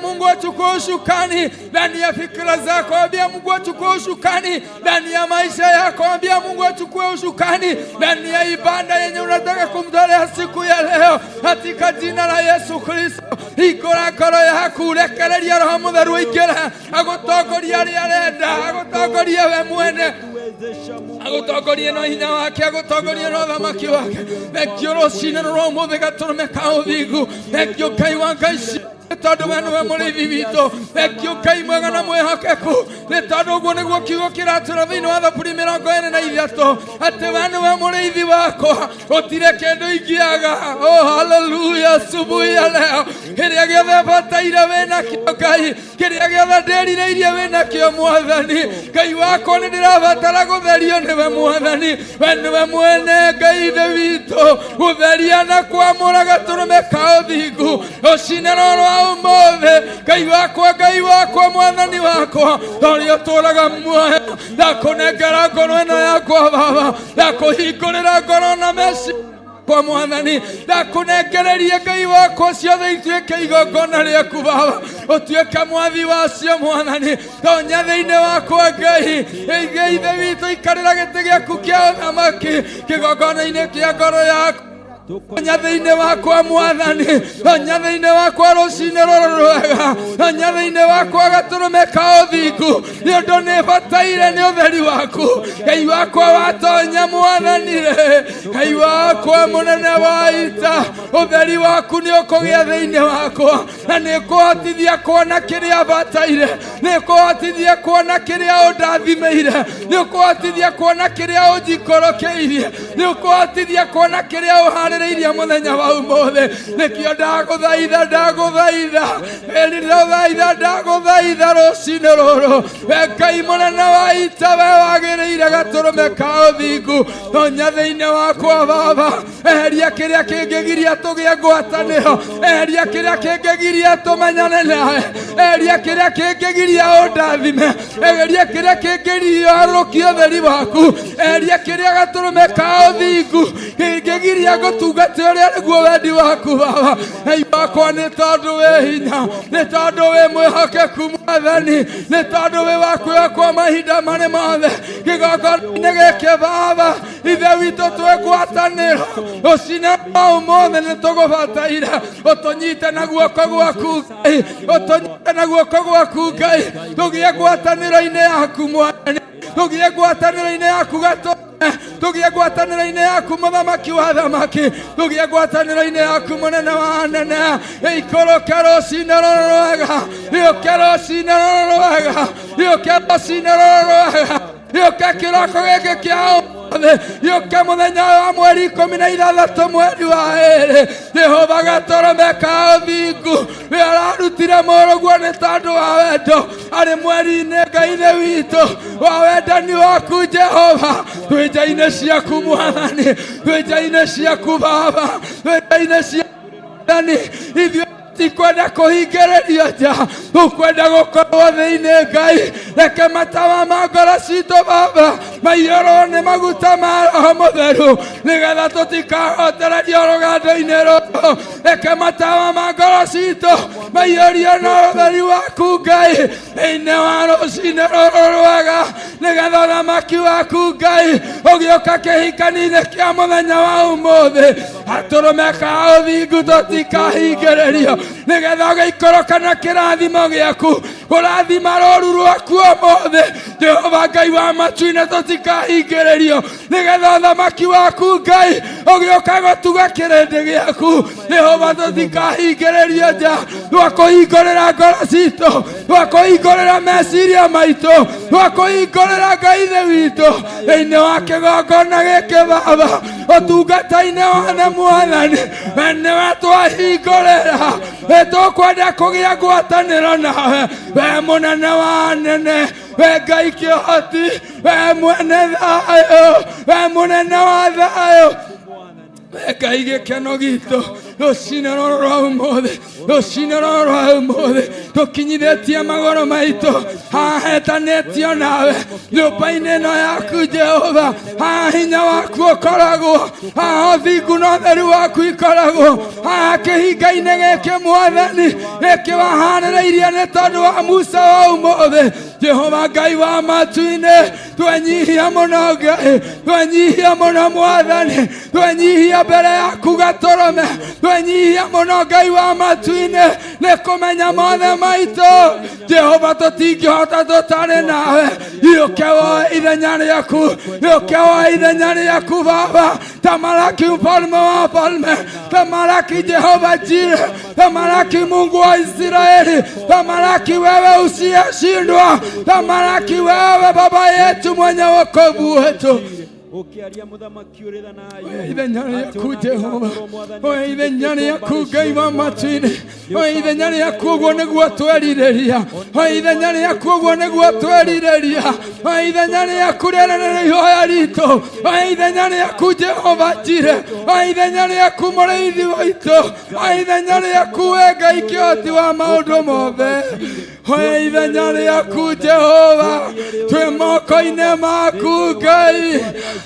Mungu achukue ushukani ndani ya fikra zako. Ambia Mungu achukue ushukani ndani ya maisha yako. Ambia Mungu achukue ushukani ndani ya ibada yenye unataka kumtolea siku ya leo, katika jina la Yesu Kristo. Ikora ngoro yaku, rekereria Roho Mutheru aingire agutongoria ria arenda, agutongoria we mwene, agutongorie no hinya wake, agutongorie no thamaki wake. Thengio rucine rwa umuthi gaturume ka uthingu. Thengio Ngai wa Ngai tondu we niwe mũrĩithi witũ. Thengio Ngai mwega na mwĩhokeku, nĩ tondũ ũguo nĩguo kiugo kĩratũra thĩinĩ wa Thaburi 23 atĩ we niwe mũrĩithi wakwa, gũtirĩ kĩndũ ingĩaga. Oh, haleluya! Asubuhi ya leo, kĩrĩa gĩothe bataire wĩ nakĩo Ngai, kĩrĩa gĩothe ndĩrirĩirie wĩ nakĩo Mwathani. Ngai wakwa nĩ ndĩrabatara gũtherio nĩwe Mwathani. We niwe mwene Ngai ithe witũ, gũtheria na kwamũra gatũrũme ka ũthingu. Rũcinĩ rũrũ umuthi, Ngai wakwa Mwathani wakwa, ũrĩa ũtũũraga muoyo, ndakũnengera ngoro ĩno yakwa Baba, ndakũhingũrĩra ngoro na meciria kwa Mwathani, ndakunengererie Ngai wakwa ciothe ituĩke igongona rĩaku Baba, ũtuĩke mwathi wacio Mwathani. Tonya thĩinĩ wakwa Ngai, ithe witũ ikarĩra gĩtĩ gĩaku kĩa ũthamaki kĩgongona-inĩ kĩa ngoro yaku. Tonya thĩinĩ wakwa Mwathani, tonya thĩinĩ wakwa rũcinĩ rũrũ rwega, tonya thĩinĩ wakwa gatũrũme ka ũthingu, nĩ ũndũ nĩ bataire nĩ ũtheri waku. Ngai wakwa watonya Mwathani, Ngai wakwa mũnene wa ita, ũtheri waku nĩ ũkũgĩa thĩinĩ wakwa, na nĩ kũhotithia kuona kĩrĩa bataire, nĩ kũhotithia kuona kĩrĩa ũndathimĩire, nĩ kũhotithia kuona kĩrĩa ũnjikũrũkĩirie, nĩ kũhotithia kuona kĩrĩa ũharĩrĩirie muthenya wa umuthi. Nikio ndaguthaitha ndaguthaitha rucinĩ rũrũ, we Ngai mũnene wa ita, we wagĩrĩire gatũrũme ka ũthingu. Tonya thĩinĩ wakwa Baba, eheria kĩrĩa kĩngĩgiria tũgĩe ngwatanĩro, eheria kĩrĩa kĩngĩgiria tũmenyane nawe, eheria kĩrĩa kĩngĩgiria ũndathime, eheria kĩrĩa kĩngĩgiria arũkie ũtheri waku, eheria kĩrĩa gatũrũme ka ũthingu kĩngĩgiria gũtungata ũrĩa nĩguo wendi waku Baba. Ngai wakwa nĩ tondũ wĩ hinya, nĩ tondũ wĩ mwĩhokeku Mwathani, nĩ tondũ wĩ wa kwĩhokwo mahinda marĩ mothe. Kĩgongona-inĩ gĩkĩ Baba, ithe witũ twĩ ngwatanĩro, rũcinĩ rwa ũmũthĩ nĩ tũgũbataire ũtũnyite na guoko gwaku Ngai, ũtũnyite na guoko gwaku Ngai, tũgĩe ngwatanĩro-inĩ yaku Mwathani, tũgĩe ngwatanĩro-inĩ yaku gatũ, tũgĩe ngwatanĩro-inĩ yaku mũthamaki wa thamaki, tũgĩe ngwatanĩro-inĩ yaku mũnene wa anene. Ikũrũke rũcinĩ rũrũ rwega, rĩũke rũcinĩ rũrũ rwega, rĩũke rũcinĩ rũrũ rwega, rĩũke kĩroko gĩkĩ kĩa ũmũthĩ, rĩũke mũthenya wa mweri 16 mweri wa ĩrĩ. Jehova gatũrũme ka ũthingu, we ararutire mũrũguo nĩ tondũ wa wendo, arĩ mweri-inĩ Ngai ithe witũ wa wendani waku Jehova. Twĩ nja-inĩ ciaku Mwathani, twĩ nja-inĩ ciaku Baba, twĩ nja-inĩ ciaku Mwathani. Ithuĩ tikwenda kũhingĩrĩrio nja, tũkwenda gũkorwo thĩinĩ Ngai. Reke matawa ma ngoro citũ Baba maiyũrwo nĩ maguta ma Roho Mũtheru, nĩgetha tũtikahotererio rũgendo-inĩ rũrũ. Reke matawa ma ngoro citũ maiyũrio na ũtheri waku Ngai thĩinĩ wa rũcinĩ rũrũ rwega, nĩgetha ũthamaki waku Ngai ũgĩũka kĩhikani-inĩ kĩa mũthenya wa ũmũthĩ. Gatũrũme ka ũthingu tũtikahingĩrĩrio, nĩgetha ũgĩikũrũka na kĩrathimo gĩaku, kũrathima rũũru rwaku ũmũthĩ. Jehova Ngai wa matu-inĩ tũtikahingĩrĩrio, nĩgetha ũthamaki waku Ngai ũgĩũka gũtuga kĩrĩndĩ gĩaku. Jehova tũtikahingĩrĩrio nja, twakũhingũrĩra ngoro citũ, twakũhingũrĩra meciria maitũ, twakũhingũrĩra Ngai ithe witũ thĩinĩ wa kĩgongona gĩkĩ Baba, ũtungata-inĩ wa Mwathani. We nĩwe twahingũrĩra, we tũkwenda kũgĩa ngwatanĩro nawe, we mũnene wa anene, we Ngai kĩhoti, we mwene thayũ, we mũnene wa thayũ, we Ngai gĩkeno gitũ. Rũcinĩ rũrũ rwa ũmũthĩ, rũcinĩ rũrũ rwa ũmũthĩ tukinyithetie magoro maito hahetanetio nawe nyumba-inĩ ĩno yaku Jehova hinya waku ũkoragwo ũthingu na ũtheru waku ikoragwo kĩhinga-inĩ gĩkĩ Mwathani gĩkĩwaharĩrĩirie nĩ tondũ wa Musa wa ũmũthĩ Jehova Ngai wa matu-inĩ twenyihia mũno Ngai twenyihia mũno Mwathani twenyihia mbere yaku Gatũrũme twenyihia mũno Ngai wa matu-inĩ nĩ kũmenya mothe maitũ Jehova tũtingĩhota tũtarĩ nawe iũke woe ithenya rĩaku iũke woe ithenya rĩaku Baba tamalaki mfalme wa falme tamalaki Jehova Jire tamalaki Mungu wa Israeli tamalaki wewe usiyeshindwa tamalaki wewe Baba yetu mwenye wokovu wetu ithenya rĩaku Jehova ithenya rĩaku Ngai wa matu-inĩ ithenya rĩaku ũguo nĩguo twerirĩria ithenya rĩaku ũguo nĩguo twerirĩria ithenya rĩaku rĩrĩ nĩ ihoya ritũ ithenya rĩaku Jehova Jire ithenya rĩaku mũrĩithi witũ ithenya rĩaku we Ngai kĩhoti wa maũndũ mothe ithenya rĩaku Jehova twĩ moko-inĩ maku Ngai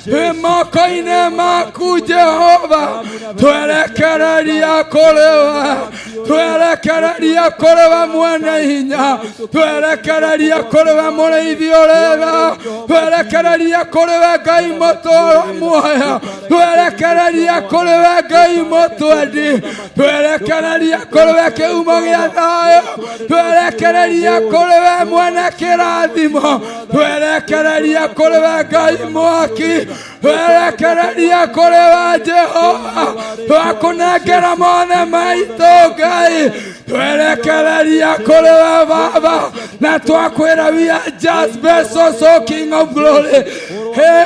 twĩ moko-inĩ maku Jehova twerekereria kũrĩ we twerekereria kũrĩ we mwene hinya twerekereria kũrĩ we mũrĩithi ũrĩ twerekereria kũrĩ we Ngai mũtũũra muoyo twerekereria kũrĩ we Ngai mũtwendi twerekereria kũrĩ we kĩhumo gĩa thayũ twerekereria kũrĩ we mwene kĩrathimo twerekereria kũrĩ we Ngai mwaki twerekereria kũrĩ we Jehova twakũnengera mothe maitũ Ngai twerekereria kũrĩ we Baba na twakwĩra we are just vessels, O King of glory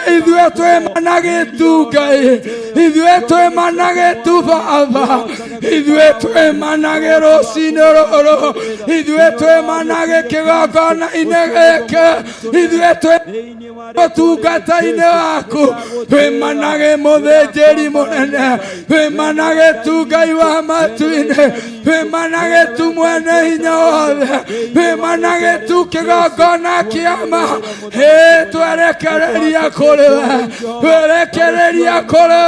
ithuĩ twĩmana gĩtu Ngai ithuĩ twĩmana gĩtu Baba ithuĩ twĩmanage rũciinĩ rũrũ ithuĩ twĩmanage kĩgongona-inĩ gĩkĩ ithuĩ ũtungata-inĩ waku twĩmanage mũthĩnjĩri mũnene twĩmanage tu Ngai wa matu-inĩ twĩmanage tu mwene hinya wothe twĩmanage tu kĩgongona kĩa ma twerekereria kũrĩ we twerekereria kũrĩ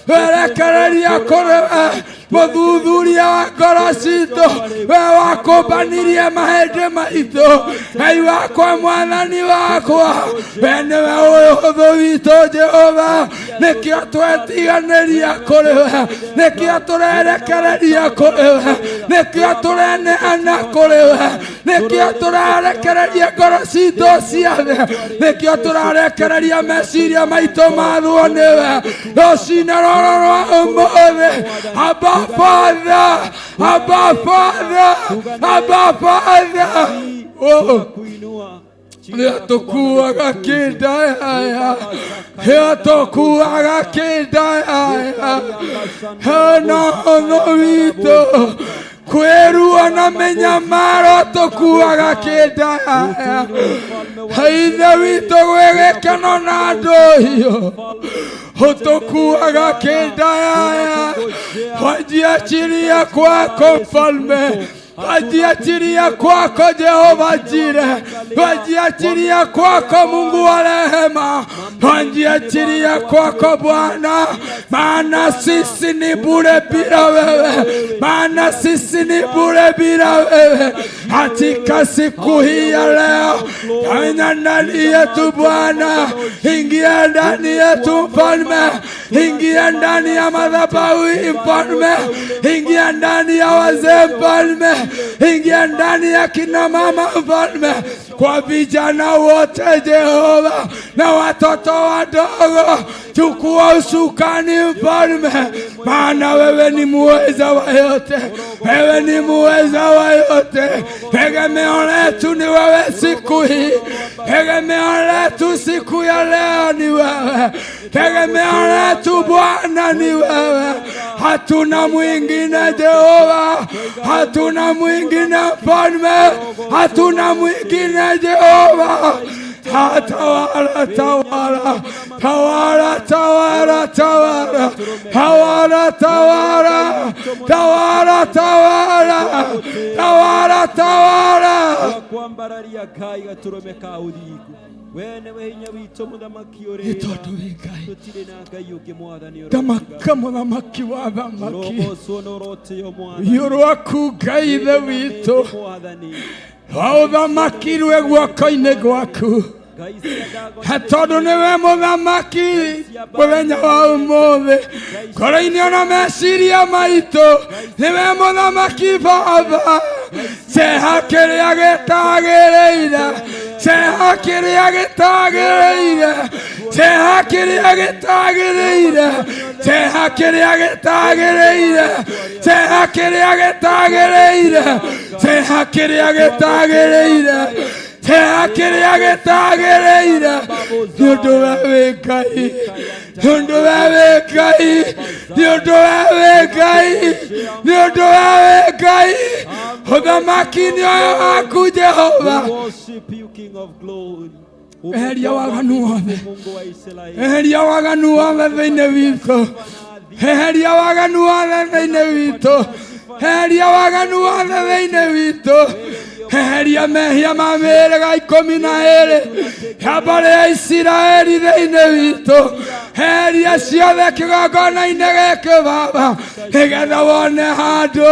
we twerekereria kũrĩ we mũthuthuria wa ngoro citũ we wakũmbanirie mahĩndĩ maitũ Ngai wakwa Mwathani wakwa we nĩwe ũĩ ũhũthũ witũ Jehova nĩkĩo twetiganĩria kũrĩ we nĩkĩo tũrerekereria kũrĩ we nĩkĩo tũreneana kũrĩ we nĩkĩo tũrarekereria ngoro citũ ciothe nĩkĩo tũrarekereria meciria maitũ mathwo nĩwe rũciinĩ rũrũ rwa ũmũthĩ Abba Father, Abba Father, Abba Father. Yatokuaga kidaya, yatokuaga kidaya, hana onovito. Kwerua na menyamaro tokuaga kidaya, haitha wito gwegekano na ndohio. Hotokuaga kidaya, wajiachilia kwako mfalme. Wajiachilia kwako Jehova Jire, wajiachilia kwako Mungu wa rehema, wajiachilia kwako Bwana, maana sisi ni bure bila wewe, maana sisi ni bure bila wewe. Katika siku hii ya leo, ingia ndani yetu Bwana, ingia ndani yetu mfalme, ingia ndani ya madhabahu mfalme, ingia ndani ya wazee mfalme, ingia ndani ya kina mama mfalme, kwa vijana wote Jehova na watoto wadogo, chukua usukani mfalme, maana wewe ni muweza wa yote, wewe ni muweza wa yote. Tegemeo letu ni wewe siku hii, tegemeo letu siku ya leo ni wewe, tegemeo letu Bwana ni wewe. Hatuna mwingine Jehova, hatuna mwingine mfalme, hatuna mwingine Jehova. Tawala, tawala, tawala, tawala, tawala, tawala, tawala, tawala, tawala, tawala, tawala. Wakwambararia kai gaturomeka udiku. Wene wehinya wito mudhamaki orera. Itoto wikai. Tutire nagai uke mwathani orera. Damaka mudhamaki wa dhamaki. Robo sono rote yo mwathani. Yoroaku Ngai ithe witũ. Ũthamaki rwe guoko-inĩ gwaku. Tondũ nĩwe mũthamaki mũthenya wa ũmũthĩ. Ngoro-inĩ ona meciria maitũ nĩwe mũthamaki Baba. Ceha kĩrĩa gĩtagĩrĩire, ceha kĩrĩa gĩtagĩrĩire, ceha kĩrĩa gĩtagĩrĩire, ceha kĩrĩa gĩtagĩrĩire, ceha kĩrĩa gĩtagĩrĩire, ceha kĩrĩa gĩtagĩrĩire, ceha kĩrĩa gĩtagĩrĩire. Nĩ ũndũ we wĩ Ngai, nĩ ũndũ we wĩ Ngai, nĩ ũndũ we wĩ Ngai, nĩ ũndũ we wĩ Ngai. Ũthamaki nĩ ũyũ waku Jehova. Eheria waganu wothe, eheria waganu wothe thĩinĩ witũ, eheria waganu wothe thĩinĩ witũ, eheria waganu wothe thĩinĩ witũ, eheria mehia ma mĩhĩrĩga 12 ya mbarĩ ya Isiraeli thĩinĩ witũ, eheria ciothe kĩgongona-inĩ gĩkĩ Baba, nĩgetha wone handũ,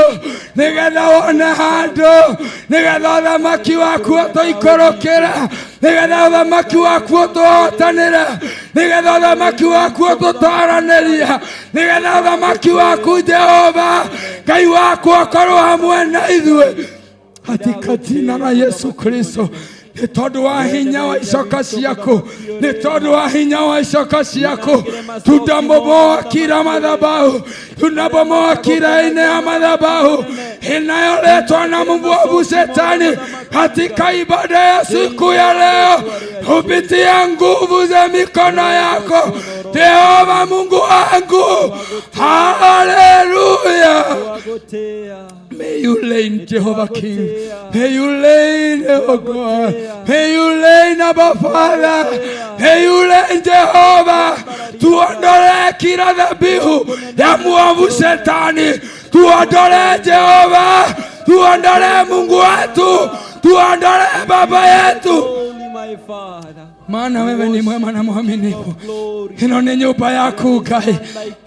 nĩgetha wone handũ, nĩgetha ũthamaki waku ũtũikũrũkĩre, nĩgetha ũthamaki waku ũtũhotanĩre, nĩgetha ũthamaki waku ũtũtwaranĩrie, nĩgetha ũthamaki waku Jehova Ngai waku ũkorwo hamwe na ithuĩ katika jina la Yesu Kristo. Nĩ tondũ wa hinya wa icoka ciaku, nĩ tondũ wa hinya wa icoka ciaku, tunabomoa kila madhabahu, tunabomoa kila aina ya madhabahu inayoletwa na mwovu Shetani katika ibada ya siku ya leo, kupitia nguvu za mikono yako Jehova Mungu wangu. Haleluya. May you reign, Jehovah King. May you reign, oh God. May you reign, Abba Father. May you reign, Jehovah. Tuondolee kila dhabihu ya mwovu Shetani. Tuondolee Jehova. Tuondolee Mungu wetu. Tuondolee Baba yetu. Maana wewe ni mwema na mwaminifu. Ino ni nyumba yaku Ngai,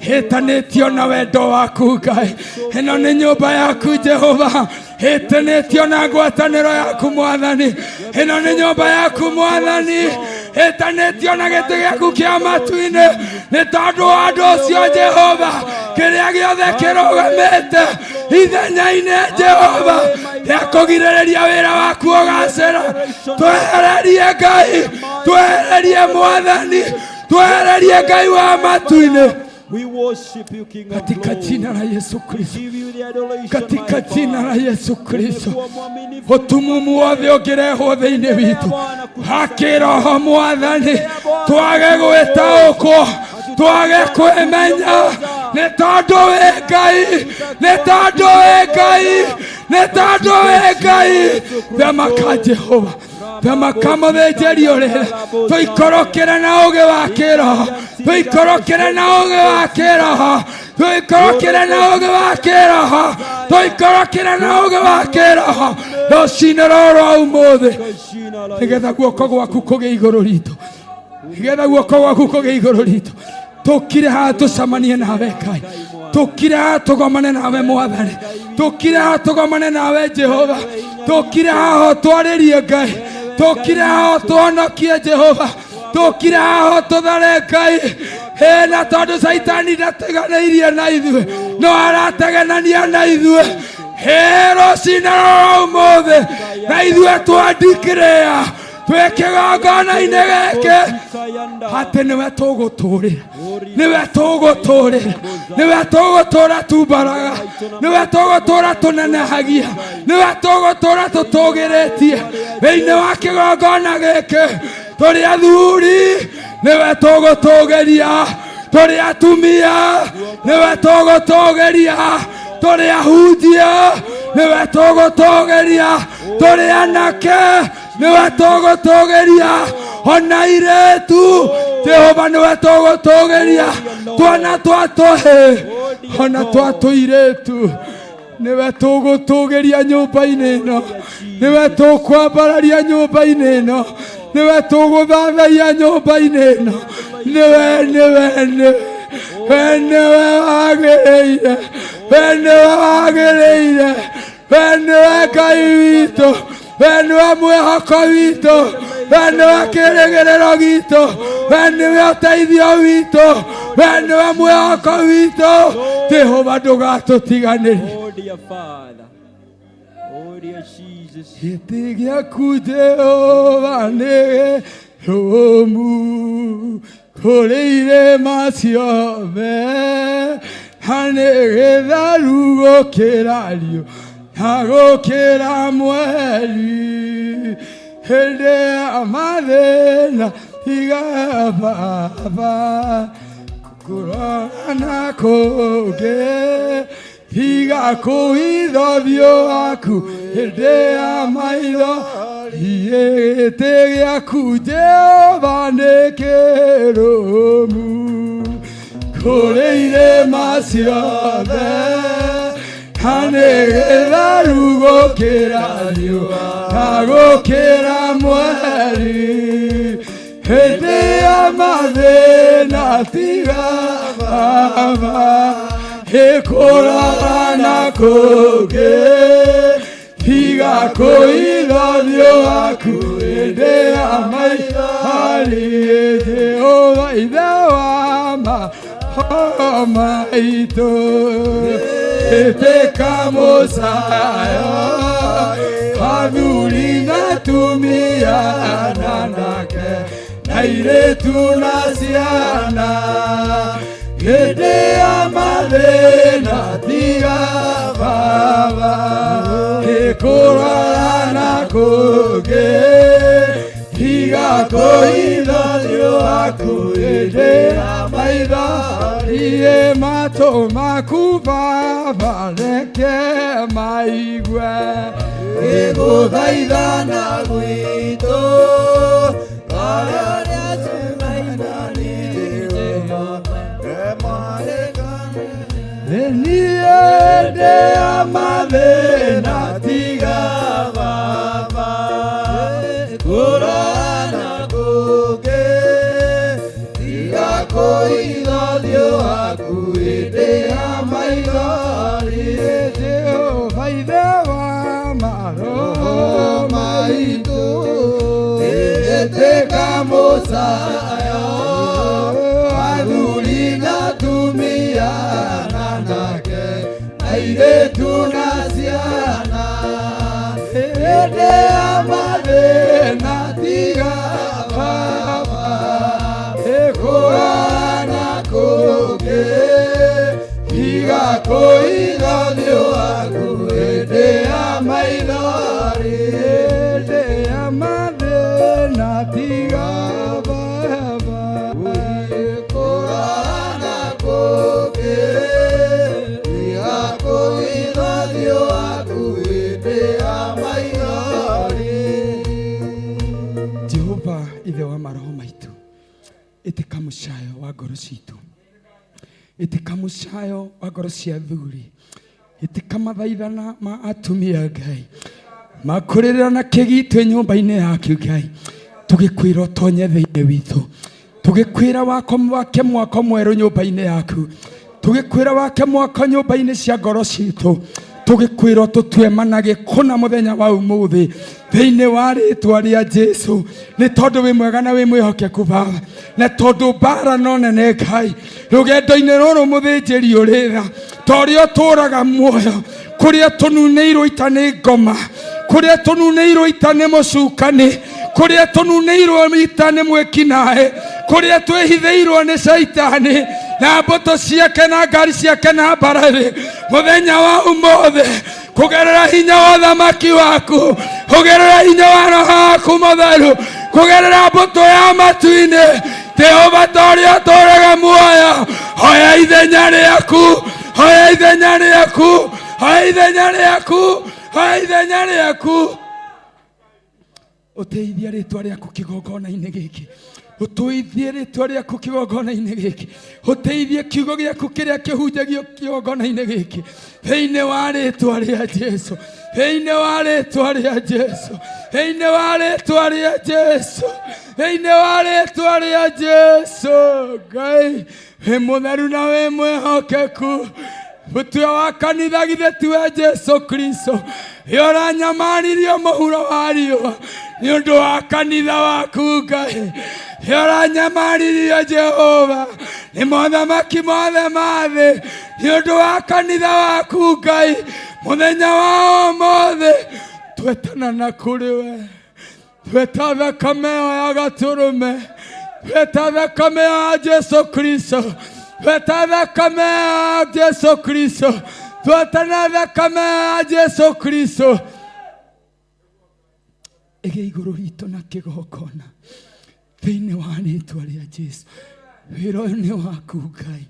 ĩtanĩtio na wendo waku Ngai. Ino ni nyumba yaku Jehova, ĩtanĩtio na ngwatanĩro yaku Mwathani. Ino ni nyumba yaku Mwathani, ĩtanĩtio na gĩtĩ gĩaku kĩa matu-inĩ. Nĩ tondũ wa andũ ũcio Jehova, kĩrĩa gĩothe kĩrũgamĩte ithenya-inĩ Jehova rĩa kũgirĩrĩria wĩra waku ũgacĩra, twehererie Ngai, twehererie Mwathani, twehererie Ngai wa matu-inĩ. Katika jina la Yesu Kristo, katika jina la Yesu Kristo, ũtumumu wothe ũngĩrehwo thĩinĩ witũ hakĩroho Mwathani, twage gwĩtaũkwo, twage kwĩmenya, nĩ tondũ wĩ Ngai, nĩ tondũ wĩ Ngai, nĩ tondũ wĩ Ngai. Thamaka Jehova, thamaka mũthĩnjĩri ũrĩa, tũikũrũkĩre na ũũgĩ wa kĩroho, tũikũrũkĩre na ũũgĩ wa kĩroho, tũikũrũkĩre na ũũgĩ wa kĩroho, tũikũrũkĩre na ũũgĩ wa kĩroho rũciinĩ rũrũ ũmũthĩ, nĩgetha guoko gwaku kũgĩe igũrũ ritũ, nĩgetha guoko gwaku kũgĩe igũrũ ritũ. Tũkire haha tũcemanie nawe Ngai, tũkire haha tũgomane nawe Mwathani, tũkire haha tũgomane nawe Jehova, tũkire haha twarĩrie Ngai, tũkire haha tũhonokie Jehova, tũkire haha tũthare Ngai. Na tondũ Saitani ndateganĩirie na ithuĩ, no arateganania na ithuĩ rũciinĩ rũrũ ũmũthĩ, na ithuĩ twandikĩrĩra twĩ kĩgongona-inĩ gĩkĩ atĩ nĩwe tũgũtũũrĩra, nĩwe tũgũtũũrĩra, nĩwe tũgũtũũra tumbaraga, nĩwe tũgũtũũra tũnenehagia, nĩwe tũgũtũũra tũtũũgĩrĩtie thĩinĩ wa kĩgongona gĩkĩ. Tũrĩ athuri, nĩwe tũgũtũũgĩria, tũrĩ atumia, nĩwe tũgũtũũgĩria, tũrĩ ahunjia, nĩwe tũgũtũũgĩria, tũrĩ anake, nĩwe tũgũtũũgĩria. ona iretu Jehova niwe tũgũtũgĩria twana twa tũhĩ ona twa tũirĩtu niwe tũgũtũgĩria nyũmba-inĩ ĩno niwe tũkwambararia nyũmba-inĩ ĩno niwe tũgũthathaiya nyũmba-inĩ ĩno niwe wagĩrĩire we niwe wagĩrĩire we niwe Ngai witũ we niwe mwĩhoko witũ we niwe kĩrĩgĩrĩro gitũ we niwe ũteithio witũ we niwe mwĩhoko witũ Jehova ndũgatũtiganĩrie. Oh dear Father, oh dear Jesus. Gĩtĩ gĩaku Jehova nĩ gĩrũmu kũrĩ irĩma ciothe na nĩ gĩtheru gũkĩra riũa na gũkĩra mweri hĩndĩ ya mathĩna tiga Baba kũrora na kũngĩ tiga kũhitha ũthiũ waku hĩndĩ ya maitho gĩtĩ gĩaku Jehova nĩ kĩrũmu kũrĩ irĩma ciothe na nĩ gĩtheru gũkĩra riũa na gũkĩra mweri hĩndĩ ya mathĩna tiga Baba kũrora na kũngĩ tiga kũhitha ũthiũ waku hĩndĩ ya maitho Jehova ithe wa mahoro maitũ ĩtĩka mũcayo athuri na atumia na anake na airĩtu na ciana hĩndĩ ya mathĩna tiga Baba kũrora na kũngĩ tiga kũhitha ũthiũ waku hĩndĩ ya maitho matũ maku Baba reke maigue gũthaithana gwitũ hĩndĩ ya mathĩna tiga Baba kũrora na kũngĩ tiga kũhitha ũthiũ waku hĩndĩ ya maitho Jehova ithe wa maroho maitũ ĩtĩka mũcayo athuri na atumia na anake na airĩtu na ciana hĩndĩ ya mathĩna tiga Baba kũrora na kũngĩ tiga kũhitha ũthiũ waku hĩndĩ ya maitho hĩndĩ ya mathĩna tiga Baba kũrora na kũngĩ tiga kũhitha ũthiũ waku hĩndĩ ya maitho Jehova ithe wa maroho maitũ ĩtĩka mũcayo wa ngoro citũ ĩtĩka mũcayo wa ngoro cia athuri ĩtĩka mathaithana ma atumia Ngai makũrĩrĩra na kĩgitĩ nyũmba-inĩ yaku Ngai tũgĩkwĩra ũtonye thĩinĩ witũ tũgĩkwĩra wake mwako mwerũ nyũmba-inĩ yaku tũgĩkwĩra wake mwako nyũmba-inĩ cia ngoro citũ tũgĩkwĩra tũtue mana gĩkũna mũthenya wa ũmũthĩ thĩinĩ wa rĩtwa rĩa Jesu nĩ tondũ wĩ mwega na wĩ mwĩhokeku Baba na tondũ mbara no nene Ngai rũgendo-inĩ rũrũ mũthĩnjĩri ũrĩ tha torĩa ũtũũraga muoyo kũrĩa tũnunĩirwo ita nĩ ngoma kũrĩa tũnunĩirwo ita nĩ mũcukani kũrĩa tũnunĩirwo ita nĩ mwĩkinaĩ kũrĩa twĩhithĩirwo nĩ caitani na mbũtũ ciake na ngari ciake na mbarathi mũthenya wa ũmũthĩ kũgerera hinya wa ũthamaki waku kũgerera hinya wa roho waku mũtheru kũgerera mbũtũ ya matu-inĩ Jehova torĩa ũtũũraga muoyo hoya ithenya rĩaku hoya ithenya rĩaku hoya ithenya rĩaku hoya ithenya rĩaku Uteithia ritwa rĩaku kĩgongona-inĩ gĩkĩ. Utuithie ritwa rĩaku kĩgongona-inĩ gĩkĩ. Uteithie kiugo gĩaku kĩrĩa kĩhunjagio kĩgongona-inĩ gĩkĩ. Thĩinĩ wa rĩtwa rĩa Jesũ. Thĩinĩ wa rĩtwa rĩa Jesũ. Thĩinĩ wa rĩtwa rĩa Jesũ. Thĩinĩ wa rĩtwa rĩa Jesũ. Ngai wĩ mũtheru na wĩ mwĩhokeku. Mũtwe wa kanitha githĩ tiwe Jesũ Kristo. Ũranyamaririo mũhuro wa riũa nĩ ũndũ wa kanitha waku Ngai. Ũranyamaririo Jehova nĩ mothamaki mothe ma thĩ nĩ ũndũ wa kanitha waku Ngai. Mũthenya wa ũmũthĩ twetana na kũrĩ we. Tweta thakame ya Gatũrũme. Tweta thakame ya Jesũ Kristo. Tweta thakame ya Jesũ Kristo. Twetana thakame ya Jesũ Kristo. Ĩgĩ igũrũ ritũ na kĩgongona thĩinĩ wa rĩtwa rĩa Jesũ. Wĩra ũyũ nĩ waku Ngai.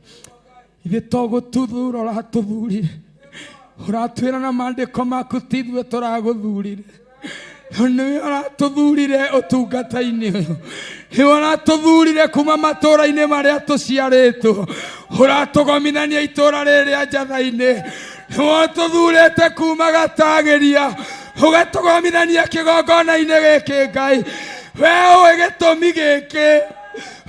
Ithuĩ to gũtuthura ũratũthurire. Ũratwĩra na maandĩko maku ti ithuĩ tũragũthurire. Nĩwe ũratũthurire ũtungata-inĩ ũyũ. Nĩwe ũratũthurire kuma matũũra-inĩ marĩa tũciarĩtwo. Ũratũgomithania itũũra rĩrĩ rĩa Njatha-inĩ. Nĩwe ũtũthurĩte kuma Gatagĩria. Ũgatũgomithania kĩgongona-inĩ gĩkĩ Ngai. Wee ũĩ gĩtũmi gĩkĩ.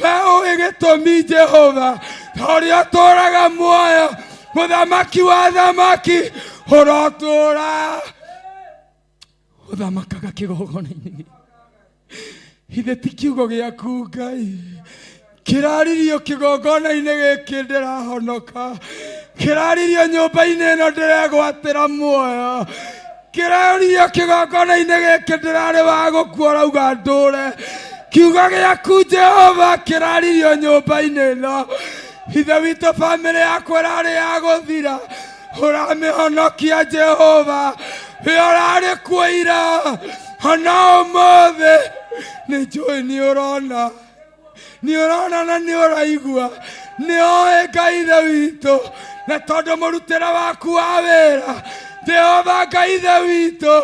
Wee ũĩ gĩtũmi Jehova. Ũrĩa ũtũũraga muoyo. Mũthamaki wa thamaki. Ũrotũũra. Ũthamakaga kĩgongona-inĩ gĩkĩ. Ithe ti kiugo gĩaku Ngai. Kĩraririo kĩgongona-inĩ gĩkĩ ndĩrahonoka. Kĩraririo nyũmba-inĩ ĩno ndĩregwatĩra muoyo. Kĩraririo kĩgongona-inĩ gĩkĩ ndĩrarĩ wa gũkua ũrauga ndũre. Kiugo gĩaku Jehova kĩraririo nyũmba-inĩ ĩno. Ithe witũ bamĩrĩ yakwa ĩrarĩ ya gũthira. Ũramĩhonokia Jehova. Ũrarĩ kuo ira. Ona ũmũthĩ nĩnjũĩ nĩũrona. Nĩũrona na nĩũraigua. Nĩũĩ Ngai ithe witũ. Na tondũ mũrutĩre waku wa wĩra Jehova Ngai ithe witũ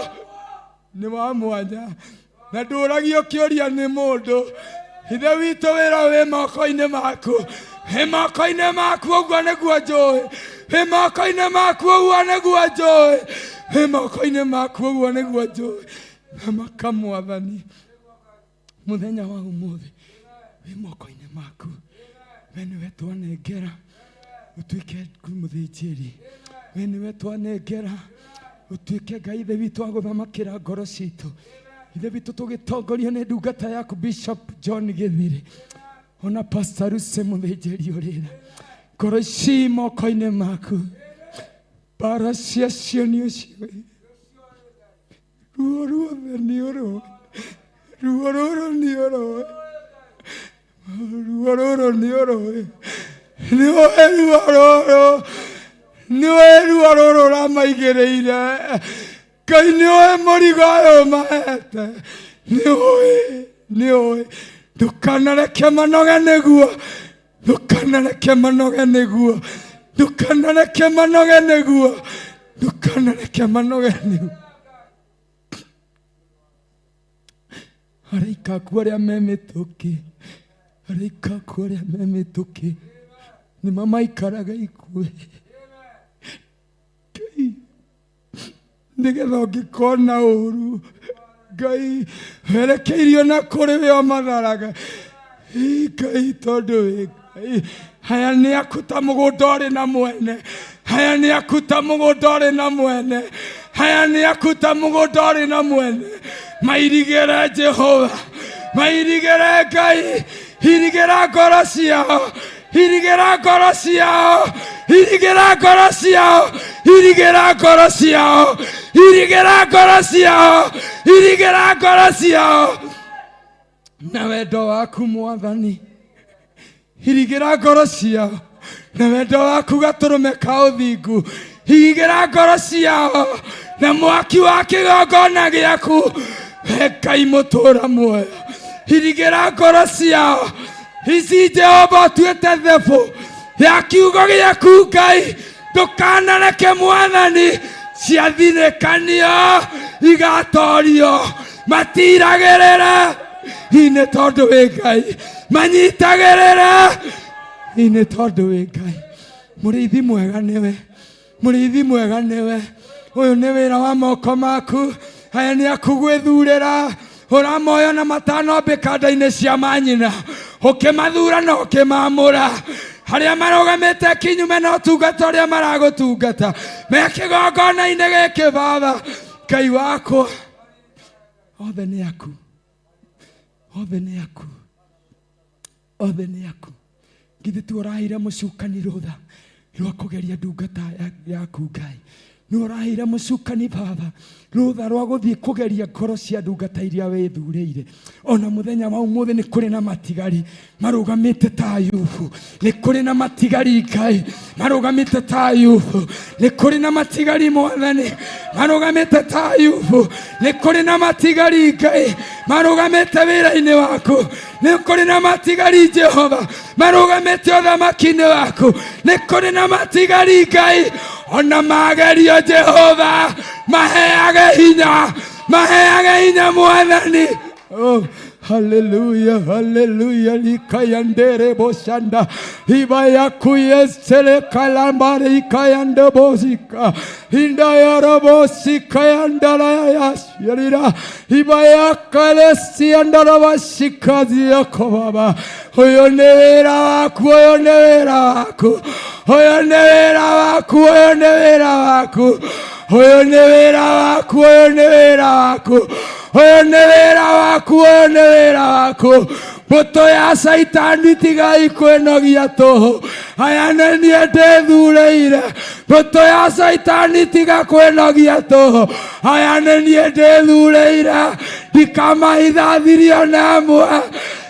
nĩ wa mwanya. Na ndũragio kĩũria nĩ mũndũ. Ithe witũ wĩra wĩ moko-inĩ maku. Wĩ moko-inĩ maku ũguo nĩguo njũĩ. Wĩ moko-inĩ maku ũguo nĩguo njũĩ. Wĩ moko-inĩ maku ũguo nĩguo njũĩ. Thamaka Mwathani. Mũthenya wa ũmũthĩ wĩ moko-inĩ maku. We nĩwe twanengera ũtuĩke mũthĩnjĩri. We nĩwe twanengera ũtuĩke Ngai ithe witũ wa gũthamakĩra ngoro citũ. Ithe witũ tũgĩtongorio nĩ ndungata yaku Bishop John Gĩthiri. Ona Pastor Lucy mũthĩnjĩri ũrĩra. Ngoro ici moko-inĩ maku. Bara ciacio nĩ ũciũĩ. Ruo ruothe nĩ ũrũĩ. Ruo rũrũ nĩ ũrũĩ. Ruo rũrũ nĩ ũrũĩ. Nĩũĩ ruo rũrũ. Nĩũĩ ruo rũrũ ũramaigĩrĩire. Ngai nĩũĩ mũrigo ũyũ mahete. Nĩũĩ. Ndũkanareke manoge nĩguo. Ndũkanareke manoge nĩguo. Ndũkanareke manoge nĩguo. Ndũkanareke manoge nĩguo. Araika aku arĩa me mĩtũkĩ. Araika aku arĩa me mĩtũkĩ. Nĩmo maikaraga ikuũ. Ngai nĩgetha ũngĩkona ũru Ngai werekeirio na kũrĩ we matharaga. Ngai tondũ wĩ Ngai. Haya nĩ aku ta mũgũnda ũrĩ na mwene. Haya nĩ aku ta mũgũnda ũrĩ na mwene. Haya nĩ aku ta mũgũnda ũrĩ na mwene. Mairigĩre Jehova. Mairigĩre Ngai. Irigĩra ngoro ciao. Irigĩra ngoro ciao. Irigĩra ngoro ciao. Irigĩra ngoro ciao. Irigĩra ngoro ciao. Irigĩra ngoro ciao. Na wendo waku Mwathani. Irigĩra ngoro ciao. Na wendo waku Gatũrũme ka ũthingu. Irigĩra ngoro ciao. Na mwaki wa kĩgongona gĩaku. Ngai mũtũũra muoyo. Irigĩra ngoro ciao. Ici Jehova tuĩte thebũ ya kiugo gĩaku Ngai. Ndũkanareke Mwathani ciathirĩkanio igatorio. matiragĩrĩra ine tondũ wĩ Ngai, manyitagĩrĩra ine tondũ wĩ Ngai. Mũrĩithi mwega nĩwe, mũrĩithi mwega nĩwe. Ũyũ nĩ wĩra wa moko maku, aya nĩ aku gwĩthurĩra. Ũramoyo na matanombĩka nda-inĩ cia manyina, ũkĩmathura na ũkĩmamũra. Harĩa marũgamĩte kinyume na ũtungata ũrĩa maragũtungata, me kĩgongona-inĩ gĩkĩ Baba, Ngai wakwa, othe nĩ aku, othe nĩ aku, othe nĩ aku. Githĩ tu ũraheire mũcukani rũtha rwa kũgeria ndungata yaku Ngai? Nĩ ũraheire mũcukani Baba rũtha rwa gũthiĩ kũgeria ngoro cia ndungata iria wĩthurĩire. Ona mũthenya wa ũmũthĩ nĩ kũrĩ na matigari marũgamĩte ta Ayubu, nĩ kũrĩ na matigari Ngai marũgamĩte ta Ayubu, nĩ kũrĩ na matigari Mwathani marũgamĩte ta Ayubu, nĩ kũrĩ na matigari Ngai marũgamĩte wĩra-inĩ waku, nĩ kũrĩ na matigari Jehova marũgamĩte ũthamaki-inĩ waku, nĩ kũrĩ na matigari Ngai ona magerio Jehova maheage hinya, maheage hinya Mwathani. Oh, hallelujah, hallelujah. Likayandere boshanda ibaya kuyesele kalambare ikayande bosika indayara bosika yandara yashirira ibaya kalesi yandara bashika ziyako Baba. Oyo nevera waku, oyo nevera waku, oyo nevera waku, oyo nevera waku, oyo nevera waku, oyo nevera waku, oyo nevera waku, oyo nevera waku. Mbũtũ ya Saitani tiga ikwĩnogia tũhũ, aya nĩ niĩ ndĩthuurĩire. Mbũtũ ya Saitani tiga kwĩnogia tũhũ, aya nĩ niĩ ndĩthuurĩire. Ndikamahithathirio na ĩmwe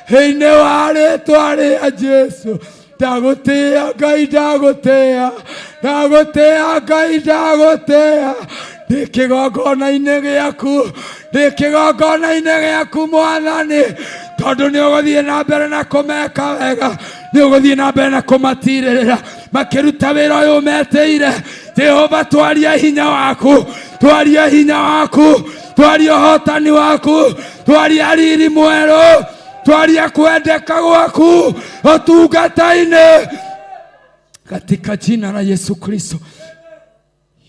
thĩinĩ wa rĩĩtwa rĩa Jesũ. Ndagũtĩĩa Ngai, ndagũtĩĩa, ndagũtĩĩa Ngai, ndagũtĩĩa. Ndĩ kĩgongona-inĩ gĩaku, ndĩ kĩgongona-inĩ gĩaku Mwathani, tondũ nĩ ũgũthiĩ na mbere na kũmeka wega, nĩ ũgũthiĩ na mbere na kũmatirĩrĩra makĩruta wĩra ũyũ metĩire. Jehova, twaria hinya waku, twaria hinya waku, twaria ũhotani waku, twaria riri mwerũ, twaria kwendeka gwaku ũtungata-inĩ katika jina la Yesu Kristo.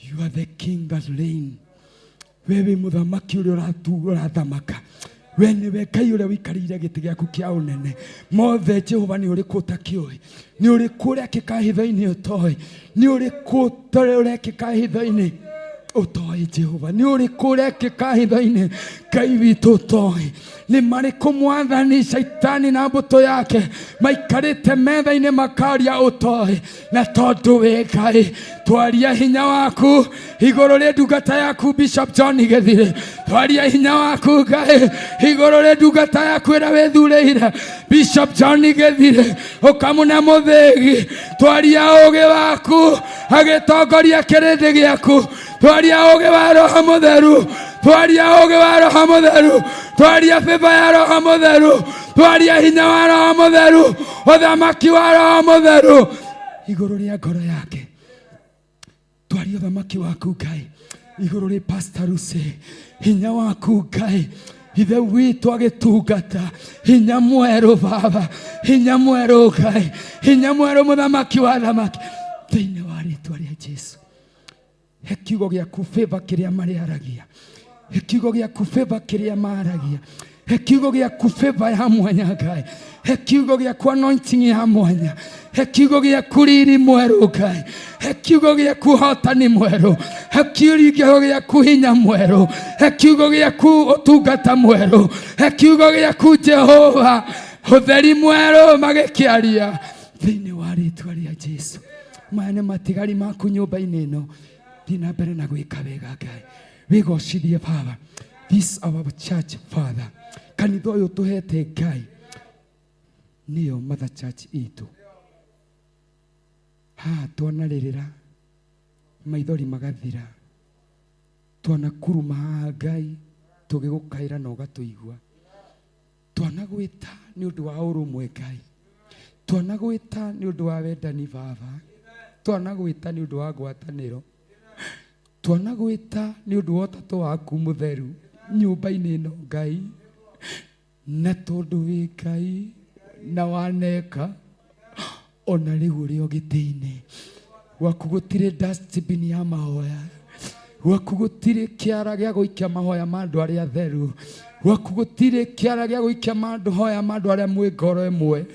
You are the king that reign. Wewe muthamaki ũrĩa ũrathamaka. We nĩwe Ngai ũrĩa wĩikarĩire gĩtĩ gĩaku kĩa ũnene. Mothe Jehova nĩ ũrĩkũ ũtakĩũĩ, nĩ ũrĩkũ ũrekĩka hitho-inĩ ũtoĩ, nĩ ũrĩkũ ũrekĩka hitho-inĩ ũtoĩ Jehova, nĩ ũrĩkũ ũrekĩka hitho-inĩ Ngai witũ ũtoĩ. Nĩ marĩkũ Mwathani Saitani na mbũtũ yake maikarĩte metha-inĩ makaria ũtoĩ. Na tondũ wĩ Ngai, twaria hinya waku igũrũ rĩa ndungata yaku Bishop John Gĩthirĩ, twaria hinya waku Ngai igũrũ rĩa ndungata yaku ĩrĩa wĩthurĩire Bishop John Gĩthirĩ, ũkamũne mũthĩgi. Twaria ũũgĩ waku agĩtongoria kĩrĩndĩ gĩaku, twaria ũũgĩ wa Roho Mũtheru, twaria ũũgĩ wa Roho Mũtheru, twaria bĩba ya Roho Mũtheru, twaria hinya wa Roho Mũtheru, ũthamaki wa Roho Mũtheru igũrũ rĩa ngoro yake. Twaria ũthamaki waku Ngai igũrũ rĩa Pastor Lucy, hinya waku Ngai ithe witũ agĩtungata, hinya mwerũ Baba, hinya mwerũ Ngai, hinya mwerũ mũthamaki wa thamaki thĩinĩ wa rĩĩtwa rĩa Jesũ. He kiugo gĩaku bĩba kĩrĩa marĩaragia, he kiugo gĩaku bĩba kĩrĩa maragia, he kiugo gĩaku bĩba ya mwanya Ngai, he kiugo gĩaku anointing ya mwanya, he kiugo gĩaku riri mwerũ Ngai, he kiugo gĩaku hotani mwerũ, he kiugo gĩaku hinya mwerũ, he kiugo gĩaku ũtungata mwerũ, he kiugo gĩaku Jehova ũtheri mwerũ magĩkĩaria thĩinĩ wa rĩĩtwa rĩa Jesũ. Maya nĩ matigari maku nyũmba-inĩ ĩno, thiĩ na mbere na gwĩka wega Ngai, wĩgocithie Baba. This our church Father, kanitha ũyũ tũhete Ngai nĩyo mother church itũ. Twanarĩrĩra maithori magathira, twanakuruma haha Ngai tũgĩgũkaĩra na ũgatũigua, twanagwĩta nĩ ũndũ wa ũrũmwe Ngai, twanagwĩta nĩ ũndũ wa wendani Baba, twanagwĩta nĩ ũndũ wa ngwatanĩro, twanagwĩta nĩ ũndũ wa ũtatũ waku mũtheru nyumba-inĩ ĩno Ngai, na tondũ wĩ Ngai na waneka ona rĩu ũrĩ o gĩtĩ-inĩ gwaku gũtirĩ dustbin ya mahoya, gwaku gũtirĩ kĩara gĩa gũikia mahoya ma andũ arĩa atheru, gwaku gũtirĩ kĩara gĩa gũikia mahoya ma andũ arĩa mwĩ ngoro ĩmwe.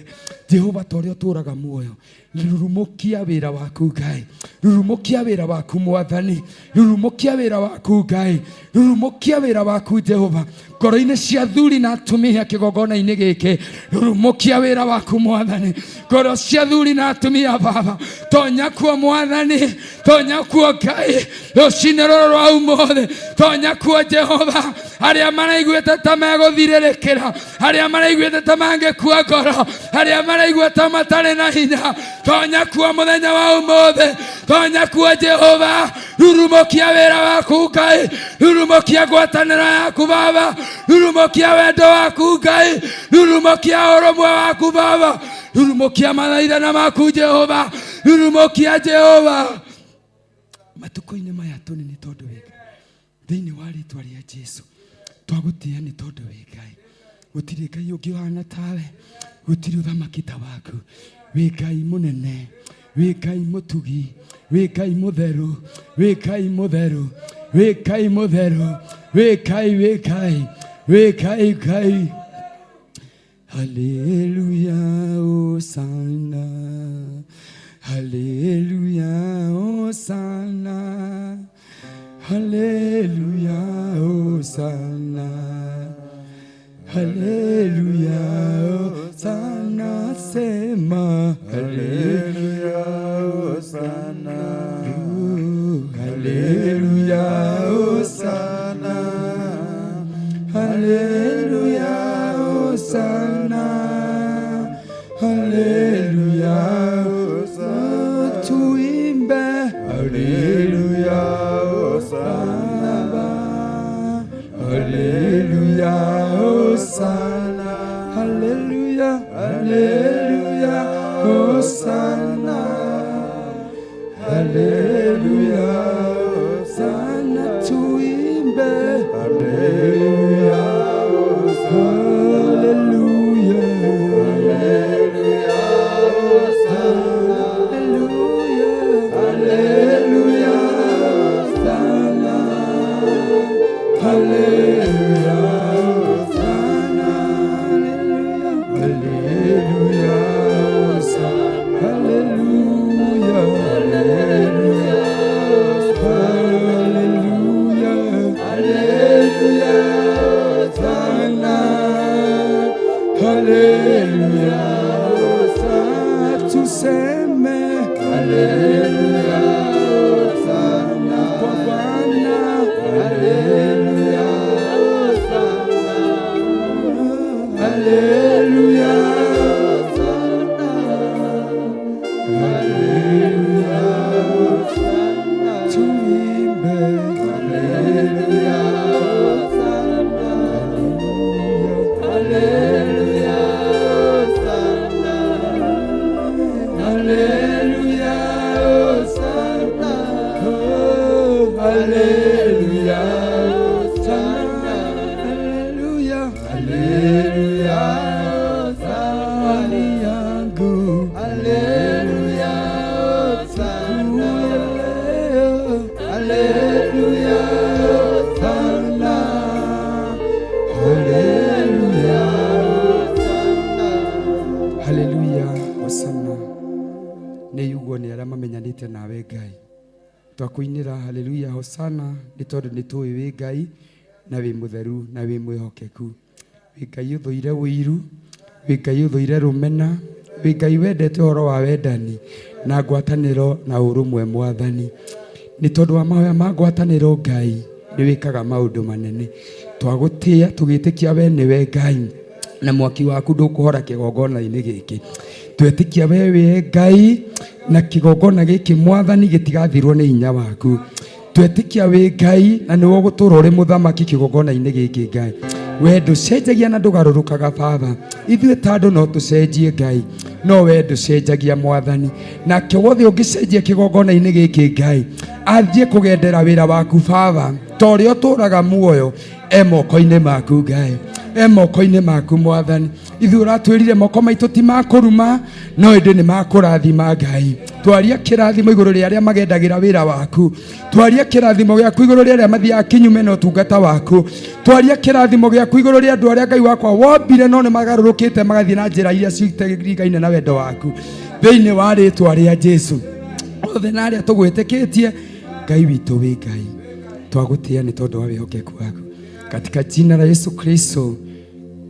Jehova ta ũrĩa ũtũũraga muoyo, rurumukia wĩra waku Ngai, rurumukia wĩra waku Mwathani, rurumukia wĩra waku Ngai, rurumukia wĩra waku Jehova ngoro-inĩ cia athuri na atumia kĩgongona-inĩ gĩkĩ, rurumukia wĩra waku Mwathani, ngoro cia athuri na atumia Baba, tonya kuo Mwathani, tonya kuo Ngai rũcinĩ rũrũ rwa ũmũthĩ, tonya kuo Jehova arĩa maraiguĩte ta megũthirĩrĩkĩra, arĩa maraiguĩte ta mangĩkua ngoro, arĩa maraigua ta matarĩ na hinya, tonya kuo mũthenya wa ũmũthĩ, tonya kuo Jehova, rurumukia wĩra waku Ngai, rurumukia ngwatanĩro yaku Baba, rurumukia wendo waku Ngai, rurumukia ũrũmwe waku Baba, rurumukia mathaithana maku Jehova, rurumukia Jehova matukũ-inĩ maya tũnini tondũ wĩ Ngai, thĩinĩ wa rĩtwa rĩa Jesũ twagũtĩa nĩ tondũ wĩ Ngai, gũtirĩ Ngai ũngĩ ũhana tawe, gũtirĩ ũthamaki ta waku, wĩ Ngai mũnene, wĩ Ngai mũtugi, wĩ Ngai mũtheru, wĩ Ngai mũtheru, wĩ Ngai mũtheru, wĩ Ngai, wĩ Ngai, wĩ Ngai, Ngai. Haleluya, Hosana, haleluya, Hosana, haleluya, Hosana, haleluya, Hosana, sema haleluya, Hosana, haleluya, Hosana, haleluya, Hosana, haleluya, Hosana, tuimbe haleluya, Hosana, haleluya, Hosana, haleluya, haleluya, Hosana, haleluya, Hosana, tuimbe haleluya, haleluya, haleluya, Hosana, haleluya, Hosana, haleluya, Hosana, haleluya, Hosana, haleluya, haleluya, haleluya, haleluya, Hosana, haleluya, Hosana, tuseme haleluya, Hosana, kwa Bwana, haleluya, Hosana, haleluya, Hosana, haleluya, Hosana, tuimbe haleluya, Hosana, haleluya, Hosana, haleluya, Hosana, oh, haleluya, Hosana, haleluya, haleluya, Hosana, ni yangu, haleluya, Hosana, haleluya, Hosana, haleluya, Hosana, haleluya, Hosana. Nĩ yuguo nĩ arĩa mamenyanĩte nawe Ngai, twakwĩinĩra haleluya, Hosana nĩ tondũ nĩ tũĩ wĩ Ngai na wĩ mũtheru na wĩ mwĩhokeku, wĩ Ngai ũthũire ũiru, wĩ Ngai ũthũire rũmena, wĩ Ngai wendete ũhoro wa wendani na ngwatanĩro na ũrũmwe Mwathani. Nĩ tondũ wa mahoya ma ngwatanĩro Ngai nĩ wĩkaga maũndũ manene, twagũtĩa tũgĩtĩkia we nĩwe Ngai na mwaki waku ndũkũhora kĩgongona-inĩ gĩkĩ, twetĩkia we wĩ Ngai na kĩgongona gĩkĩ Mwathani gĩtigathirwo nĩ hinya waku, twetĩkia wĩ Ngai na nĩwe ũgũtũũra ũrĩ mũthamaki kĩgongona-inĩ gĩkĩ Ngai, we ndũcenjagia na ndũgarũrũkaga Baba, ithuĩ ta andũ no tũcenjie Ngai, no we ndũcenjagia Mwathani, nake wothe ũngĩcenjia kĩgongona-inĩ gĩkĩ Ngai athiĩ kũgendera wĩra waku Baba, ta ũrĩa ũtũũraga muoyo moko-inĩ maku Ngai, moko-inĩ maku Mwathani. Ithuĩ ũratwĩrire moko maitũ ti makũruma no ĩndĩ nĩ makũrathima Ngai. Twaria kĩrathimo igũrũ rĩa arĩa magendagĩra wĩra waku, twaria kĩrathimo gĩaku igũrũ rĩa arĩa mathiaga kinyume na ũtungata waku, twaria kĩrathimo gĩaku igũrũ rĩa andũ arĩa Ngai wakwa wombire no nĩ magarũrũkĩte magathiĩ na njĩra iria citaringaine na wendo waku, thĩinĩ wa rĩĩtwa rĩa Jesũ. Othe na arĩa tũgwĩtĩkĩtie Ngai witũ wĩ Ngai, twagũtĩa nĩ tondũ wa wĩhokeku waku, katika jina la Yesu Kristo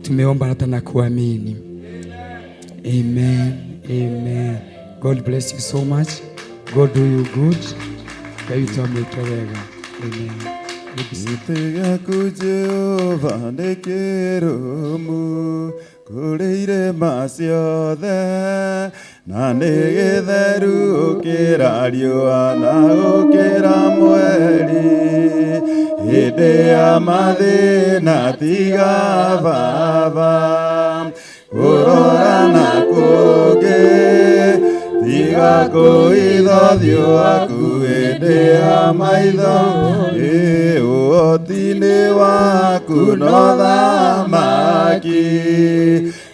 tumeomba hata na kuamini. Amen. Amen. God bless you so much. God do you good. Ngai witũ amwĩke wega. Amen. Itega kujehova nĩkĩrũmu kũrĩ irĩma ciothe, na nĩ gĩtheru gũkĩra riũa na gũkĩra mweri. Hĩndĩ ya mathĩna tiga Baba, kũrora na kũngĩ tiga kũhitha ũthiũ waku. Hĩndĩ ya maitho ũhoti-inĩ waku no thamaki,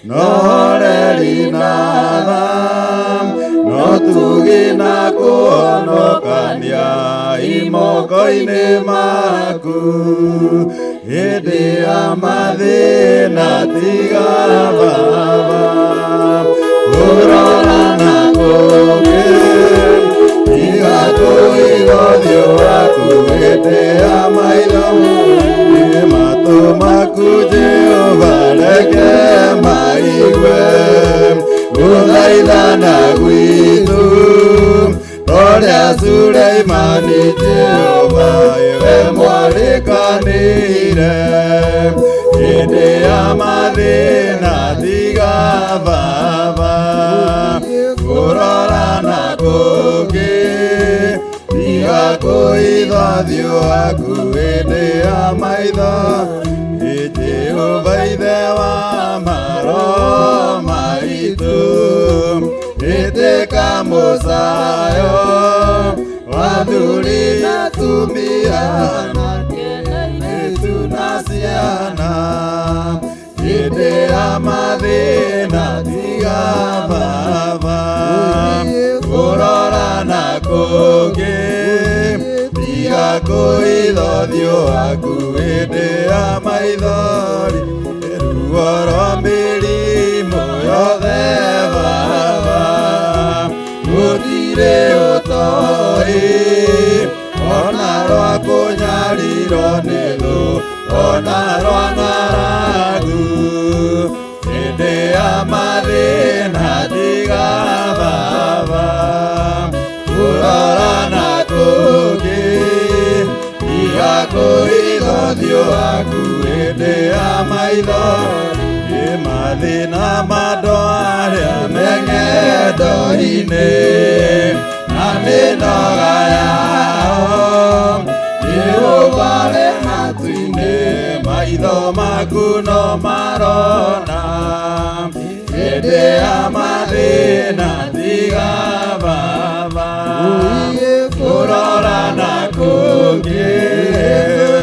no reri na tha, no tugi na kũhonokania imoko-inĩ maku. Hĩndĩ ya mathĩna tiga Baba, kũrora na kũngĩ tiga kũhitha ũthiũ waku. Hĩndĩ ya maitho matũ maku Jehova reke maigue gũthaithana gwitũ torĩa Suleimani Jehova we mwarĩkanĩire. Hĩndĩ ya mathĩna tiga Baba, kũrora na kũngĩ tiga kũhitha ũthiũ waku. Hĩndĩ ya maitho Jehova ithe wa maroho maitũ, ĩtĩka mũcayo wa athuri na atumia na airĩtu na ciana. Hĩndĩ ya mathĩna tiga Baba, kũrora na kũngĩ tiga kũhitha ũthiũ waku. Hĩndĩ ya maithori ruo rwa mĩrimũ yothe Baba, gũtirĩ ũtoĩ ona rwa kũnyarirwo nĩ thũ ona rwa ng'aragu. Hĩndĩ ya mathĩna tiga Baba, kũrora na kũngĩ tiga kũhitha ũthiũ waku. Hĩndĩ ya maithori mathĩna mandũ arĩa meng'endo-inĩ na mĩnoga yao, Jehova we matu-inĩ maitho maku no marona. Hĩndĩ ya mathĩna tiga Baba, kũrora na kũngĩ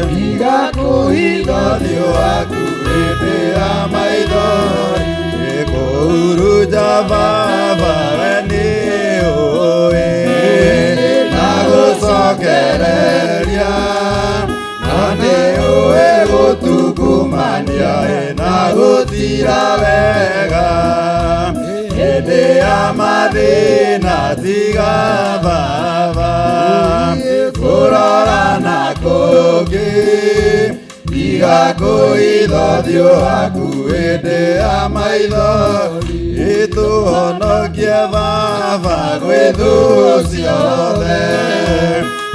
tiga kũhitha ũthiũ waku. Hĩndĩ ya maithori kũhuruja Baba we nĩ ũĩ na gũcokereria, na nĩ ũĩ gũtungumania na gũtira wega. Hĩndĩ ya mathĩna tiga Baba, kũrora na kũngĩ tiga kũhitha ũthiũ waku. Hĩndĩ ya maithori ĩtũhonokie Baba gwĩ thũ ciothe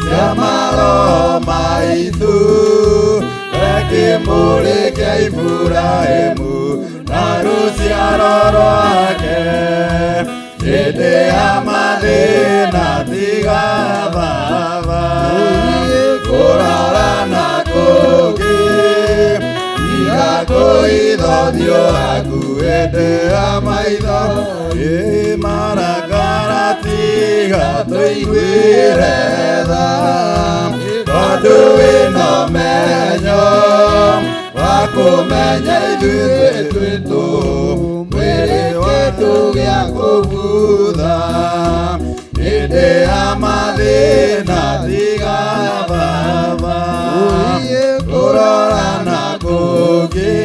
cia maroho maitũ. Kĩmũrĩ kĩa Iburahĩmu na rũciaro rwake. Hĩndĩ ya mathĩna tiga Baba, kũrora na kũngĩ tiga kũhitha ũthiũ waku. Hĩndĩ ya maithori marakara tiga tũiguĩre tha, Tondu wina umenyo wa kumenya ithuĩ twĩtũ mwĩrĩ kĩndũ gĩa kũbutha hĩndĩ ya mathĩna tiga baba kũrora na kũngĩ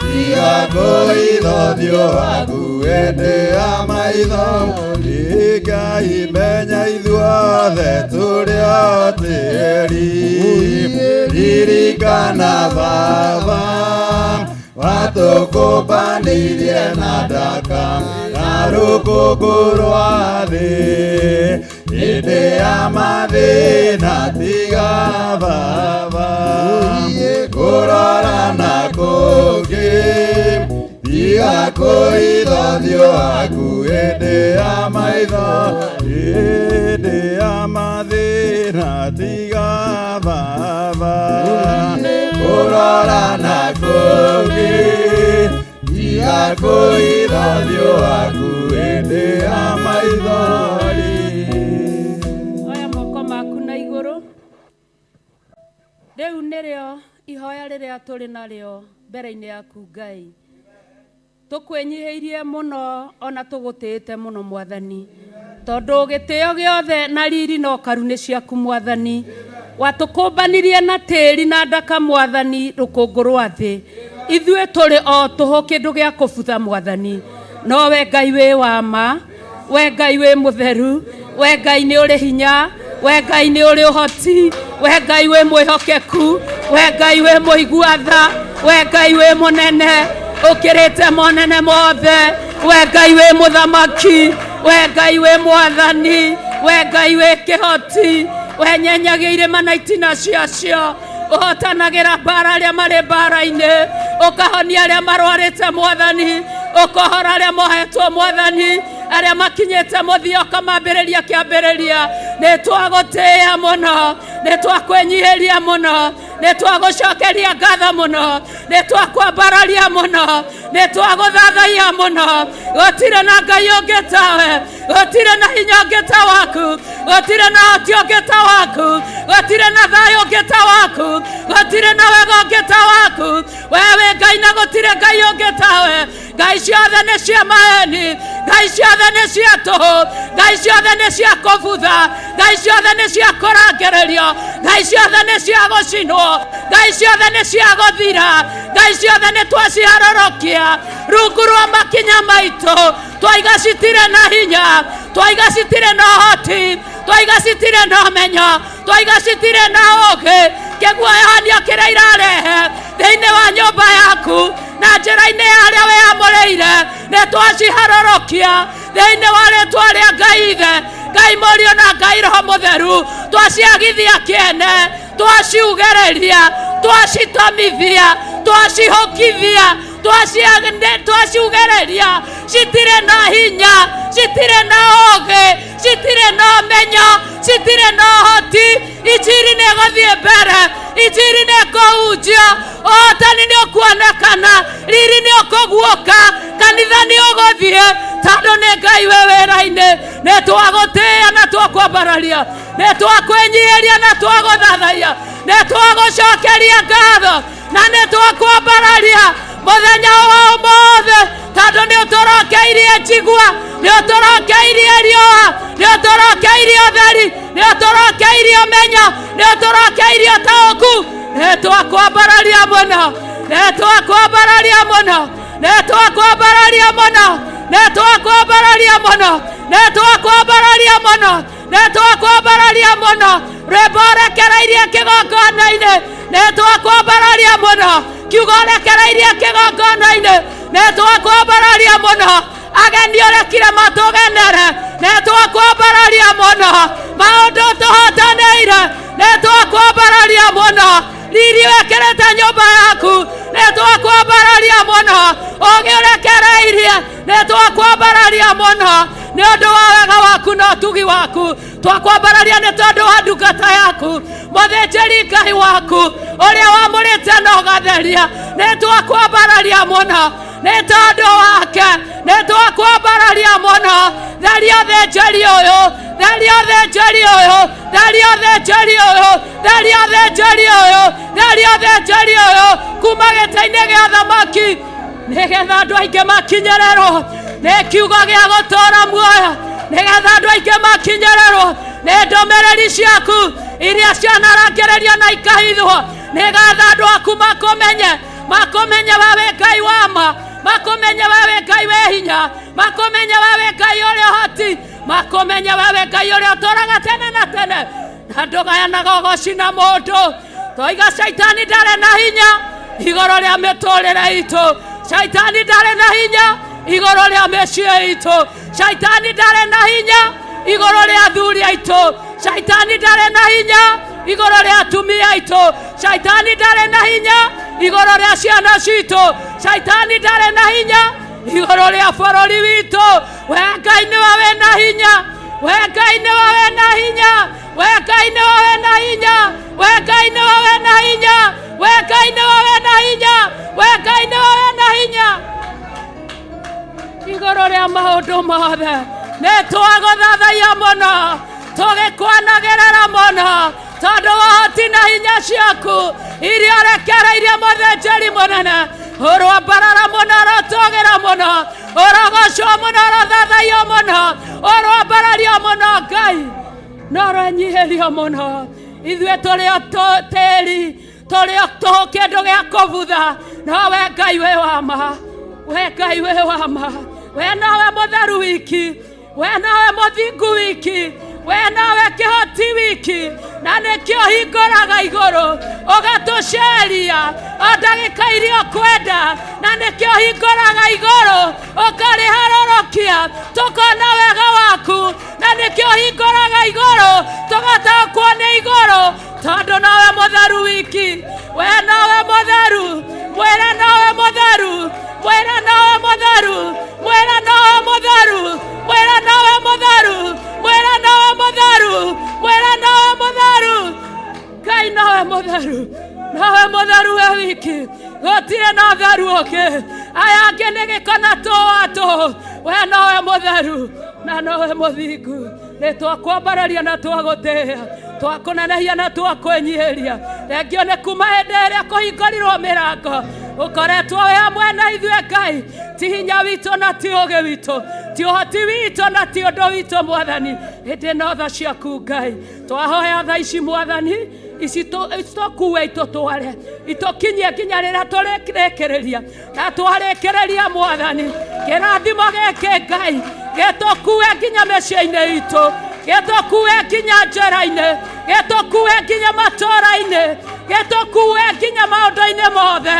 tiga kũithũthio waku hĩndĩ ya maitho Ngai menya ithuothe tũrĩ o tĩĩri ririkana baba watũkũmbanĩirie na ndaka na rũkũngũ rwa thĩ hĩndĩ ya mathĩna tiga baba kũrora na kũngĩ tiga kũithũthio waku hĩndĩ ya maitho hĩndĩ ya mathĩna tiga baba kũrora na kũngĩ tiga kũithũthio waku hĩndĩ ya maithori. Oya moko maku na igũrũ. Rĩu nĩrĩo ihoya rĩrĩa tũrĩ narĩo mbere-inĩ yaku Ngai. Tũkwĩnyihĩirie mũno ona tũgũtĩĩte mũno Mwathani, tondũ gĩtĩo gĩothe na riri no karu nĩ ciaku Mwathani. Watũkũmbanirie na tĩĩri na ndaka Mwathani rũkũngũ rwa thĩ, ithuĩ tũrĩ o tũhũ kĩndũ gĩa kũbutha Mwathani. No we Ngai wĩ wa ma, we Ngai wĩ mũtheru, we Ngai nĩ ũrĩ hinya, we Ngai nĩ ũrĩ ũhoti, we Ngai wĩ mwĩhokeku, we Ngai wĩ mũigua-tha, we Ngai wĩ mũnene ũkĩrĩte monene mothe, we Ngai wĩ mũthamaki, we Ngai wĩ mwathani, we Ngai wĩ kĩhoti, we nyenyagia irĩma na itina ciacio, ũhotanagĩra mbara arĩa marĩ mbara-inĩ, ũkahonia arĩa marwarĩte Mwathani, ũkohora arĩa mohetwo Mwathani, arĩa makinyĩte mũthia ũkamambĩrĩria kĩambĩrĩria. Nĩ twagũtĩĩa mũno, nĩ twakwĩnyihĩria mũno, nĩ twagũcokeria ngatho mũno, nĩ twakwambararia mũno, nĩ twagũthathaiya mũno. Gũtirĩ na Ngai ũngĩ tawe, gũtirĩ na hinya ũngĩ ta waku, gũtirĩ na hoti ũngĩ ta waku, gũtirĩ na thayũ ũngĩ ta waku, gũtirĩ na wega ũngĩ ta waku. Wee wĩ Ngai na gũtirĩ Ngai ũngĩ tawe. Ngai ciothe nĩ cia maheni, Ngai ciothe nĩ cia tũhũ, Ngai ciothe nĩ cia kũbutha, Ngai ciothe nĩ cia kũrangĩrĩrio, Ngai ciothe nĩ cia gũcinwo, Ngai ciothe nĩ cia gũthira, Ngai ciothe nĩ twaciharũrũkia rungu rwa makinya maitũ. Twaiga citirĩ na hinya, twaiga citirĩ na ũhoti, twaiga citirĩ na ũmenyo, twaiga citirĩ na ũũgĩ. Kĩguoyohania kĩrĩa irarehe thĩinĩ wa nyũmba yaku na njĩra-inĩ ya arĩa wĩamũrĩire nĩ twaciharũrũkia thĩinĩ wa rĩĩtwa rĩa Ngai Ithe, Ngai Mũriũ na Ngai Roho Mũtheru. Twaciagithia kĩene, twaciugĩrĩria, twacitomithia, twacihũkithia, twaciugĩrĩria. Citirĩ na hinya, citirĩ na ũũgĩ, citirĩ na ũmenyo, citirĩ na ũhoti. Injiri nĩ ĩgũthiĩ mbere, injiri nĩ ĩkũhunjio, ũhotani nĩ ũkuonekana, riri nĩ ũkũguũka, kanitha nĩ ũgũthiĩ, tondũ nĩ Ngai wĩ wĩra-inĩ. Nĩ twagũtĩĩa na twakwambararia, nĩ twakwĩnyihĩria na twagũthathaiya, nĩ twagũcokeria ngatho na nĩ twakwambararia mũthenya wa ũmũthĩ, tondũ nĩ ũtũrokeirie njigua, nĩ ũtũrokeirie riũa, nĩ ũtũrokeirie ũtheri, nĩ ũtũrokeirie ũmenyo, nĩ ũtũrokeirie ũtaũku. Nĩ twakwambararia mũno, nĩ twakwambararia mũno, nĩ twakwambararia mũno, nĩ twakwambararia mũno, nĩ twakwambararia mũno, nĩ twakwambararia mũno. Rwĩmbo rekereirie kĩgongona-inĩ, nĩ twakwambararia mũno. Kiugo rekereirie kĩgongona-inĩ, nĩ twakwambararia mũno. Ageni ũrekire matũgenere, nĩ twakwambararia mũno. Maũndũ tũhotanĩire, nĩ twakwambararia mũno. Riri wekĩrĩte nyũmba yaku, nĩ twakwambararia mũno. Ũũgĩ ũrekereirie, nĩ twakwambararia mũno. Nĩ ũndũ wa wega waku na ũtugi waku, twakwambararia nĩ tondũ wa ndungata yaku mũthĩnjĩri Ngai waku ũrĩa wamũrĩte na ũgatheria. Nĩ twakwambararia mũno nĩ tondũ wake, nĩ twakwambararia mũno. Theria ũthĩnjĩri ũyũ, tharia ũthĩnjĩri ũyũ, tharia ũthĩnjĩri ũyũ, tharia ũthĩnjĩri ũyũ, tharia ũthĩnjĩri ũyũ kuma gĩtĩ-inĩ gĩa thamaki, nĩgetha andũ aingĩ makinyĩrĩrwo nĩ kiugo gĩa gũtũũra muoyo, nĩgetha andũ aingĩ makinyĩrĩrwo nĩ ndũmĩrĩri ciaku iria cianarangĩrĩrio na ikahithwo, nĩgetha andũ aku makũmenye wewe Ngai wa ma, makũmenye wewe Ngai wĩ hinya, makũmenye wewe Ngai ũrĩ ũhoti, makũmenye wewe Ngai ũrĩ ũtũũraga tene na tene, na ndũgayanaga ũgooci na mũndũ. Twoiga Shaitani ndarĩ na hinya igũrũ rĩa mĩtũũrĩre itũ, Shaitani ndarĩ na hinya igũrũ rĩa mĩciĩ itũ, Shaitani ndarĩ na hinya igũrũ rĩa athuri aitũ, Shaitani ndarĩ na hinya igũrũ rĩa atumia aitũ, Shaitani ndarĩ na hinya igũrũ rĩa ciana citũ, Shaitani ndarĩ na hinya igũrũ rĩa bũrũri witũ. We Ngai nĩwe wĩna hinya, we Ngai nĩwe wĩna hinya, we Ngai nĩwe wĩna hinya, we Ngai nĩwe wĩna hinya, we Ngai nĩwe wĩna hinya, we Ngai nĩwe wĩna hinya igũrũ rĩa maũndũ mothe. Nĩ twagũthathaia mũno, tũgĩkwanagĩrĩra mũno, tondũ ũhoti na hinya ciaku iria ũrekereirie mũthĩnjĩri mũnene, ũrwambarara mũno, ũrotũgĩra mũno, ũrogocwo mũno, ũrothathaio mũno, ũrwambarario mũno Ngai, na ũronyihĩrio mũno. Ithuĩ tũrĩ o tĩĩri, tũrĩ o tũhũ kĩndũ gĩa kũbutha, no we Ngai wĩ wa ma, we Ngai wĩ wa ma, we nowe mũtheru wiki, we nowe mũthingu wiki, we nowe kĩhoti wiki, na nĩkĩo hingũraga igũrũ ũgatũceria o ndagĩka iria ũkwenda, na nĩkĩo hingũraga igũrũ ũkarĩharũrũkia tũkona wega waku, na nĩkĩo hingũraga igũrũ tũgataũkwo nĩ igũrũ, tondũ nowe mũtheru wiki, we nowe mũtheru, mwĩre nowe mũtheru, mwĩre nowe mũtheru, mwĩre nowe mũtheru, mwĩre nowe mũtheru, mwĩre nowe mũtheru, mwĩre nowe mũtheru. Ngai nowe mũtheru, nowe mũtheru we wiki, gũtirĩ na ũtheru ũngĩ, aya angĩ nĩ gĩko na tũwatũ, we nowe mũtheru na nowe mũthingu. Nĩ twakwambararia na twagũtĩĩa, twakũnenehia na twakwĩnyihĩria, rĩngĩ nĩ kuma hĩndĩ ĩrĩa kũhingũrirwo mĩrango ũkoretwo wĩ hamwe na ithuĩ Ngai, ti hinya witũ na ti ũũgĩ witũ, ti ũhoti witũ na ti ũndũ witũ Mwathani, hĩndĩ no tha ciaku Ngai, twahoya tha ici Mwathani, ici tũkue itũtware, itũkinyie nginya rĩrĩa tũrĩkĩrĩria, na twarĩkĩrĩria Mwathani, kĩrathimo gĩkĩ Ngai gĩtũkue nginya mĩciĩ-inĩ itũ, gĩtũkue nginya njĩra-inĩ, gĩtũkue nginya matũũra-inĩ, gĩtũkue nginya maũndũ-inĩ mothe,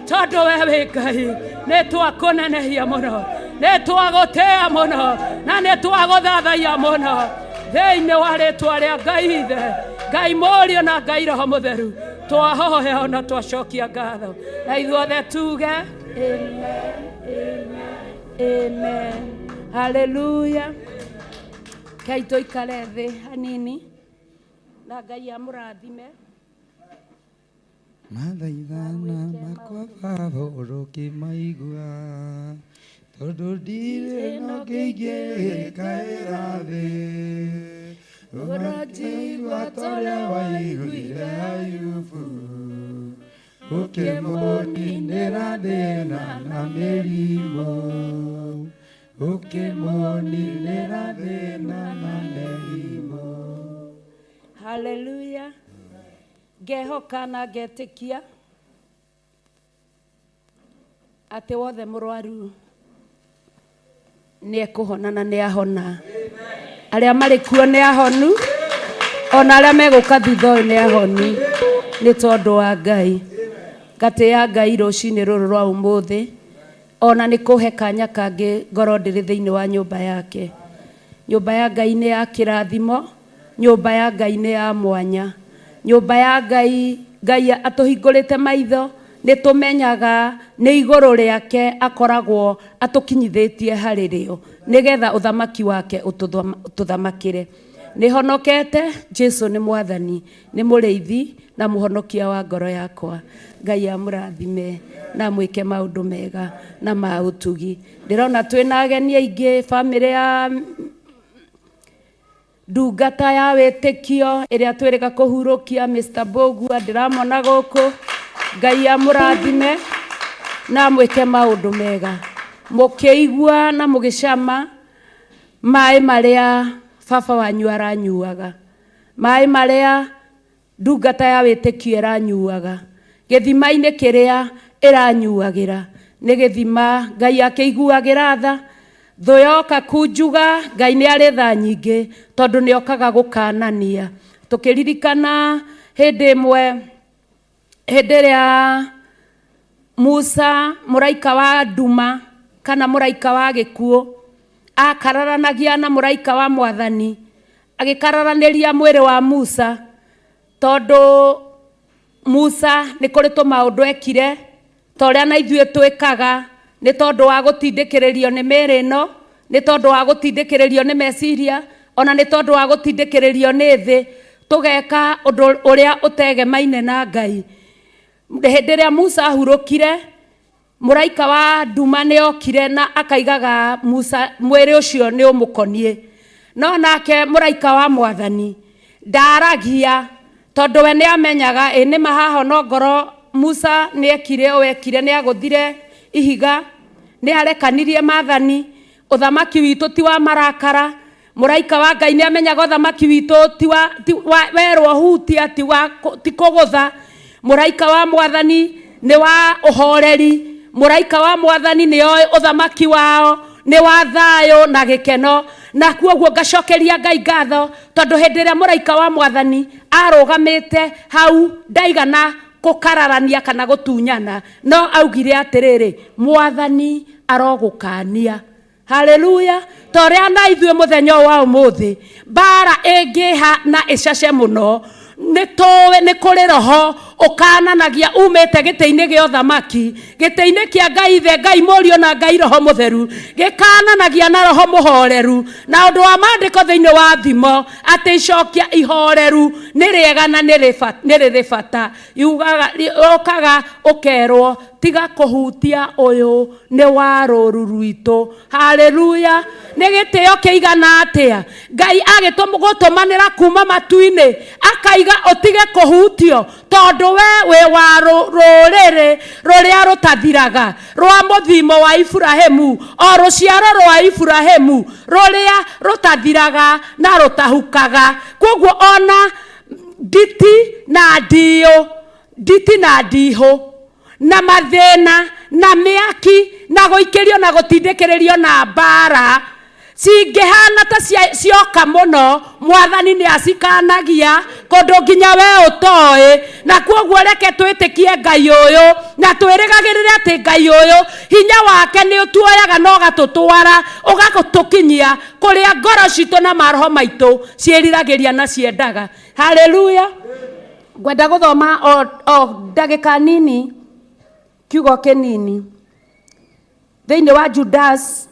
tondũ we wĩ Ngai. Nĩ twakũnenehia mũno, nĩ twagũtĩĩa mũno, na nĩ twagũthathaia mũno, thĩinĩ wa rĩĩtwa rĩa Ngai Ithe, Ngai Mũriũ na Ngai Roho Mũtheru, twahoya ona twacokia ngatho, na ithuothe tuge amen, amen, amen. Haleluya. Ngai tũikare thĩ hanini, na Ngai amũrathime. Mathaithana makwa Baba ũrũkĩmaigua, tondũ ndirĩ na kĩingĩ kaĩra thĩ, ũrojigua torĩa waiguire Ayubu, ũkĩmũninĩra thĩna na mĩrimũ, ũkĩmũninĩra thĩna na mĩrimũ. Haleluya. Ngehoka na ngetĩkia atĩ wothe mũrwaru nĩ ekũhona na nĩ ahona. Arĩa marĩ kuo nĩ ahonu, ona arĩa megũka thutha ũyũ nĩ ahoni, nĩ tondũ wa Ngai. Ngatĩĩa Ngai rũcinĩ rũrũ rwa ũmũthĩ, ona nĩ kũhe kanya kangĩ ngoro ndĩrĩ thĩinĩ wa nyũmba yake. Nyũmba ya Ngai nĩ ya kĩrathimo, nyũmba ya Ngai nĩ ya mwanya, nyũmba ya Ngai. Ngai atũhingũrĩte maitho, nĩ tũmenyaga nĩ igũrũ rĩake akoragwo atũkinyithĩtie harĩ rĩo, nĩgetha ũthamaki wake ũtũthamakĩre. Nĩ honokete, Jesũ nĩ Mwathani, nĩ mũrĩithi na mũhonokia wa ngoro yakwa. Ngai amũrathime na mwĩke maũndũ mega na ma ũtugi. Ndĩrona twĩna ageni aingĩ, bamĩrĩ ya ndungata ya wĩtĩkio ĩrĩa twĩrĩga kũhurũkia Mr. Mbũgua ndĩramona gũkũ. Ngai amũrathime na mwĩke maũndũ mega, mũkĩigua na mũgĩcama maĩ marĩa baba wanyu aranyuaga, maĩ marĩa ndungata ya wĩtĩkio ĩranyuaga, gĩthima-inĩ kĩrĩa ĩranyuagĩra nĩ gĩthima Ngai akĩiguagĩra tha. Thũ yoka kunjuga Ngai nĩ arĩ tha nyingĩ tondũ nĩ okaga gũkanania. Tũkĩririkana hĩndĩ ĩmwe, hĩndĩ ĩrĩa Musa mũraika wa nduma kana mũraika wa gĩkuũ akararanagia na mũraika wa Mwathani, agĩkararanĩria mwĩrĩ wa Musa, tondũ Musa nĩ kũrĩ tũmaũndũ ekire ta ũrĩa na ithuĩ twĩkaga, nĩ tondũ wa gũtindĩkĩrĩrio nĩ mĩĩrĩ ĩno, nĩ tondũ wa gũtindĩkĩrĩrio nĩ meciria, ona nĩ tondũ wa gũtindĩkĩrĩrio nĩ thĩ, tũgeka ũndũ ũrĩa ũtegemaine na Ngai. Hĩndĩ ĩrĩa Musa ahurũkire, mũraika wa nduma nĩ okire na akaigaga Musa mwĩrĩ ũcio nĩ ũmũkoniĩ, no nake mũraika wa Mwathani ndaragia, tondũ we nĩ amenyaga nĩ mahaho no ngoro Musa nĩ ekire o ekire, nĩ agũthire ihiga, nĩ arekanirie Maathani. Ũthamaki witũ ti wa marakara, mũraika wa Ngai nĩ amenyaga ũthamaki witũ ti wa werwo hutia, ti kũgũtha. Mũraika wa Mwathani nĩ wa ũhoreri, mũraika wa Mwathani nĩ oĩ ũthamaki wao nĩ wa thayũ na gĩkeno. Na kuoguo ngacokeria Ngai ngatho tondũ hĩndĩ ĩrĩa mũraika wa Mwathani arũgamĩte hau ndaigana gũkararania kana gũtunyana, no augire atĩrĩrĩ, Mwathani arogũkania. Haleluya. Torĩa na ithuĩ mũthenya wa ũmũthĩ mbara ĩngĩha na ĩcace mũno, nĩ kũrĩ roho ũkananagia umĩte gĩtĩ-inĩ gĩa ũthamaki, gĩtĩ-inĩ kĩa Ngai Ithe, Ngai Mũriũ na Ngai Roho Mũtheru, gĩkananagia na roho mũhoreru. Na ũndũ wa maandĩko thĩinĩ wa thimo atĩ icokia ihoreru nĩ rĩega na nĩ rĩrĩ bata, ũkaga ũkerwo tiga kũhutia ũyũ nĩ wa rũru rwitũ. Haleluya. Nĩ gĩtĩo kĩigana atĩa Ngai agĩtũmanĩra kuma matu-inĩ akaiga ũtige kũhutio, tondũ we wĩ wa rũrĩrĩ rũrĩa rũtathiraga rwa mũthimo wa Iburahĩmu, o rũciaro rwa Iburahĩmu rũrĩa rũtathiraga na rũtahukaga. Koguo ona nditi na ndihũ na mathĩna na mĩaki na gũikĩrio na gũtindĩkĩrĩrio na mbara cingĩhana ta cioka mũno, Mwathani nĩ acikanagia kũndũ nginya we ũtoĩ. Na kuoguo reke twĩtĩkie Ngai ũyũ na twĩrĩgagĩrĩre atĩ Ngai ũyũ hinya wake nĩ ũtuoyaga na ũgatũtwara ũgatũkinyia kũrĩa ngoro citũ na maroho maitũ ciĩriragĩria na ciendaga. Haleluya. Ngwenda gũthoma o ndagĩka nini kiugo kĩnini thĩinĩ wa Judas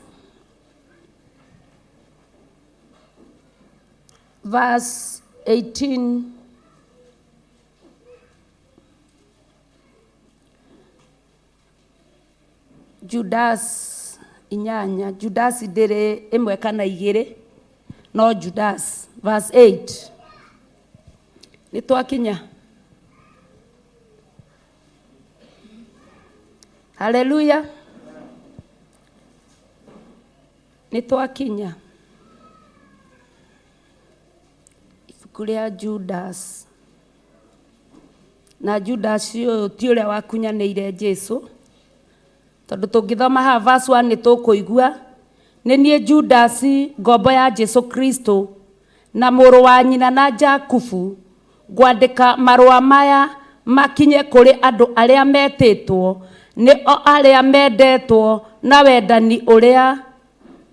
verse 18. Judas inyanya, Judas ndĩrĩ ĩmwe kana igĩrĩ, no Judas. Verse 8. Nĩ twakinya? Haleluya. Nĩ twakinya? Kuria Judas. Na Judas ũyũ ti ũrĩa wakunyanĩire Jesũ, tondũ tũngĩthoma haha verse 1 nĩ tũkũigua nĩ niĩ Judas ngombo ya Jesũ Kristo na mũrũ wa nyina na Jakubu, ngwandĩka marũa maya makinye kũrĩ andũ arĩa metĩtwo, nĩ arĩa mendetwo na wendani ũrĩa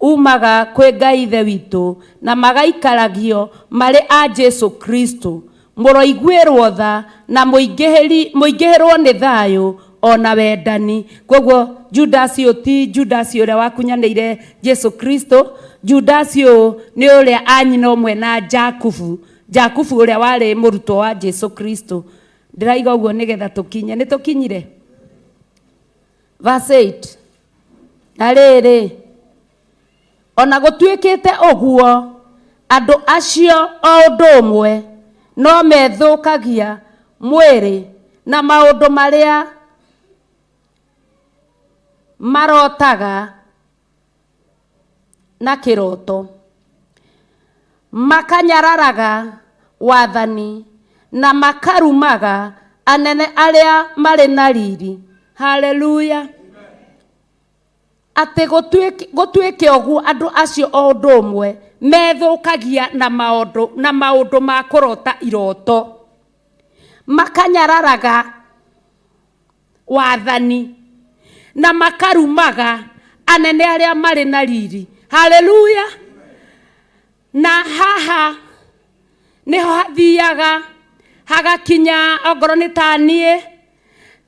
umaga kwĩ Ngai Ithe witũ, na magaikaragio marĩ a Jesũ Kristo, mũroiguĩrwo tha na mũingĩhĩrwo nĩ thayũ ona wendani. Koguo Judas ũyũ ti Judas ũrĩa wakunyanĩire Jesũ Kristo. Judas ũyũ nĩ ũrĩa anyina ũmwe na Jakubu ũrĩa warĩ mũrutwo wa Jesũ Kristo. Ndĩraiga ũguo nĩgetha tũkinye. Nĩ tũkinyire? Verse 8. Na rĩrĩ, ona gũtuĩkĩte ũguo andu acio o undu umwe no methukagia mwiri na maundu maria marotaga na kiroto, makanyararaga wathani na makarumaga anene aria mari na riri. Haleluya. Ate gutwike ogu andu acio o undu umwe methukagia na maundu ma kurota iroto, makanyararaga wathani na makarumaga anene aria mari na riri. Haleluya. Na haha niho hathiaga hagakinya ongoro ni tanie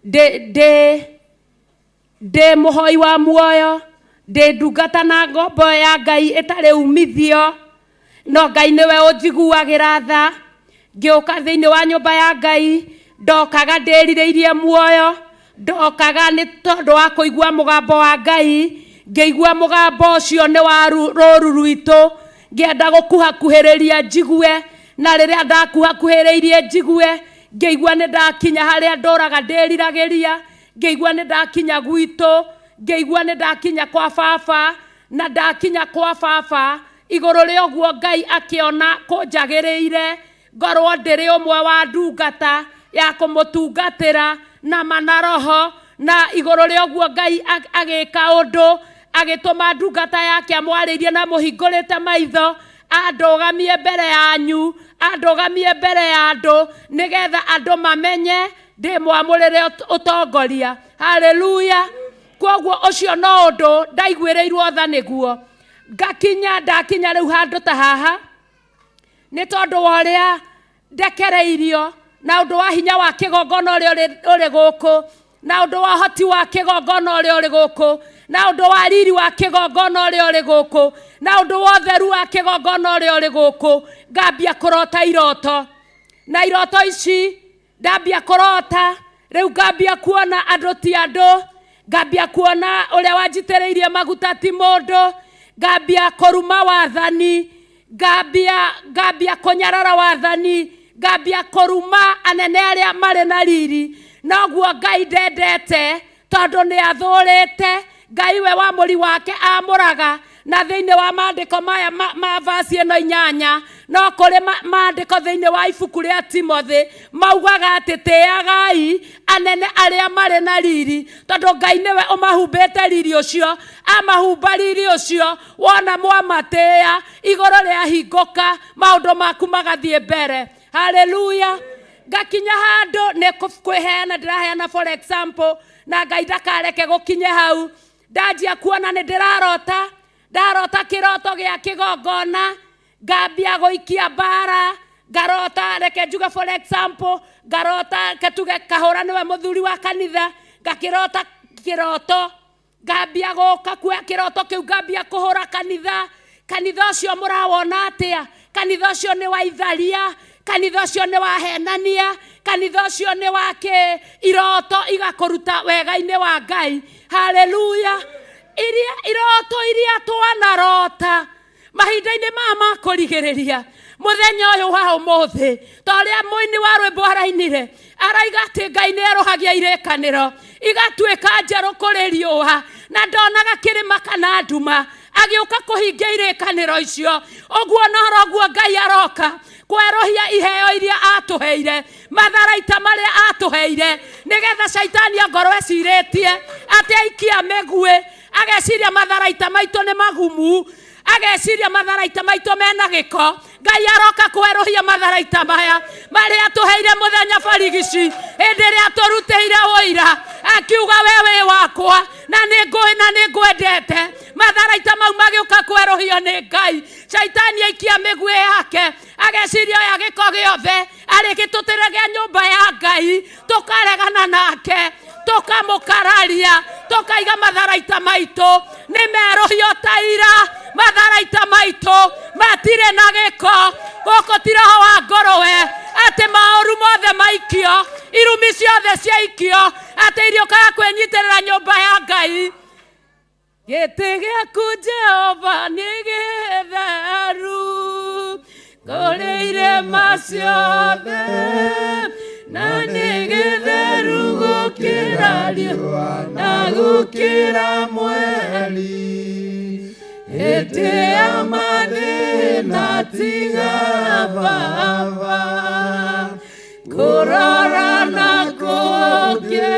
de muhoi wa muoyo, de ndungata na ngombo ya Ngai itari umithio, no Ngai niwe unjiguagira tha. Ngiuka thiini wa nyumba ya Ngai ndokaga ndirireirie muoyo, ndokaga ni tondu wa kuigua mugambo wa Ngai, ngeigua mugambo ucio ni wa ruru rwitu, ngienda gukuhakuhiriria njigue, na riria ndakuhakuhiriirie njigue ngeigua ni ndakinya haria nduraga ndiriragiria, ngeigua ni ndakinya gwitu, ngeigua ni ndakinya kwa baba, na ndakinya kwa baba iguru ri oguo Ngai akiona kunjagiriire ngorwo ndiri umwe wa ndungata ya kumutungatira na manaroho, na iguru ri oguo Ngai agika undu agituma ndungata yake amwaririe na muhingurite maitho, andugamie mbere yanyu, andugamie mbere ya andu, nigetha andu mamenye ndi mwamurire utongoria. Haleluya. Koguo ucio no undu ndaiguireirwo tha niguo ndakinya riu handu ta haha, ni tondu wa uria ndekereirio na undu wa hinya wa kigongona uria uri guku, na undu wa hoti wa kigongona uria uri guku, na undu wa riri wa kigongona uria uri guku, na undu wa utheru wa kigongona uria uri guku, ngambia kurota iroto, na iroto ici ndambia kurota riu ngambia kuona andu ti andu, ngambia kuona uria wanjitiriirie maguta ti mundu, ngambia kuruma wathani, ngambia kunyarara wathani, ngambia kuruma anene aria mari na riri. Noguo Ngai ndendete tondu ni athurite, Ngai we wa muri wake amuraga. Na thiini wa maandiko maya ma vasi ino 8 no kuri maandiko thiini wa ibuku ria Timothy maugaga ati tiagai anene aria mari na riri, tondu Ngai niwe umahumbite riri ucio, amahumba riri ucio, wona mwamatia iguru ria hinguka maundu maku magathie mbere. Haleluya. Ngakinya handu ni kwiheana ndiraheana for example, na Ngai ndakareke gukinye hau, ndanjia kuona ni ndarota kiroto gia kigongona, ngambia guikia bara, ngarota reke njuge for example, ngarota ketuge kahura niwe muthuri wa kanitha, ngakirota kiroto, ngambia guka kuya kiroto kiu, ngambia kuhura kanitha ucio murawona atia, kanitha ucio ni wa itharia, kanitha ucio ni wa henania, kanitha ucio ni wa iroto igakuruta wega-ini wa Ngai. Haleluya. Iroto iria twanarota mahinda-ini ma kurigiriria muthenya uyu wa umuthi, toria muini wa rwimbo arainire araiga ati Ngai ni erohagia irikaniro igatuika njeru kuri riua, na ndonaga kirima kana nduma agiuka kuhingia irikaniro icio. Oguo noguo Ngai aroka kwerohia iheo iria atuheire, matharaita maria atuheire, nigetha shaitani angorwo eciritie ati aikia megue, ageciria matharaita maitu ni magumu, ageciria matharaita maitu mena giko. Ngai aroka kwerohia matharaita maya maria atuheire muthenya barigici, hindi ria turutire uira, akiuga wewe wakwa na ningwendete. Matharaita mau magiuka kwerohio ni Ngai, shaitani aikia migue yake, ageciria ya giko giothe arigitutire gia nyumba ya Ngai, tukaregana nake, tukamukararia, tukaiga matharaita maitu ni merohio ta ira. Matharaita maitu matire na giko, goko ti roho wa ngorowe ati maoru mothe maikio, irumi ciothe ciaikio, ati iriokaga kwenyitirira nyumba ya Ngai. Giti giaku Jehova ni githeru, irema ciothe na nĩ gĩtheru gũkĩra riũa na gũkĩra mweri. Hĩndĩ ya mathĩna tiga Baba, kũrora na kũngĩ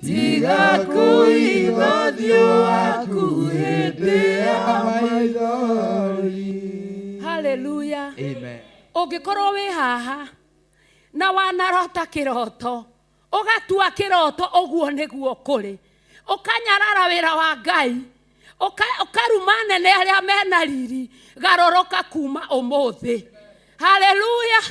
tiga kũiga ũthiũ waku hĩndĩ ya maithori. Hallelujah. Amen. Ũngĩkorwo wĩ haha na wanarota kĩroto, ũgatua kĩroto ũguo nĩguo kũrĩ, ũkanyarara wĩra wa Ngai, ũkaruma anene arĩa mena riri, garũrũka kuma ũmũthĩ. Hallelujah.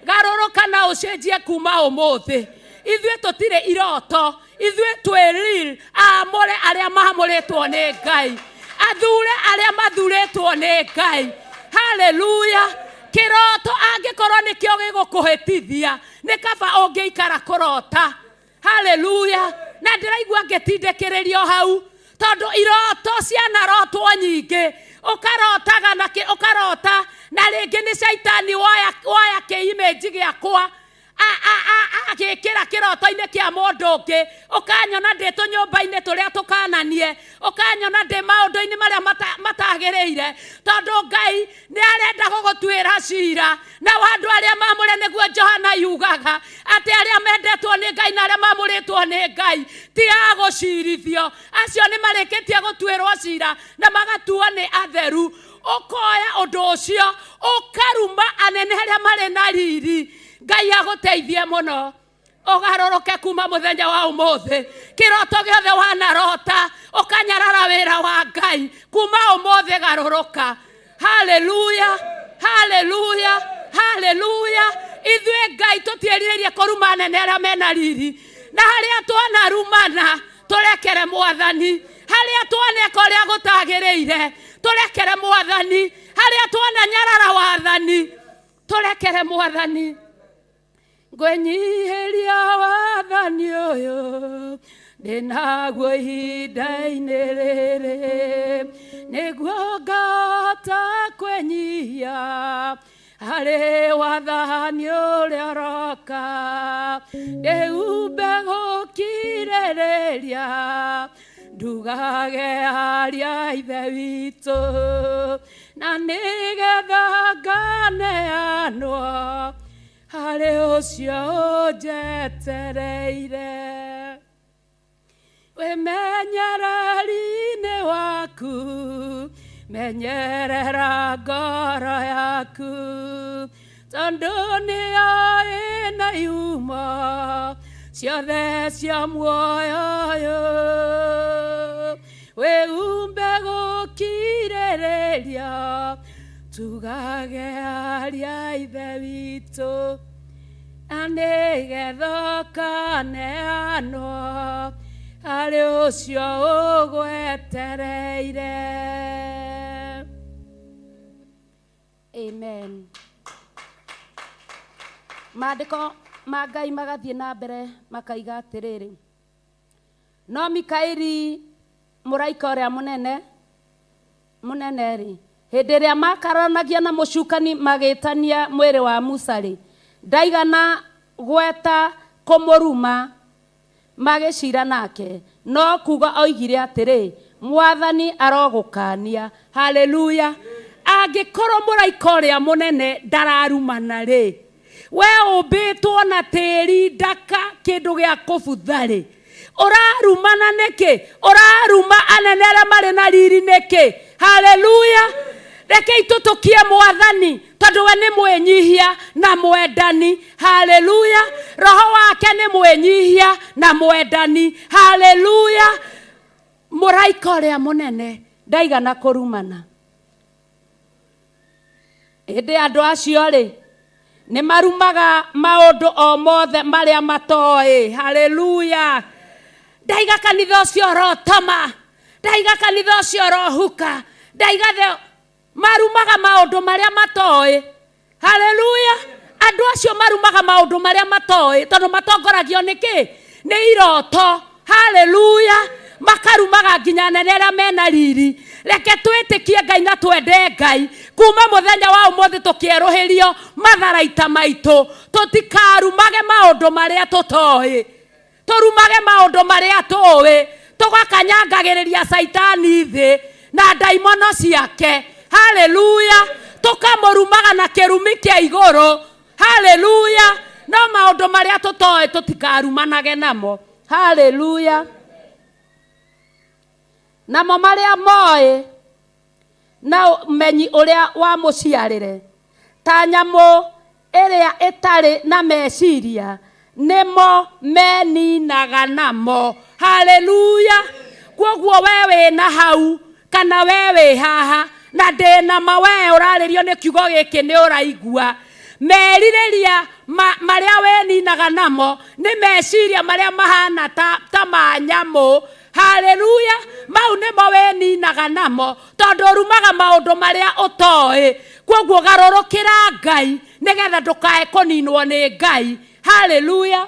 Garũrũka na ũcenjie kuma ũmũthĩ. Ithuĩ tũtirĩ iroto, ithuĩ twĩ real, aamũre arĩa maamũrĩtwo nĩ Ngai, athure arĩa mathurĩtwo nĩ Ngai. Hallelujah. Kĩroto angĩkorwo nĩkĩo gĩgũkũhĩtithia, nĩ kaba ũngĩikara kũrota. Hallelujah. Na ndĩraigua ngĩtindĩkĩrĩrio hau, tondũ iroto cianarotwo nyingĩ, ũkarota na rĩngĩ nĩ Shaitani woya kĩ-image gĩakwa agĩkĩra kĩroto-inĩ kĩa mũndũ ũngĩ, ũkanyona ndĩ tũnyũmba-inĩ tũrĩa tũkananie, ũkanyona ndĩ maũndũ-inĩ marĩa matagĩrĩire, tondũ Ngai nĩ arenda gũgũtuĩra cira. Na andũ arĩa maamũre nĩguo Johana yugaga atĩ arĩa mendetwo nĩ Ngai na arĩa maamũrĩtwo nĩ Ngai ti a gũcirithio, acio nĩ marĩkĩtie gũtuĩrwo cira na magatuo nĩ atheru. Ũkoya ũndũ ũcio ũkaruma anene arĩa marĩ na riri. Ngai agũteithie mũno, ũgarũrũke kuma mũthenya wa ũmũthĩ. Kĩroto gĩothe wanarota, ũkanyarara wĩra wa Ngai, kuma ũmũthĩ garũrũka. Hallelujah. Hallelujah. Hallelujah. Ithuĩ Ngai tũtiĩrirĩirie kũruma anene arĩa mena riri, na harĩa twanarumana tũrekere Mwathani. Harĩa twaneka ũrĩa gũtagĩrĩire tũrekere Mwathani. Harĩa twananyarara wathani tũrekere Mwathani. Ngwenyiheria wathani ũyũ ndĩnaguo ihinda-inĩ rĩrĩ, nĩguo ngahota kwĩnyihia harĩ wathani ũrĩa ũroka, ndĩhumbe gũkirĩrĩria ndugage harĩa Ithe witũ, na nĩgetha nganeanwo harĩ ũcio ũnjetereire. Wĩmenyereri-inĩ waku menyerera ngoro yaku, tondũ nĩyo ĩna ihumo ciothe cia muoyo ũyũ. Wĩhumbe gũkirĩrĩria tugage harĩa Ithe witũ, na nĩgetha ũkaneanwo harĩ ũcio ũgwetereire. Amen. Maandĩko ma Ngai magathiĩ na mbere makaiga atĩrĩrĩ, no Mikaeli mũraika ũrĩa mũnene-rĩ, hĩndĩ ĩrĩa makaranagia na mũcukani magĩtania mwĩrĩ wa Musa-rĩ, ndaigana gweta kũmũruma magĩcira nake, no kuga oigire atĩrĩ, Mwathani arogũkania. Hallelujah. Angĩkorwo mũraika ũrĩa mũnene ndararumana-rĩ, we ũmbĩtwo na tĩri, ndaka, kĩndũ gĩa kũbutha-rĩ, ũrarumana nĩkĩ? Ũraruma anene arĩa marĩ na riri nĩkĩ? Hallelujah. Rekei tũtũkie Mwathani, tondũ we nĩ mwĩnyihia na mwendani. Hallelujah. Roho wake nĩ mwĩnyihia na mwendani. Hallelujah. Mũraika ũrĩa mũnene ndaigana kũrumana. Hĩndĩ andũ acio-rĩ, nĩ marumaga maũndũ o mothe marĩa matoĩ. Hallelujah. Ndaiga kanitha ũcio rotoma, ndaiga kanitha ũcio rohuka, ndaiga marumaga maũndũ marĩa matoĩ. Hallelujah. Andũ acio marumaga maũndũ marĩa matoĩ, tondũ matongoragio nĩkĩ? Nĩ iroto. Hallelujah. makarumaga nginya nene arĩa mena riri. Reke twĩtĩkie Ngai na twende Ngai kuma mũthenya wa ũmũthĩ tũkĩerũhĩrio matharaita maitũ. Tũtikarumage maũndũ marĩa tũtoĩ, tũrumage maũndũ marĩa tũĩ, tũgakanyangagĩrĩria Saitani thĩ na ndaimono ciake. Haleluya. Tũkamũrumaga na kĩrumi kĩa igũrũ. Haleluya. No maũndũ marĩa tũtoĩ tũtikarumanage namo. Haleluya. Namo marĩa moĩ na ũmenyi ũrĩa wa mũciarĩre ta nyamũ ĩrĩa ĩtarĩ na meciria nĩmo meninaga namo. Haleluya. Kwoguo we wĩna hau kana we wĩ haha na ndĩna ma we ũrarĩrio nĩ kiugo gĩkĩ nĩ ũraigua, merirĩria marĩa weninaga namo nĩ meciria marĩa mahana ta ma nyamũ. Haleluya. Mau nĩmo weninaga namo tondũ ũrumaga maũndũ marĩa ũtoĩ. Kwoguo garũrũkĩra Ngai nĩgetha ndũkae kũninwo nĩ Ngai. Haleluya.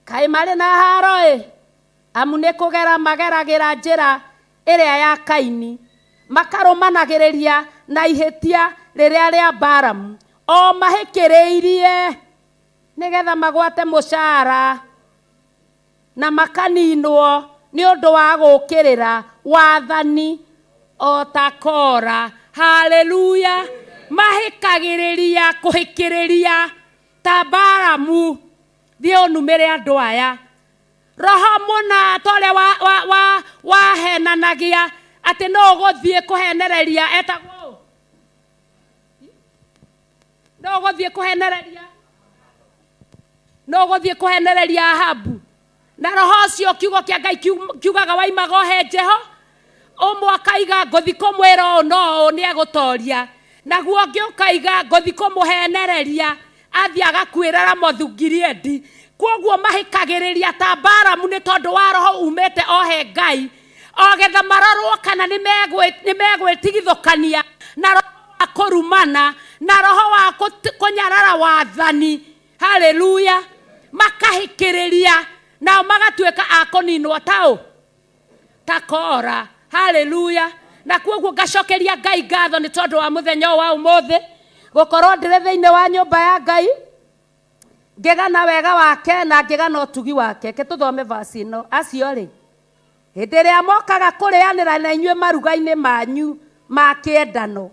Kaĩ marĩ na haro amu nĩ kũgera mageragĩra njĩra ĩrĩa ya Kaini, makarũmanagĩrĩria na ihĩtia rĩrĩa rĩa Balamu, o mahĩkĩrĩirie nĩgetha magwate mũcara na makaninwo nĩ ũndũ wa gũkĩrĩra wathani o ta Kora. Haleluya. Mahĩkagĩrĩria kũhĩkĩrĩria ta Balamu. Thiĩ ũnumĩre andũ aya. Roho mũna tũrĩa wahenanagia atĩ no ũgũthiĩ kũhenereria etagwo no ũgũthiĩ kũhenereria Ahabu. Na roho ũcio kiugo kĩa Ngai kiugaga waimaga ũhenjeho ũmwe akaiga ngũthi kũmwĩra ũũ no ũũ nĩ egũtoria, naguo ũngĩ ũkaiga ngũthi kũmũhenereria athiĩ agakuĩra Ramothu Gileadi. Kwoguo mahĩkagĩrĩria ta Balamu nĩ tondũ wa roho umĩte ohe Ngai, ogetha marorwo kana nĩ megwĩtigithũkania na roho wa kũrumana na roho wa kũnyarara wathani. Haleluya. Makahĩkĩrĩria nao magatuĩka a kũninwo ta Kora. Haleluya. Na kwoguo ngacokeria Ngai ngatho nĩ tondũ wa mũthenya wa ũmũthĩ gũkorwo ndĩrĩ thĩinĩ wa nyũmba ya Ngai, ngĩgana wega wake na ngĩgana ũtugi wake. Ke tũthome verse ĩno. Acio rĩ, hĩndĩ ĩrĩa mokaga kũrĩanĩra na inyuĩ maruga-inĩ manyu ma kĩendano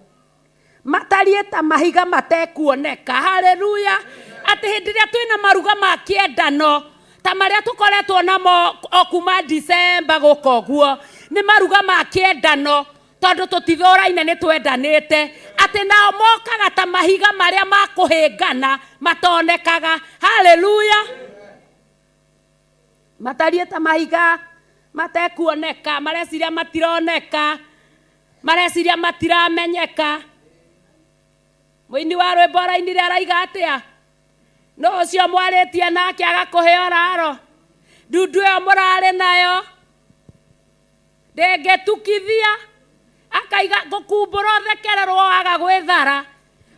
matariĩ ta mahiga matekuoneka. Haleluya. Atĩ hĩndĩ ĩrĩa twĩna maruga ma kĩendano ta marĩa tũkoretwo namo o kuma December gũka ũguo, nĩ maruga ma kĩendano tondũ tũtithũraine nĩ twendanĩte, atĩ nao mokaga ta mahiga marĩa ma kũhĩngana matonekaga. Haleluya. Matariĩ ta mahiga matekuoneka, mareciria matironeka, mareciria matiramenyeka. Mũini wa rwĩmbo arainire araiga atĩa? No ũcio mwarĩtie nake agakũhe raro, ndundu ĩyo mũrarĩ nayo ndĩngĩtukithia, akaiga gũkumbũra ũthekererwo waga gwĩthara.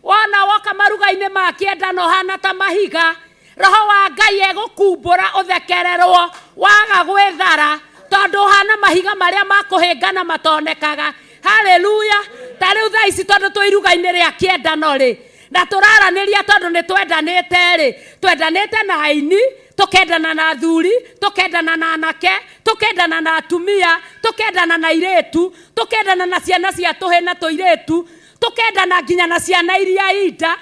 Wona woka maruga-inĩ ma kĩendano hana ta mahiga, roho wa Ngai egũkumbũra ũthekererwo waga gwĩthara tondũ hana mahiga marĩa ma kũhĩngana matonekaga. Haleluya. Ta rĩu thaa ici tondũ twĩ iruga-inĩ rĩa kĩendano rĩ, na tũraranĩria tondũ nĩ twendanĩte rĩ, twendanĩte na aini, tũkendana na athuri, tũkendana na anake, tũkendana na atumia, tũkendana na airĩtu, tũkendana na ciana cia tũhĩ na tũirĩtu, tũkendana nginya na ciana iria inda,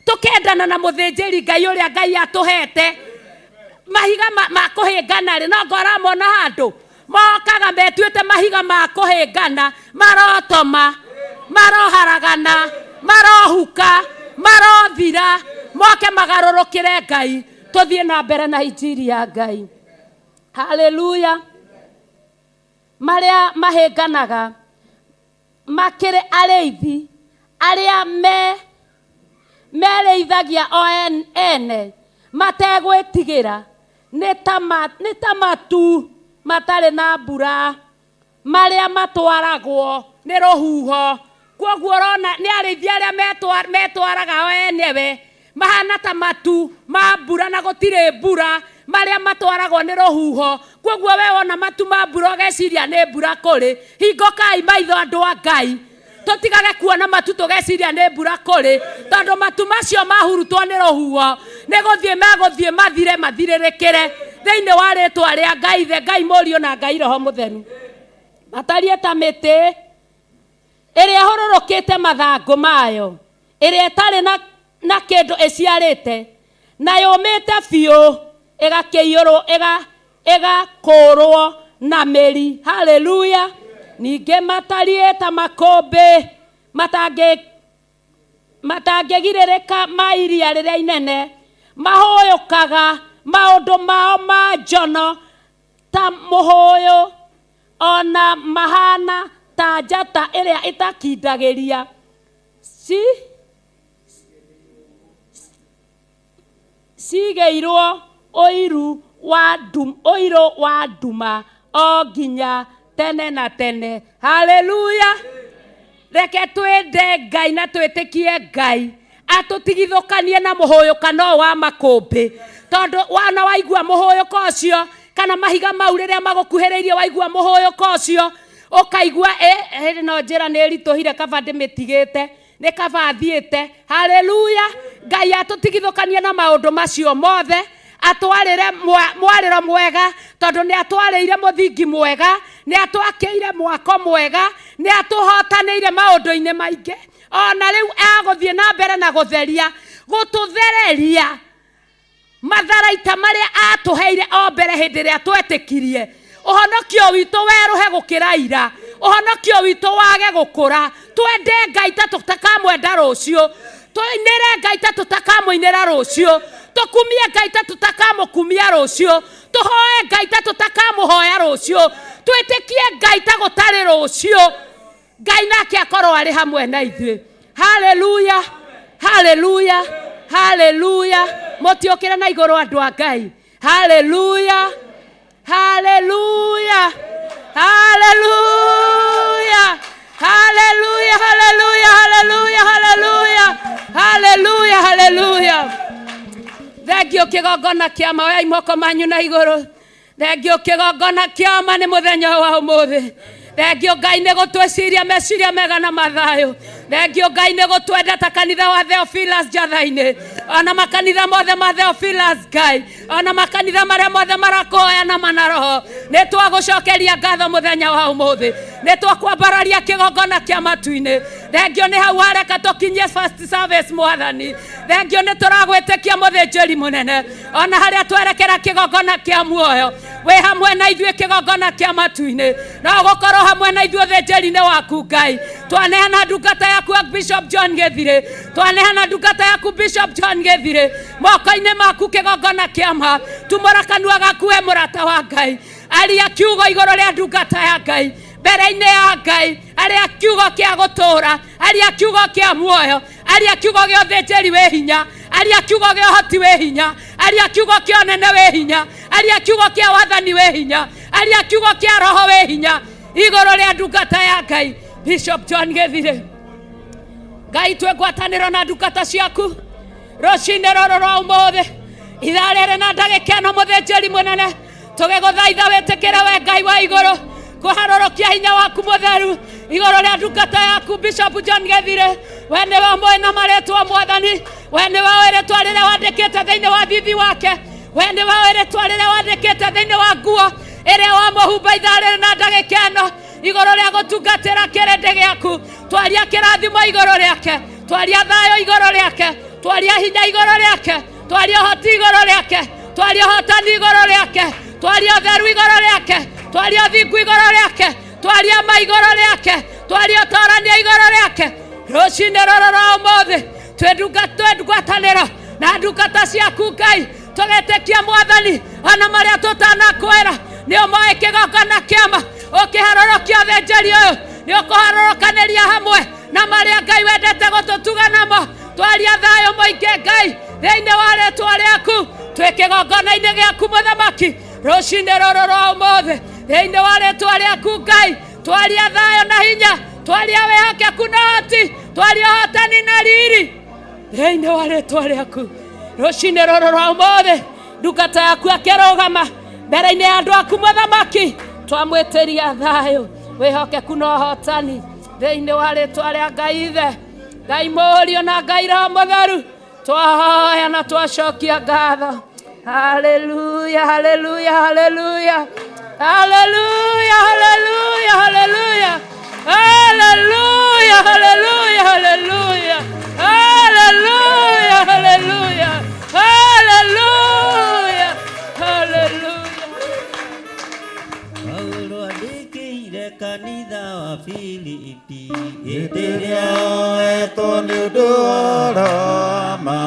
tũkendana na mũthĩnjĩri Ngai ũrĩa Ngai atũhete. Mahiga ma kũhĩngana rĩ, no ngoramona handũ mokaga metuĩte mahiga ma kũhĩngana, marotoma, maroharagana, marohuka, marothira, moke magarũrũkĩre Ngai, tũthiĩ na mbere na injiri ya Ngai. Haleluya. Marĩa mahĩnganaga makĩrĩ arĩithi arĩa merĩithagia o ene mategwĩtigĩra, nĩ ta matu matarĩ na mbura marĩa matwaragwo nĩ rũhuho. Kwoguo rona nĩ arĩithia arĩa metwaraga o enewe mahana ta matu ma mbura na gutire mbura maria matwaragwo ni ruhuho kwoguo we wona matu ma mbura ugeciria ni mbura kuri hingokai maitho andu a Ngai tutigage kuona matu tugeciria ni mbura kuri tondu matu macio mahurutwo ni ruhuho ni guthie mathiririkire thiini wa ritwa ria Ngai the Ngai Murio na Ngai Roho Mutheru matarie ta miti iria hururukite mathangu mayo iria itari na kindu iciarite na yumite biu igakurwo na meri. Haleluya. Ninge matarie ta makombe matangigiririka ma iria riria inene mahoyukaga maundu mao ma njono ta muhoyo ona mahana ta njata iria itakindagiria cigeirwo oiru wa nduma o nginya tene na tene. Haleluya. Reke twende Ngai na twitikie Ngai atutigithukanie na muhoyukano wa makumbi tondu wana waigua muhoyuko ucio kana mahiga mau riria magukuhiriirie waigua muhoyuko ucio ukaigua no njira ni rituhire kaba ndimitigite ni kaba thiite. Haleluya. Ngai atutigithukanie na maundu macio mothe atwarire mwariro mwega tondu ni atwarire muthingi mwega ni atwakiire mwako mwega ni atuhotanire maundu-ini maingi ona riu aguthie na mbere na gutheria gututhereria matharaita maria atuheire o mbere hindi ria twetikirie uhonokio witu weruhe gukira ira uhonokio witu wage gukura twende Ngai ta tutakamwenda rucio tuinire Ngai ta tutakamuinira rucio tukumie Ngai ta tutakamukumia rucio tuhoe Ngai ta tutakamuhoya rucio twitikie Ngai ta gutari rucio Ngai nake akorwo ari hamwe na ithuĩ. Haleluya. Haleluya. Haleluya. Motiokire na iguru andu a Ngai. Haleluya. Haleluya. Haleluya. Haleluya. Haleluya. Haleluya. Haleluya. Haleluya. Haleluya. Thengio kigongona kiama oya imoko manyu na iguru. Thengio kigongona kiama ni muthenya wa umuthi. Thengio Ngai ni gutwiciria meciria mega na mathayo. Thengio Ngai ni gutwenda ta kanitha wa Theophilus Jathaini ona makanitha mothe ma Theophilus Ngai ona makanitha maria mothe marakoya na manaroho ni twagucokeria ngatho muthenya wa umuthi ni twakwambararia kigongona kia matu-ini. Thengio ni hau hareka tukinyie first service mwathani. Thengio ni turagwitikia muthinjiri munene ona haria twerekera kigongona kia muoyo we hamwe na ithuĩ kigongona kia matu-ini na gukorwo hamwe na ithuĩ uthinjiri-ini waku Ngai. Twanehana ndungata yaku Bishop John Githire twanehana ndungata yaku Bishop John Githire moko-ini maku kigongona kiama tumora kanua gaku we murata wa Ngai aria kiugo iguru ria ndungata ya Ngai mbere-ini ya Ngai aria kiugo kia gutura aria kiugo kia muoyo aria kiugo gĩa ũthĩnjĩri wĩ hinya aria kiugo gĩa ũhoti wĩ hinya aria kiugo kĩa ũnene wĩ hinya aria kiugo kĩa wathani wĩ hinya aria kiugo kĩa roho wĩ hinya iguru ria ndungata ya Ngai Bishop John Githire. Ngai twengwatanĩro na ndungata ciaku rũcinĩ rũrũ rwa ũmũthĩ ithaa rĩrĩ na ndagĩka ĩno mũthĩnjĩri mũnene tũgĩgũthaitha wĩtĩkĩre we Ngai wa igũrũ kũharũrũkia hinya waku mũtheru igũrũ rĩa ndungata yaku Bishop John Githire. We nĩwe mũĩ na marĩtwa mwathani we nĩwe ũĩ rĩtwa rĩrĩa wandĩkĩte thĩinĩ wa thithi wake we nĩwe ũĩ rĩtwa rĩrĩa wandĩkĩte thĩinĩ wa nguo ĩrĩa wamũhumba ithaa rĩrĩ na ndagĩka ĩno igũrũ rĩa gũtungatĩra kĩrĩndĩ gĩaku. Twaria kĩrathimo igũrũ rĩake twaria thayũ igũrũ rĩake twaria hinya igũrũ rĩake twaria ũhoti igũrũ rĩake twaria ũhotani igũrũ rĩake twaria ũtheru igũrũ rĩake twaria ũthingu igũrũ rĩake twaria ma igũrũ rĩake twaria ũtorania igũrũ rĩake rũcinĩ rũrũ rwa ũmũthĩ twendungwatanĩro na ndungata ciaku Ngai tũgĩtĩkia mwathani ona marĩa tũtanakwĩra nĩ ũmoĩ kĩgongona kĩama ũkĩharũrũkia ũthĩnjĩri ũyũ nĩ ũkũharũrũkanĩria hamwe na marĩa Ngai wendete gũtũtuga namo. Twaria thayũ mũingĩ Ngai thĩinĩ wa rĩtwa rĩaku twĩ kĩgongona-inĩ gĩaku mũthamaki rũcinĩ rũrũ rwa ũmũthĩ thĩinĩ wa rĩtwa rĩaku Ngai. Twaria thayũ na hinya twaria wĩhokeku na ũhoti twaria ũhotani na riri thĩinĩ wa rĩtwa rĩaku. Rũcinĩ rũrũ rwa ũmũthĩ ndungata yaku akĩrũgama mbere-inĩ ya andũ aku Mũthamaki, twamwĩtĩria thayũ, wĩhokeku na ũhotani thĩinĩ wa rĩtwa rĩa Ngai Ithe, Ngai Mũriũ na Ngai Roho Mũtheru, twahoya na twacokia ngatho. Haleluya, haleluya, haleluya, haleluya, haleluya, haleluya, haleluya, haleluya, haleluya, haleluya, haleluya, haleluya, haleluya. Paulo andĩkĩire kanitha wa Filipi hĩndĩ ĩrĩa oetwo nĩ ũndũ wa Roma,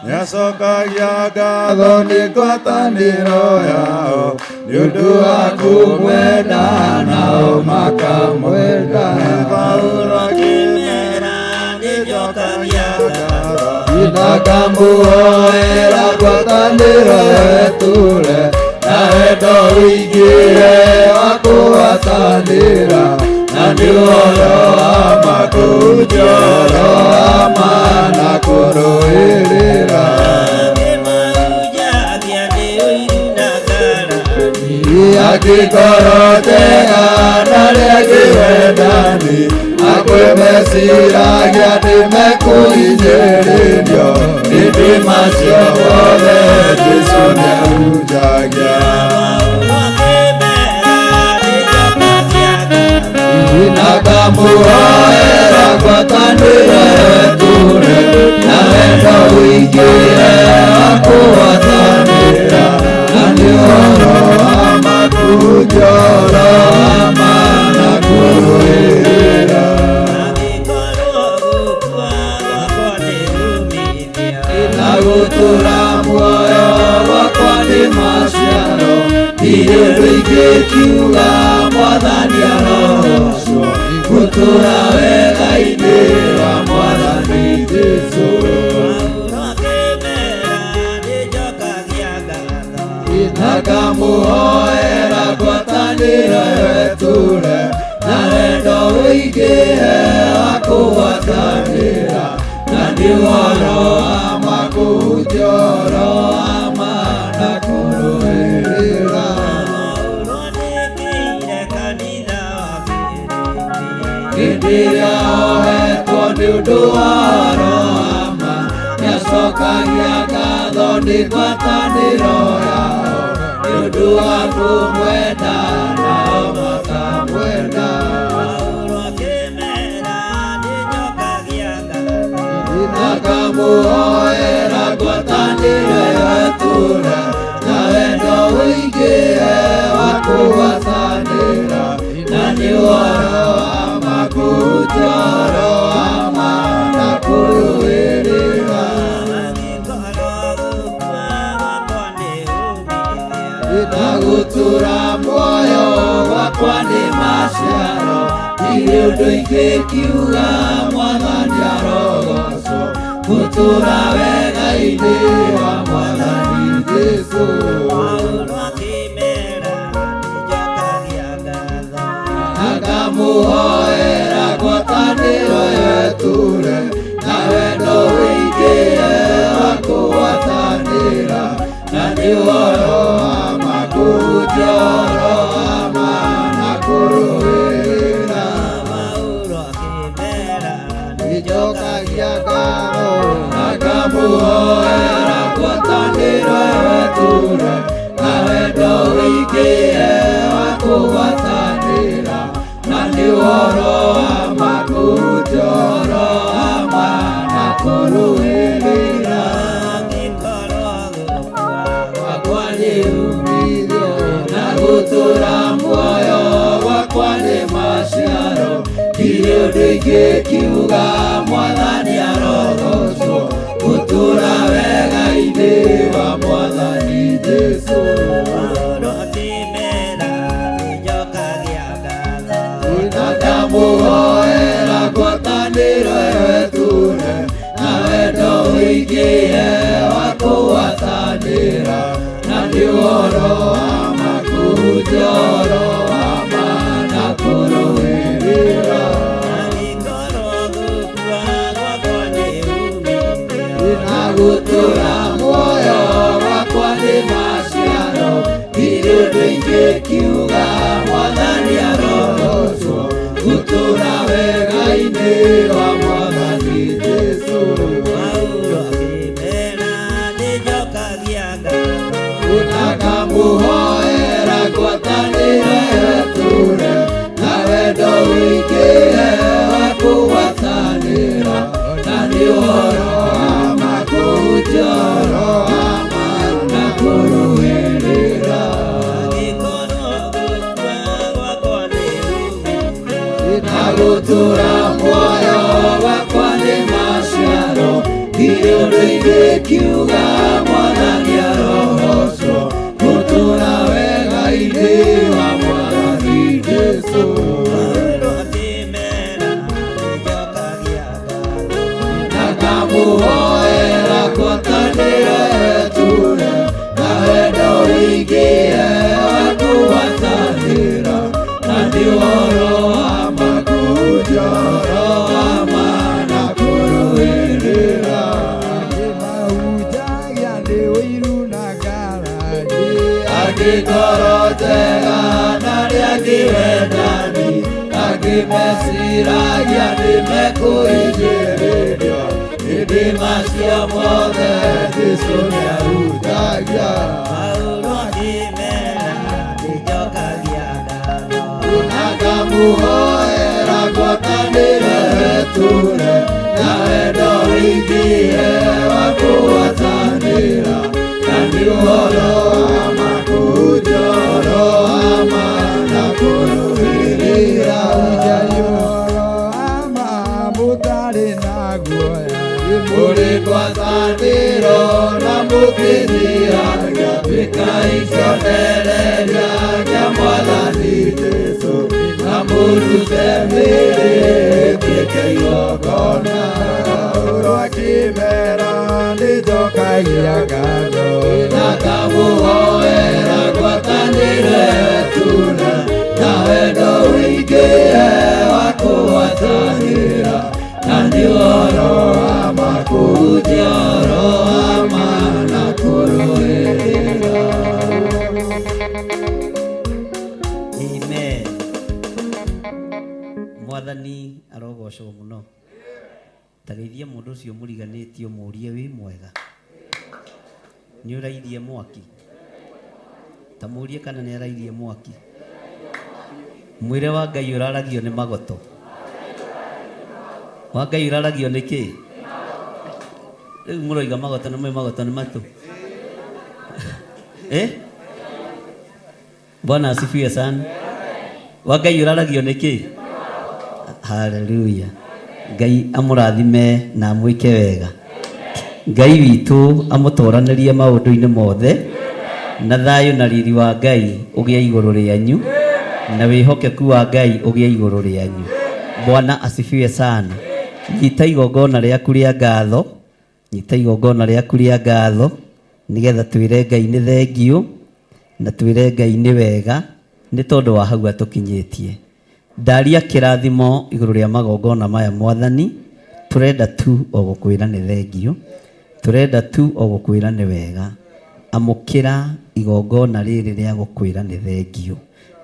nĩacokagia ngatho nĩ ngwatanĩro yao nĩ ũndũ wa kũmwenda nao makamwenda. Paulo akĩmera nĩnjokagia ngatho na ngamũhoera ngwatanĩro etũre na wendo wĩingĩhe wa kũgwatanĩra, na nĩ ũhoro wa ma kũnjia, ũhoro wa ma na kũrũĩrĩra. Angĩkorwo njega na rĩngĩ wendani, akwĩmeciragia nĩmekũhinyĩrĩrio, hĩndĩ macio mothe Jesũ nĩahunjagia. Na ngamũhoera ngwatanĩro etũre na wendo wĩingĩhe wa kũgwatanĩra, na nĩ ũhoro wa ma kũnjia, ũhoro wa ma na kũrũĩrĩra. Na gũtũra muoyo wakwa nĩ maciaro, ndirĩ ũndũ ingĩkiuga Mwathani arogocwo, gũtũra wega-inĩ wa Mwathani Jesũ. Na ngamũhoera ngwatanĩro etũre na wendo wĩingĩhe wa kũgwatanĩra, na nĩ ũhoro wa ma kũnjia, ũhoro wa ma na kũrũĩrĩra. Hĩndĩ ĩrĩa ohetwo nĩ ũndũ wa Roma, nĩacokagia ngatho nĩ ngwatanĩro yao nĩ ũndũ wa kũmwenda nao makamwenda. Na ngamũhoera ngwatanĩro etũre na wendo wĩingĩhe wa kũgwatanĩra, na nĩ ũhoro wa ma kũnjia, ũhoro wa ma na kũrũĩrĩra. Na gũtũra muoyo wakwa nĩ maciaro, ndirĩ ũndũ ingĩkiuga Mwathani arogocwo, gũtũra wega-inĩ wa Mwathani Jesũ. Na ngamũhoera ngwatanĩro etũre na wendo wĩingĩhe wa kũgwatanĩra, na nĩ ũhoro wa ma kũnjia, ũhoro wa ma na kũrũĩrĩra. Nĩnjokagia ngatho na ngamũhoera ngwatanĩro etũre na wendo wĩingĩhe wa kũgwatanĩra, na nĩ ũhoro wa ma kũnjia, ũhoro wa ma na kũrũĩrĩra. Wakwa nĩ umithio na gũtũra muoyo wakwa nĩ maciaro, ndirĩ ũndũ ingĩkiuga Mwathani arogocwo, gũtũra wega-inĩ wa Mwathani Jesũ. Na ngamũhoera ngwatanĩro etũre na wendo wĩingĩhe wa kũgwatanĩra, na nĩ ũhoro wa ma kũnjia, ũhoro wa ma na kũrũĩrĩra. gutura muoyo wakwa nĩ maciaro ndirĩ ũndũ ingĩkiuga Mwathani arogocwo gutura wega-inĩ wa Mwathani Jesũ Paulo akĩmera nĩnjokagia ngatho nakamũhoera ngwatanĩre ture na wendo wĩingĩhe wa kũgwatanĩra na nĩ ũhoro wa ma kũhunjia ũhoro wa ma na kũrũĩrĩra na gũtũra muoyo wakwa nĩ maciaro ndirĩ ũndũ ingĩkiuga Mwathani arogocwo gũtũra wega-inĩ wa Mwathani Jesũ nakamũhoera ngwatanĩre ture na wendo wĩingĩhe wa kũgwatanĩra na nĩ ũhoro wa ma kũhunjia ũhoro wa ma na kũrũĩrĩra akĩmahunjagia nĩ ũiru na ngarari angĩkorwo njega na rĩangĩ wendani angĩmeciragia nĩmekũhĩnyĩrĩrio hĩndĩ macio mothe Jesũ nĩahunjagia Paulo akĩmera nĩnjokagia ngatho nakamũhoera ngwatanĩre ture na wendo wĩingĩhe wa kũgwatanĩra na nĩ ũhoro wa ma kũhunjia ũhoro wa ma na kũrũĩrĩra ũhoro wa ma mũtarĩ na guoya mũrĩ ngwatanĩro na mũkĩnyihagia mĩkai cionereria kĩa Mwathani Jesũ na mũrute mĩĩrĩ ĩtuĩke igongona Paulo akĩmera nĩnjokagia ngatho nakamũhoera ngwatanĩre ture na wendo wĩingĩhe wa kũgwatanĩra na nĩ ũhoro wa ma kũhunjia ũhoro wa ma na kũrũĩrĩra Amen. Mwathani arogocwo mũno tarĩithia mũndũ ũcio mũriganĩtie ũmũrie wĩ mwega nĩ ũrairie mwaki ta mũrie kana nĩ arairie mwaki mwĩre wa Ngai ũraragio nĩ magoto wa Ngai ũraragio nĩ kĩ rĩu mũroiga magoto nĩ mwĩ magoto nĩ matũ Bwana asifiwe sana wa Ngai ũraragio nĩ kĩ haleluya Ngai amũrathime na amwĩke wega Ngai witũ amũtoranĩrie maũndũ-inĩ mothe na thayũ na riri wa Ngai ũgĩe igũrũ rĩanyu na wĩhokeku wa Ngai ũgĩe igũrũ rĩanyu Bwana asifiwe sana nyita igongona rĩaku rĩa ngatho nyita igongona rĩaku rĩa ngatho nĩgetha twĩre Ngai nĩ thengio na twĩre Ngai nĩ wega nĩ tondũ wa hau atũkinyĩtie ndaria kĩrathimo igũrũ rĩa magongona maya Mwathani tũrenda tu o gũkwĩra nĩ thengio tũrenda tu o gũkwĩra nĩ wega amũkĩra igongona rĩrĩ rĩa gũkwĩra nĩ thengio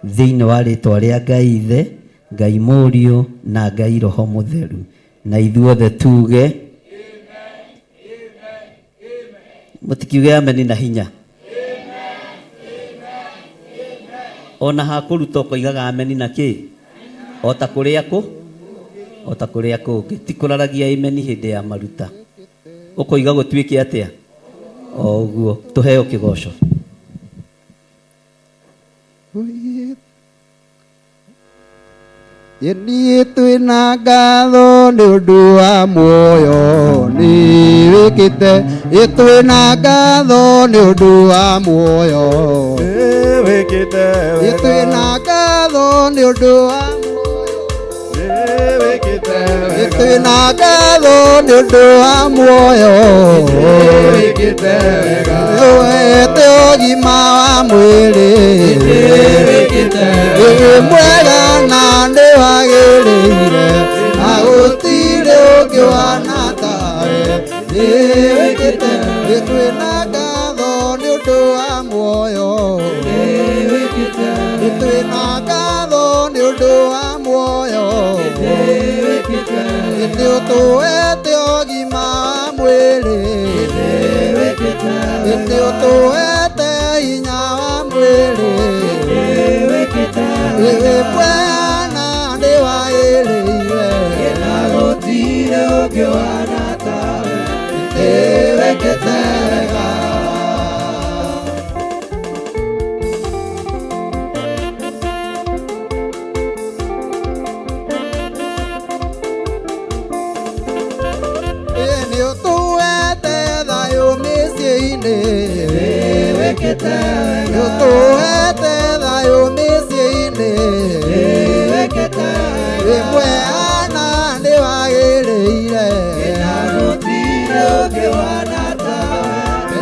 thĩinĩ wa rĩtwa rĩa Ngai Ithe Ngai Mũriũ na Ngai Roho Mũtheru na ithuothe tuge mũtikiuge ameni na hinya ona hakũruta ũkoigaga ameni na kĩ o ta kũrĩa kũngĩ ti kũraragia ameni hĩndĩ ya maruta ũkoiga gũtuĩke atĩa o ũguo tũheo kĩgoco Yeni twina ngatho nĩ ũndũ wa muoyo nĩ wĩkĩte twina ngatho nĩ ũndũ wa muoyo wĩkĩte twina ngatho nĩ ũndũ wa muoyo wĩkĩte twina ngatho nĩ ũndũ wa muoyo wĩkĩte wega wete ũgima wa mwĩrĩ wĩkĩte mwega na nĩ wagĩrĩire na gũtirĩ ũngĩ wana tawe wĩkĩte Ende utuete ogima wa mwili, ende utuete hinya wa mwili, wewe Bwana ndi waĩrĩire, na gũtirĩ ũngĩ wana tawe, ende wĩkĩte wega. Utuete thayo mĩciĩ-inĩ, wĩmwe ana nĩ wagĩrĩire, na gũtirĩ ũngĩ wana tawe,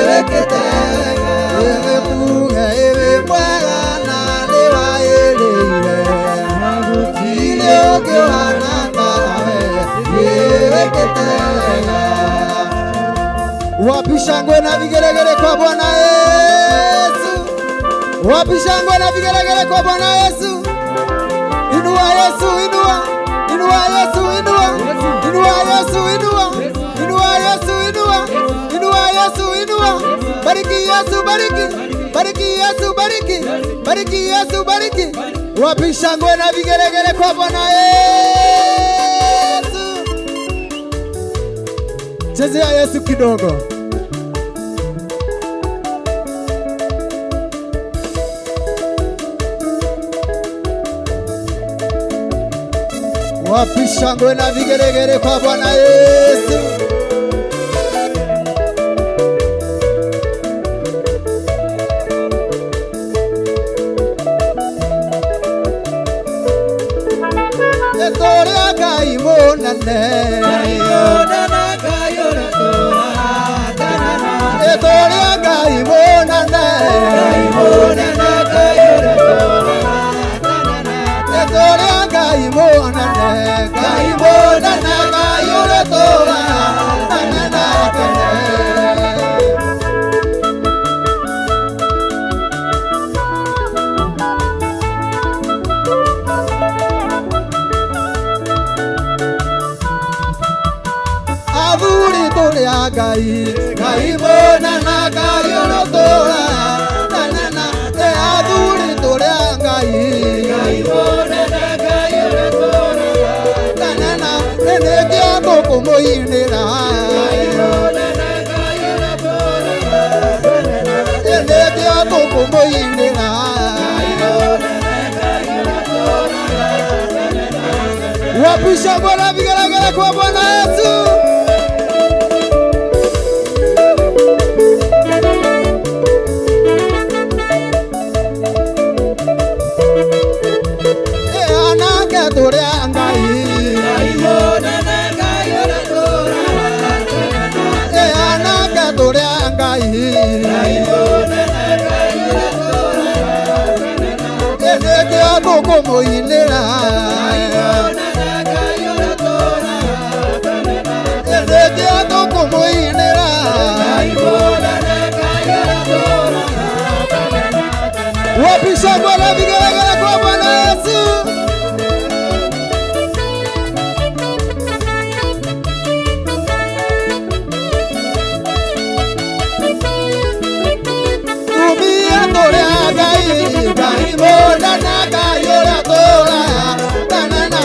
wĩkĩte wega. Wĩgĩkuge wĩ mwega na nĩ wagĩrĩire, na gũtirĩ ũngĩ wana tawe, wĩkĩte wega. Wapi shangwe na vigelegele kwa Bwana Yesu? Wapi shangwe na vigelegele kwa Bwana Yesu? Inua Yesu, inua. Inua Yesu, inua. Inua Yesu, inua. Inua Yesu, inua. Inua Yesu, inua. Bariki Yesu, bariki. Bariki Yesu, bariki. Bariki Yesu, bariki. Wapi shangwe na vigelegele kwa Bwana Yesu? Chezea Yesu kidogo. Wapi shangwe na vigelegele kwa Bwana Yesu? Etoria Ngai munene, etoria Ngai munene, etoria Ngai munene, Ngai munene, Ngai uratora anana kene. Avuri toria Ngai, Ngai munene, Ngai uratora anana. Te avuri toria Ngai, Ngai munene, Ngai uratora anana. Nene kiago kumuinira, Ngai munene, Ngai uratora anana. Nene kiago kumuinira, Ngai munene, Ngai uratora anana. Wapi shangwe na vigelegele kwa Bwana Yesu? Como inera, como inera, wapi shangwe na vigelegele kwa Bwana Yesu? Tumia torea Ngai, Ngai munene, Ngai uratora anana.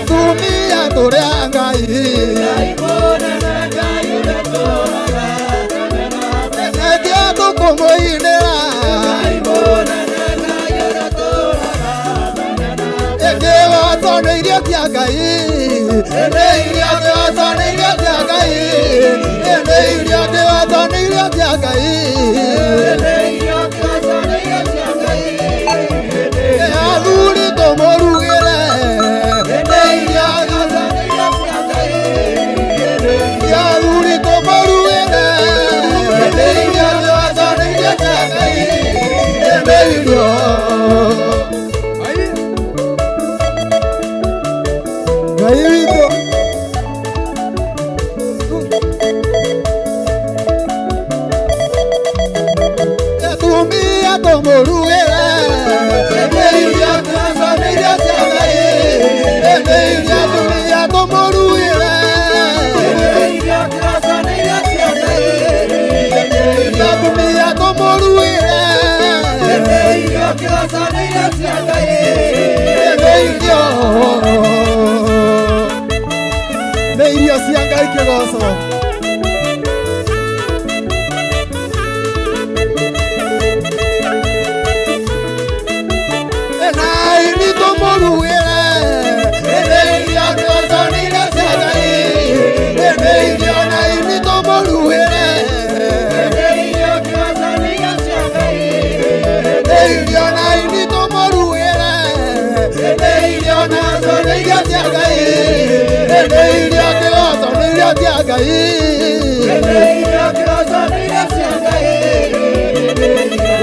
Tumia torea Ngai, Ngai munene, Ngai uratora anana. Nene kiago kumuinira, Ngai munene, Ngai uratora anana. Ene watoneirie tia Ngai, ene iria watoneirie tia Ngai, ene iria watoneirie tia Ngai, ene iria watoneirie tia Ngai. Avuri tomorugere, ene iria watoneirie tia Ngai, avuri tomorugere, ene iria watoneirie tia Ngai, ene iria. Ngai wito tumia tomorugere, ene iria watoneirie tia Ngai, ene iria tumia tomorugere. irio cia Ngai kĩgoco.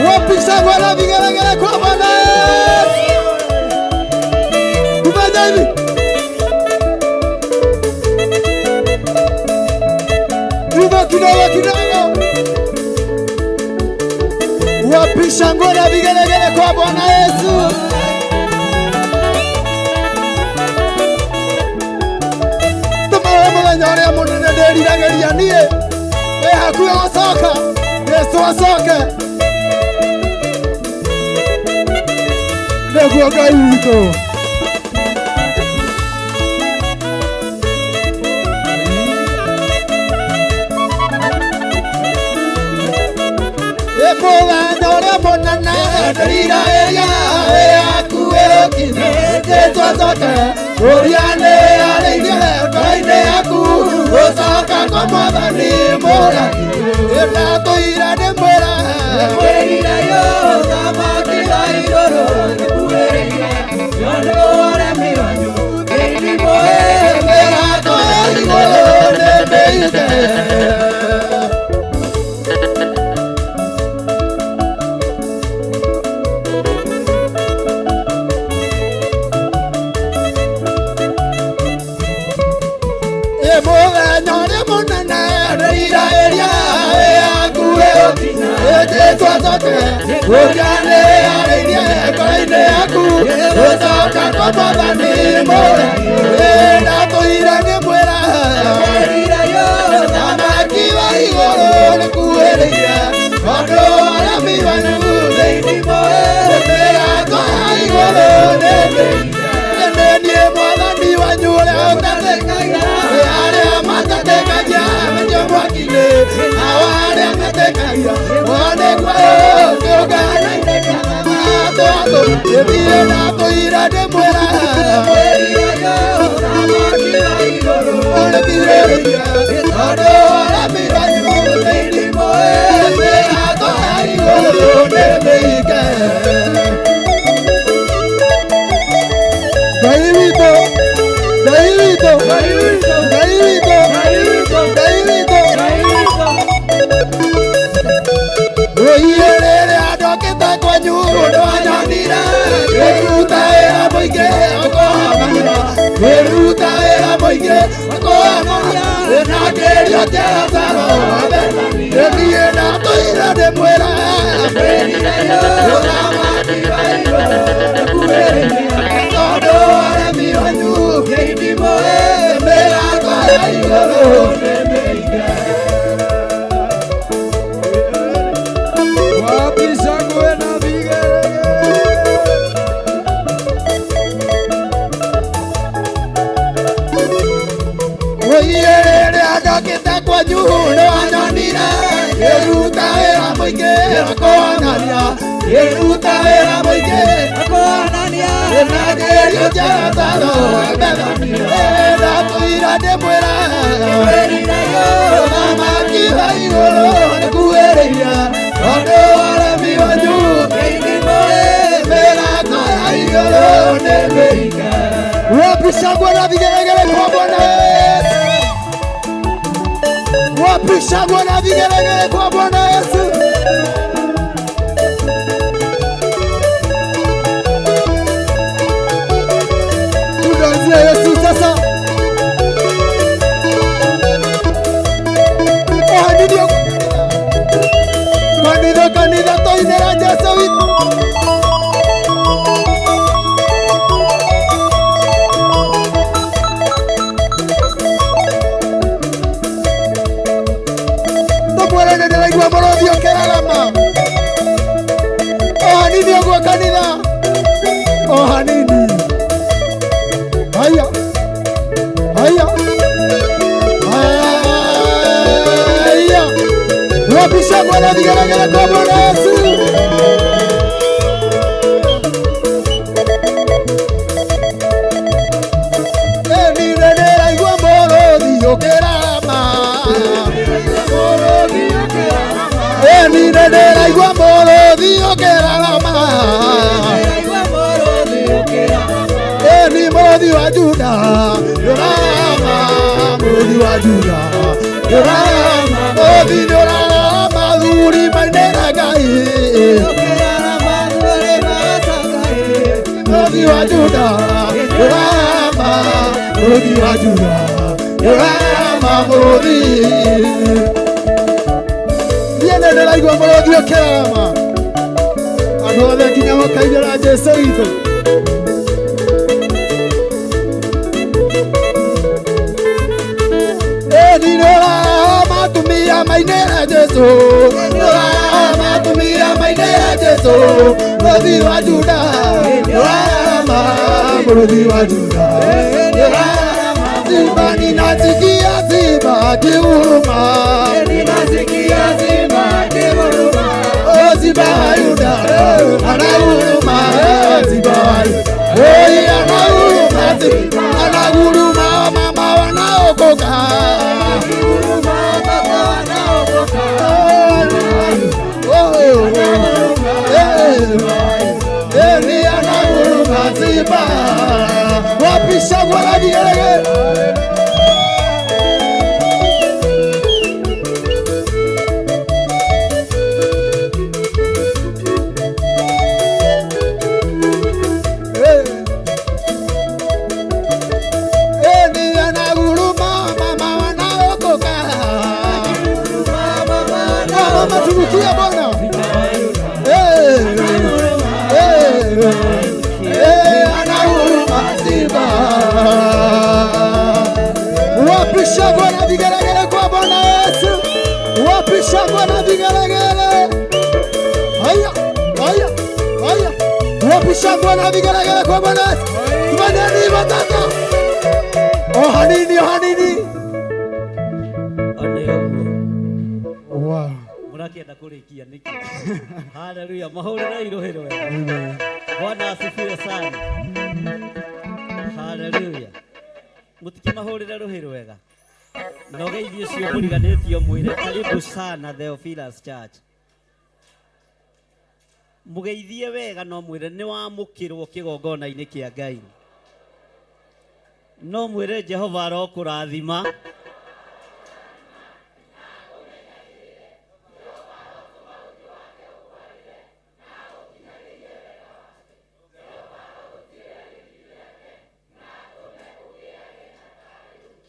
Wapisa wala vigelegele kwa Bwana. Tufanye hivi. Kidogo. Wapisa wala vigelegele kwa Bwana Yesu. Mũthenya ũrĩa mũnene ndĩriragĩria niĩ wĩ hakuhĩ gũcoka Jesũ acoke nĩguo Ngai witũ. Mũthenya ũrĩa mũnene ndĩriragĩria wĩ hakuhĩ gũkinya Jesũ acoke ũrĩa arĩire ngoro-inĩ yaku gũcoka kwa Mwathani Mũrathi. Ndatũire ndĩmwĩra kwĩrira yo thamaki wa igũrũ nĩkuĩrĩire yondũ ũremi wanyu kĩrimũ mĩrango ya igũrũ nĩmĩite. Mũthenya ũrĩa mũnene ndĩriragĩria wĩ hakuhĩ gũkinya Jesũ acoke ũrĩa arĩire ngoro-inĩ yaku gũcoka kwa Mwathani Mũrathi. Ndatũire ndĩmwĩra kwĩrira yo thamaki wa igũrũ nĩkuĩrĩire tondũ ũremi wanyu thĩinĩ mĩrango ya igũrũ nĩmĩite. Niĩ Mwathani wanyu ũrĩa ũtatĩkagia arĩa matatĩkagia menyo mwaki-inĩ nao arĩa matĩkagia wone guoyo kĩũngano-inĩ kĩa atũ ĩthiĩ ndatũire ndĩmwĩra kwĩrira yo thamaki wa igũrũ nĩkuĩrĩire tondũ ũremi wanyu thĩinĩ mĩrango ya igũrũ nĩmĩike. Ngai witũ wĩire rĩrĩa ndokĩte kwanyu nĩwanyonire ngĩruta wĩra mũingĩ ũkũhonoria ngĩruta wĩra mũingĩ ũkũhonoria na ngĩrio kĩrataro gĩthiĩ ndatũire ndĩmwĩra kwĩrira yo thamaki wa igũrũ nĩkuĩrĩire tondũ ũremi wanyu kĩrimũ mĩrango ya igũrũ nĩmĩige. Wapisa kwĩna vigelegele. Wĩire rĩrĩa ndokĩte kwanyu nĩwanyonire ngĩruta wĩra mũingĩ ũkũhonoria ngĩruta wĩra mũingĩ ũkũhonoria na ngĩrio kĩrataro ndatũire ndĩmwĩra kwĩrira yo thamaki wa igũrũ nĩkuĩrĩire tondũ ũremi wanyu thĩinĩ mĩrango ya igũrũ nĩmĩike. Wapisa na vigelegele kwa Bwana Yesu. Wapisa na vigelegele kwa Bwana Yesu. Tunaanzia Yesu sasa. Kanitha toinera Jesu witũ. Tũmwĩre nĩ ndĩraigua mũrũthi ũkĩrarama. Nĩ guo kanitha hanini. Haya, haya, haya. Wapisha Bwana vigelegele kwa Bwana Yesu. Eninenera igwa mborothi okerama. Eninenera igwa mborothi okerama. Eni mborothi wa Juda yorama. Mborothi wa Juda yorama. Mborothi yorama dhuri mainera gai. Mborothi wa Juda yorama. Mborothi wa Juda yorama. Mborothi ndienenera igwa mborothi okerama. Andũ othe nginya makaigĩra Jesũ witũ. Nĩrorama tumia mainera Jesũ. Nĩrorama tumia mainera Jesũ. Mũrũthi wa Juda nĩrorama. Mũrũthi wa Juda nĩrorama. Simba ninasikia simba akinguruma. Ninasikia simba akinguruma. Oh, simba wa Yuda anaguruma. Simba wa Yuda oi anaguruma. Anaguruma mama wanaokoka. Anaguruma mama wanaokoka. Eli anaguruma simba. Wapisha Bwana vigelegele. Tunukia Bwana. Anaguruma simba. Wapisha Bwana vigelegele kwa Bwana Yesu. Wapisha Bwana vigelegele. Haya, haya, haya. Wapisha Bwana vigelegele kwa Bwana Yesu. Tumaneni watata. Oh hanini, oh hanini. Wow. Murakienda kurikia niki. Haleluya, mahorera irohero wega. Bwana asifiwe sana. Haleluya. Mutiki mahorera rohero wega. Nogeithio cio muriganitio mwire karibu sana Theophilus Church. Mugeithie wega no mwire ni wamukirwo kigongona-ini kia Ngai. No mwire Jehova arokurathima.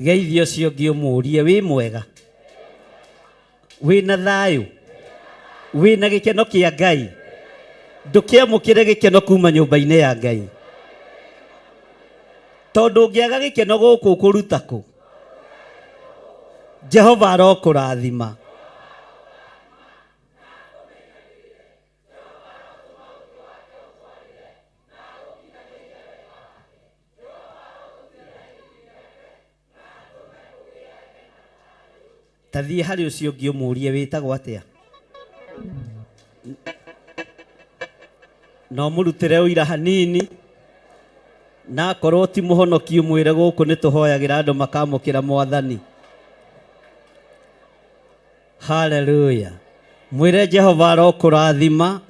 Geithio cio ngiumurie wi mwega, wina thayu, wina gikeno kia Ngai, ndukiamukire gikeno kuma nyumba-ini ya Ngai, tondu ngiaga gikeno guku kuruta ku. Jehova arokurathima. Tathie hari ucio ngiumurie witagwo atia, no murutire uira hanini na korwo ti muhonoki mwire guku ni tuhoyagira andu makamukira Mwathani. Haleluya. Mwire Jehova arokurathima.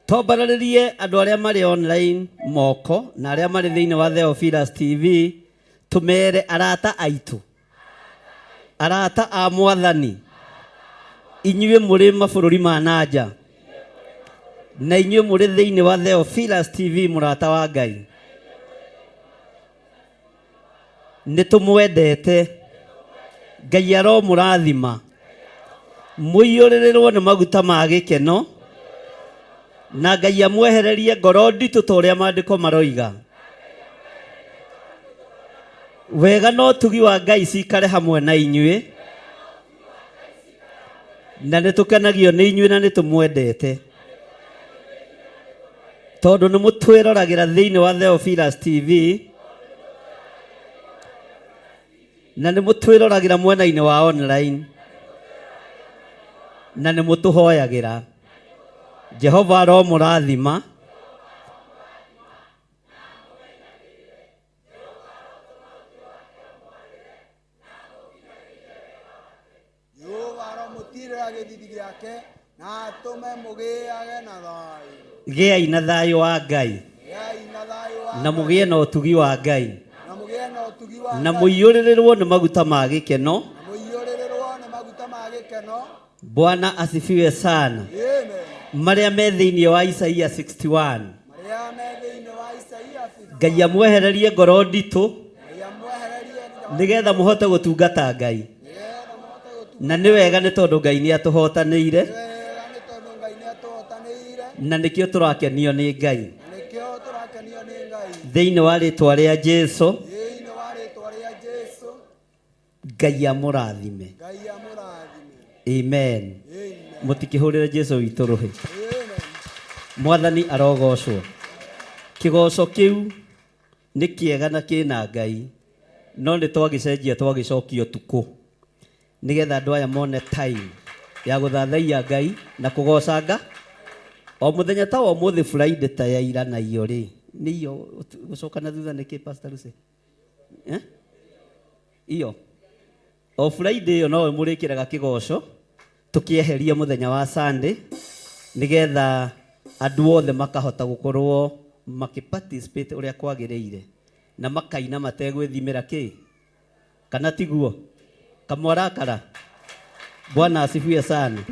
Tobararirie andu aria mari online moko na aria mari thiini wa Theophilus TV, tumere arata aitu, arata a Mwathani, inyue muri mabururi ma nanja na inyue muri thiini wa Theophilus TV, murata wa Ngai, ni tumwendete. Ngai aro murathima, muiyuririrwo ni maguta ma gikeno, na Ngai amwehererie ngoro nditu ta uria maandiko maroiga. wega no tugi wa Ngai cikare hamwe na inyuĩ na nĩ tũkenagio nĩ inyuĩ na nĩ tũmwendete tondũ nĩ mũtwĩroragĩra thĩinĩ wa Theophilus TV na nĩ mũtwĩroragĩra mwena-inĩ wa online na nĩ mũtũhoyagĩra. Jehova aromũrathima gĩai na thayũ wa Ngai na mũgĩe na ũtugi wa Ngai na mũiyũrĩrĩrwo nĩ maguta ma gĩkeno. Bwana asifiwe sana. Marĩa me thĩinĩ wa Isaia 61 Ngai amwehererie ngoro nditũ nĩgetha mũhote gũtungata Ngai, na nĩ wega nĩ tondũ Ngai nĩ atũhotanĩire na nĩkĩo tũrakenio nĩ Ngai thĩinĩ wa rĩtwa rĩa Jesũ. Ngai amũrathime. Amen. Mũtikĩhũrĩre Jesũ witũ rũhĩ. Mwathani arogocwo. Kĩgoco kĩu nĩ kĩega na kĩna Ngai, no nĩ twagĩcenjia twagĩcokio tukũ nĩgetha andũ aya mone time ya gũthathaiya Ngai na kũgocanga o mũthenya ta o mũthĩ Friday ta ya ira na iyo rĩ nĩ iyo gũcoka na thutha nĩkĩ Pastor Lucy iyo o Friday iyo no mũrĩkĩraga kĩgoco tukieheria mũthenya wa Sunday nĩgetha andũ othe makahota gũkorwo makiparticipate ũrĩa kwagĩrĩire na makaina mategwĩthimĩra kĩ kana tiguo kamwarakara. Bwana asifiwe sana.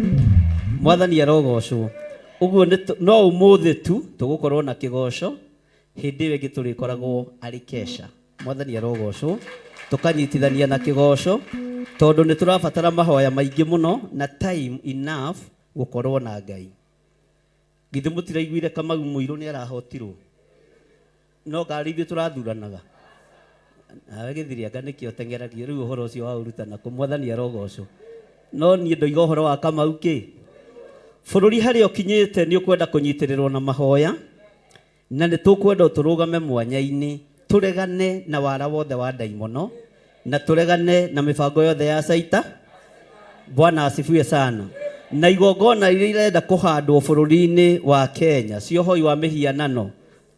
Mwathani arogocwo. Ũguo no ũmũthĩ tu tũgũkorwo na kĩgoco, hĩndĩ ĩyo ĩngĩ tũrĩkoragwo arĩ kesha. Mwathani arogocwo. Tukanyitithania na kĩgoco tondũ nĩ tũrabatara mahoya maingĩ mũno na time enough gũkorwo na Ngai. Githĩ mũtiraiguire Kamau Mũirũ nĩ arahotirwo? No ngari ithuĩ tũrathuranaga. Nawe Gĩthirianga nĩkĩo teng'eragio rĩu ũhoro ũcio wa ũrutana kũ. Mwathani arogocwo. No niĩ ndoiga ũhoro wa Kamau kĩ? Bũrũri harĩa ũkinyĩte nĩ ũkwenda kũnyitĩrĩrwo na mahoya na nĩ tũkwenda tũrũgame mwanya-inĩ turegane na wara wothe wa ndaimono na turegane na mibango yothe ya Saita. Bwana asifiwe sana. Na igongona iria irenda kũhandwo bũrũri-inĩ wa Kenya ciohoi wa mĩhianano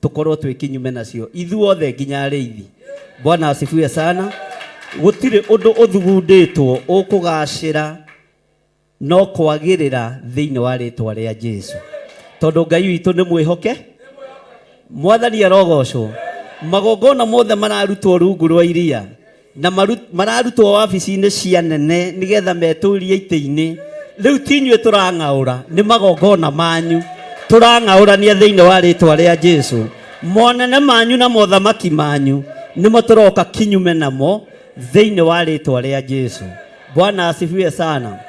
tukorwo twĩkinyume nacio ithuothe nginya arĩithi. Bwana asifiwe sana. Gũtirĩ ũndũ ũthugundĩtwo ũkũgacĩra no kwagĩrĩra thĩinĩ wa rĩtwa rĩa Jesũ tondũ Ngai witũ nĩ mwĩhoke. Mwathani arogocwo. Magongona mothe mararutwo rungu rwa iria na mararutwo wabici-inĩ cia nene nĩgetha metũrie itĩ-inĩ. Rĩu ti inyuĩ tũrang'aũra, nĩ magongona manyu tũrang'aũrania thĩinĩ wa rĩtwa rĩa Jesũ. Monene manyu na mothamaki manyu nĩmo tũroka kinyume namo thĩinĩ wa rĩtwa rĩa Jesũ. Bwana asifiwe sana.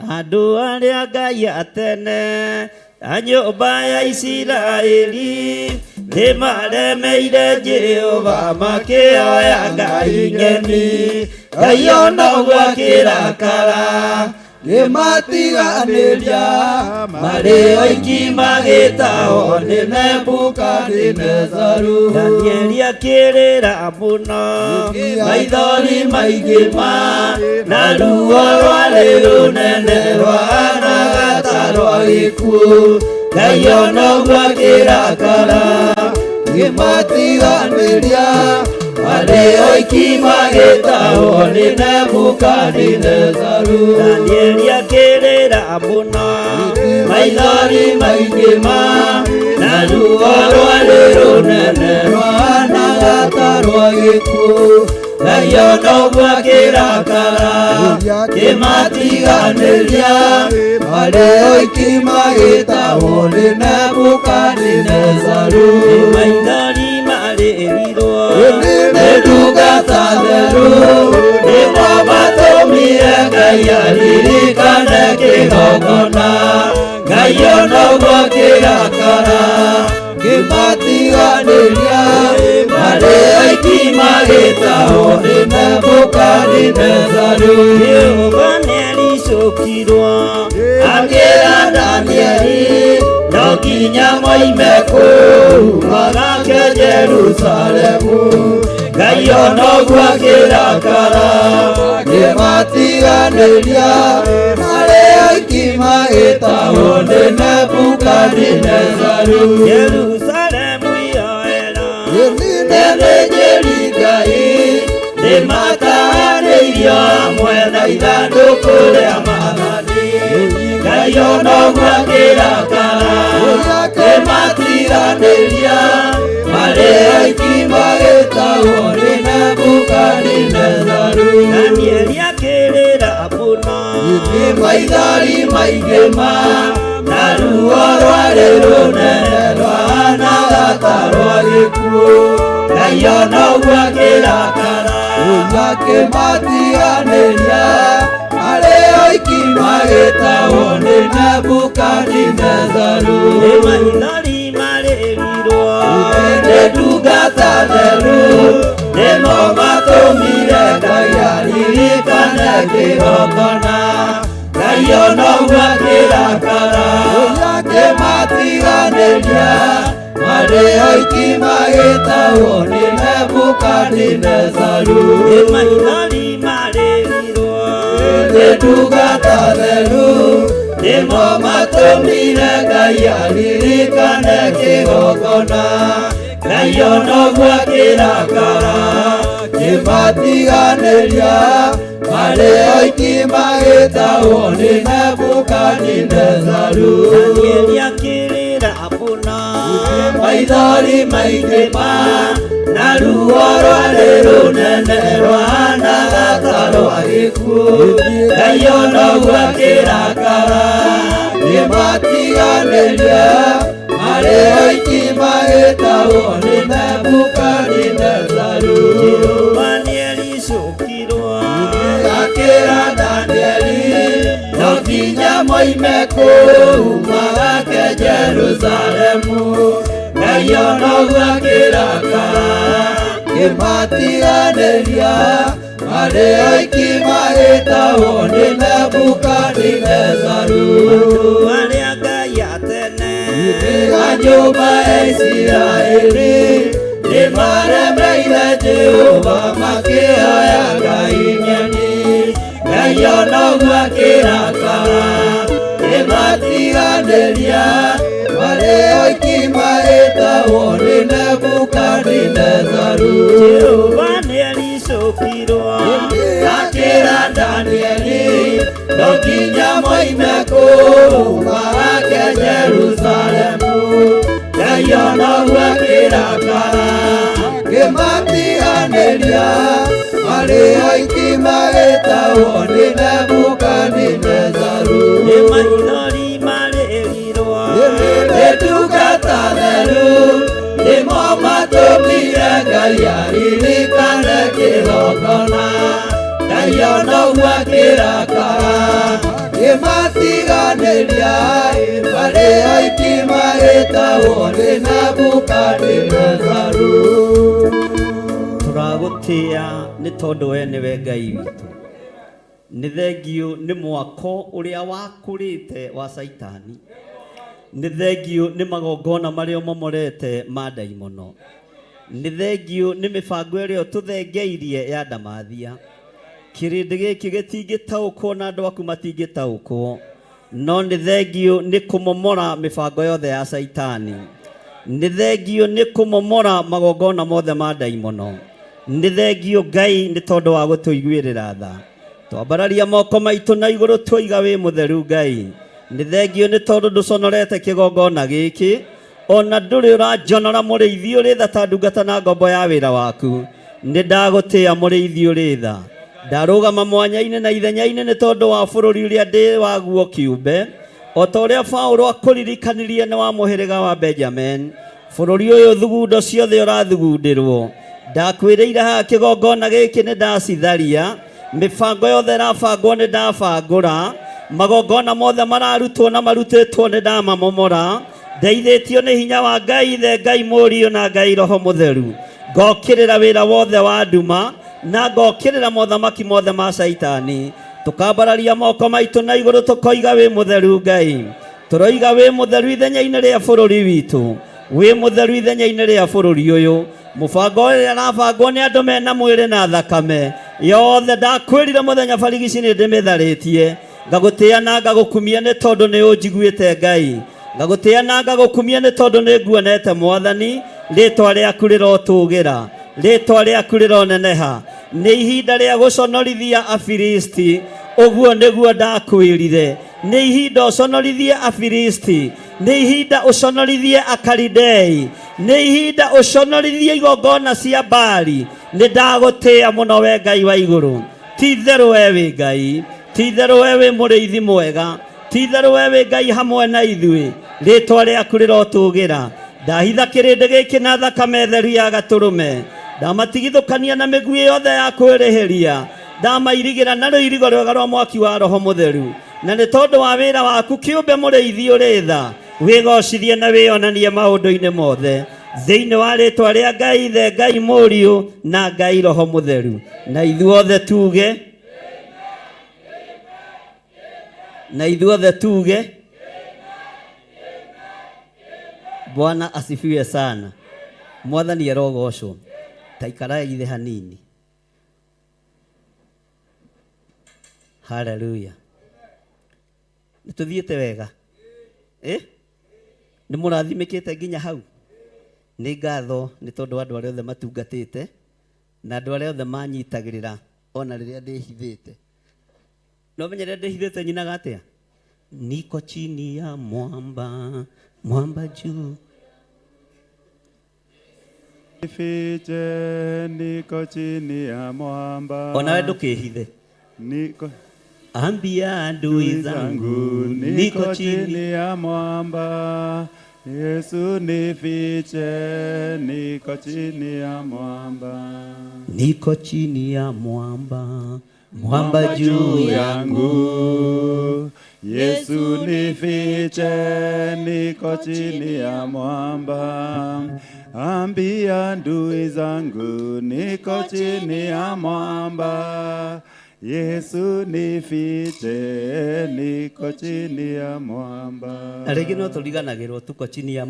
Andũ arĩa Ngai atene a nyũmba ya Isiraeli nĩ maremeire Jehova makĩoya Ngai ng'eni. Ngai ona ũguo akĩrakara nĩmatiganĩria marĩ oiki magĩtahwo nĩ Nebukadinezaru. Danieli akĩrĩra mũno maithori maingĩ na ruo rwarĩ rũnene rwahanaga ta rwa gĩkuũ. Ngai ona ũguo akĩrakara nĩmatiganĩria marĩ oiki magĩtahwo nĩ Nebukadinezaru. Danieli akĩrĩra mũno maithori maingĩ na ruo rwarĩ rũnene rwahanaga ta rwa gĩkuũ. Ngai ona ũguo akĩrakara nĩmatiganĩria marĩ oiki magĩtahwo nĩ Nebukadinezaru. Maithori marĩrirwo nĩ ndungata theru nĩmo matũmire Ngai aririkane kĩgongona. Ngai ona ũguo akĩrakara nĩmatiganĩria marĩ oiki magĩtahwo nĩ Nebukadinezaru. Jehova nĩaricũkirwo akĩra Danieli no nginya moime kũu magake Jerusalemu. Ngai ona ũguo akĩrakara akĩmatiganĩria marĩ oiki magĩtahwo nĩ Nebukadinezaru. Jerusalemu yoera nĩthĩnjĩri Ngai nĩmatahanĩirio hamwe na ithandũkũ rĩa maathani. Ngai ona ũguo akĩrakara akĩmatiganĩria marĩ oiki magĩtahwo nĩ Nebukadinezaru. Danieli akĩrĩra Abuna maithori maingĩ ma na ruo rwarĩ rũnene rwahanaga ta rwa gĩkuũ. Ngai ona ũguo akĩrakara akĩmatiganĩria marĩ oiki magĩtahwo nĩ Nebukadinezaru. Nĩ maithori marĩrirwo nĩ ndungata theru nĩmo matũmire Ngai aririkane kĩgongona. Ngai ona ũguo akĩrakara akĩmatiganĩria marĩ oiki magĩtahwo nĩ Nebukadinezaru. Nĩ maithori marĩrirwo nĩ ndungata theru nĩmo matũmire Ngai aririkane kĩgongona. Ngai ona ũguo akĩrakara akĩmatiganĩria marĩ oiki magĩtahwo nĩ Nebukadinezaru. Danieli akĩrĩra Abuna maithori maingĩ ma na ruo rwarĩ rũnene rwahanaga ta rwa gĩkuũ. Ngai ona ũguo akĩrakara akĩmatiganĩria marĩ oiki magĩtahwo nĩ Nebukadinezaru. Jehova nĩaricũkirwo akĩra Danieli no nginya moime kũu magake Jerusalemu. Ngai ona ũguo akĩrakara akĩmatiganĩria marĩ oiki magĩtahwo nĩ Nebukadinezaru. Andũ arĩa Ngai atene a nyũmba ya Isiraeli nĩmaremeire Jehova makĩhoya ngai nyeni. Ngai ona ũguo akĩrakara akĩmatiganĩria marĩ oiki magĩtahwo nĩ Nebukadinezaru. Jehova nĩaricũkirwo akĩra Danieli no nginya moime kũu magake Jerusalemu. Ngai ona ũguo akĩrakara akĩmatiganĩria marĩ oiki magĩtahwo nĩ Nebukadinezaru. Nĩ maithori marĩrirwo nĩ ndungata theru nĩmo matũmire Ngai aririkane kĩgongona. Ngai ona ũguo akĩrakara akĩmatiganĩria marĩ oiki magĩtahwo nĩ Nebukadinezaru. Tũragũtĩĩa nĩ tondũ we nĩwe Ngai witũ. Nĩ thengio nĩ mwako ũrĩa wakũrĩte wa Saitani. Nĩ thengio nĩ magongona marĩa momorete ma ndaimono. Nĩ thengio nĩ mĩbango ĩrĩa tũthengeirie ya ndamathia. Kĩrĩndĩ gĩkĩ gĩtingĩtaũkwo na andũ aku matingĩtaũkwo. No nĩ thengio nĩ kũmomora mĩbango yothe ya Saitani. Nĩ thengio nĩ kũmomora magongona mothe ma ndaimono. Nĩ thengio Ngai nĩ tondũ wa gũtũiguĩrĩra tha. Twambararia moko maitũ na igũrũ twoiga wĩ mũtheru Ngai. Nĩ thengio nĩ tondũ ndũconorete kĩgongona gĩkĩ. Ona ndũrĩ ũranjonora mũrĩithi ũrĩ tha ta ndungata na ngombo ya wĩra waku. Nĩ ndagũtĩĩa mũrĩithi ũrĩ tha. Ndarũgama mwanya-inĩ na ithenya-inĩ nĩ tondũ wa bũrũri ũrĩa ndĩ waguo kĩũmbe. O ta ũrĩa Paũlũ akũririkanirie nĩ wa mũhĩrĩga wa Benjamin. Bũrũri ũyũ thugundo ciothe ũrathugundĩrwo. Ndakwĩrĩire haha kĩgongona gĩkĩ nĩ ndacitharia. Mĩbango yothe ĩrabangwo nĩ ndabangũra. Magongona mothe mararutwo na marutĩtwo nĩ ndamamomora. Ndeithĩtio nĩ hinya wa Ngai Ithe, Ngai Mũriũ na Ngai Roho Mũtheru. ngokirira wira wothe wa nduma na ngokirira mothamaki mothe ma Saitani tukambararia moko maitu na iguru tukoiga wi mutheru Ngai turoiga wi mutheru ithenya-ini ria bururi witu wi mutheru ithenya-ini ria bururi uyu mubango uria nabangwo ni andu mena mwiri na thakame yothe ndakwirire muthenya barigici ni ndimitharitie ngagutia na ngagukumia ni tondu ni unjiguite Ngai ngagutia na ngagukumia ni tondu ni nguonete Mwathani ritwa riaku rirotugira ritwa riaku rironeneha ni ihinda ria guconorithia Afilisti uguo niguo ndakwirire ni ihinda uconorithie Afilisti ni ihinda uconorithie Akalidei ni ihinda uconorithie igongona cia Baali ni ndagutia muno we Ngai wa iguru titheru we wi Ngai titheru we wi muriithi mwega titheru we wi Ngai hamwe na ithui ritwa riaku rirotugira ndahitha kirindi giki na thakame theru ya gaturume ndamatigithukania na migui yothe ya kwirihiria ndamairigira na ruirigo rwega rwa mwaki wa roho mutheru na ni tondu wa wira waku kiumbe muriithi uri tha wigocithie na wionanie maundu-ini mothe thiini wa ritwa ria Ngai ithe Ngai Muriu na Ngai roho mutheru na ithuothe tuge na ithuothe tuge Bwana asifiwe sana. Mwathani arogocwo. Taikara ithe hanini. Hallelujah. Nituthiete wega. Ni murathimikite nginya hau. Ni ngatho ni tondu andu aria othe matungatite na andu aria othe manyitagirira ona riria ndihithite. No menyere ndihithite nyinaga atia? Niko chini ya mwamba juu. Fiche niko chini ya mwamba. Ona we ndukihithe. Niko ambia adui zangu niko chini ya mwamba. Yesu nifiche niko chini ya mwamba. Niko chini ya mwamba juu yangu. Yesu nifiche niko chini ya mwamba. Ambia adui zangu niko chini ya mwamba. Yesu nifiche niko chini ya mwamba. Aregi no turiganagirwo tuko chini ya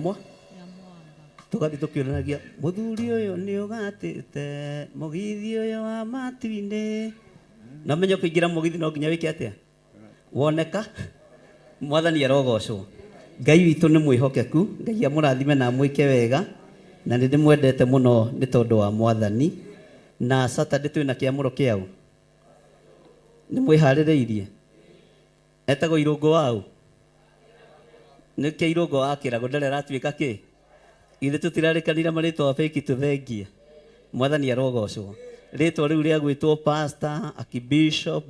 tugathi tukionanagia muthuri uyu ni ugatite mugithi uyu wa matu-ini na menyo kuingira mugithi no nginya wike atia woneka. Mwathani arogocwo. Ngai witu ni mwihokeku. Ngai amurathime na mwike wega na ndi mwendete muno ni tondu wa Mwathani. Na Saturday twina kiamuro kiau ni mwihaririirie etagwo irungu wau ni ke irungu wakirago ndere ratuika ki ithe tutirarikanira maritwa feki tuthengie. Mwathani arogocwo. Ritwa riu ria gwitwo pastor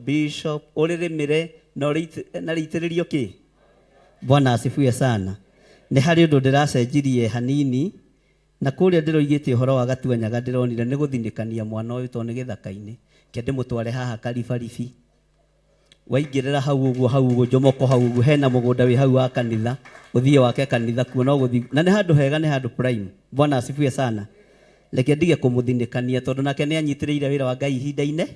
bishop uririmire na riitiririo ki. Bwana asifiwe sana. Ni hari undu ndiracenjirie hanini na kuria ndiroigite uhoro wa gatuanyaga ndironire ni guthinikania mwana uyu to ni githaka-ini ke ndimutware haha karibaribi waingirira hau uguo njomoko hau uguo hena mugunda wi hau wa kanitha uthie wake kanitha kuona guthi na ni handu hega ni handu prime. Bwana asifiwe sana. Leke ndige kumuthinikania tondu nake ni anyitiriire wira wa Ngai ihinda-ine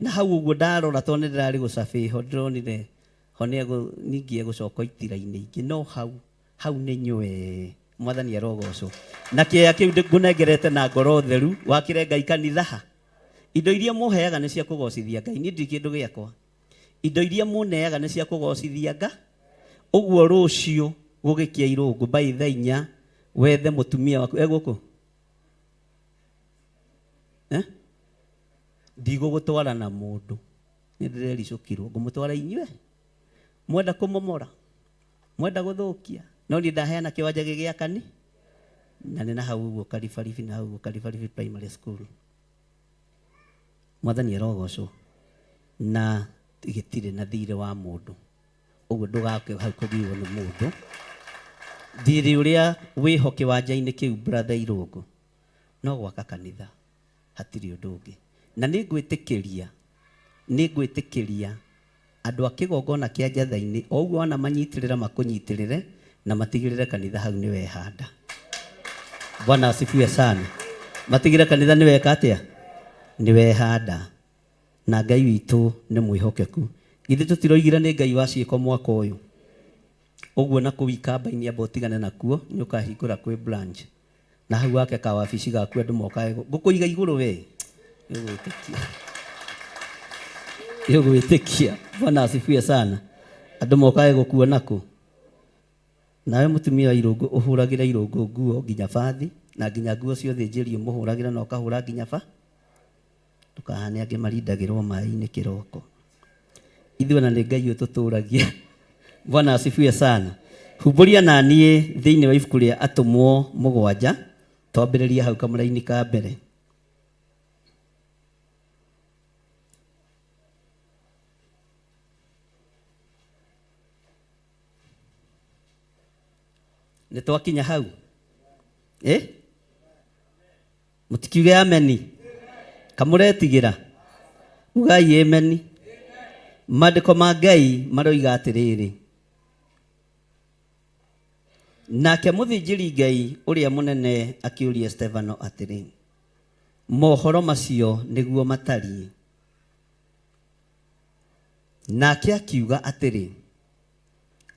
na hau uguo ndarora to ni ndirari gucabi ho ndironire ho ni ningie gucoka itira-ini ingi no hau ni nywe. Mwathani arogocwo. Na kĩea kĩu ngunengerete na ngoro theru wakire Ngai kanitha. Indo iria muheaga ni cia kugocithia Ngai ni ndi kindu giakwa. Indo iria muneaga ni cia kugocithia Ngai. Uguo rucio gugikia irungu by 4 wethe mutumia waku eguku ndigugutwara na mundu ni ndirericukirwo ngumutwara inywe mwenda kumomora mwenda guthukia no ni ndaheana kiwanja gigiakani na ni na hau uguo karibaribi na hau karibaribi primary school. Mwathani arogocwo na gitire na thire wa mundu uguo ndugake hau kugiwo ni mundu thire uria wiho kiwanja-ini kiu brother irungu no gwaka kanitha hatiri undu ungi na ni ngwitikiria andu akigongona kia njatha-ini oguo ona manyitirira makunyitirire na matigirire kanitha hau ni wehanda. Bwana asifiwe sana. matigire kanitha ni weka atia ni wehanda na Ngai witũ nĩ mwĩhokeku. Githĩ tũtiroigire nĩ Ngai wa ciĩko mwaka ũyũ? Ũguo na kũu ikamba-inĩ amba ũtigane nakuo, nĩ ũkahingũra kwĩ branch na hau wake ka wabici gaku andũ mokaga gũkũiga igũrũ we yũgwĩtĩkia. Bwana asifiwe sana. Andũ mokaga gũkuona kũ? Nawe mũtumia wa irũngũ ũhũragĩra irũngũ nguo nginya bathi, na nginya nguo ciothe njĩrio mũhũragĩra na ũkahũra nginya ba. Tukahane angĩ marindagĩrwo maĩ-inĩ kĩroko. Ithuĩ na nĩ Ngai ũtũtũragia. Bwana asifiwe sana. Humbũria na niĩ thĩinĩ wa ibuku rĩa Atũmwo 7, twambĩrĩria hau kamũra-inĩ ka mbere. Nĩ twakinya hau? Mũtikiuge ameni? Kamũretigĩra? Ugai ameni. Maandĩko ma Ngai maroiga atĩrĩrĩ, nake mũthĩnjĩri Ngai ũrĩa mũnene akĩũria Stefano atĩrĩ, mohoro macio nĩguo matariĩ. Nake akiuga atĩrĩ,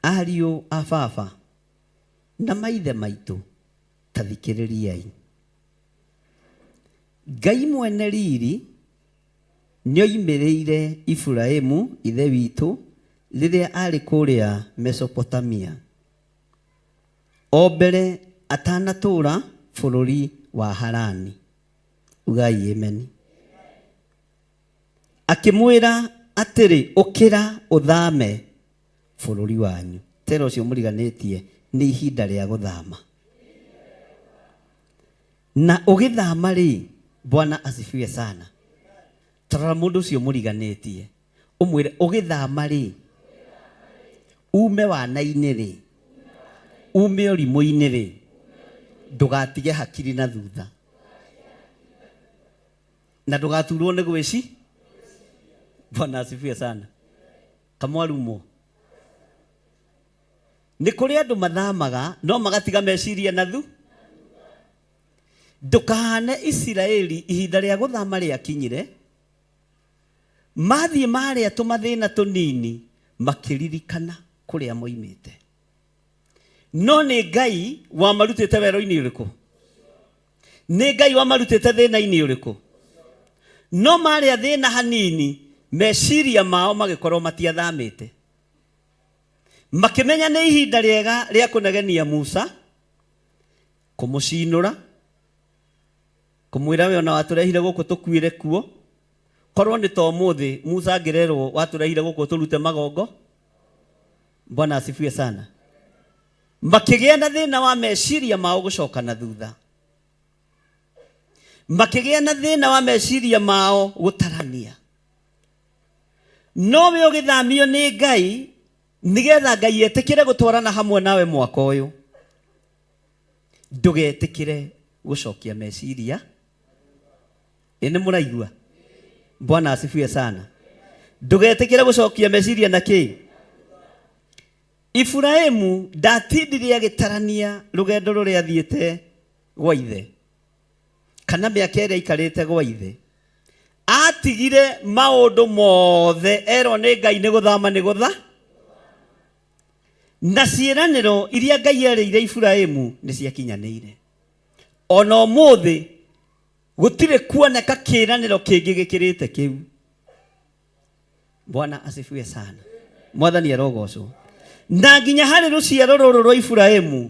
ariũ a baba na maithe maitũ, ta thikĩrĩriai. Ngai mwene riri nĩoimĩrĩire Iburahĩmu ithe witũ rĩrĩa arĩ kũrĩa Mesopotamia, o mbere atanatũũra bũrũri wa Harani. Ugai ameni. Akĩmwĩra atĩrĩ, ũkĩra ũthame bũrũri wanyu. Tera ũcio mũriganĩtie nĩ ihinda rĩa gũthama. Na ũgĩthama rĩ, Bwana asifiwe sana. Tarora mũndũ ũcio mũriganĩtie, ũmwĩre ũgĩthama rĩ, ume wana-inĩ rĩ, ume ũrimũ-inĩ rĩ, ndũgatige hakiri na thutha, na ndũgaturwo nĩ gwĩci. Bwana asifiwe sana. Kamwarumo nĩ kũrĩ andũ mathamaga no magatiga meciria na thu. Ndũkahane Isiraeli ihinda rĩa gũthama rĩakinyire, mathiĩ marĩa tũmathĩna tũnini makĩririkana kũrĩa moimĩte. No nĩ Ngai wamarutĩte werũ-inĩ ũrĩkũ? Nĩ Ngai wamarutĩte thĩna-inĩ ũrĩkũ? No marĩa thĩna hanini meciria mao magĩkorwo matiathamĩte, makĩmenya nĩ ihinda rĩega rĩa kũnegenia Musa, kũmũcinũra, kũmwĩra we ona watũrehire gũkũ tũkuĩre kuo. Korwo nĩ ta ũmũthĩ Musa angĩrerwo watũrehire gũkũ tũrute magongo. Bwana asifiwe sana. Makĩgĩa na thĩna wa meciria mao gũcoka na thutha, makĩgĩa na thĩna wa meciria mao gũtarania. No we ũgĩthamio nĩ Ngai nĩgetha Ngai etĩkĩre gũtwarana hamwe nawe mwaka ũyũ, ndũgetĩkĩre gũcokia meciria. Nĩ mũraigua? Bwana asifiwe sana. Ndũgetĩkĩre gũcokia meciria na kĩ? Iburahĩmu ndatindire agĩtarania rũgendo rũrĩa athiĩte gwa ithe, kana mĩaka ĩrĩa aikarĩte gwa ithe. Atigire maũndũ mothe, erwo nĩ Ngai nĩ gũthama nĩ gũtha, na ciĩranĩro iria Ngai erĩire Iburahĩmu nĩ ciakinyanĩire. Ona ũmũthĩ gũtirĩ kuoneka kĩĩranĩro kĩngĩ gĩkĩrĩte kĩu. Bwana asifiwe sana. Mwathani arogocwo. Na nginya harĩ rũciaro rũrũ rwa Iburahĩmu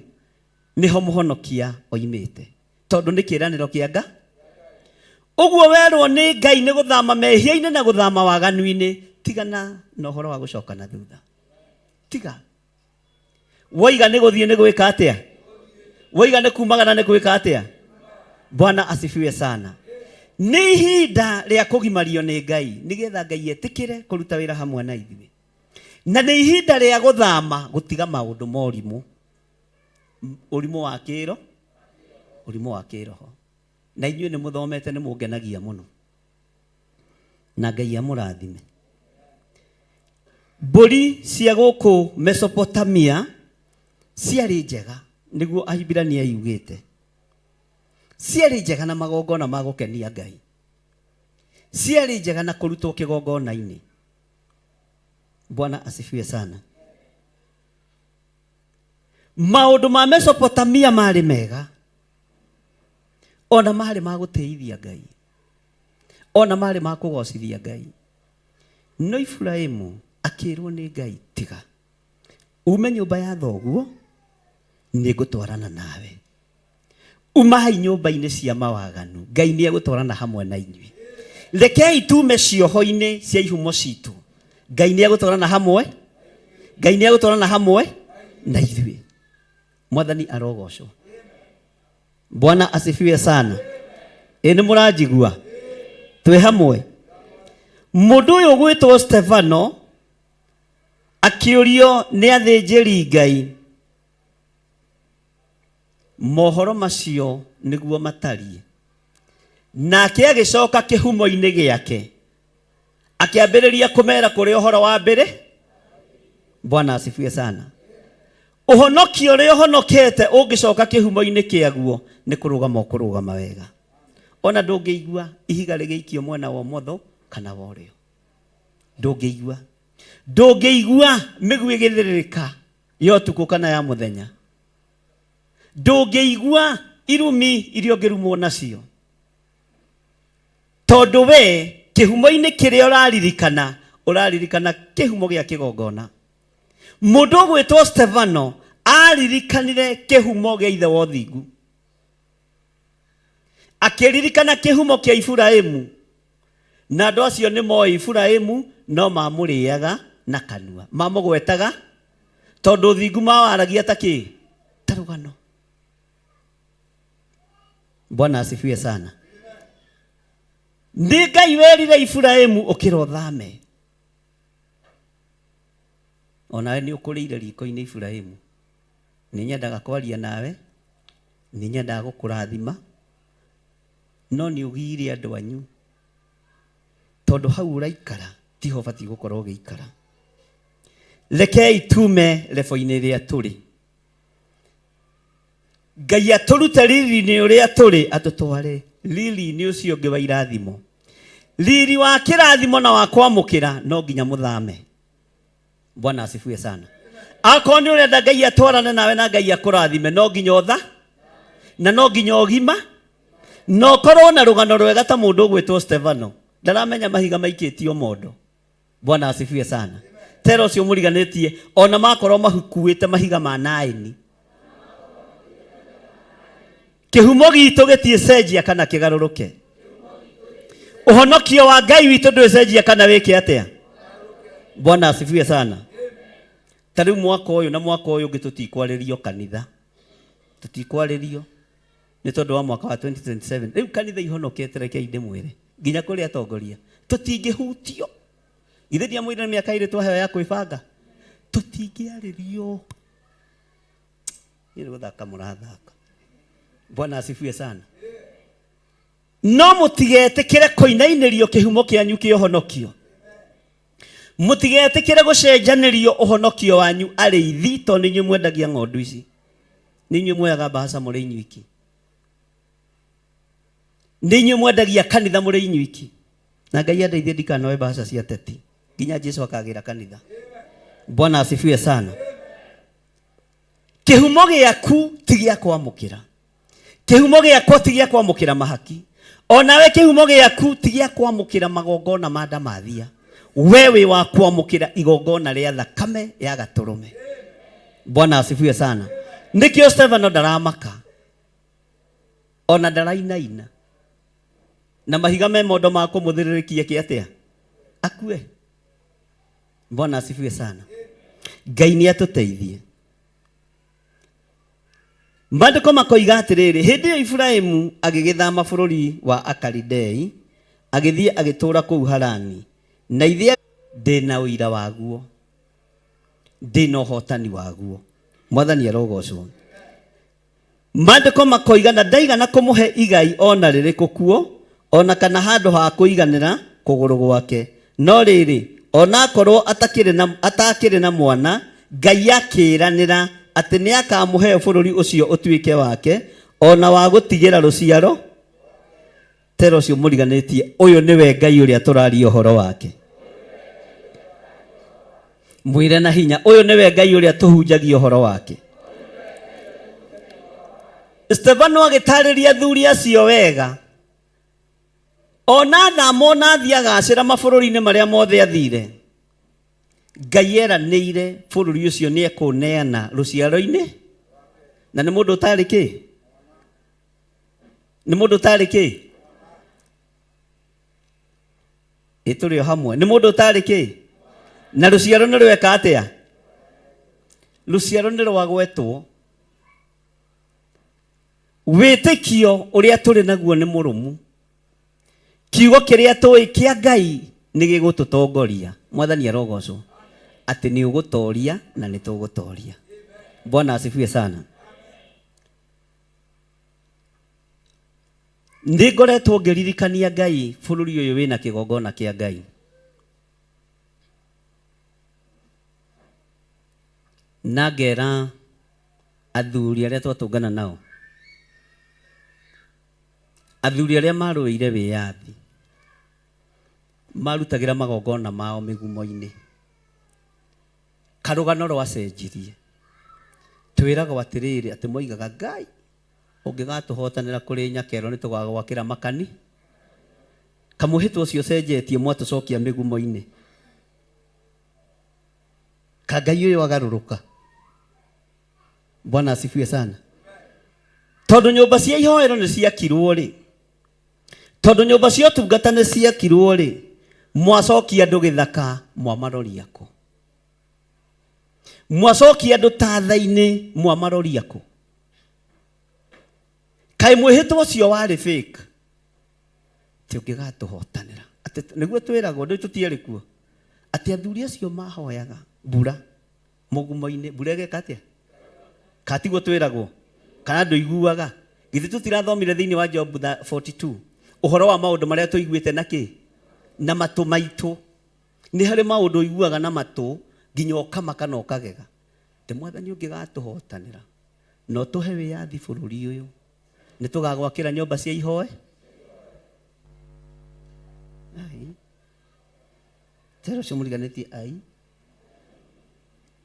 nĩho mũhonokia oimĩte, tondũ nĩ kĩĩranĩro kĩa Ngai. Ũguo werwo nĩ Ngai nĩ gũthama mehia-inĩ na gũthama waganu-inĩ, tigana na ũhoro wa gũcoka na thutha. Tiga. Woiga nĩ gũthiĩ nĩ gwĩka atĩa? Woiga nĩ kumagana nĩ gwĩka atĩa? Bwana asifiwe sana. Nĩ ihinda rĩa kũgimario nĩ Ngai nĩgetha Ngai etĩkĩre kũruta wĩra hamwe na ithuĩ. Na nĩ ihinda rĩa gũthama, gũtiga maũndũ ma ũrimũ. Ũrimũ wa kĩĩro, ũrimũ wa kĩĩroho. Na inyuĩ nĩ mũthomete nĩ mũngenagia mũno. Na Ngai amũrathime. Mbũri cia gũkũ Mesopotamia ciarĩ njega, nĩguo Ahibirania yugĩte. ciarĩ njega na magongona ma gũkenia Ngai, ciarĩ njega na kũrutwo kĩgongona-inĩ. Bwana asifiwe sana. Maũndũ ma Mesopotamia marĩ mega, ona marĩ ma gũtĩithia Ngai, ona marĩ ma kũgocithia Ngai. No Iburahĩmu akĩrwo nĩ Ngai, tiga ume nyũmba ya thoguo, nĩ ngũtwarana nawe. Uma hai nyũmba-inĩ cia mawaganu, Ngai nĩ egũtwarana hamwe na inyuĩ. Rekei tume cioho-inĩ cia ihumo citũ, Ngai nĩ egũtwarana hamwe, Ngai nĩ egũtwarana hamwe na ithuĩ. Mwathani arogocwo. Bwana asifiwe sana. Nĩ mũranjigua? Twĩ hamwe. Mũndũ ũyũ gwĩtwo Stefano akĩũrio nĩ athĩnjĩri Ngai mohoro macio nĩguo matariĩ, nake agĩcoka kĩhumo-inĩ gĩake akĩambĩrĩria kũmera kũrĩ ũhoro wa mbere. Bwana asifiwe sana. Ũhonokio ũrĩa ũhonokete ũngĩcoka kĩhumo-inĩ kĩaguo nĩ kũrũgama ũkũrũgama wega. Ona ndũngĩigua ihiga rĩgĩikio mwena wa ũmotho kana wa ũrĩo. Ndũngĩigua. Ndũngĩigua mĩguĩ ĩgĩthĩrĩrĩka ya ũtukũ kana ya mũthenya. Ndũngĩigua irumi iria ũngĩrumwo nacio. Tondũ we kĩhumo-inĩ kĩrĩa ũraririkana kĩhumo gĩa kĩgongona. Mũndũ ũgwĩtwo Stefano aririkanire kĩhumo gĩa ithe wa ũthingu, akĩririkana kĩhumo kĩa Iburahĩmu, na andũ acio nĩ moĩ Iburahĩmu no mamũrĩaga na kanua, mamũgwetaga tondũ ũthingu mawaragia ta rũgano. Bwana asifiwe sana. Nĩ Ngai werire Iburahĩmu ũkĩra ũthame. Onawe nĩ ũkũrĩire riko-inĩ Iburahĩmu. Nĩ nyendaga kwaria nawe, nĩ nyendaga gũkũrathima, no nĩ ũgire andũ anyu, tondũ hau ũraikara tiho batiĩ gũkorwo ũgĩikara. Rekei tume lebo-inĩ rĩa tũrĩ. Ngai atũrute riri-inĩ ũrĩa tũrĩ, atũtware riri-inĩ ũcio ũngĩ wa irathimo. Riri wa kĩrathimo na wa kwamũkĩra no nginya mũthame. Bwana asifiwe sana. Akorwo nĩ ũrenda Ngai atwarane nawe na Ngai akũrathime, no nginya ũtha na no nginya ũgima, no ũkorwo na rũgano rwega ta mũndũ ũgwĩtwo Stefano. Ndaramenya mahiga maikĩtio mondo. Bwana asifiwe sana. Tero ũcio mũriganĩtie ona makorwo makuĩte mahiga ma naĩni. Kĩhumo gitũ gĩtiĩcenjia kana kĩgarũrũke. Ũhonokio wa Ngai witũ ndwĩcenjia kana wĩke atĩa. Bwana asifiwe sana. Tarĩu mwaka ũyũ na mwaka ũyũ ũngĩ tũtikwarĩrio kanitha. Tũtikwarĩrio nĩ tondũ wa mwaka wa 2027. Rĩu kanitha ihonokete, rekei ndĩmwĩre nginya kũrĩ atongoria tũtingĩhutio. Githĩ ndiamwĩrire nĩ mĩaka ĩrĩ twaheo ya kwĩbanga. Tũtingĩarĩrio. Nĩ gũthaka mũrathaka. Bwana asifiwe sana. No mũtigetĩkĩre kũinainĩrio kĩhumo kĩanyu kĩa ũhonokio. Mũtigetĩkĩre gũcenjanĩrio ũhonokio wanyu arĩithi, tondũ nĩ inyuĩ mwendagia ng'ondu ici. Nĩ inyuĩ mwoyaga mbahaca mũrĩ inyuiki. Nĩ inyuĩ mwendagia kanitha mũrĩ inyuiki. Na Ngai andeithie ndikanoe mbahaca cia teti nginya Jesũ akagĩra kanitha. Bwana asifiwe sana. Kĩhumo gĩaku ti gĩa kwamũkĩra. Kĩhumo gĩakwa ti gĩa kwamũkĩra mahaki. Onawe kĩhumo gĩaku ti gĩa kwamũkĩra magongona ma ndamathia. Wewe wa kwamũkĩra igongona rĩa thakame ya gatũrũme. Bwana asifiwe sana. Nĩkĩo Stefano ndaramaka, ona ndarainaina, na mahiga me mondo ma kũmũthĩrĩrĩkia kĩatĩa akue. Bwana asifiwe sana. Ngai nĩ atũteithie. Maandĩko makoiga atĩrĩrĩ, hĩndĩ ĩyo Iburahĩmu agĩgĩthama bũrũri wa Akalidei, agĩthiĩ agĩtũũra kũu Harani, na ithe ndĩna ũira waguo, ndĩna ũhotani waguo. Mwathani arogocwo. Maandĩko makoiga na ndaigana kũmũhe igai ona rĩrĩkũ kuo, ona kana handũ ha kũiganĩra kũgũrũ gwake. No rĩrĩ, ona akorwo atakĩrĩ na mwana, Ngai akĩĩranĩra atĩ nĩ akamũhe bũrũri ũcio ũtuĩke wake, ona wa gutigira ruciaro tero cio muriganitie uyu niwe Ngai uria turaria uhoro wake mwire na hinya uyu niwe Ngai uria tuhunjagia uhoro wake Stefano agitariria thuri acio wega ona thamona thiagacira mabururi-ini maria mothe athire Ngai eranĩire bũrũri ũcio nĩ ekũneana rũciaro-inĩ na nĩ mũndũ ũtarĩ kĩ nĩ mũndũ ũtarĩ kĩ tũrĩ o hamwe nĩ mũndũ ũtarĩ kĩ na rũciaro nĩ rweka atĩa rũciaro nĩ rwagwetwo wĩtĩkio ũrĩa tũrĩ naguo nĩ mũrũmu kiugo kĩrĩa tũĩ kĩa Ngai nĩ gĩgũtũtongoria mwathani arogocwo ati ni ugutoria na ni tugutoria Bwana asifiwe sana Ndigoretwo ngiririkania Ngai bũrũri ũyũ wĩna kĩgongona kĩa Ngai na ngera athuri arĩa twatũngana nao athuri arĩa marũĩire wĩyathi marutagĩra magongona mao mĩgumo-inĩ karugano rwacenjirie twiragwo atiriri ati moigaga Ngai ũngĩgatuhotanĩra kũrĩ nyakero nĩ tũgagwakĩra makani kamuhĩtwo ũcio cenjetie mwatũcokia mĩgumo-inĩ ka Ngai ũyũ agarũrũka Bwana asifiwe sana tondũ nyũmba cia ihoero nĩ ciakirwo rĩ tondũ nyũmba cia ũtungata nĩ ciakirwo rĩ mwacokia andũ gĩthaka mwamaroria kũ mwacokia andũ tatha-inĩ mwamaroria kũ kaĩ mwĩhĩtwo ũcio warĩ fake ti ũngĩgatũhotanĩra atĩ nĩguo twĩragwo ndũĩ tũtiarĩ kuo atĩ athuri acio mahoyaga mbura mũgumo-inĩ mbura ĩgeka atĩa katiguo twĩragwo kana ndũiguaga githĩ tũtirathomire thĩinĩ wa Job 42 ũhoro wa maũndũ marĩa tũiguĩte na kĩ na matũ maitũ nĩ harĩ maũndũ ũiguaga na matũ nginya ũkamaka na ũkagega te mwathani ũngĩgatũhotanĩra no tũhe wĩyathi bũrũri ũyũ nĩ tũgagwakĩra nyũmba cia ihoe ai tero cio mũriganĩtie ai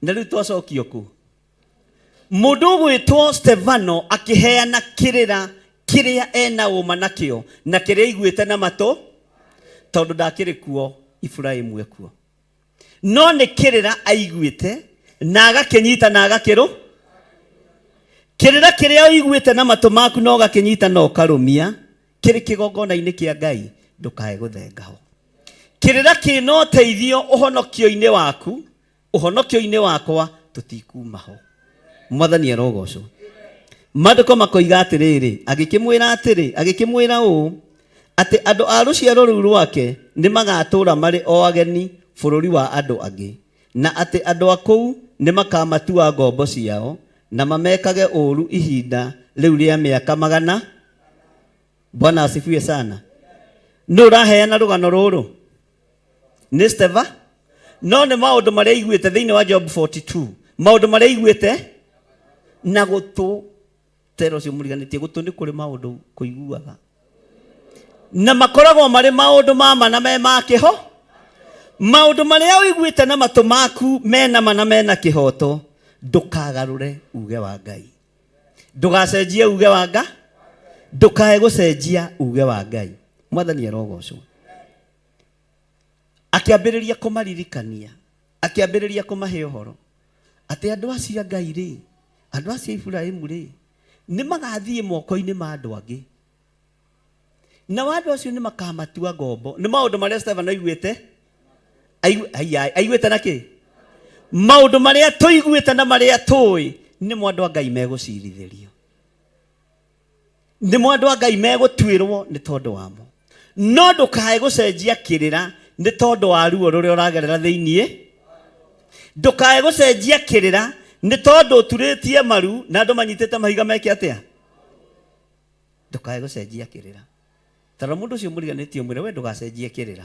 na rĩu twacokio kũ mũndũ ũgwĩtwo Stefano akĩheana kĩrĩra kĩrĩa ena ũma nakĩo na kĩrĩa aiguĩte na matũ tondũ ndakĩrĩ kuo Iburahĩmu ekuo no nĩ kĩrĩra aiguĩte na agakĩnyita na agakĩrũ kĩrĩra kĩrĩa aiguĩte na matũ maku no gakĩnyita no karũmia kĩrĩ kĩgongona-inĩ kĩa Ngai ndũkae gũthenga ho kĩrĩra kĩna ũteithio ũhonokio-inĩ waku ũhonokio-inĩ wakwa tũtikuma ho mwathani arogocwo maandĩko makoiga atĩrĩrĩ agĩkĩmwĩra ũũ atĩ andũ a rũciaro rũu rwake nĩ magatũũra marĩ o ageni bũrũri wa andũ angĩ na atĩ andũ a kũu nĩ makamatua ngombo ciao na mamekage ũũru ihinda rĩu rĩa mĩaka 100 Bwana asifiwe sana nĩ ũraheana rũgano rũrũ nĩ Steva no nĩ maũndũ marĩa aiguĩte thĩinĩ wa Job 42 maũndũ marĩa aiguĩte na gũtũ tero cio mũriganĩtie gũtũ nĩ kũrĩ maũndũ kũiguaga na makoragwo marĩ maũndũ ma na me ma kĩho maũndũ marĩa ũiguĩte na matũ maku mena mana mena kĩhoto ndũkagarũre uge wa Ngai ndũgacenjie uge wa Ngai ndũkae gũcenjia uge wa Ngai mwathani arogocwo akĩambĩrĩria kũmaririkania akĩambĩrĩria kũmahe ũhoro atĩ andũ acio Ngai rĩ andũ acio Iburahĩmu rĩ nĩ magathiĩ moko-inĩ ma andũ angĩ na andũ acio nĩ makamatua ngombo nĩ maũndũ marĩa Stefano aiguĩte aiguĩte na kĩ maũndũ marĩa tũiguĩte na marĩa tũĩ nĩ andũ a Ngai megũcirithĩrio nĩ andũ a Ngai megũtuĩrwo nĩ tondũ wamo no ndũkae gũcenjia kĩrĩra nĩ tondũ wa ruo rũrĩa ũragerera thĩinĩ ndũkae gũcenjia kĩrĩra nĩ tondũ ũturĩtie maru na andũ manyitĩte mahiga meke atĩa ndũkae gũcenjia kĩrĩra tara mũndũ ũcio mũriganĩtie mwĩre we ndũgacenjie kĩrĩra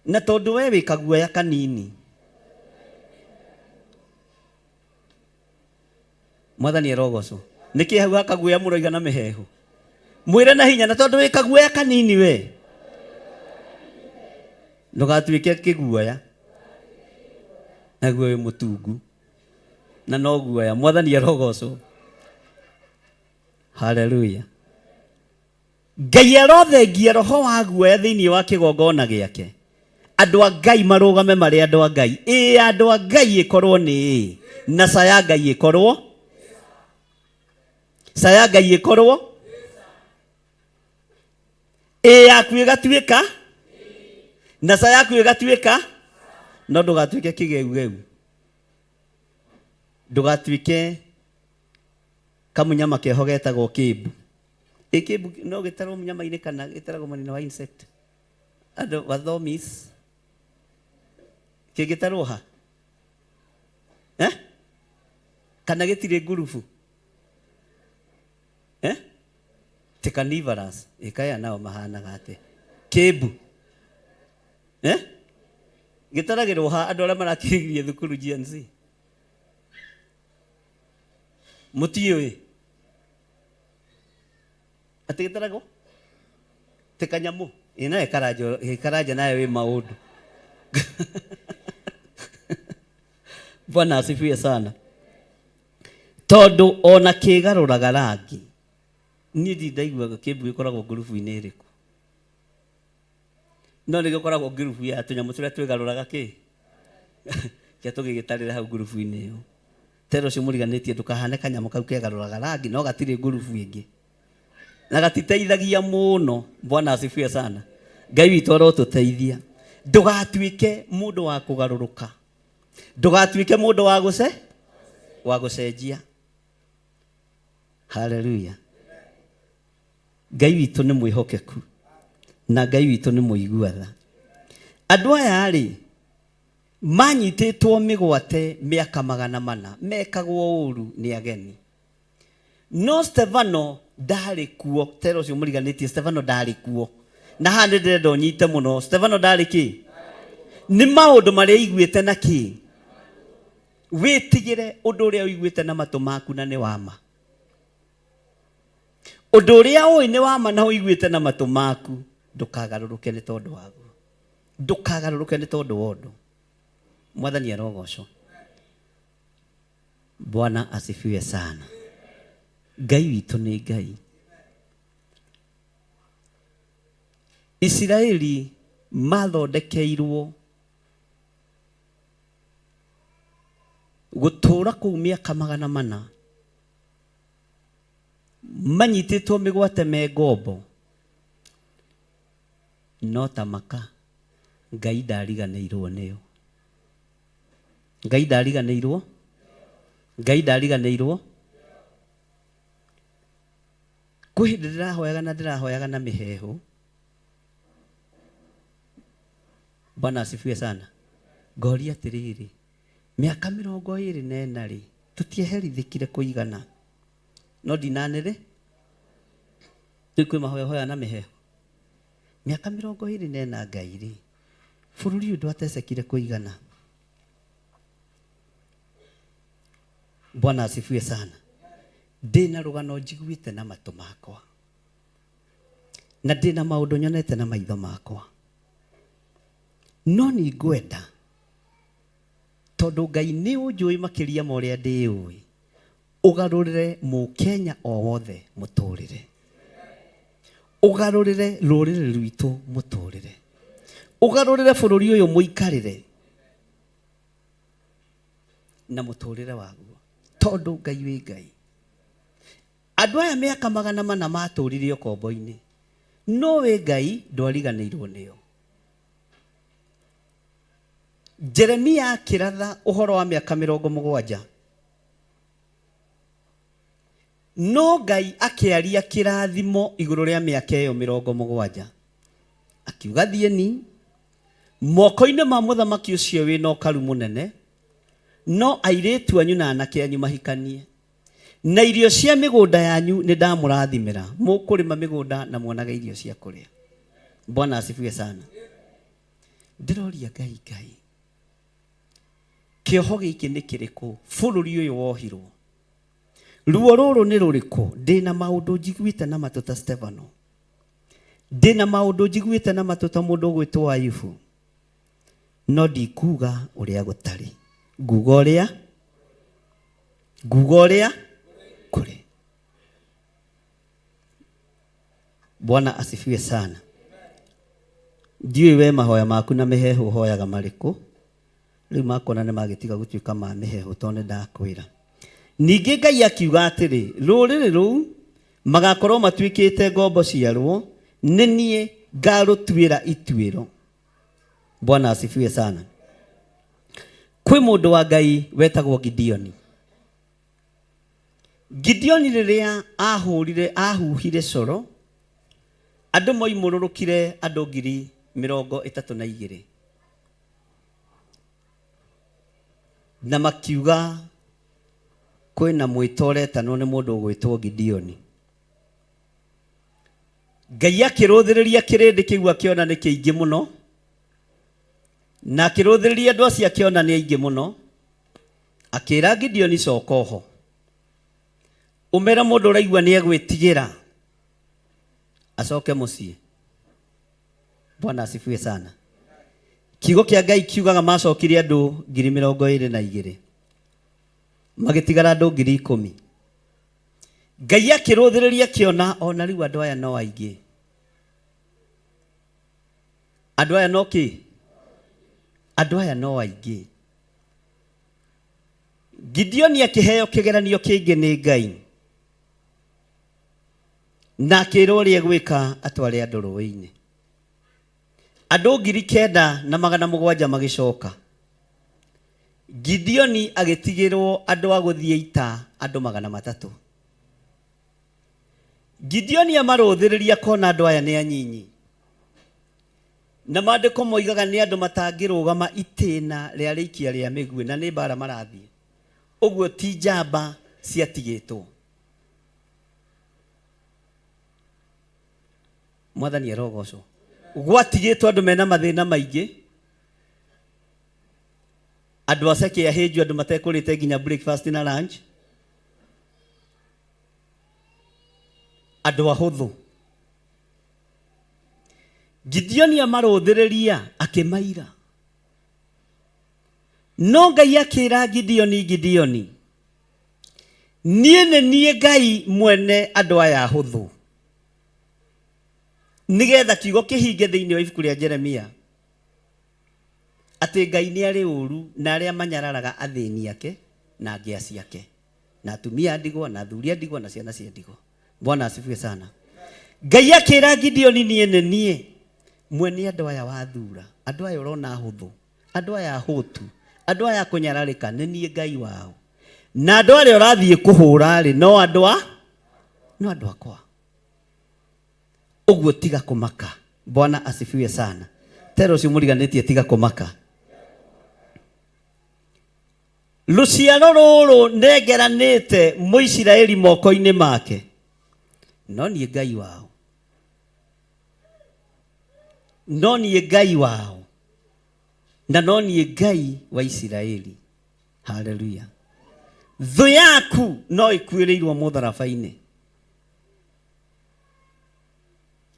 na tondũ we wĩ kaguoya kanini mwathani arogocwo niki hau akaguoya muroiga na mihehu mwire na hinya na tondu wikaguoya kanini we ndugatuike kiguoya naguo mutungu na no guoya mwathani arogocwo haleluya Ngai arothengia roho wa guoya thiini wa kigongona giake andu a Ngai marugame mari andu a Ngai andu a Ngai ikorwo ni na saya Ngai ikorwo yaku igatuika na saya yaku igatuika no ndugatuike kigeu ndugatuike kamunyama keho getagwo kimbu kimbu no gitarwo munyama-ini kana gitaragwo manina wa insect andu wathomis kigitarwo ha kana gitire ngurubu ti carnivorous ikaya nao mahanaga ate kimbu gitaragirwo ha andu aria marakiririe thukuru GNC mutioi ati gitaragwo ti kanyamu ina ikaraja nayo wi maundu Bwana asifiwe sana tondu ona kigaruraga rangi ni ndaiguaga kimbu gikoragwo ngurubu-ini iriku no ni gikoragwo ngurubu ya tunyamu turia twigaruraga ki kia tugigitarira hau ngurubu-ini iyo tero cio muriganitie ndukahane kanyamu kau kegaruraga rangi no gatire ngurubu ingi na gatiteithagia muno Bwana asifiwe sana Ngai witu arotuteithia ndugatuike mundu wa kugaruruka ndugatuike mundu wa gucenjia haleluya Ngai witu ni mwihokeku na Ngai witu ni muiguatha andu aya ri manyititwo migwate miaka 400 mekagwo uru ni ageni no Stefano ndari kuo tero cio muriganitie Stefano ndari kuo na hande ndenda unyite muno Stefano ndari ki ni maundu maria iguite na ki witigire undu uria uiguite na matu maku na ni wama undu uria ui ni wama na uiguite na matu maku ndukagaruruke ni tondu waguo ndukagaruruke ni tondu wondu mwathani arogocwo Bwana asifiwe sana Ngai witu ni Ngai Israeli mathondekeirwo gutura kuu miaka 400 manyititwo migwate me ngombo no tamaka Ngai ndariganĩirwo nĩo Ngai ndariganĩirwo kwĩ ndĩrahoyaga na mĩhehu Bwana asifiwe sana ngoria atiriri miaka 24 ri tutieherithikire kuigana no dinanire tukwe mahoya na mihehu miaka 24 Ngai ri bururi undu atecekire kuigana Bwana asifiwe sana ndina rugano njiguite na matu makwa na ndina maundu nyonete na maitho makwa no ni ngwenda tondu Ngai ni unjui makiria ma uria ndiui ugarurire Mukenya o wothe muturire ugarurire rurire rwitu muturire ugarurire bururi uyu muikarire na muturire waguo tondu Ngai wi Ngai andu aya miaka 400 maturire ukombo-ini no we Ngai ndwariganĩirwo nĩo Jeremia kiratha uhoro wa miaka 70 no Ngai akiaria kirathimo iguru ria miaka iyo 70 akiuga thieni moko-ini ma muthamaki ucio wi no karu munene no airetu anyu na anake anyu mahikanie na irio cia migunda yanyu ni ndamurathimira mukurima migunda na muonaga irio cia kuria Bwana asifiwe sana ndiroria Ngai kioho giki ni kiriku bururi uyu wohirwo ruo rũrũ nĩ rũrĩkũ? Ndĩna maũndũ njiguĩte na matũ ta Stefano, ndĩna maũndũ njiguĩte na matũ ta mũndũ ũgwĩtwo Ayubu, no ndikuga ũrĩa gũtarĩ, nguga ũrĩa kũrĩ. Bwana asifiwe sana. Ndiũĩ we mahoya maku na mĩhehu ũhoyaga marĩkũ, rĩu makona nĩ magĩtiga gũtuĩka ma mĩhehu tondũ nĩ ndakwĩra. Ningĩ Ngai akiuga atĩrĩ, rũrĩrĩ rũu magakorwo matuĩkĩte ngombo ciarwo, nĩ niĩ ngarũtuĩra ituĩro. Bwana asifiwe sana. Kwĩ mũndũ wa Ngai wetagwo Gideoni. Gideoni rĩrĩa ahuhire coro, andũ moimũrũrũkire andũ 32,000 na makiuga kwĩna mwĩtoretanwo nĩ mũndũ ũgwĩtwo Gideoni. Ngai akĩrũthĩrĩria kĩrĩndĩ kĩu akĩona nĩ kĩingĩ mũno, na akĩrũthĩrĩria andũ acio akĩona nĩ aingĩ mũno, akĩra Gideoni coka ho, ũmera mũndũ ũraigua nĩ egwĩtigĩra acoke mũciĩ. Bwana asifiwe sana. Kiugo kĩa Ngai kiugaga macokire andũ 22,000 magĩtigara andũ 10,000. Ngai akĩrũthĩrĩria akĩona ona rĩu andũ aya no aingĩ. Andũ aya no kĩ? Andũ aya no aingĩ. Gideoni akĩheo kĩgeranio kĩngĩ nĩ Ngai, na akĩrwo ũrĩa gwĩka atware andũ rũĩ-inĩ. Andũ 9,700 magĩcoka. Gideoni agĩtigĩrwo andũ a gũthiĩ ita andũ 300. Gideoni amarũthĩrĩria kona andũ aya nĩ anyinyi, na maandĩko moigaga nĩ andũ matangĩrũgama itĩna rĩa rĩikia rĩa mĩguĩ, na nĩ mbara marathiĩ. Ũguo ti njamba ciatigĩtwo. Mwathani arogocwo. Gwatigĩtwo andũ mena mathĩna maingĩ, andũ aceke ahĩnju, andũ matekũrĩte nginya breakfast na lunch, andũ ahũthũ. Gideoni amarũthĩrĩria akĩmaira, no Ngai akĩra Gideoni, Gideoni, niĩ nĩ niĩ Ngai mwene andũ aya ahũthũ. Nigetha kiugo kĩhinge thĩinĩ wa ibuku rĩa Jeremia atĩ Ngai nĩ arĩ ũru na arĩa manyararaga athĩni ake na ngĩa ciake, na atumia a ndigwa na athuri a ndigwa na ciana cia ndigwa. Bwana asifiwe sana. Ngai akĩra Gideoni, niĩ nĩ niĩ mwene andũ aya wathura, andũ aya ũrona hũthũ, andũ aya hũtu, andũ aya kũnyararĩka, nĩ niĩ Ngai wao. Na andũ arĩa ũrathiĩ kũhũra rĩ, no andũ akwa. Ũguo tiga kũmaka. Bwana asifiwe sana. Tero ũcio mũriganĩtie tiga kũmaka. Rũciaro rũrũ nengeranĩte Mũisiraeli moko-inĩ make, no niĩ Ngai wao. No niĩ Ngai wao, na no niĩ Ngai wa Isiraeli. Haleluya. Thũ yaku no ĩkuĩrĩirwo mũtharaba-inĩ.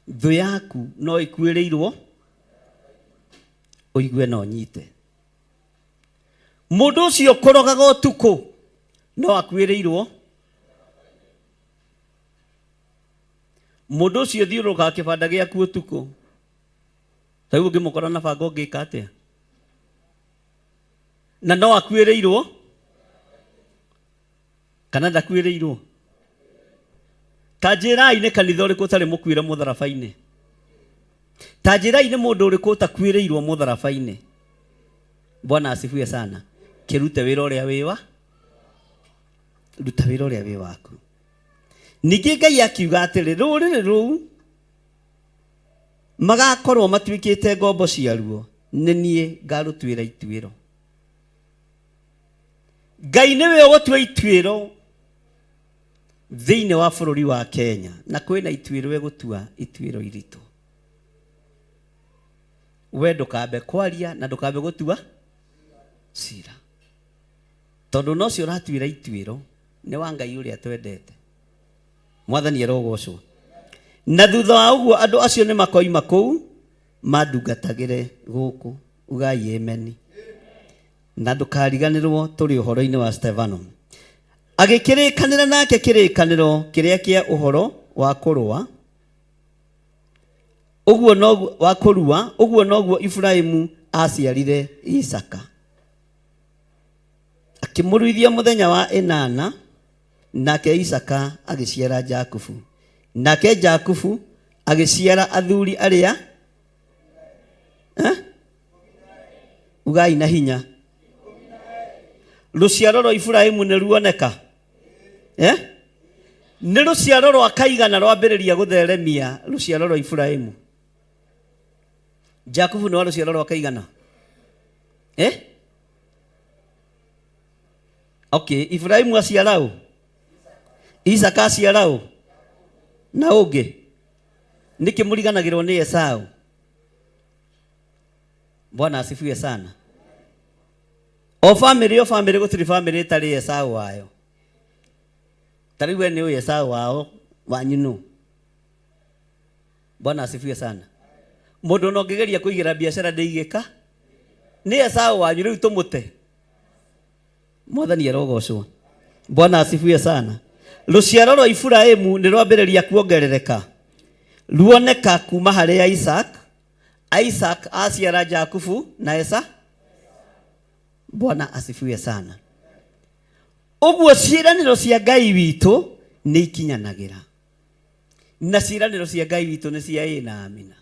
Thũ yaku no ĩkuĩrĩirwo, ũigue na ũnyite. Mũndũ ũcio kũrogaga ũtukũ no akuĩrĩirwo. Mũndũ ũcio thiũrũrũkaga kĩbanda gĩaku ũtukũ, rĩu ũngĩmũkora na banga ũngĩka atĩa? Na no akuĩrĩirwo kana ndakuĩrĩirwo? Ta njĩrai nĩ kanitha ũrĩkũ ũtarĩ mũkuĩre mũtharaba-inĩ? Ta njĩrai nĩ mũndũ ũrĩkũ ũtakuĩrĩirwo mũtharaba-inĩ? Bwana asifiwe sana. Kĩrute wĩra ũrĩa wĩwa, ruta wĩra ũrĩa wĩ waku. Ningĩ Ngai akiuga atĩrĩ, rũrĩrĩ rũu magakorwo matuĩkĩte ngombo ciaruo, nĩ niĩ ngarũtuĩra ituĩro. Ngai nĩwe ũgũtua ituĩro thĩinĩ wa bũrũri wa Kenya, na kwĩna ituĩro egũtua ituĩro iritũ. We ndũkambe kwaria na ndũkambe gũtua cira, tondũ no cio ũratuĩra ituĩro nĩ wa Ngai ũrĩa twendete. Mwathani arogocwo. Na thutha wa ũguo andũ acio nĩ makoima kũu mandungatagĩre gũkũ. Ugai amen. Na ndũkariganĩrwo tũrĩ ũhoro-inĩ wa Stefano. Agĩkĩrĩkanĩra nake kĩrĩkanĩro kĩrĩa kĩa ũhoro wa kũrũa. Ũguo noguo Ibrahimu aciarire Isaka. Akĩmũruithia mũthenya wa 8 nake Isaka agĩciara Jakubu. Nake Jakubu agĩciara athuri arĩa ugai na hinya. Rũciaro rwa Ibrahimu nĩ ruoneka. Nĩ rũciaro rwa kaigana rwambĩrĩria gũtheremia rũciaro rwa Ibrahimu. Jakubu nĩ wa rũciaro rwa kaigana. Okay, Ibrahimu aciara ũ? Isaka aciara ũ? Na ũngĩ nĩkĩ mũriganagĩrwo nĩ Esau? Bwana asifiwe sana. O family gũtirĩ family ĩtarĩ Esau wayo. Tarĩu we nĩ ũyũ Esau wao wanyu nũ? Bwana asifiwe sana. Mũndũ no ngĩgeria kũigĩra biacara ndĩigĩka nĩ Esau wanyu, rĩu tũmũte. Mwathani arogocwo. Bwana asifiwe sana. Rũciaro rwa Ibrahimu nĩ rwambĩrĩria kuongerereka. Ruoneka kuma harĩ Isaac aciara Jakubu na Esau. Bwana asifiwe sana. Ũguo ciĩranĩro cia Ngai witũ nĩ ikinyanagĩra. Na ciĩranĩro cia Ngai witũ nĩ cia ĩ na amina.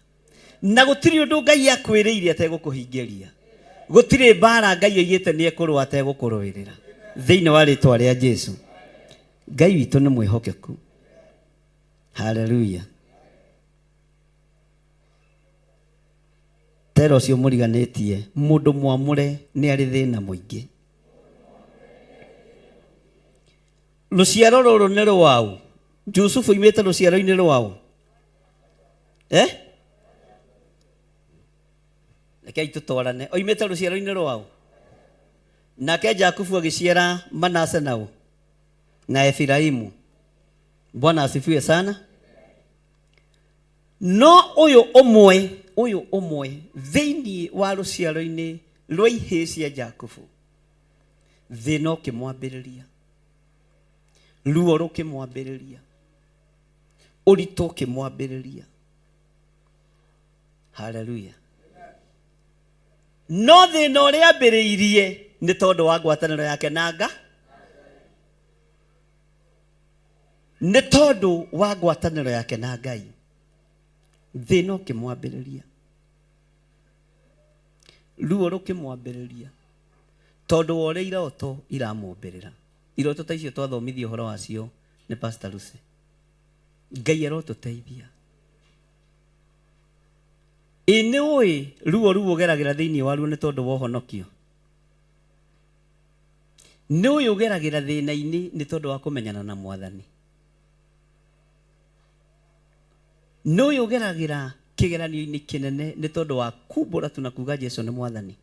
Na gũtirĩ ũndũ Ngai akwĩrĩire ategũkũhingĩria. Gũtirĩ mbara Ngai oigĩte nĩ ekũrũa ategũkũrũĩrĩra. Thĩinĩ wa rĩĩtwa rĩa Jesũ. Ngai witũ nĩ mwĩhokeku. Haleluya. Tero cio mũriganĩtie mũndũ mwamũre nĩ arĩ thĩna mũingĩ. Rũciaro rũrũ nĩ rwaũ? Jusufu imĩte rũciaro-inĩ rwaũ? Rekei tũtwarane. Oimĩte rũciaro-inĩ rwaũ? Nake Jakubu agĩciara Manase naũ? Na Efiraimu. Bwana asifiwe sana. No ũyũ ũmwe thĩinĩ wa rũciaro-inĩ rwa ihĩĩ cia Jakubu thĩna ũkĩmwambĩrĩria, ruo rũkĩmwambĩrĩria, ũritũ ũkĩmwambĩrĩria. Haleluya. No thĩna ũrĩa ambĩrĩirie nĩ tondũ wa ngwatanĩro yake na Ngai. Nĩ tondũ wa ngwatanĩro yake na Ngai thĩna ũkĩmwambĩrĩria, ruo rũkĩmwambĩrĩria, tondũ wa ũrĩa iroto iramũmbĩrĩra. Iroto ta icio twathomithio ũhoro wacio nĩ Pastor Lucy. Ngai arotũteithia. Nĩ ũĩ ruo ũgeragĩra thĩinĩ waruo nĩ tondũ wa ũhonokio. Nĩ ũĩ ũgeragĩra thĩna-inĩ nĩ tondũ wa kũmenyana na Mwathani. Nĩ ũĩ ũgeragĩra kĩgeranio-inĩ kĩnene nĩ tondũ wa kumbũra tu na kuga Jesũ nĩ Mwathani.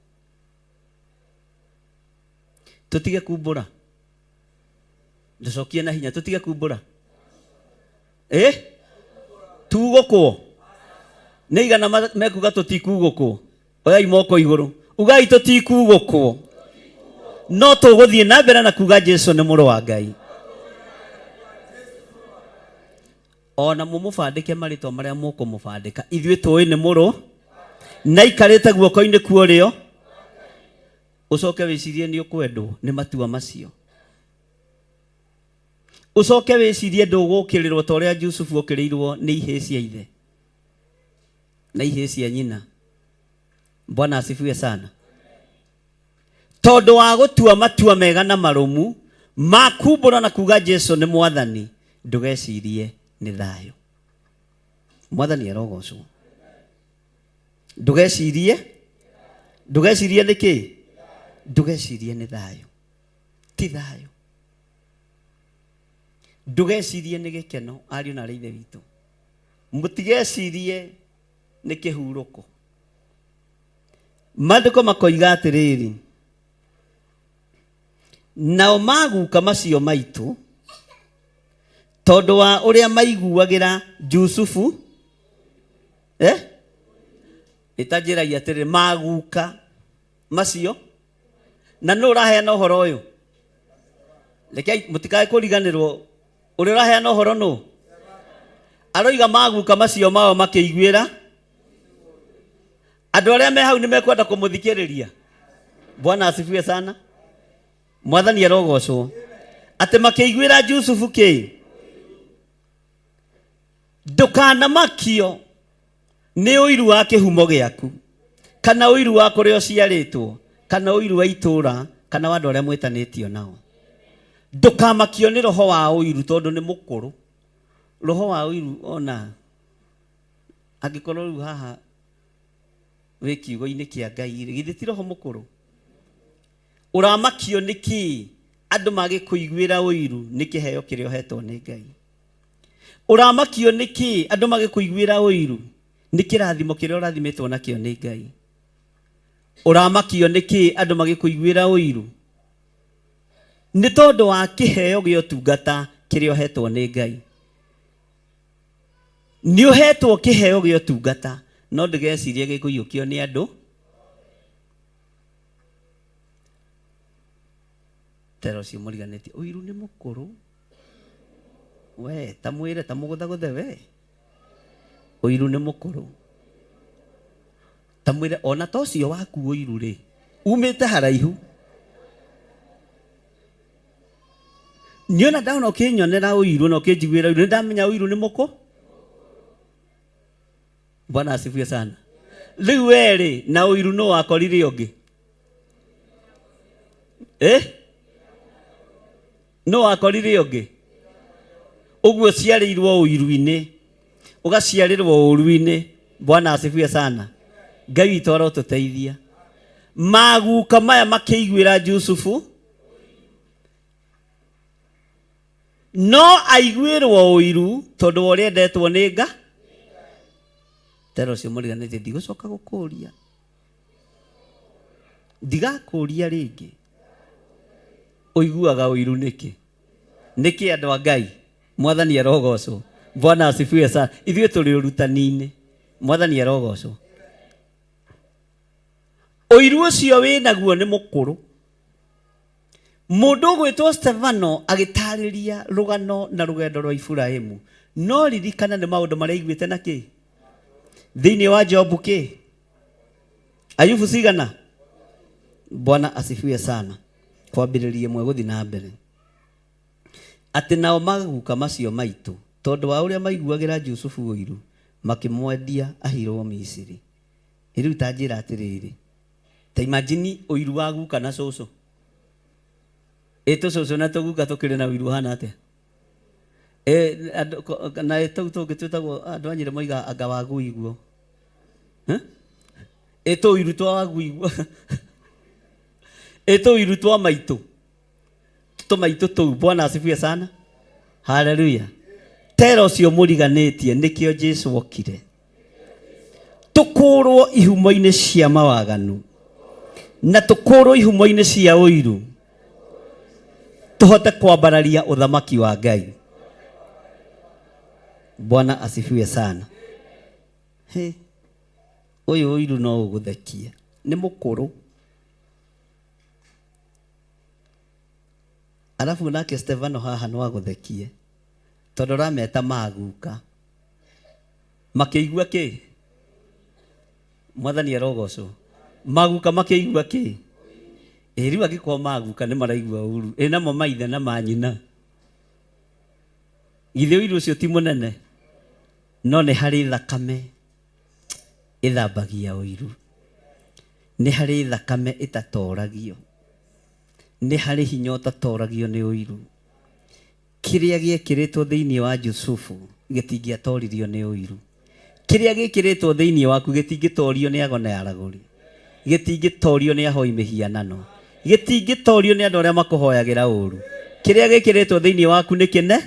Tũtige kumbũra. Ndũcokie na hinya, tũtige kumbũra. Tugũkwo. Nĩ igana mekuga tũtikugũkwo. Oyai moko igũrũ. Ugai tũtikugũkwo. No tũgũthiĩ na mbere na kuga Jesũ nĩ mũrũ wa Ngai. Ona mũmũbandĩke marĩtwa marĩa mũkũmũbandĩka. Ithuĩ tũĩ nĩ mũrũ na ikarĩte guoko-inĩ kwa ũrĩo. Ũcoke wĩcirie nĩ ũkwendwo nĩ matua macio. Ũcoke wĩcirie ndũgũkĩrĩrwo ta ũrĩa Jusufu okĩrĩirwo nĩ ihĩĩ cia ithe na ihĩĩ cia nyina. Bwana asifiwe sana. Tondũ wa gũtua matua mega na marũmu ma kumbũra na kuga Jesũ nĩ Mwathani, ndũgecirie nĩ thayũ. Mwathani arogocwo. Ndũgecirie nĩ kĩ? Ndũgecirie nĩ thayũ. Ti thayũ. Ndũgecirie nĩ gĩkeno, ariũ na ithe witũ. Mũtigecirie nĩ kĩhurũko. Maandĩko makoiga atĩrĩrĩ, nao maguka macio maitũ tondu wa uria maiguagira Jusufu itanjiragia atiri maguka macio na no uraheana uhoro uyu rekei mutikae kuriganirwo uri uraheana uhoro no aroiga maguka macio mao makiiguira andu aria me hau ni mekwenda kumuthikiriria. Bwana asifiwe sana. Mwathani arogocwo ati makiiguira Jusufu ki ndukana makio ni uiru wa kihumo giaku kana uiru wa kuria uciaritwo kana uiru wa itura kana wandu aria mwitanitio nao. Ndukamakio ni roho wa uiru tondu ni mukuru. Roho wa uiru ona angikorwo riu haha wi kiugo-ini kia Ngai githi ti roho mukuru. Uramakio niki andu magikuiguira uiru ni kiheo kiria uhetwo ni Ngai. Uramakio niki andu magikuiguira uiru ni kirathimo kiria urathimitwo nakio ni Ngai. Uramakio niki andu magikuiguira uiru ni tondu wa kiheo gia utungata kiria uhetwo ni Ngai. Ni uhetwo kiheo gia utungata no ndigeciria gikuiyukio ni andu. Tero cio muriganĩtie uiru ni mukuru we tamwire tamugutha we uiru ni mukuru tamwire ona tocio waku uiru ri umite haraihu niona ndaona ukinyonera uiru na ukinjiguira uiru ndamenya uiru ni muku. Bwana asifiwe sana. Riu weri na uiru no wakorire ungi no wakorire ungi uguo ciarirwo uiru-ini ugaciarirwo uru-ini. Bwana asifiwe sana. Ngai witũ arotuteithia. Maguka maya makiiguira Jusufu no aiguirwo uiru tondu wa uria endetwo ni Ngai. Tero cio muriganĩtie ndigucoka gukuria ndigakuria ringi uiguaga uiru niki andu a Ngai. Mwathani arogocwo. Bwana asifiwe sana. Ithuĩ tũrĩ ũrutani-inĩ. Mwathani arogocwo. Uiru ũcio wĩnaguo nĩ mũkũrũ. Mũndũ ũgwĩtwo Stefano agĩtarĩria rũgano na rũgendo rwa Iburahĩmu no ririkana nĩ maũndũ marĩa aiguĩte na kĩ thĩinĩ wa Jobu kĩ Ayubu cigana. Bwana asifiwe sana. Kwambĩrĩria ĩmwe gũthiĩ na mbere ati nao maguka macio maitu tondu wa uria maiguagira Jusufu uiru makimwendia ahirwo Misiri. Riu tanjira atiriri ta imagine uiru wa guka na coco eto coco na tuguka tukiri na uiru hana atia na eto tugitwetagwo andu anyire moiga anga wa guiguo eto uiru twa wa guiguo eto uiru twa maitu maitu tu. Bwana asifiwe sana. Haleluya. Tero cio muriganĩtie nikio Jesu okire tukurwo ihumo-ini cia mawaganu na tukurwo ihumo-ini cia uiru tuhote kwambararia uthamaki wa Ngai. Bwana asifiwe sana. Uyu uiru no uguthekie ni mukuru. Alafu nake Stefano haha no aguthekie tondu rameta maguka makiigua ki. Mwathani arogocwo. Maguka makiigua ki riu agikwo maguka ni maraigua uru namo maithe na manyina githe uiru ucio ti munene no ni hari thakame ithambagia uiru. Ni hari thakame itatoragio. Ni hari hinya utatoragio ni uiru. Kiria giekiritwo thiini wa Jusufu gitingiatoririo ni uiru. Kiria giekiritwo thiini waku gitingitorio ni agona ya raguri. Gitingitorio ni ahoi mihianano. Gitingitorio ni andu aria makuhoyagira uru. Kiria giekiritwo thiini waku ni kine.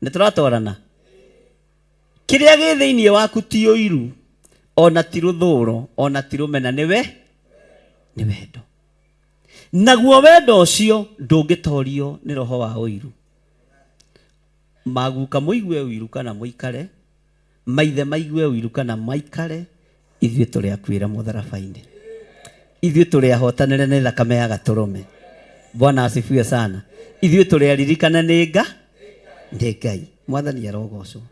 Nituratorana. Kiria gi thiini waku ti uiru ona ti ruthuro ona ti rumena ni wendo. Naguo wendo ucio ndungitorio ni roho wa uiru. maguka muigue wiru kana muikare, maithe maigue wiru kana maikare, ithuĩ tũrĩ akuĩra mũtharabai-inĩ, ithuĩ tũrĩ ahotanĩre nĩ thakame ya Gatũrũme. Bwana asifiwe sana. Ithuĩ tũrĩ aririkane nĩ Ngai. Mwathani arogocwo.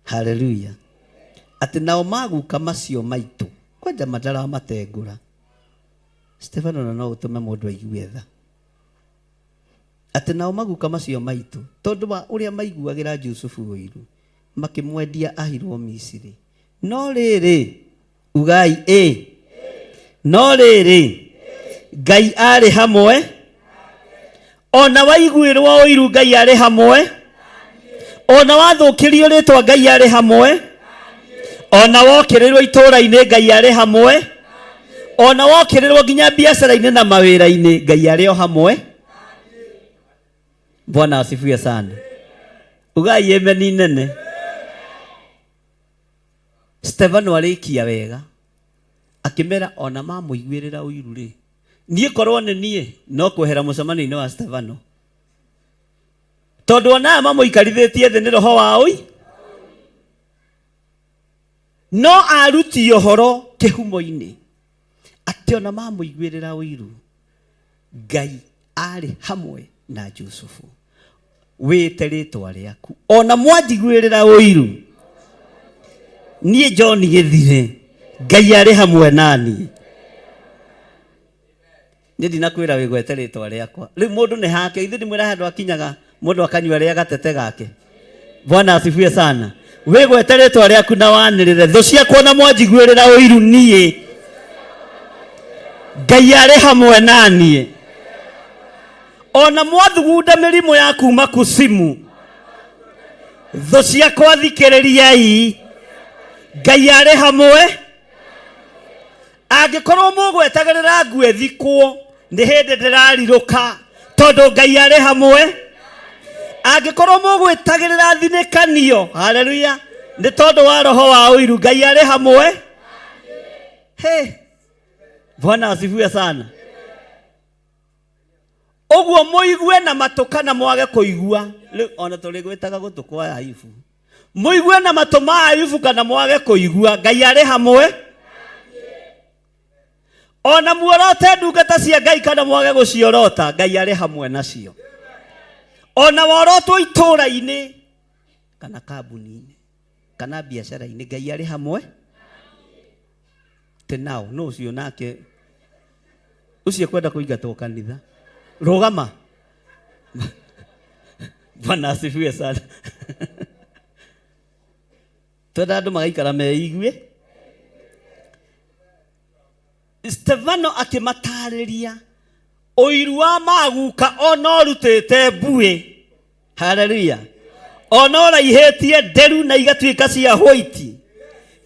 Haleluya. Atĩ nao maguka macio maitũ kwanja mataramatengũra. Stefano no ũtũme mũndũ aigue tha. Atĩ nao maguka macio maitũ tondũ wa ũrĩa maiguagĩra Jusufu ũiru makĩmwendia ahirwo Misiri. No rĩrĩ ugai no rĩrĩ Ngai arĩ hamwe, ona waiguĩrwo ũiru Ngai arĩ hamwe, ona wathũkĩrio rĩtwa Ngai arĩ hamwe, ona wokĩrĩrwo itũũra-inĩ Ngai arĩ hamwe, ona wokĩrĩrwo nginya biacara-inĩ na mawĩra-inĩ Ngai arĩ o hamwe. Bwana asifiwe sana. Ugai ameni nene. Stefano arĩkia wega akĩmera ona mamũiguĩrĩra ũiru rĩ, niĩ korwo nĩ niĩ no kwehera mũcemanio-inĩ wa Stefano, tondũ ona mamũikarithĩtie thĩ nĩ roho wa ũi, no aruti ũhoro kĩhumo-inĩ atĩ ona mamũiguĩrĩra ũiru Ngai arĩ hamwe na Jusufu. Wĩte rĩtwa rĩaku ona mwanjiguĩrĩra ũiru, niĩ John Gĩthire Ngai arĩ hamwe naniĩ. Nĩ ndinakwĩra wĩgwete rĩtwa rĩakwa. Rĩu mũndũ nĩ hake, ithuĩ ndĩmwĩra handũ akinyaga mũndũ akanyua rĩa gatete gake. Bwana asifiwe sana. Wĩgwete rĩtwa rĩaku na wanĩrĩre, thũ ciakwa na mwanjiguĩrĩra ũiru niĩ Ngai arĩ hamwe naniĩ. Ona mwathugunda mĩrimũ ya kuma kusimu, thũ ciakwa thikĩrĩriai, Ngai arĩ hamwe. Angĩkorwo mũgwetagĩrĩra ngue thikwo, nĩ hĩndĩ ndĩrarirũka tondũ Ngai arĩ hamwe. Angĩkorwo mũgwetagĩrĩra thinĩkanio, haleluya, nĩ tondũ wa roho wa ũiru Ngai arĩ hamwe. Hey, Bwana asifiwe sana. Ũguo mũigue na matũ kana mwage kũigua. Rĩu ona tũrĩ gwĩtaga gũtũ kwa Ayubu. Mũigue na matũ ma Ayubu kana mwage kũigua, Ngai arĩ hamwe. Ona muorote ndungata cia Ngai kana mwage gũciorota, Ngai arĩ hamwe nacio. Ona worotwo itũũra-inĩ kana kambuni-inĩ kana biacara-inĩ, Ngai arĩ hamwe. Tenao no ũcio nake ũcio kwenda kũingatwo kanitha, rũgama. Bwana asifiwe sana. Twenda andũ magaikara meigue. Stefano akĩmatarĩria ũiru wa maguka ona ũrutĩte mbuĩ. Haleluya. Ona ũraihĩtie nderu na igatuĩka cia hwaiti,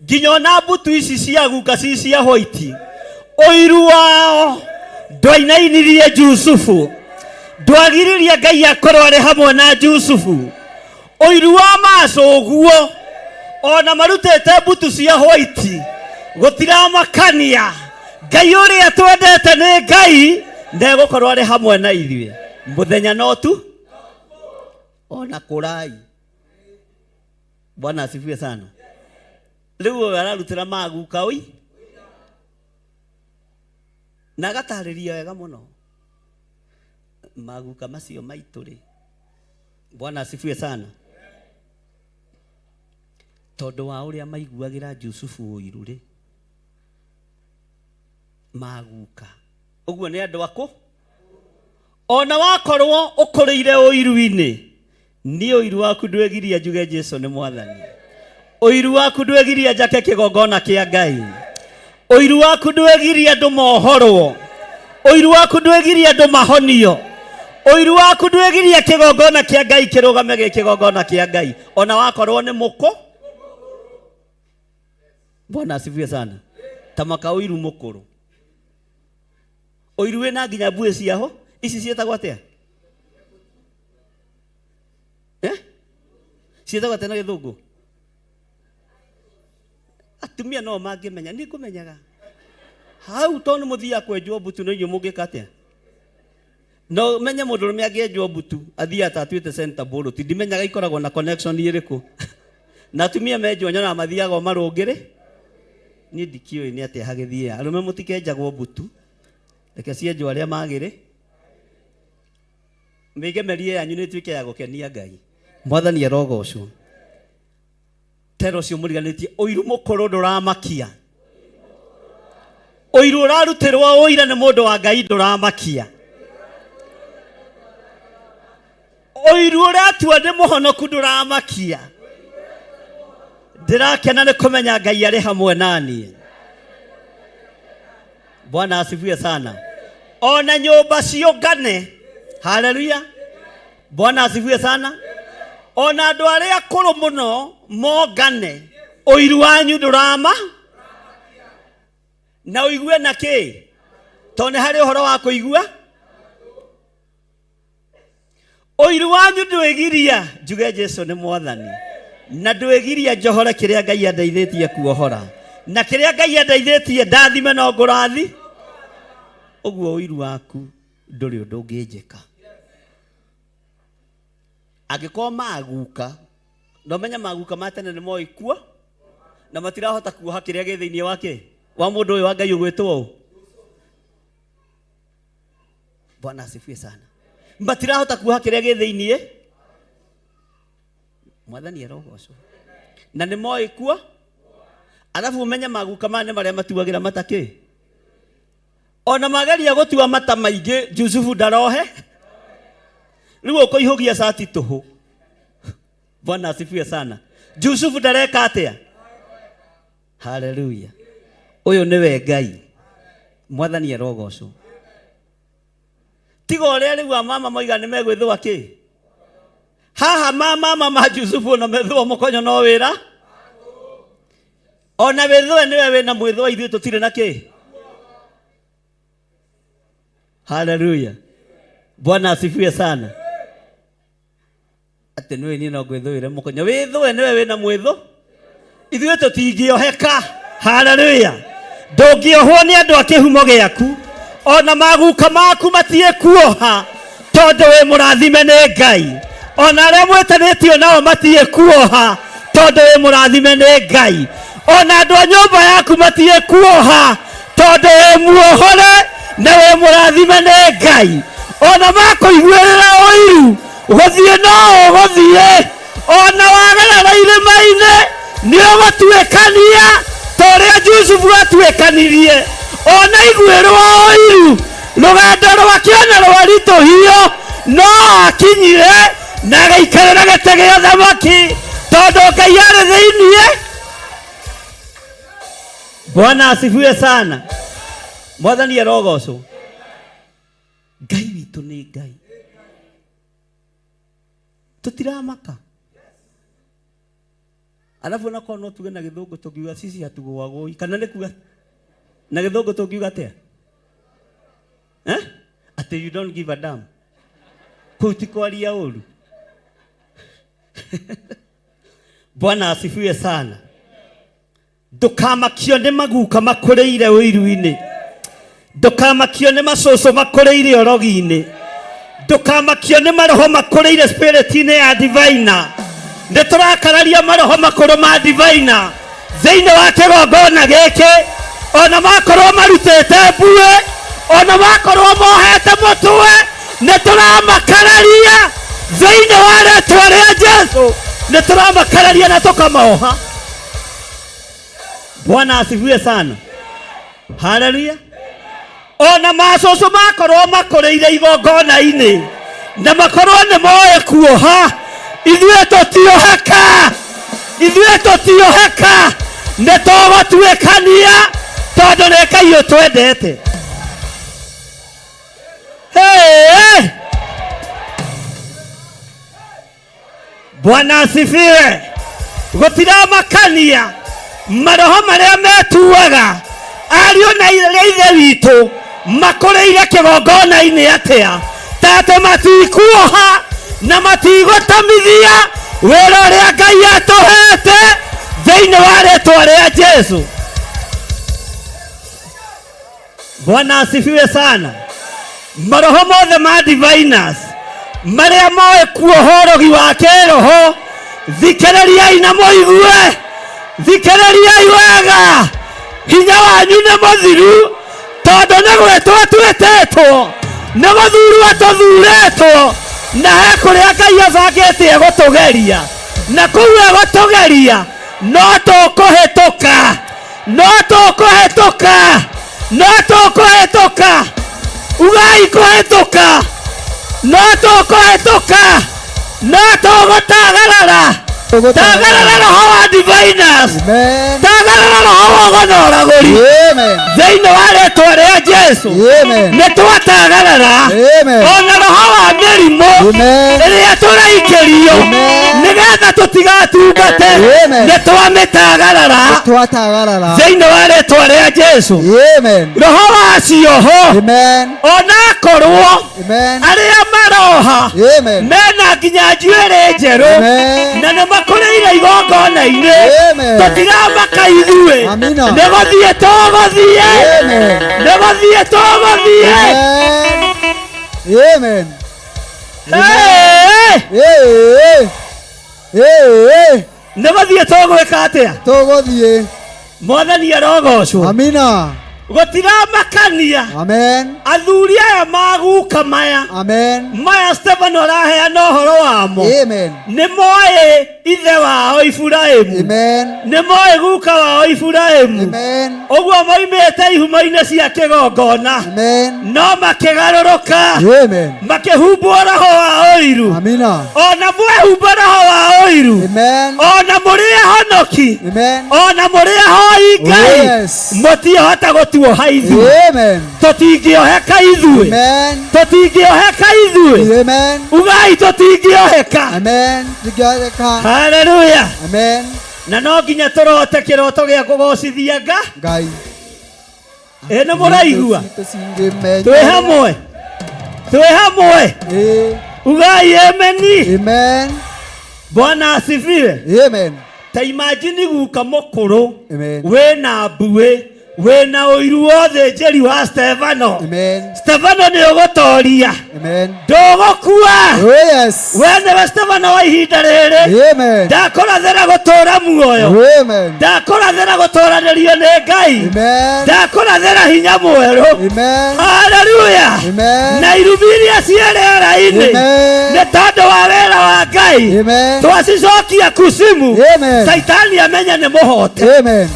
nginya ona mbutu ici cia guka ci cia hwaiti. Ũiru wao ndwainainirie Jusufu, ndwagiririe Ngai akorwo arĩ hamwe na Jusufu. Ũiru wa macũguo ona marutĩte mbutu cia hwaiti gũtiramakania. Ngai ũrĩa twendete nĩ Ngai na egũkorwo arĩ hamwe na ithuĩ mũthenya no tu ona kũrai. Bwana asifiwe sana. Rĩu ararutĩra maguka ũi na agatarĩria wega mũno maguka macio maitũ rĩ. Bwana asifiwe sana. Tondũ wa ũrĩa maiguagĩra Jusufu ũiru rĩ, maguka ũguo nĩ andũ akũ. Ona wakorwo ũkũrĩire ũiru-inĩ, nĩ ũiru waku ndwegiria njuge Jesũ nĩ Mwathani. Ũiru waku ndwegiria njake kĩgongona kĩa Ngai. Ũiru waku ndwegiria andũ mohorwo. Ũiru waku ndwegiria andũ mahonio. Ũiru waku ndwegiria kĩgongona kĩa Ngai kĩrũgame gĩ kĩgongona kĩa Ngai. Ona wakorwo nĩ mũkũ. Bwana asifiwe sana. Tamaka ũiru mũkũrũ. Ũiru wĩna nginya mbuĩ ciaho, ici ciĩtagwo atĩa? Ciĩtagwo atĩa na Gĩthũngũ? Atumia no mangĩmenya, nĩ ngũmenyaga. Hau to nĩ mũthia kwenjwo mbutu no inyuĩ mũngĩka atĩa? No menye mundu rume angienjwo mbutu athia atatuite center board ndimenyaga ikoragwo na connection iriku na tumia menjwo nyona mathiaga marungire ni ndikioi ni ate hagithie arume mutikenjagwo mbutu reke cienjwo aria magire migemerie yanyu ni tuike ya gukenia Ngai mwathani arogocwo tero cio muriganitie oiru mukuru nduramakia oiru urarutirwo oira ni mundu wa Ngai nduramakia oiru uratua ni muhonoku nduramakia ndirakena ni kumenya Ngai ari hamwe nani. Bwana asifiwe sana. Ona nyumba ciongane. Haleluya. Bwana asifiwe sana. Ona andu aria akuru muno mongane oiru wanyu ndurama na uigue na ki tone hari uhoro wa kuigua oiru wanyu ndwigiria njuge Jesu ni mwathani na ndwigiria njohore kiria Ngai andeithitie kuohora na kiria Ngai andeithitie ndathime no ngurathi uguo oiru waku nduri undu unginjika agiko maguka no menya maguka matene ni moikuo na matirahota kuoha kiria gi thiini wake wa mundu uyu wa Ngai ugwitwo Bwana asifiwe sana matirahota kuoha kiria gi thiini mwathani arogocwo na ni moikuo alafu menya maguka mane maria matuagira mataki ona mageria gutua mata maingi Jusufu ndarohe riu ukoihugia sati tuhu Bwana asifiwe sana Jusufu ndareka atia haleluya uyu niwe Ngai mwathani arogocwo tigo ria riu mama moiga ni megwithwa ki haha mama ma Jusufu na methwa mukonyo no wira ona wethwe niwe wina mwithwa ithuĩ tutire na ki haleluya Bwana asifiwe sana ate niwe ni no gwithwire mukonyo withwe niwe wina mwitho ithuĩ tutingioheka haleluya ndungiohwo ni andu akihumo giaku ona maguka maku matie kuoha tondu wi murathime ni Ngai ona aria mwetanitio nao matie kuoha tondu wi murathime ni Ngai ona andu a nyumba yaku matie kuoha tondu wi muohore na wi murathime ni Ngai ona makuiguirira oiru guthie no guthie ona wagerera irima-ini ni ugutuikania toria Jusufu atuikanirie ona iguirwo oiru rugendo rwakiona rwarituhio no akinyire na agaikarĩra gĩtĩ gĩa thamaki tondũ Ngai arĩ thĩinĩ. Bwana asifiwe sana. Mwathani arogocwo. Ngai witũ nĩ Ngai. Tutiramaka. Alafu nakorwo no tuge na gĩthũngũ tũngiuga sisi hatugwagwo kana nĩ kuga na gĩthũngũ tũngiuga atĩa? Ati you don't give a damn. Kutikwaria ũru. Bwana asifiwe sana. Ndukamakio nĩ maguka makũrĩire ũiru-inĩ. Ndukamakio nĩ macoco makũrĩire orogi-inĩ. Ndukamakio nĩ maroho makũrĩire spirit-inĩ ya divina. Nĩtũrakararia maroho makũrũ ma divina thĩinĩ wa kĩgongona gĩkĩ ona makorwo marutĩte mbuĩ ona makorwo mohete mũtwe nĩtũramakararia thĩinĩ wa rĩĩtwa rĩa Jesũ nĩtũramakararia na tũkamaoha. Bwana asifiwe sana. Haleluya. Ona macoco makorwo makũrĩire igongona-inĩ na makorwo nĩ moĩ kuoha ithuĩ tũtioheka nĩtũgũtuĩkania tondũ nĩ Ngai ũtwendete. Bwana asifiwe. Gũtiramakania maroho marĩa metuaga ariũ na ithe witũ makũrĩire kĩgongona-inĩ atĩa tatũ matikuoha na matigũtamithia wĩra ũrĩa Ngai atũhete thĩinĩ wa rĩĩtwa rĩa Jesũ. Bwana asifiwe sana. maroho mothe ma diviners maria moe kuohorogi wa kiroho thikereriai na muigue thikereriai wega hinya wanyu nĩ mũthiru tondũ nĩ gwĩtwo twĩtĩtwo nĩ gũthurwo tũthurĩtwo na he kũrĩa Ngai abangĩte gũtũgeria na kũu egũtũgeria no tũkũhĩtũka no tũkũhĩtũka no tũkũhĩtũka ugai kũhĩtũka no tũkũhĩtũka no tũgũtagarara tagarara roho wa diviners tagarara roho wa ũgonoragũri thĩinĩ wa rĩĩtwa rĩa Jesũ nĩ twatagarara ona roho wa mĩrimũ ĩrĩa tũraikĩrio nĩgetha tũtigatungate nĩ twamĩtagarara thĩinĩ wa rĩĩtwa rĩa Jesũ roho wa cioho ona akorwo arĩa maroha mena nginya njuĩrĩ njerũ na nĩ makũrĩire igongona-inĩ tũtiramaka ithuĩ nĩ gũthiĩ tũgũthiĩ nĩ gũthiĩ tũgũthiĩ nĩ gũthiĩ tũgwĩka atĩa tũgũthiĩ Mwathani arogocwo amina gũtiramakania athuri aya maguka maya Stefano araheana ũhoro wamo nĩ moĩ ithe wao Iburahĩmu nĩ moĩ guka wao Iburahĩmu ũguo moimĩte ihuma-inĩ cia kĩgongona no makĩgarũrũka makĩhumbwo roho wa ũiru ona mwehumba roho wa ũiru ona mũrĩ ahonoki ona mũrĩ ahoi Ngai mũtiahota gũtuoha ithuĩ tũtingĩoheka ithuĩ tũtingĩoheka ithuĩ ugai tũtingĩoheka haleluya na no nginya tũrote kĩroto gĩa kũgocithia Ngai nĩ mũraigua twĩ hamwe ugai ameni Bwana asifiwe ta imagine guka mũkũrũ wĩna mbuĩ wĩna ũiru wothe njeri wa Stefano Stefano nĩ ũgũtoria ndũgũkua we nĩwe Stefano wa ihinda rĩrĩ ndakũrathĩra gũtũũra muoyo ndakũrathĩra gũtũũranĩrio nĩ Ngai ndakũrathĩra hinya mwerũ haleluya na irumi iria ciĩ rĩera-inĩ nĩ tondũ wa wĩra wa Ngai twacicokia kuzimu Saitani amenye nĩ mũhote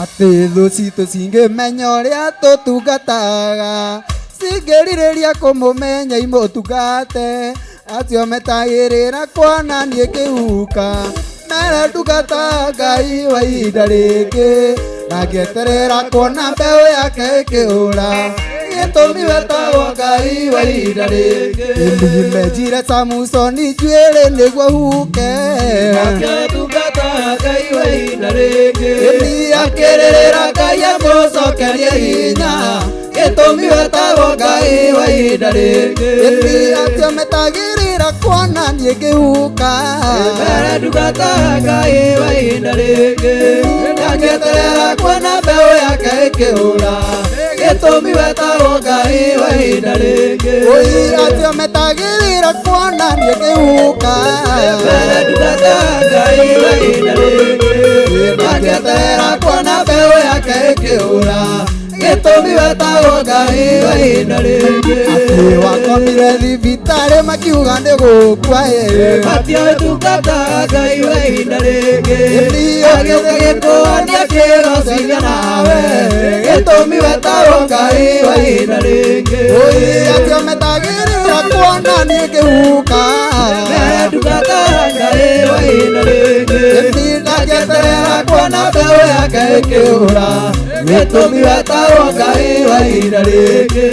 atĩ thũ citũ cingĩmenya ũrĩa tũtungataga cingĩrirĩria kũmũmenya imũtungate acio metagĩrĩra kuonania kĩhuka meretungata Ngai wa ihinda rĩngĩ na ngĩeterera kuona mbeũ yake ĩkĩũra gĩtũmi wetagwo Ngai wa ihinda rĩngĩ menjire Samusoni njuĩrĩ nĩguo huke akĩtungata Ngai wa ihinda rĩngĩ akĩrĩrĩra Ngai amũcokerie hinya gĩtũmi wetagwo Ngai wa ihinda rĩngĩ acio metagĩrĩra kuonania kĩhuka meretungata Ngai wa ihinda rĩngĩ ngĩeterera kuona mbeũ yake ĩkĩũra gĩtũmi wetagwo Ngai wa ihinda rĩngĩ acio metagĩrĩra kuonania kĩhuka meretungata Ngai wa ihinda rĩngĩ ngĩeterera kuona mbeũ yake ĩkĩũra gĩtũmi wetagwo Ngai wa ihinda rĩngĩ atĩ wakomire thibitarĩ makiuga nĩ gũkua matiatungata Ngai wa ihinda rĩngĩ agĩũka gĩkũania kĩrociria nawe gĩtũmi wetagwo Ngai wa ihinda rĩngĩ acio metagĩrĩra kuonania kĩhuka meretungata Ngai wa ihinda rĩngĩ ngĩeterera kuona mbeũ yake ĩkĩũra gĩtũmi wetagwo Ngai wa ihinda rĩngĩ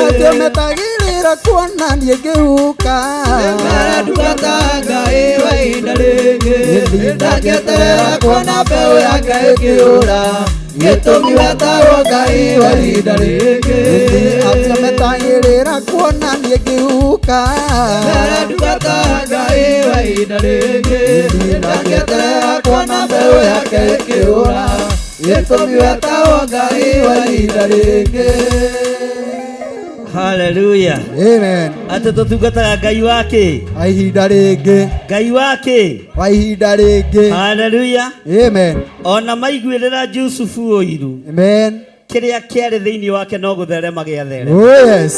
acio metagĩrĩra kuonania kĩhuka meretungata Ngai wa ihinda rĩngĩ ngĩeterera kuona mbeũ yake ĩkĩũra gĩtũmi wetagwo Ngai wa ihinda rĩngĩ acio metagĩrĩra kuonania kĩhuka meretungata Ngai wa ihinda rĩngĩ ngĩeterera kuona mbeũ yake ĩkĩũra gĩtũmi wetagwo Ngai wa ihinda rĩngĩ Hallelujah. Amen. Ate tutungataga Ngai wake. Wa ihinda rĩngĩ. Ngai wake. Wa ihinda rĩngĩ. Hallelujah. Amen. Ona maiguĩrĩra Jusufu ũiru. Amen. Kĩrĩa kĩarĩ thĩinĩ wake no gũtherema gĩatherema. Oh yes.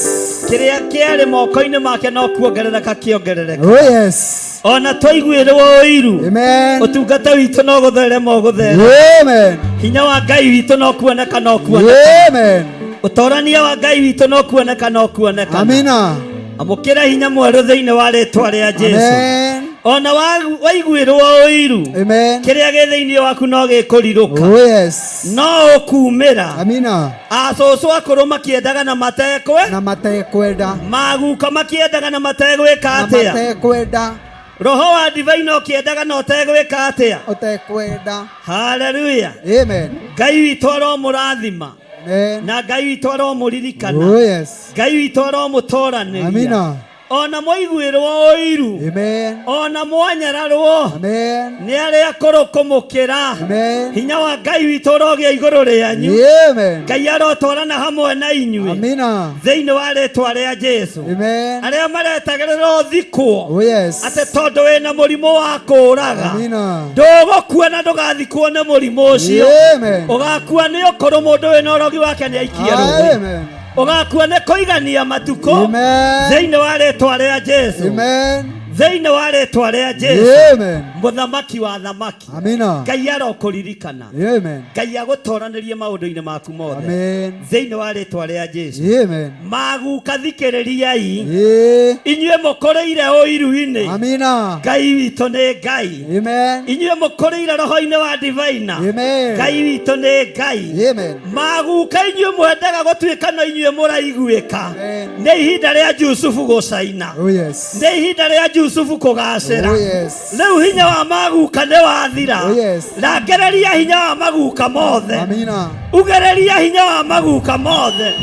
Kĩrĩa kĩarĩ moko-inĩ make no kuongerereka kĩongerereka. Oh yes. Ona twaiguĩrwo ũiru. Amen. Ũtungata witũ no gũtherema ũgũtherema. Amen. Hinya wa Ngai witũ no kuoneka no kuoneka. Amen. Ũtorania wa Ngai witũ no kuoneka no kuoneka. Amina. Amũkĩra hinya mwerũ thĩinĩ wa rĩĩtwa rĩa Jesũ. Amen. Ona waiguĩrwo ũiru. Amen. Kĩrĩa gĩ thĩinĩ waku no gĩkũrirũka. Oh yes. No ũkumĩra. Amina. Acũcũ akũrũ makĩendaga na matekwe. Na matekwenda. Maguka makĩendaga na mategwĩka atĩa. Na matekwenda. Roho wa divai no kĩendaga na ũtegwĩka atĩa. Ũtekwenda. Haleluya. Amen. Ngai witũ aromũrathima. Amen. Na Ngai witũ aromũririkana. Oh yes. Ngai witũ aromũtoranĩria. Amina. Ona mwaiguĩrwo ũiru. Amen. Ona mwanyararwo. Amen. Nĩ arĩa akũrũ kũmũkĩra. Amen. Hinya wa Ngai witũ ũrogĩa igũrũ rĩanyu. Amen. Ngai arotwarana hamwe na inyuĩ. Amina. Thĩinĩ wa rĩĩtwa rĩa Jesũ. Amen. Arĩa maretagĩrĩra ũthikwo. Oh yes. Atĩ tondũ wĩna mũrimũ wa kũũraga. Amina. Ndũgũkua na ndũgathikwo nĩ mũrimũ ũcio. Amen. Ũgakua nĩ ũkũrũ mũndũ wĩna ũrogi wake nĩ aikie rũĩ. Amen. Ũgakua nĩ kũigania matukũ. Amen. Thĩinĩ wa rĩĩtwa rĩa Jesũ. Amen. Thĩinĩ wa rĩĩtwa rĩa Jesũ. Amen. Mũthamaki wa thamaki. Amina. Ngai arokũririkana. Amen. Ngai agũtoranĩrie maũndũ-inĩ maku mothe. Amen. Thĩinĩ wa rĩĩtwa rĩa Jesũ. Amen. Maguka thikĩrĩriai. Yeah. Inyuĩ mũkũrĩire ũiru-inĩ. Amina. Ngai witũ nĩ Ngai. Amen. Inyuĩ mũkũrĩire roho-inĩ wa divaina. Amen. Ngai witũ nĩ Ngai. Amen. Maguka inyuĩ mwendaga gũtuĩka no inyuĩ mũraiguĩka. Amen. Nĩ ihinda rĩa Jusufu gũcaina. Oh yes. Nĩ ihinda rĩa Jusufu kũgacĩra. Oh yes. Rĩu hinya wa maguka nĩ wathira. Oh yes. Rangereria hinya wa maguka mothe. Amina. Ugereria hinya wa maguka mothe.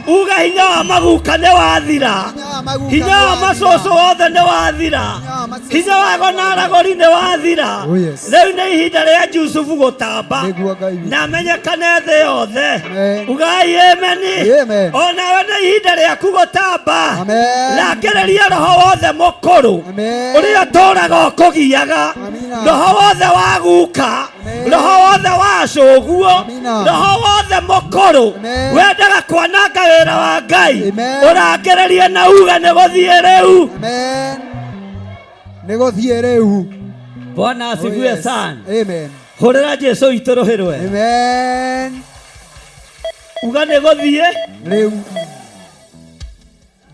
Uga hinya wa maguka nĩ wathira. Hinya wa macũcũ wothe nĩ wathira. Hinya wa gonaragori nĩ wathira. Oh yes. Rĩu nĩ ihinda rĩa Jusufu gũtamba Nĩguo Ngai witũ. na amenyekane thĩ yothe. Amen. Ugai ameni. Amen. Onawe nĩ ihinda rĩaku gũtamba. Amen. Rangereria roho wothe mũkũrũ Amen. ũrĩa ũtũũraga ũkũgiaga. Amina. Roho wothe wa guka. Amen. Roho wothe wa cũguo. Amina. Roho wothe mũkũrũ Amen. wendaga kwananga wĩra wa Ngai. Amen. Ũrangererie na uga nĩ gũthiĩ rĩu. Amen. Nĩ gũthiĩ rĩu. Bwana Oh asifiwe yes. sana. Amen. Hũrĩra Jesũ witũ rũhĩ rwe. Amen. Uga nĩ gũthiĩ. Rĩu.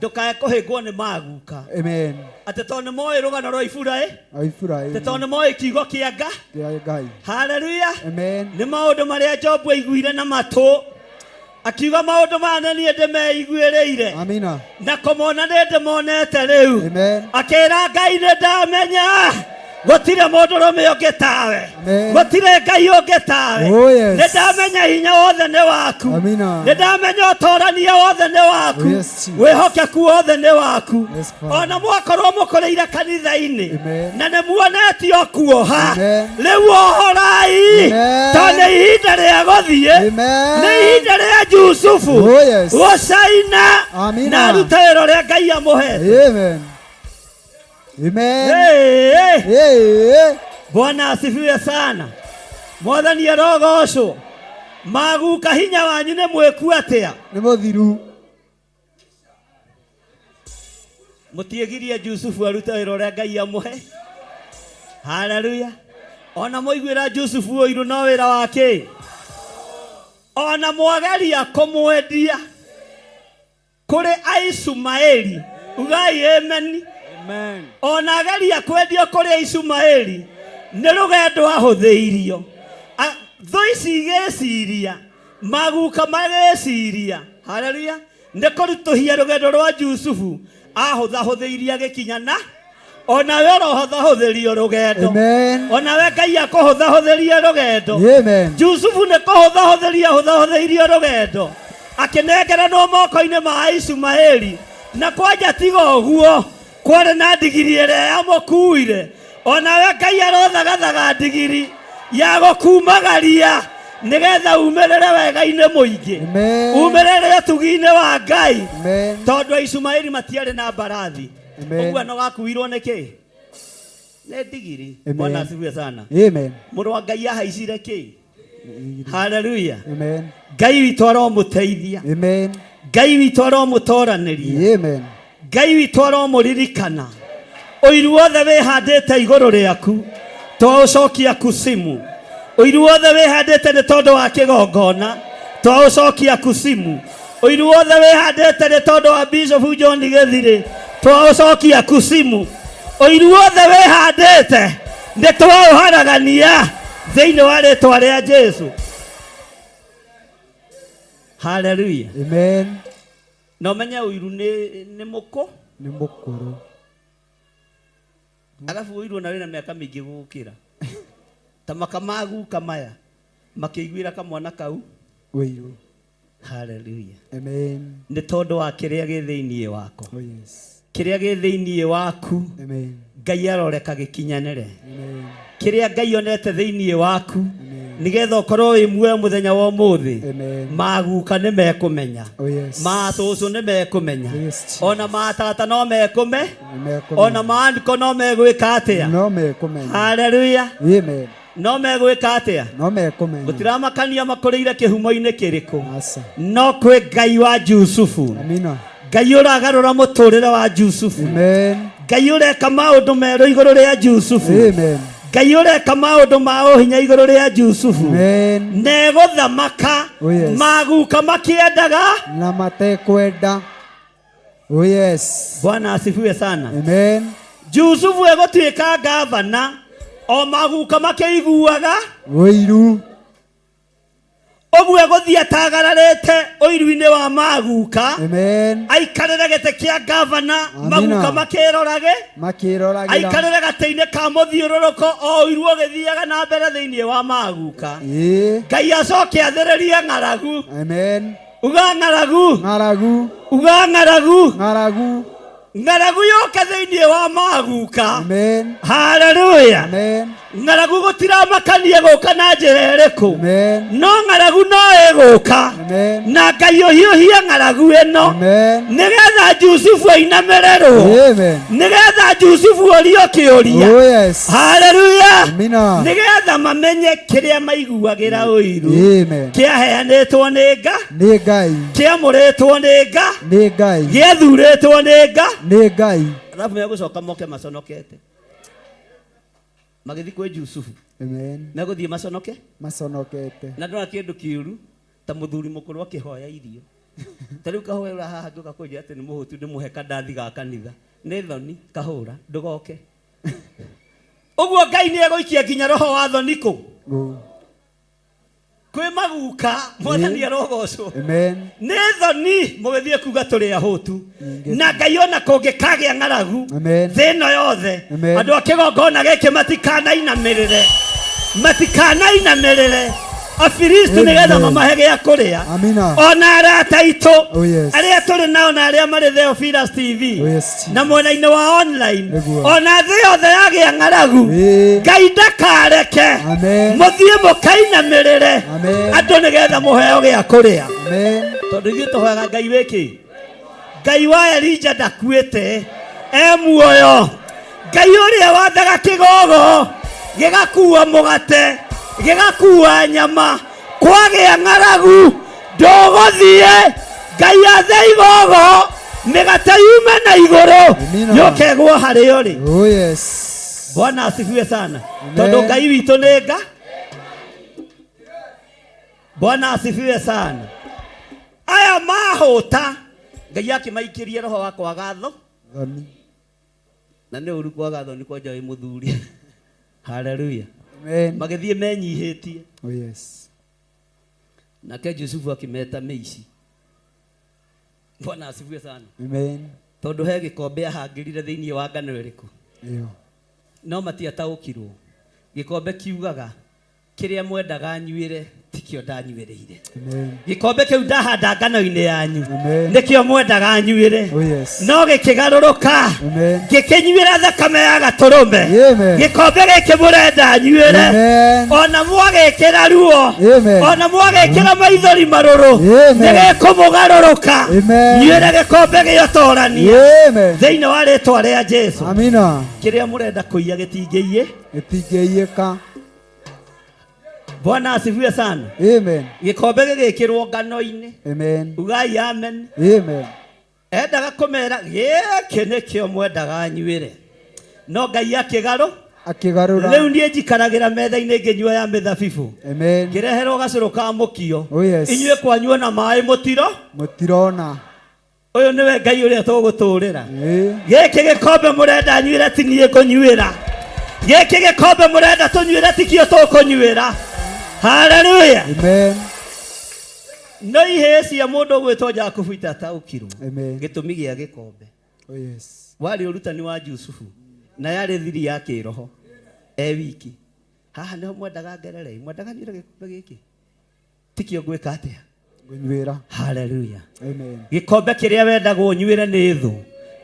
Ndũkae kũhĩngwo nĩ maguka. Amen. Atĩ tondũ nĩ moĩ rũgano rwa Iburahĩmu. Aifurahi. Atĩ tondũ nĩ moĩ kiugo kĩa Ngai. Kĩa Ngai. Haleluya. Amen. Nĩ maũndũ marĩa Jobu aiguire na matũ. Akiuga maũndũ maya niĩ ndĩmeiguĩrĩire. Amina. Na kũmona nĩ ndĩmonete rĩu. Amen. Akĩra Ngai nĩ ndamenya. Gũtirĩ mũndũrũme ũngĩ tawe. Amen. Gũtirĩ Ngai ũngĩ tawe. Oh yes. Nĩ ndamenya hinya wothe nĩ waku. Amina. Nĩ ndamenya ũtorania wothe nĩ waku. Oh yes, Jesus. Wĩhokeku wothe nĩ waku. Yes, Father. Ona mwakorwo mũkũrĩire kanitha-inĩ. Amen. Na nĩ muonetio kuoha. Amen. Rĩu ohorai. Amen. Tondũ nĩ ihinda rĩa gũthiĩ. Amen. Nĩ ihinda rĩa Jusufu. Oh yes. Gũcaina. Amina. Na arute wĩra ũrĩa Ngai amũhete. Amen. Amen. Hey, hey. Hey. Bwana asifiwe sana. Mwathani arogocwo. Maguka hinya wanyu nĩ mwĩku atĩa. Nĩ mũthiru. Mũtiĩgirie Jusufu arute wĩra ũrĩa Ngai amũhe. Haleluya. Ona mũiguĩra Jusufu ũiru no wĩra wake. Ona mwageria kũmwendia kũrĩ Aishumaeli. Ugai ameni. Amen. Ona ageria kwendio kũrĩ Aishumaeli. Nĩ rũgendo ahũthĩirio. Thũ ici igĩciria. Maguka magĩciria. Haleluya. Nĩ kũritũhia rũgendo rwa Jusufu. Ahũthahũthĩirie agĩkinya na. Ona we rohũthahũthĩrio rũgendo. Amen. Ona we Ngai akũhũthahũthĩrie rũgendo. Amen. Jusufu nĩ kũhũthahũthĩria hũthahũthĩirie rũgendo. Akĩnengeranwo moko-inĩ ma Aishumaeli. Na kwanja tiga ũguo. Kwarĩ na ndigiri ĩrĩa yamũkuire. Ona we Ngai arothagathaga ndigiri ya gũkumagaria nigetha umerere wega-inĩ mũingĩ, Amen. umerere ũtugi-inĩ wa Ngai, Amen. tondũ Aishumaeli matiarĩ na mbarathi. Amen. Ũguo no gakuirwo nĩkĩ? Nĩ ndigiri. Amen. Bwana asifiwe sana. Amen. Mũrũ wa Ngai ahaicire kĩ? Hallelujah. Amen. Ngai witũ aromũteithia, Amen. Ngai witũ aromũtoranĩria, Amen. Ngai witũ aromũririkana. Ũiru wothe wĩhandĩte igũrũ rĩaku twaũcokia kusimu. Ũiru wothe wĩhandĩte nĩ tondũ wa kĩgongona twaũcokia kusimu. Ũiru wothe wĩhandĩte nĩ tondũ wa Bishop John Gĩthirĩ twaũcokia kusimu. Ũiru wothe wĩhandĩte nĩ twaũharagania thĩinĩ wa rĩĩtwa rĩa Jesũ. Hallelujah. Amen. Na ũmenye ũiru nĩ mũkũ, Nĩ mũkũrũ. alafu ũiru na wĩna mĩaka mĩingĩ gũkĩra. Ta makamagu kamaya makĩiguĩra kamwana kau. Ũiru. Hallelujah. Amen. Nĩ tondũ wa kĩrĩa gĩ thĩinĩ wako. Oh yes. Kĩrĩa gĩ thĩinĩ waku Amen. Ngai aroreka gĩkinyanĩre. Amen. Kĩrĩa Ngai onete thĩinĩ waku Amen. nĩgetha ũkorwo wĩ muoyo mũthenya wa ũmũthĩ. Amen. Maguka nĩ mekũmenya, Oh yes. macũcũ nĩ mekũmenya, Yes. ona matata no mekũme, Nĩmekũmenya. ona maandĩko no megwĩka atĩa. No mekũmenya. Hallelujah. Amen. No megwĩka atĩa. No mekũmenya. Gũtiramakania makũrĩire kĩhumo-inĩ kĩrĩkũ. Asa. No kwĩ Ngai wa Jusufu, Amina. Ngai ũragarũra mũtũrĩre wa Jusufu, Amen. Ngai ũreka maũndũ merũ igũrũ rĩa Jusufu, Amen. Ngai ũreka maũndũ ma ũhinya igũrũ rĩa Jusufu, Amen. na egũthamaka Oh yes. maguka makĩendaga. Na matekwenda. Oh yes. Bwana asifiwe sana. Amen. Jusufu egũtuĩka gavana, o maguka makĩiguaga, Ũiru. ũguo egũthiĩ atagararĩte ũiru-inĩ wa maguka, Amen. aikarĩre gĩtĩ kĩa gavana, Amina. maguka makĩrorage, Makĩroragĩra. aikarĩre gatĩ-inĩ ka mũthiũrũrũko, o ũiru ũgĩthiaga na mbere thĩinĩ wa maguka. Ĩĩ. Ngai acoke athĩrĩrie ng'aragu. Amen. Uga ng'aragu, Ng'aragu. uga ng'aragu, Ng'aragu. ng'aragu yoke thĩinĩ wa maguka. Amen. Hallelujah. Amen. Ng'aragu gũtiramakanie gũka na njĩra ĩrĩkũ, Amen. no ng'aragu no ĩgũka, Amen. na Ngai ũhiũhie ng'aragu ĩno Amen. nĩgetha Jusufu ainamĩrĩrwo, Amen. nĩgetha Jusufu ũrio kĩũria. Oh yes. Hallelujah. Amina. Nĩgetha mamenye kĩrĩa maiguagĩra ũiru Amen. kĩaheanĩtwo nĩ Nga, Nĩ Ngai. kĩamũrĩtwo nĩ Nga, Nĩ Ngai. gĩathurĩtwo nĩ Nga. Nĩ Ngai. Alafu megũcoka moke maconokete magĩthiĩ kwĩ Jusufu, Amen. megũthiĩ maconoke, Maconokete. na ndona kĩndũ kĩũru ta mũthuri mũkũrũ akĩhoya irio. Ta rĩu kahoera haha ngĩũka kũnjĩra atĩ nĩ mũhũtu ndĩmũhe kandathi ga kanitha, nĩ thoni kahũra ndũgoke. Ũguo Ngai nĩ egũikia nginya roho wa thoni kũ? Kwĩ maguka mwathani arogocwo. Amen. Nĩ thoni mũgĩthiĩ kuga tũrĩ ahũtu, na Ngai ona kũngĩkagĩa ng'aragu Amen. thĩ ĩno yothe, Amen. andũ a kĩgongona gĩkĩ matikanainamĩrĩre, matikanainamĩrĩre Afilisti nĩgetha mamahe gĩa kũrĩa. Amina. Ona arata aitũ Oh yes. arĩa tũrĩ nao na arĩa marĩ Theophilus TV Oh yes. na mwena-inĩ wa online, Nĩguo. ona thĩ yothe yagĩa ng'aragu, Ĩĩ. Ngai ndakareke Amen. mũthiĩ mũkainamĩrĩre Amen. andũ nĩgetha mũheo gĩa kũrĩa. Amen. Tondũ ithuĩ tũhoyaga Ngai wĩkĩ? Ngai wa Elija ndakuĩte, e muoyo. Ngai ũrĩa wathaga kĩgogo gĩgakuua mũgate, gĩgakuua nyama, kwagĩa ng'aragu ndũgũthiĩ. Ngai athe igogo mĩgate yume na igũrũ Amina. yũke ĩgwo harĩa ũrĩ. Oh yes. Bwana asifiwe sana. Amen. Tondũ Ngai witũ nĩ Nga. Bwana asifiwe sana. Aya mahũta Ngai akĩmaikĩria roho wa kwaga tho, Thoni. na nĩ ũru kwaga thoni kwanja wĩ mũthuri. Hallelujah. Amen. Magĩthiĩ menyihĩtie, Oh yes. nake Jusufu akĩmeta mĩici. Bwana asifiwe sana. Amen. Tondũ he gĩkombe ahangĩrire thĩinĩ wa ngano ĩrĩkũ, Ĩyo. no matiataũkirwo. Gĩkombe kiugaga kiria mwendaga nyuire tikio ndanyuireire Amen. gikombe kiu ndahanda ngano-inĩ yanyu Amen. nikio mwendaga nyuire Oh, yes. no gikigaruruka Amen. gikinyuira thakame ya gaturume Amen. gikombe giki murenda nyuire Amen. ona mwagikira ruo Amen. ona mwagikira maithori maruru Amen. nigikumugaruruka Amen. nyuire gikombe giotorania Amen. thiini wa ritwa ria Jesu Amina. kiria murenda kuiya gitingiiye Gĩtingĩiyĩka. Bwana asifiwe sana. Amen. Gikombe gigikirwo ngano-inĩ Amen. ugai amen. Amen. Endaga kumera gĩkĩ nĩkĩo mwendaga nyuĩre no Ngai akĩgarũ Akĩgarũra. rĩu niĩ njikaragĩra metha-inĩ ngĩnyua ya mĩthabibũ Amen. ngĩreherwo gacũrũ ka mũkio Oh, yes. inyuĩ kwanyu na maĩ mũtiro Mũtirona. ũyũ nĩwe Ngai ũrĩa tũgũtũũrĩra Eh. gĩkĩ gĩkombe mũrenda nyuĩre ti niĩ ngũnyuĩra gĩkĩ gĩkombe mũrenda tũnyuĩre ti kĩo tũkũnyuĩra. Haleluya. Amen. No ihĩĩ cia mũndũ ũgwĩtwo Jakubu itataũkirwo Amen. gĩtũmi gĩa gĩkombe Oh, yes. warĩ ũrutani wa Jusufu na yarĩ thiri ya kĩroho wiki haha nĩho mwendaga ngerere mwendaga nyuĩre gĩkombe gĩkĩ tikio ngwĩka atĩa Ngũnyuĩra. haleluya Amen. gĩkombe kĩrĩa wendagwo nyuĩre nĩ thũ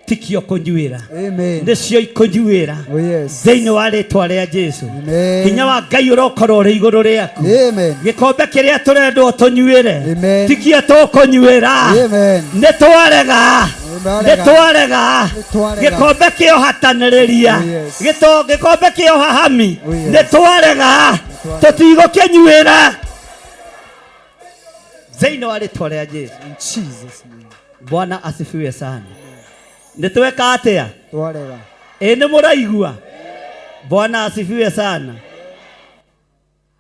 tikio kũnyuĩra Amen. nĩcio ikũnyuĩra Oh, yes. thĩinĩ wa rĩtwa rĩa Jesu Amen. hinya wa Ngai ũrokorwo ũrĩ igũrũ rĩaku Amen. gĩkombe kĩrĩa tũrendwo tũnyuĩre Amen. tikio tũkũnyuĩra Amen. nĩtwarega nĩtwarega Nĩtwarega. gĩkombe kĩohatanĩrĩria Oh, yes. gĩkombe kĩohahami Oh, yes. nĩtwarega tũtigũkĩnyuĩra thĩinĩ wa rĩtwa rĩa Jesu. In Jesus' name. Bwana asifiwe sana. Nĩtweka atĩa Twarega. nĩ mũraigua Bwana asifiwe sana.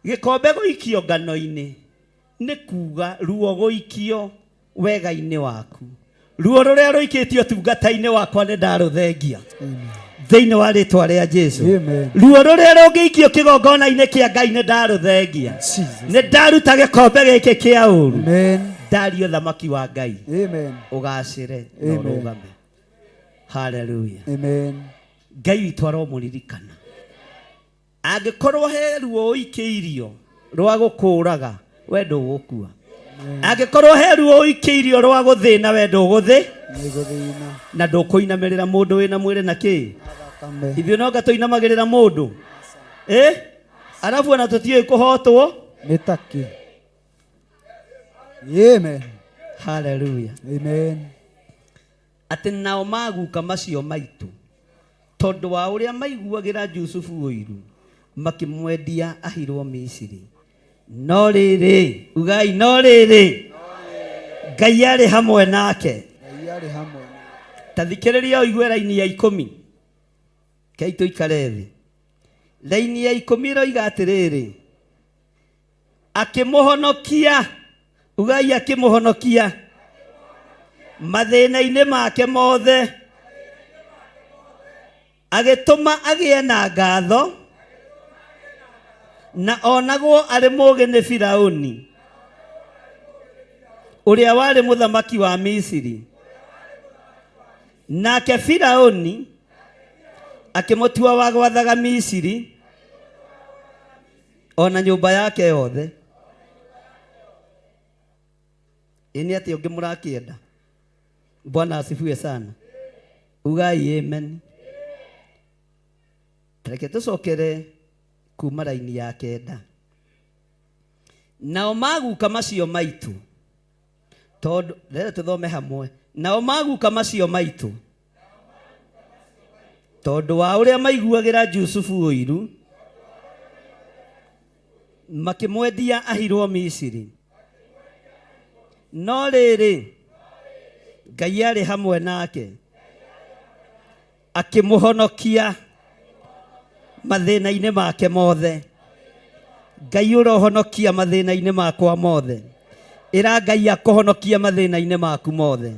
Gĩkombe gũikio ngano-inĩ nĩ kuga ruo gũikio wega-inĩ waku ruo rũrĩa rũikĩtio tungata-inĩ wakwa nĩ ndarũthengia thĩinĩ wa rĩtwa rĩa Jesu. Amen. Ruo rũrĩa rũngĩikio kĩgongona-inĩ kĩa Ngai nĩ ndarũthengia Jesus. nĩ ndaruta gĩkombe gĩkĩ kĩa ũru Amen. ndario thamaki wa Ngai Amen. ũgacĩre na Amen. ũrũgame. Haleluya. Amen. Ngai witũ aromũririkana angĩkorwo he ruo ũikĩirio rwa gũkũraga we ndũgũkua angĩkorwo he ruo ũikĩirio rwa gũthĩna we ndũgũthĩ Nĩgũthĩna. na ndũkũinamĩrĩra mũndũ wĩna mwĩrĩ na kĩ Thakame. ithuĩ no ngatũinamagĩrĩra mũndũ arabu ona tũtiũĩ kũhotwo. Nĩtakĩ. Amen. Haleluya. Amen. Atĩ nao maguka macio maitũ tondũ wa ũrĩa maiguagĩra Jusufu ũiru makĩmwendia ahirwo Misiri. No rĩrĩ ugai no rĩrĩ Ngai arĩ hamwe nake. Ngai arĩ hamwe. Ta thikĩrĩria ũigue raini ya 10 kei tũikare thĩ. Raini ya 10 ĩroiga atĩrĩrĩ akĩmũhonokia ugai akĩmũhonokia mathĩna-inĩ make mothe agĩtũma agĩe na ngatho na onagwo arĩ mũũgĩ nĩ Firaũni ũrĩa warĩ mũthamaki wa Misiri. Nake Firaũni akĩmũtua wa gwathaga Misiri ona nyũmba yake yothe. Ini atĩ ũngĩ mũrakĩenda. Bwana asifiwe sana. Ugai amen. Reke tũcokere kuma raini ya 9. Nao maguka macio maitũ tondũ rĩrĩa tũthome hamwe. Nao maguka macio maitũ tondũ wa ũrĩa maiguagĩra Jusufu ũiru makĩmwendia ahirwo Misiri. No rĩrĩ Ngai arĩ hamwe nake akĩmũhonokia mathĩna-inĩ make mothe. Ngai ũrohonokia mathĩna-inĩ makwa mothe. Ĩra Ngai akũhonokia mathĩna-inĩ maku mothe.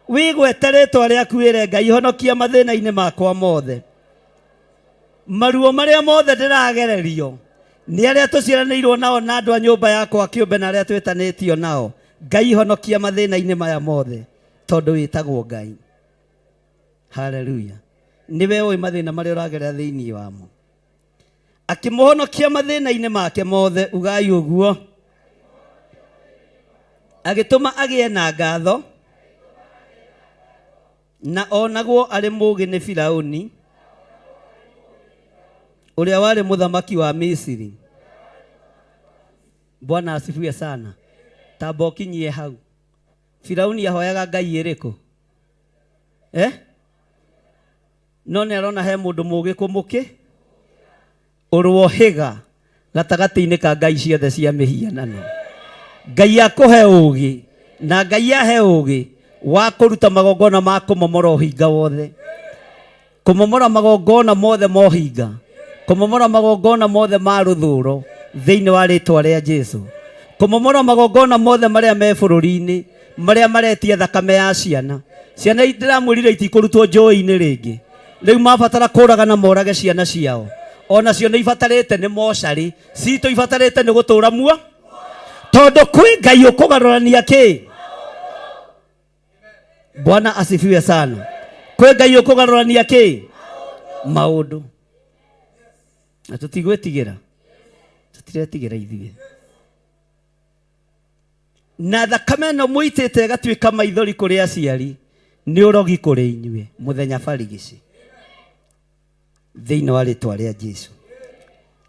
Wĩgwete rĩtwa rĩaku ĩre Ngai honokia mathĩna-inĩ makwa mothe. Maruo marĩa mothe ndĩragererio nĩ arĩa tũciaranĩirwo nao na andũ a nyũmba yakwa kĩũmbe na arĩa twĩtanĩtio nao. Ngai honokia mathĩna-inĩ maya mothe tondũ wĩtagwo Ngai. Haleluya. Niwe ũĩ mathĩna marĩa ũragerera thĩinĩ wamo. akĩmũhonokia mathĩna-inĩ make mothe, ugai ũguo, agĩtũma agĩe na ngatho, na onagwo arĩ mũũgĩ nĩ Firaũni ũrĩa warĩ mũthamaki wa Misiri. Bwana asifiwe sana. Tamba ũkinyie hau. Firaũni ahoyaga ngai ĩrĩkũ? No nĩ arona he mũndũ mũũgĩ kũmũkĩ ũrwo hĩga gatagatĩ-inĩ ka ngai ciothe cia mĩhianano. Ngai akũhe ũũgĩ na Ngai ahe ũũgĩ wa kũruta magongona ma kũmomora ũhinga wothe, kũmomora magongona mothe ma ũhinga, kũmomora magongona mothe ma rũthũũro thĩinĩ wa rĩtwa rĩa Jesũ, kũmomora magongona mothe marĩa me bũrũri-inĩ marĩa maretia thakame ya ciana. Ciana ndĩramwĩrire itikũrutwo njũĩ-inĩ rĩngĩ, rĩu mabatara kũũraga na morage ciana ciao. Onacio nĩ ibatarĩte nĩ mocarĩ, citũ ibatarĩte nĩ gũtũũra muo, tondũ kwĩ Ngai ũkũgarũrania kĩ? Bwana asifiwe sana. Kwĩ Ngai ũkũgarũrania kĩ? Maũndũ. Na tũtigwĩtigĩra, tũtiretigĩra ithuĩ. Na thakame ĩno mũitĩte ĩgatuĩka maithori kũrĩ aciari, nĩ ũrogi kũrĩ inyuĩ mũthenya barigici, thĩinĩ wa rĩtwa rĩa Jesũ.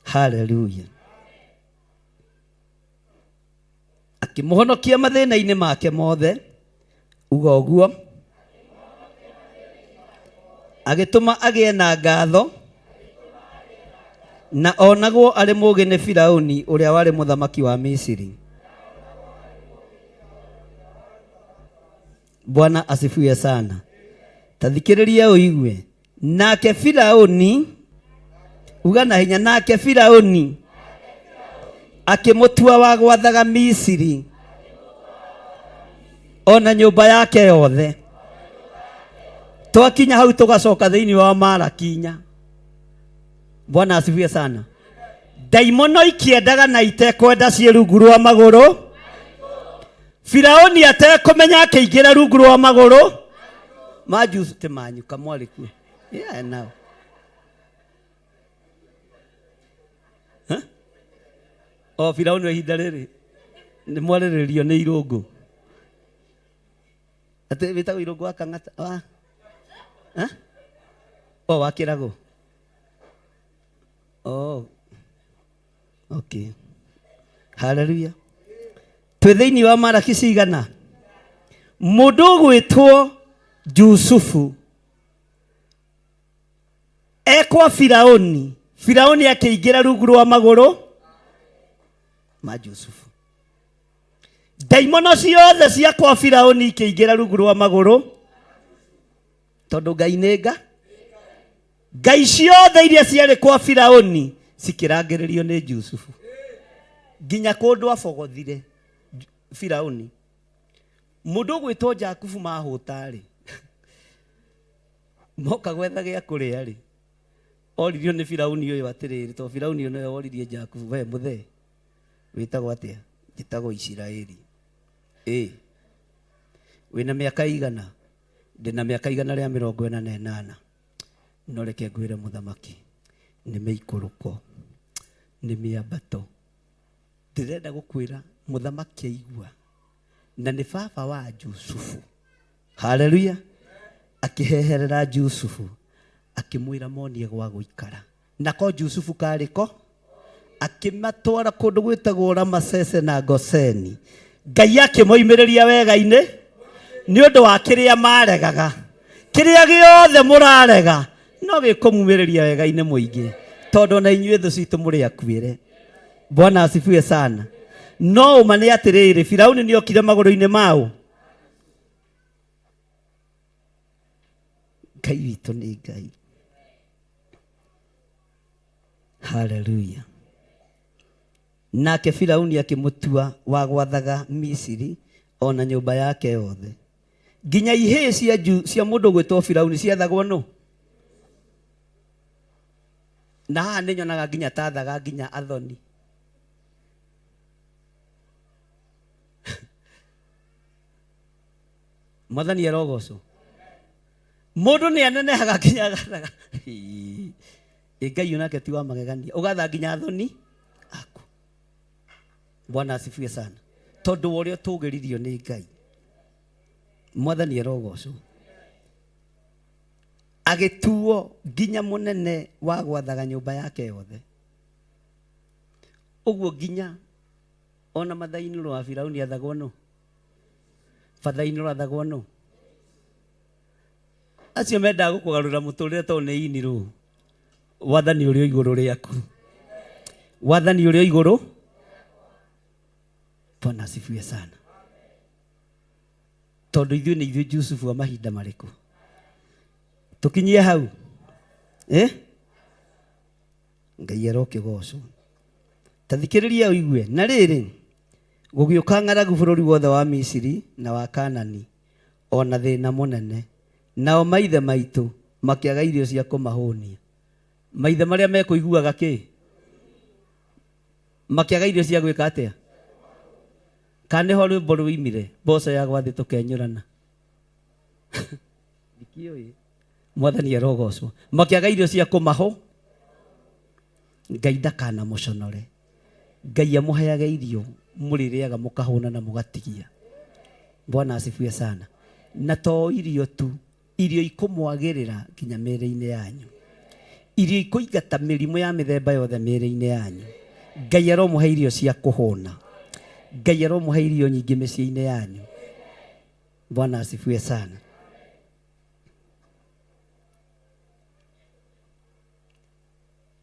Haleluya. Akĩmũhonokia mathĩna-inĩ make mothe, uga ũguo, agĩtũma agĩe na ngatho, na onagwo arĩ mũũgĩ nĩ Firaũni ũrĩa warĩ mũthamaki wa Misiri. Bwana asifiwe sana. Tathikĩrĩria ũigue. Nake Firaũni, uga na hinya, nake Firaũni akĩmũtua wa gwathaga Misiri ona nyũmba yake yothe. Twakinya hau tũgacoka thĩinĩ wa Malakinya. Bwana asifiwe sana. Daimono ikĩendaga na itekwenda ciĩ rungu rwa magũrũ. Firaũni atekũmenya akĩingĩra rungu rwa magũrũ ma Jusufu te manyu kamwari kuo. Yeah, now. Firaũni wa ihinda rĩrĩ nĩ mwarĩrĩrio nĩ irũngũ. Atĩ wĩtagwo irũngũ wa Kang'ata. Wa Kĩrago. Okay. Hallelujah. Twĩ thĩinĩ wa Malaki cigana? Mũndũ ũgwĩtwo Jusufu ekwa Firaũni. Firaũni akĩingĩra rungu rwa magũrũ ma Jusufu. Daimono ciothe ciakwa Firaũni ikĩingĩra rungu rwa magũrũ, tondũ Ngai nĩ nga. Ngai ciothe iria ciarĩ kwa Firaũni cikĩrangĩrĩrio nĩ Jusufu, nginya kũndũ abogothire Firaũni. Mũndũ ũgwĩtwo Jakubu mahũta-rĩ, moka gwetha gĩa kũrĩa-rĩ, oririo nĩ Firaũni ũyũ atĩrĩrĩ, tondũ Firaũni ũyũ nĩwe oririe Jakubu, we mũthee wĩtagwo atĩa? Njĩtagwo Isiraeli. Wĩna mĩaka igana? Ndĩna mĩaka 148. No reke ngwĩre mũthamaki, nĩ mĩikũrũko, nĩ mĩambato. Ndĩrenda gũkwĩra mũthamaki aigua, na nĩ baba wa Jusufu. Haleluya. Akĩheherera Jusufu, akĩmwĩra monie gwa gũikara. Nako Jusufu karĩko, akĩmatwara kũndũ gwĩtagwo Ramasese na Goseni. Ngai akĩmoimĩrĩria wega-inĩ nĩ ũndũ wa kĩrĩa maregaga. Kĩrĩa gĩothe mũrarega no gĩkũmumĩrĩria wega-inĩ mũingĩ, tondũ na inyuĩ thũ citũ mũrĩ akuĩre. Bwana asifiwe sana. No ũma nĩ atĩrĩrĩ, Firaũni nĩ okire magũrũ-inĩ mao. Ngai witũ nĩ Ngai. Haleluya. Nake Firaũni akĩmũtua wa gwathaga Misiri ona nyũmba yake yothe. Nginya ihĩĩ cia mũndũ gwĩtwo Firaũni ciathagwo no. Na haha nĩ nyonaga nginya tathaga nginya athoni. Mwathani arogocwo. Mũndũ nĩ anenehaga nginya agathaga. Ngai onake ti wa magegania ugatha nginya thoni aku. Bwana asifiwe sana. Tondu worio tugiririo ni Ngai. Mwathani arogocwo. Agituo nginya munene wa gwathaga nyumba yake yothe. Uguo nginya ona mathaini wa Firauni athagwo no. Fathaini athagwo no. Acio menda gukugarura muturire to ni ini ru. Wathani urio iguru riaku. Wathani urio iguru. Bwana asifiwe sana. Tondu ithuĩ nĩ ithuĩ Jusufu wa mahinda mariku. Tukinyie hau. Ngai arokĩgocwo. Tathikĩrĩria ũigue. Na rĩrĩ gũgĩũka ng'aragu bũrũri wothe wa Misiri na wa Kanani ona thĩna mũnene. Nao maithe maitũ makĩaga irio cia kũmahũnia. Maithe marĩa mekũiguaga kĩ? Makĩaga irio cia gwĩka atĩa? Kane ho rwĩmbo rũimire mboco ya gwathĩ tũkenyũrana. Ndikĩũĩ. Mwathani arogocwo. Makĩaga irio cia kũmaho. Ngai ndakanamũconore. Ngai amũheage irio mũrĩrĩaga mũkahũna na mũgatigia. Bwana asifiwe sana. Na to irio tu, irio ikũmwagĩrĩra nginya mĩĩrĩ-inĩ yanyu. Irio ikũingata mĩrimũ ya mĩthemba yothe mĩĩrĩ-inĩ yanyu. Ngai aromũhe irio cia kũhũna. Ngai aromũhe irio nyingĩ mĩciĩ-inĩ yanyu. Bwana asifiwe sana.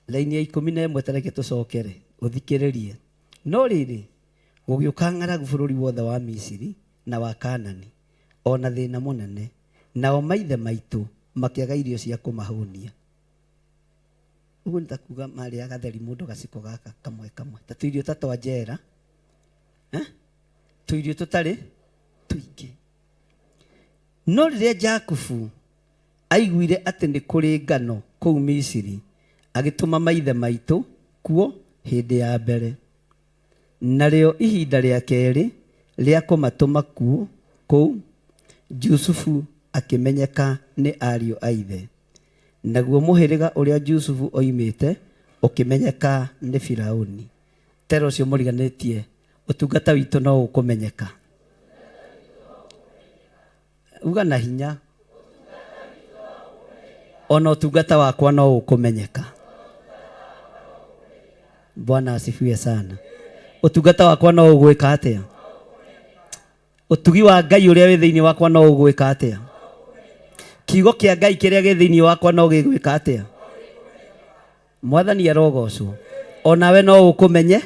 Laini ya 11 tareke tucokere uthikiririe. No rĩrĩ gũgĩũka ng'aragu bũrũri wothe wa Misiri na wa Kanani ona thĩna mũnene. Nao maithe maitũ makĩaga irio cia kũmahũnia. Ũguo nĩtakuga marĩaga gatheri mũndũ gaciko gaka kamwe kamwe. Ta tũirio ta twa njera. Tũirio tũtarĩ tũingĩ. No rĩrĩa Jakubu aiguire atĩ nĩ kũrĩ ngano kũu Misiri, agĩtũma maithe maitũ kuo hĩndĩ ya mbere. Narĩo ihinda rĩa kerĩ rĩa kũmatũma kuo kũu, Jusufu akĩmenyeka nĩ ariũ a ithe. Naguo mũhĩrĩga ũrĩa Jusufu oimĩte ũkĩmenyeka nĩ Firaũni. Tero ũcio mũriganĩtie ũtungata witũ no ũkũmenyeka. Uga na hinya. Ona ũtungata wakwa no ũkũmenyeka. Bwana asifiwe sana. Ũtungata wakwa no ũgwĩka atĩa? Ũtugi wa Ngai ũrĩa wĩ thĩinĩ wakwa no ũgwĩka atĩa? Kiugo kĩa Ngai kĩrĩa gĩ thĩinĩ wakwa no gĩgwĩka atĩa? Mwathani arogocwo. Onawe no ũkũmenye.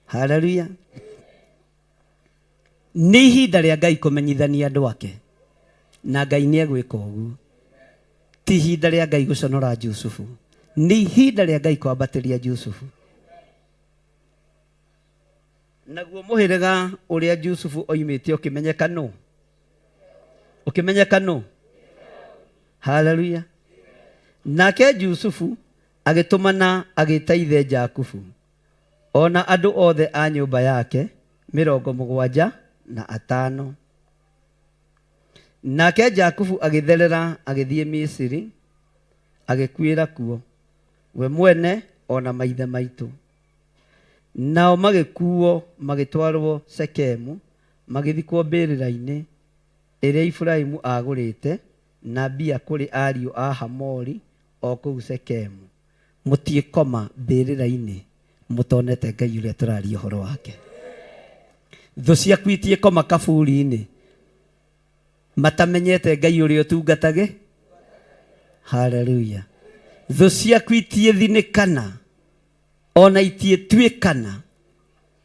Haleluya. Nĩ ihinda rĩa Ngai kũmenyithania andũ ake. Na Ngai nĩ egwĩka ũguo. Ti ihinda rĩa Ngai gũconora Jusufu. Nĩ ihinda rĩa Ngai kwambatĩria Jusufu. Naguo mũhĩrĩga ũrĩa Jusufu oimĩte ũkĩmenyeka nũ? Ũkĩmenyeka nũ? Haleluya. Nake Jusufu agĩtũmana agĩta ithe Jakubu. Ona andũ othe a nyũmba yake 75. Nake Jakubu agĩtherera agĩthiĩ Misiri, agĩkuĩra kuo we mwene ona maithe maitũ. Nao magĩkuo magĩtwarwo Sekemu, magĩthikwo mbĩrĩra-inĩ ĩrĩa Iburahĩmu agũrĩte na mbia kũrĩ ariũ a Hamori o kũu Sekemu. Mũtiĩkoma mbĩrĩra-inĩ mũtonete Ngai ũrĩa tũraria ũhoro wake. Thũ ciaku itiĩkoma kaburi-inĩ matamenyete Ngai ũrĩa ũtungatage. Haleluya. Thũ ciaku itiĩthinĩkana ona itiĩtuĩkana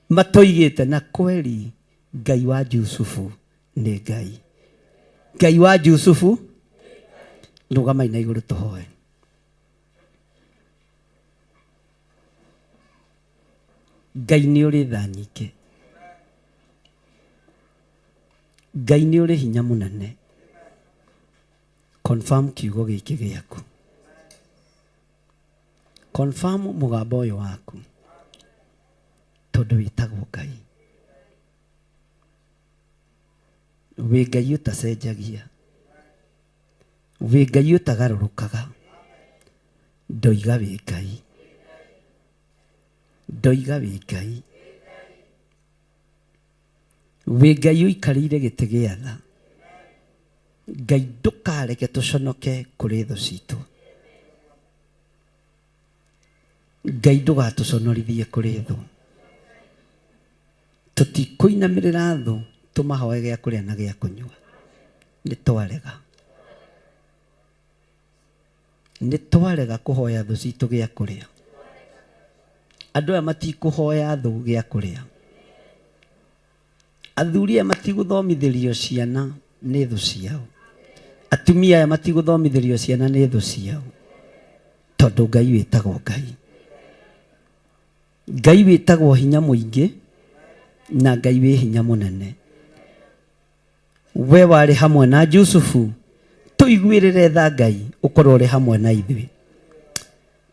matoigĩte na kweli Ngai wa Jusufu nĩ Ngai. Ngai wa Jusufu rũgama ina igũrũ tũhoe. Ngai nĩ ũrĩ tha nyingĩ. Ngai nĩ ũrĩ hinya mũnene. Confirm kiugo gĩkĩ gĩaku. Confirm mũgambo ũyũ waku. Tondũ wĩtagwo Ngai. Wĩ Ngai ũtacenjagia. Wĩ Ngai ũtagarũrũkaga. ndoiga wĩ Ngai, ndoiga wĩ Ngai, wĩ Ngai ũikarĩire gĩtĩ gĩa tha. Ngai ndũkareke tũconoke kũrĩ thũ citũ. Ngai ndũgatũconorithie kũrĩ thũ. Tũtikũinamĩrĩra thũ tũmahoe gĩa kũrĩa na gĩa kũnyua. Nĩ twarega. Nĩ twarega kũhoya thũ citũ gĩa kũrĩa. Andũ aya matikũhoya thũ gĩa kũrĩa. Athuri aya matigũthomithĩrio ciana nĩ thũ ciao. Atumia aya matigũthomithĩrio ciana nĩ thũ ciao. Tondũ Ngai wĩtagwo Ngai. Ngai wĩtagwo hinya mũingĩ na Ngai wĩ hinya mũnene. We warĩ hamwe na Jusufu, tũiguĩrĩre tha Ngai ũkorwo ũrĩ hamwe na ithuĩ.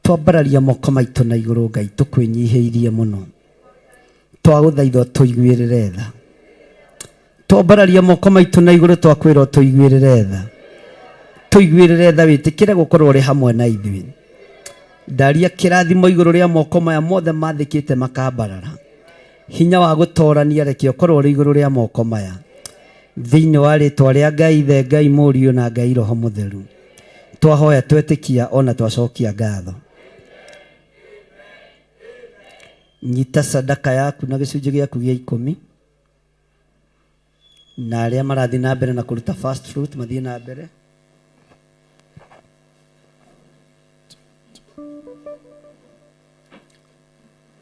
Twambararia moko maitũ na igũrũ Ngai, tũkwĩnyihĩirie mũno. Twagũthaitha tũiguĩrĩre tha. Twambararia moko maitũ na igũrũ twakwĩra tũiguĩrĩre tha. Tũiguĩrĩre tha wĩtĩkĩre gũkorwo ũrĩ hamwe na ithuĩ. Ndaria kĩrathimo igũrũ rĩa moko maya mothe mathĩkĩte makambarara. Hinya wa gũtorania reke ũkorwo ũrĩ igũrũ rĩa moko maya. Thĩinĩ wa rĩtwa rĩa Ngai Ithe, Ngai Mũriũ na Ngai Roho Mũtheru. Twahoya twetĩkia ona twacokia ngatho. Nyita sadaka yaku na gĩcunjĩ gĩaku gĩa 10. Na arĩa marathiĩ na mbere na kũruta first fruit mathiĩ na mbere.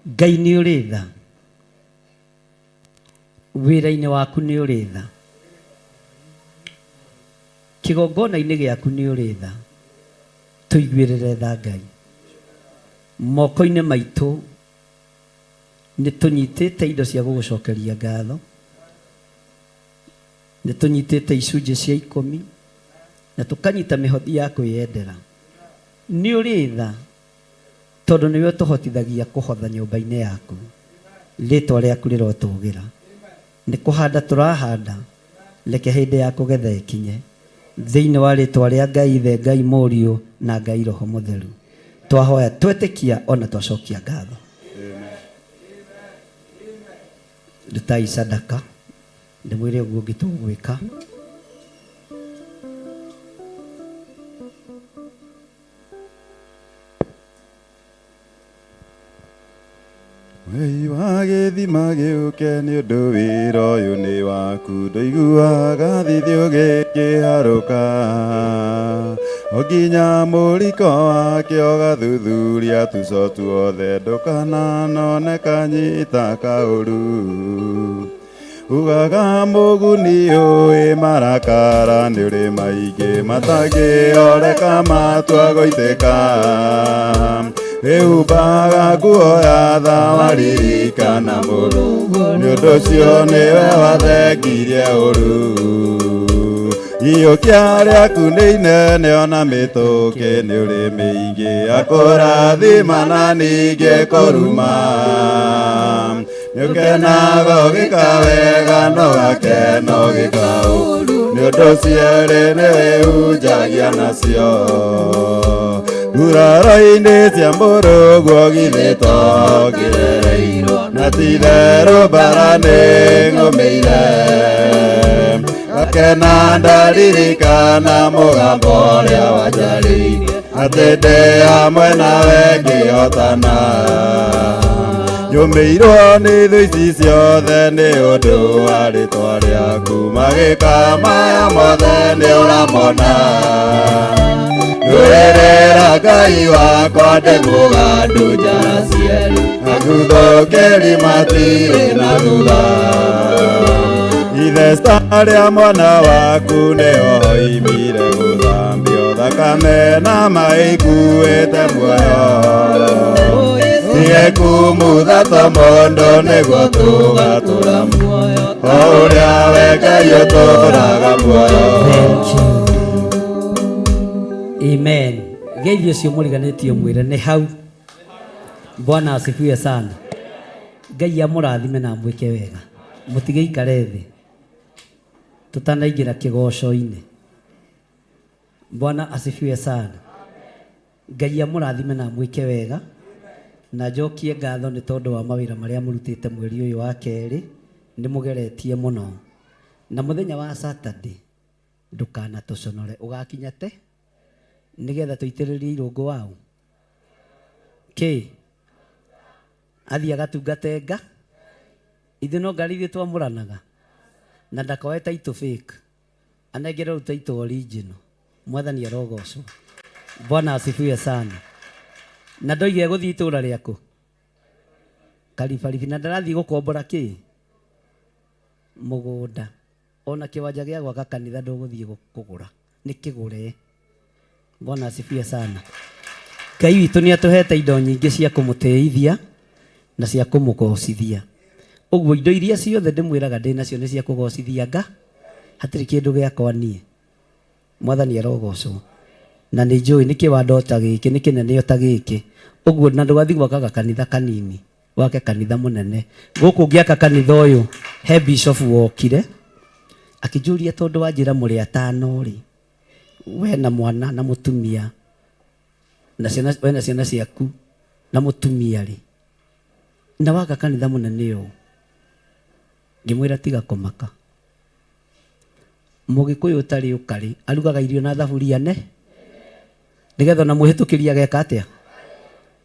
Ngai nĩ ũrĩ tha. Wĩra-inĩ waku nĩ ũrĩ tha. Kĩgongona-inĩ gĩaku nĩ ũrĩ tha. Tũiguĩrĩre tha Ngai. Moko-inĩ maitũ nĩ tũnyitĩte indo cia gũgũcokeria ngatho. Nĩ tũnyitĩte icunjĩ cia 10 na tũkanyita mĩhothi ya kwĩyendera. Nĩ ũrĩ tha tondũ nĩwe tũhotithagia kũhotha nyũmba-inĩ yaku. Rĩtwa rĩaku rĩrotũgĩra. Nĩ kũhanda tũrahanda, reke hĩndĩ ya kũgetha ĩkinye. Thĩinĩ wa rĩtwa rĩa Ngai Ithe, Ngai Mũriũ na Ngai Roho Mũtheru. Twahoya twetĩkia ona twacokia ngatho. Rutai sadaka. Ndĩmwĩre ũguo ngĩtũgwĩka. Wei wa gĩthima gĩũke nĩ ũndũ wĩra ũyũ nĩ waku, ndũiguaga thithio gĩkĩharũka. O nginya mũriko wakĩo gathuthuria tuco tuothe, ndũkananone kanyita kaũru. Ugaga mũguni ũĩ marakara nĩ ũrĩ maingĩ matangĩoreka matua gũitĩka. Wĩhumbaga nguo ya tha waririkana Mũrungu, nĩ ũndũ ũcio nĩwe wathengirie ũru. Iyũkia rĩaku nĩ inene ona mĩtũkĩ nĩ ũrĩ mĩingĩ ya kũrathima na ningĩ kũruma. Nĩ ũkenaga ũgĩka wega no gakena ũgĩka ũru, nĩ ũndũ cierĩ nĩ wĩhunjagia nacio. Nguraro-inĩ cia Mũrungu ũgithĩtwo ngĩrereirwo, na ti-itherũ mbara nĩ ngũmĩire. Gakena ndaririkana mũgambo ũrĩa wanjarĩirie, atĩ ndĩ hamwe nawe ngĩhotana. Nyũmĩirwo nĩ thũ ici ciothe nĩ ũndũ wa rĩtwa rĩaku, magĩka maya mothe nĩ ũramona. Ndũrĩrĩra Ngai wakwa ndĩ mũgandu njara cierĩ, naguthũkĩri matirĩ na thutha. Ithe rĩa mwana waku nĩho oimire gũthambio thakame na maĩ ikuĩte muoyo. Tige kumutha tomondo nĩguo tũgatũra muoyo, o ũrĩa we Ngai ũtũraga muoyo. Amen. Geithio cio mũriganĩtio mwĩre nĩ hau. Bwana asifiwe sana. Ngai amũrathime na mwĩke wega. Mũtigĩikare thĩ tutanaingĩra kĩgoco-inĩ. Bwana asifiwe sana. Ngai amũrathime na mwĩke wega na njokie ngatho nĩ tondũ wa mawĩra marĩa mũrutĩte mweri ũyũ wa kerĩ, nĩ mũgeretie mũno. Na mũthenya wa Saturday ndũkanatũconore, ũgakinya te nĩgetha tũitĩrĩrie irũngũ wao athiĩ agatungate Nga, ithuĩ no ngari ithuĩ twamũranaga na ndakoe taitũ fake, anengere rĩu taitũ original. Mwathani arogocwo. Bwana asifiwe sana. Na ndoige gũthiĩ itũra rĩaku Karibaribi, na ndarathiĩ gũkombora mũgũnda, ona kĩwanja gĩa gwaka kanitha ndũgũthiĩ kũgũra, nĩ kĩgũre. Bwana asifiwe sana. Ngai witũ nĩ atũhete indo nyingĩ cia kũmũtĩithia na cia kũmũgocithia. Ũguo indo iria ciothe ndĩmwĩraga ndĩ nacio nĩ cia kũgocithia Nga, hatirĩ kĩndũ gĩakwa niĩ. Mwathani arogocwo. Na nĩ njũĩ nĩ kĩwanda ta gĩkĩ, nĩ kĩnene ta gĩkĩ. Ũguo na ndũgathiĩ gwakaga kanitha kanini, wake kanitha mũnene. Gũkũ ngĩaka kanitha ũyũ, he bishop wokire akĩnjũria tondũ wanjĩra mũrĩ atano rĩ, we na mwana na mũtumia na ciana, we na ciana ciaku na mũtumia rĩ, na waka kanitha mũnene ũũ. Ngĩmwĩra tiga kũmaka, Mũgĩkũyũ ũtarĩ ũkarĩ arugaga irio na thaburia nĩgetha ona mũhĩtũkĩria ageka atĩa.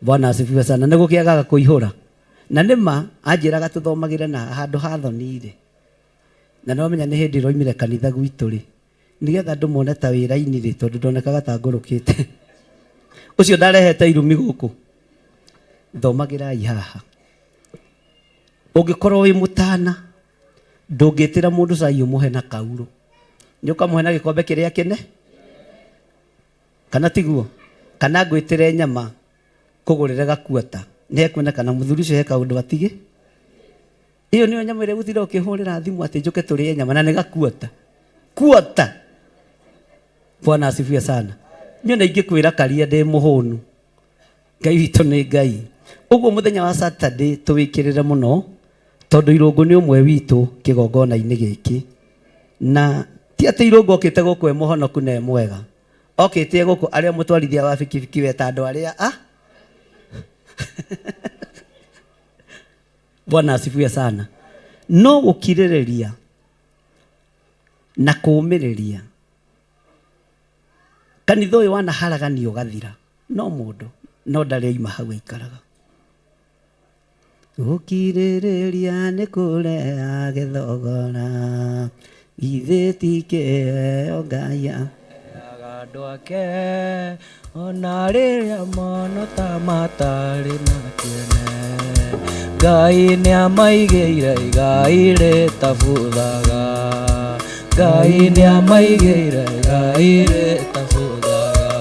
Bwana asifiwe sana. Nĩ gũkĩagaga kũihũra, na nĩma anjĩraga tũthomagĩre na handũ ha thoni rĩ, na no menya nĩ hĩndĩ roimire kanitha gwitũ rĩ, nĩgetha andũ mone ta wĩra-inĩ rĩ, tondũ ndonekaga ta ngũrũkĩte. Ũcio ndarehete irumi gũkũ, thomagĩrai haha. Ũngĩkorwo wĩ mũtana ndũngĩtĩra mũndũ cai ũmũhe na kaurũ, nĩ ũkamũhe na gĩkombe kĩrĩa kĩne, kana tiguo, kana ngwĩtĩre nyama kũgũrĩre gakuota, nĩ ekuonekana mũthuri ũcio he kaũndũ atigĩ. Iyo nĩyo nyama ĩrĩa gũtira ũkĩhũrĩra thimũ atĩ njũke tũrĩe nyama na nĩ gakuota. Kuota. Bwana asifiwe sana. Niĩ na ingĩkwĩra karia ndĩ mũhũnu, Ngai witũ nĩ Ngai. Ũguo mũthenya wa Saturday tũwĩkĩrĩre mũno, tondũ irũngũ nĩ ũmwe witũ kĩgongona-inĩ gĩkĩ. Na ti atĩ irũngũ okĩte gũkũ e mũhonoku na e mwega, okĩte gũkũ arĩa mũtwarithia wa bikibiki weta andũ arĩa Bwana asifiwe sana. No gũkirĩrĩria na kũũmĩrĩria. Kanitha ũyũ wanaharagania ũgathira, no mũndũ no ndarĩ aima hau aikaraga. Gũkirĩrĩria nĩ kũrehaga thogora, ithe ti kĩheo Ngai andũ ake, ona rĩrĩa mono ta matarĩ na kĩene. Ngai nĩ amaigĩire igai rĩtabuthaga, Ngai nĩ amaigĩire igai rĩtabuthaga.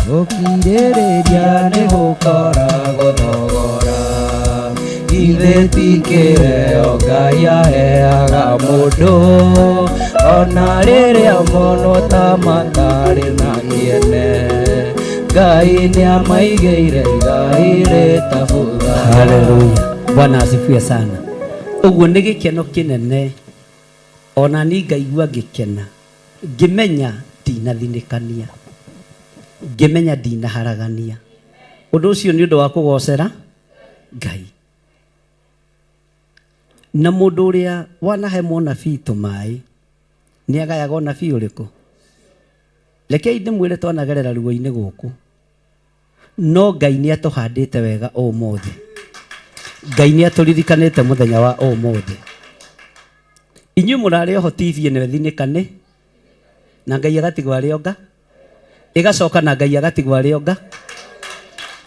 Gũkirĩrĩria nĩ gũkoragwo thogora, ithe ti kĩheo Ngai aheaga mũndũ, ona rĩrĩa mono ta matarĩ na kĩene. Ngai nĩ amaigĩire igai rĩtabuthaga. Haleluya. Bwana asifiwe sana. Ũguo nĩ gĩkeno kĩnene, ona ni ngaigua ngĩkena, ngĩmenya ndinathinĩkania, ngĩmenya ndinaharagania. Ũndũ ũcio nĩ ũndũ wa kũgocera Ngai. Na mũndũ ũrĩa wanahe mũnabii tũmaĩ nĩ agayaga ũnabii ũrĩkũ? Rekei ndĩmwĩre twanagerera ruo-inĩ gũkũ, no Ngai nĩ atũhandĩte wega ũmũthĩ. Ngai nĩ atũririkanĩte mũthenya wa ũmũthĩ. Inyuĩ mũrarĩ oho TV nĩ thinĩkane, na Ngai agatigwo arĩ Nga, ĩgacoka na Ngai agatigwo arĩ Nga.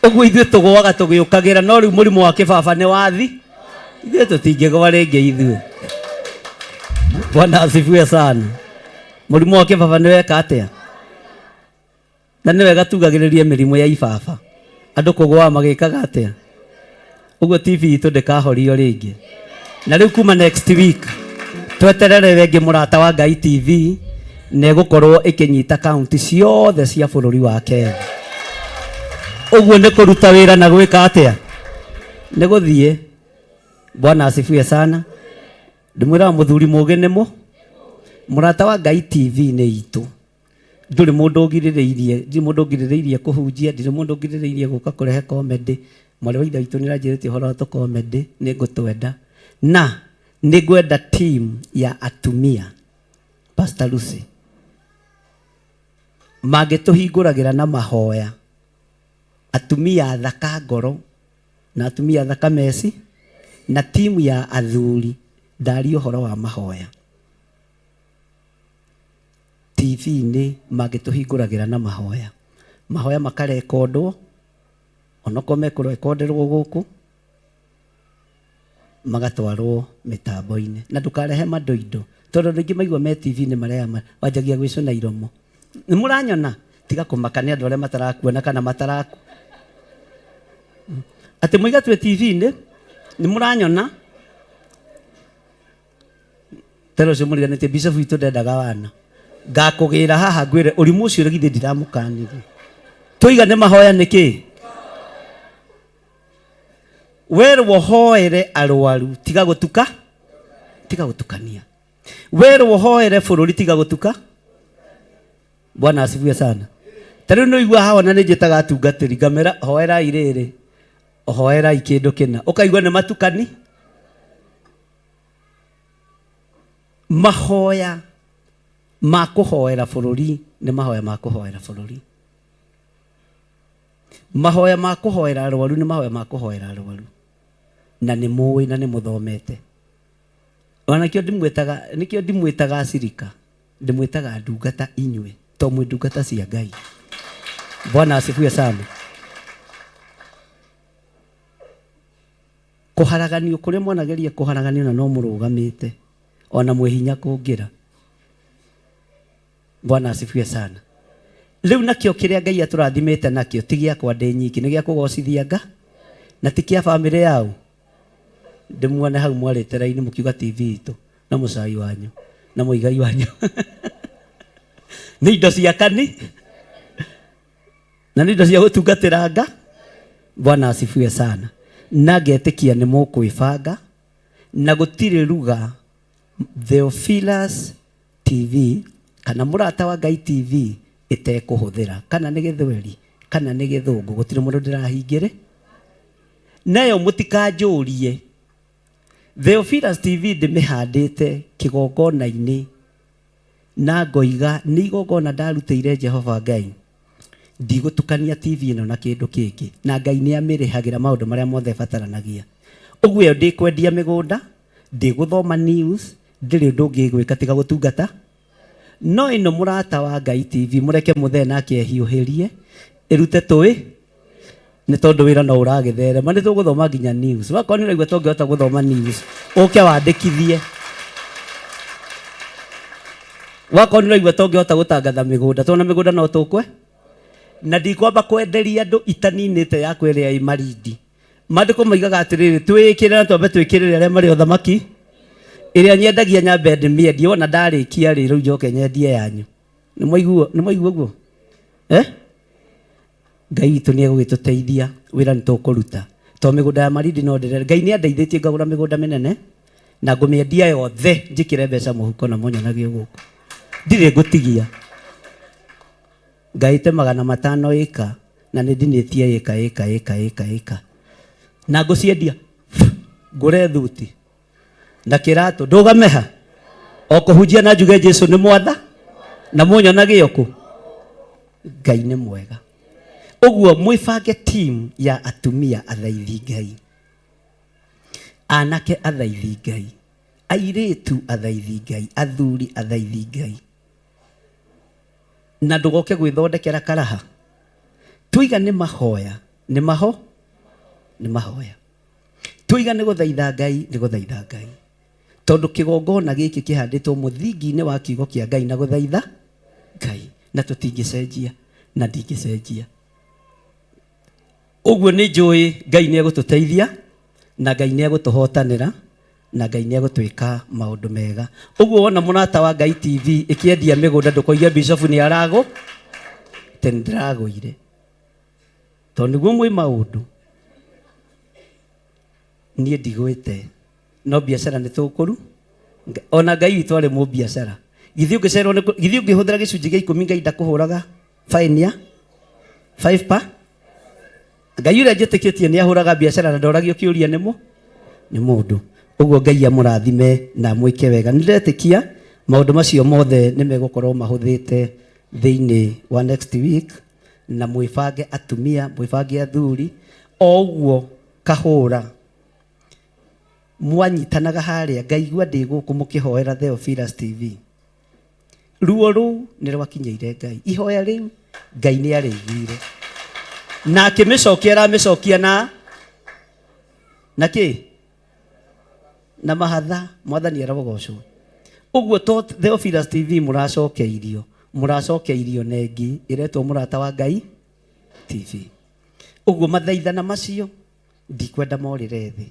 Ũguo ithuĩ tũgũaga tũgĩũkagĩra, no rĩu mũrimũ wa kĩbaba nĩ wathi, ithuĩ tũtingĩgũa rĩngĩ ithuĩ. Bwana asifiwe sana. Mũrimũ wa kĩbaba nĩ weka atĩa? Na nĩ wega tugagĩrĩrie mĩrimũ ya ibaba, andũ kũgũa magĩkaga atĩa? Ũguo TV itũ ndĩkahorio rĩngĩ. Na rĩu kuma next week tweterere wengĩ mũrata wa Ngai TV na ĩgũkorwo ĩkĩnyita kaunti ciothe cia bũrũri wa Kenya. Ũguo nĩ kũruta wĩra na gwĩka atĩa? Nĩ gũthiĩ. Bwana asifiwe sana. Ndĩmwĩra mũthuri mũgĩ nĩ mũrata wa Ngai TV nĩ itũ. nduri mundu ugirireirie kuhunjia, ndiri mundu ugirireirie guka kurehe comedy. Mwari wa ithe witũ nĩranjĩrĩte ũhoro wa tũkomedi, nĩ ngũtwenda na nĩ ngwenda team ya atumia Pastor Lucy mangĩtũhingũragĩra na mahoya, atumia athaka ngoro na atumia athaka meci, na team ya athuri ndari ũhoro wa mahoya TV-inĩ mangĩtũhingũragĩra na mahoya, mahoya makarekondwo onoko mekurekonderwo gũkũ magatwarwo mitambo-inĩ, na ndukarehe madoido tondũ rĩngĩ maigua me TV-inĩ marĩa wanjagia gwĩcũna iromo. Nĩ mũranyona tiga kũmaka nĩ andũ arĩa matarakuona kana mataraku atĩ mũiga twĩ TV-inĩ. Nĩ mũranyona tero cio mũriganĩtie bishop witũ ndendaga wana ngakũgĩra haha ngwĩre ũrimũ ũcio githĩ ndiramũkanirie. Tũigane mahoya nĩkĩ? Werwo hoere arwaru tiga gũtukania. Werwo hoere bũrũri tiga gũtuka. Bwana asifiwe sana. Tarĩu nĩ igua hawa na nĩ njĩtaga atungatĩri ngamera hoerai rĩrĩ, hoerai kĩndũ kĩna, ũkaigua nĩ matukani. Mahoya ma kũhoera bũrũri nĩ mahoya ma kũhoera bũrũri. Mahoya ma kũhoera arwaru nĩ mahoya ma kũhoera arwaru, na nĩ mũĩ na nĩ mũthomete. Onakĩo ndimwĩtaga acirika, ndimwĩtaga ndungata inyuĩ to mwĩ ndungata cia Ngai. Bwana asifiwe sana. Kũharaganio kũrĩa mwanageria kũharaganio na no mũrũgamĩte ona mwĩ hinya kũngĩra. Bwana asifiwe sana. Rĩu nakĩo kĩrĩa Ngai atũrathimĩte nakĩo ti gĩakwa ndĩ nyiki, nĩ gĩa kũgocithia Nga na ti kĩa bamĩrĩ yao. Ndĩmuone hau mwarĩte raini mũkiuga TV itũ na mũcai wanyu na mũigai wanyu nĩ indo cia kani na nĩ indo cia gũtungatĩra Nga. Bwana asifiwe sana. Na ngetĩkia nĩ mũkwĩbanga na gũtirĩ ruga Theophilus TV kana mũrata wa Ngai TV ĩtekũhũthĩra, kana nĩ gĩthweri kana nĩ gĩthũngũ, gũtirĩ mũndũ ndĩrahingĩre nayo. Mũtikanjũrie Theophilus TV ndĩmĩhandĩte kĩgongona-inĩ na ngoiga nĩ igongona ndarutĩire Jehova Ngai, ndigũtukania TV ĩno na kĩndũ kĩngĩ, na Ngai nĩ amĩrĩhagĩra maũndũ marĩa mothe bataranagia. Ũguo ĩyo ndĩkwendia mĩgũnda, ndĩgũthoma news, ndĩrĩ ũndũ ũngĩ gwĩka tiga gũtungata. No ĩno mũrata wa Ngai TV mũreke mũthee nake ehiũhĩrie ĩrute tũĩ, nĩ tondũ wĩra no ũragĩtherema, nĩ tũgũthoma nginya news. Wakorwo nĩ ũraigua tũngĩhota gũthoma news ũke wandĩkithie. Wakorwo nĩ ũraigua tũngĩhota gũtangatha mĩgũnda, tondũ mĩgũnda no tũkwe, na ndikwamba kwenderia andũ itaninĩte yakwa ĩrĩa ĩ Marindi. Maandĩko maigaga atĩrĩrĩ, twĩkĩrĩre na twambe twĩkĩrĩre arĩa marĩ ũthamaki, ĩrĩa nyendagia nyambe ndĩmĩendie, wona ndarĩkia rĩ rĩu njoke nyendie yanyu. Nĩ mwaigua ũguo? Ngai witũ nĩ egũgĩtũteithia, wĩra nĩ tũkũruta. To mĩgũnda ya Marindi no ndĩrere, Ngai nĩ andeithĩtie ngagũra mĩgũnda mĩnene na ngũmĩendia yothe njĩkĩre mbeca mũhuko na mũnyonagie gũkũ. Ndirĩ ngũtigia. Ngaĩte 500 ĩka na nĩ ndinĩtie ĩka na ngũciendia ngũre thuti na kĩratũ ndũgameha o kũhunjia na njuge Jesũ nĩ mwatha na mũnyonage ũkũ. Ngai nĩ mwega. Ũguo mwĩbange team ya atumia athaithi Ngai, anake athaithi Ngai, airĩtu athaithi Ngai, athuri athaithi Ngai, na ndũgoke gwĩthondekera karaha. Tũiga nĩ mahoya, nĩ mahoya. Tũiga nĩ gũthaitha Ngai, nĩ gũthaitha Ngai. Tondũ kĩgongona gĩkĩ kĩhandĩtwo mũthingi-inĩ wa kiugo kĩa Ngai na gũthaitha Ngai, na tũtingĩcenjia na ndingĩcenjia. Ũguo nĩ njũĩ Ngai nĩ egũtũteithia na Ngai nĩ egũtũhotanĩra na Ngai nĩ egũtwĩka maũndũ mega. Ũguo wona mũrata wa Ngai TV ĩkĩendia mĩgũnda ndũkoige bishop nĩ aragũ, te nĩndĩragũire. Tondũ nĩguo mwĩ maũndũ niĩ ndigwĩte, no biacara nĩ tũkũru. Ona Ngai witũ arĩ mũbiacara, Githio ngicerwo githio ngihũthĩra gĩcunjĩ gĩa 10 Ngai ndakũhũraga fine ya 5 pa. Ngai ũrĩa njĩtĩkĩtie nĩ ahũraga biacara na ndoragio kĩũria nĩ mũndũ. Ũguo Ngai amũrathime na mwĩke wega. Nĩndetĩkia maũndũ macio mothe nĩ megũkorwo mahũthĩte thĩinĩ wa next week, na mwĩbange atumia, mwĩbange athuri, o ũguo kahũra mwanyitanaga harĩa ngaigua ndĩ gũkũ mũkĩhoera Theophilus TV. Ruo rũu nĩ rwakinyĩire Ngai. Ihoya rĩu Ngai nĩ arĩiguire na akĩmĩcokia, aramĩcokia na kĩ na mahatha. Mwathani arogocwo. Ũguo to Theophilus TV mũracokeirio nengi iretwo mũrata wa Ngai TV. Ũguo mathaithana macio ndikwenda morĩre thĩ,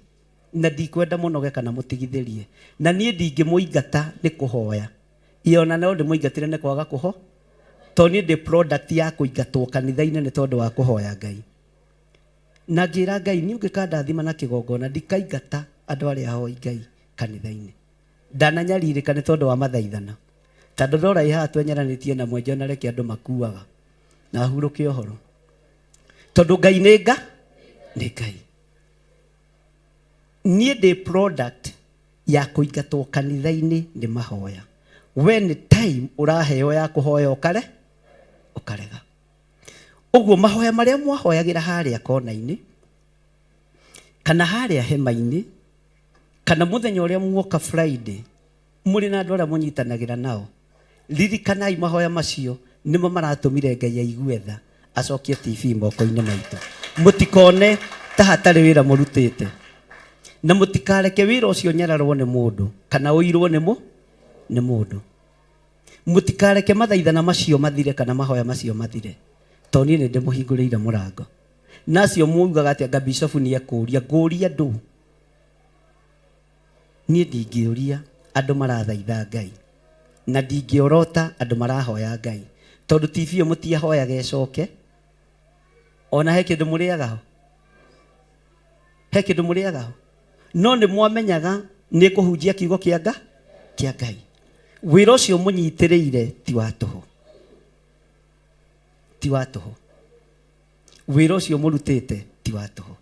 na ndikwenda mũnoge kana mũtigithĩrie, na niĩ ndingĩmũingata nĩ kũhoya. Iona no ndĩmũingatire nĩ kwaga kũho, to niĩ ndĩ product ya kũingatwo kanitha-inĩ nĩ tondũ wa kũhoya Ngai. Na ngĩra Ngai niĩ ũngĩkandathima na kĩgongona ndikaingata andũ arĩa ahoi Ngai kanitha-inĩ. Ndananyarirĩka nĩ tondũ wa mathaithana, tondũ ndora ihaha twenyeranĩtie na mwenje na reke andũ makuaga na hurũke ũhoro, tondũ Ngai nĩ Ngai. Niĩ ndĩ product ya kũingatwo kanitha-inĩ nĩ mahoya. When time ũraheo ya kũhoya ũkarega. Ũguo mahoya marĩa mwahoyagĩra harĩa kona-inĩ kana harĩa hema-inĩ kana mũthenya ũrĩa muoka Friday mũrĩ na andũ arĩa mũnyitanagĩra nao, ririkanai mahoya macio nĩmo maratũmire Ngai aigue tha acokie TV moko-inĩ maitũ. Mũtikone ta hatarĩ wĩra mũrutĩte, na mũtikareke wĩra ũcio nyararwo nĩ mũndũ kana ũirwo nĩ mũndũ. Mũtikareke mathaithana macio mathire kana mahoya macio mathire, to niĩ nĩ ndĩmũhingũrĩire mũrango. Nacio muugaga atĩ anga bishop nĩ ekũria, ngũria ndũ. Niĩ ndingĩũria andũ marathaitha Ngai, na ndingĩorota andũ marahoya Ngai, tondũ TV mũtiahoyaga ĩcoke. Ona he kĩndũ mũrĩagaho, no nĩ mwamenyaga nĩ kũhunjia kiugo kĩa Ngai. Wĩra ũcio mũnyitĩrĩire ti wa tũhũ. Wĩra ũcio mũrutĩte ti wa tũhũ.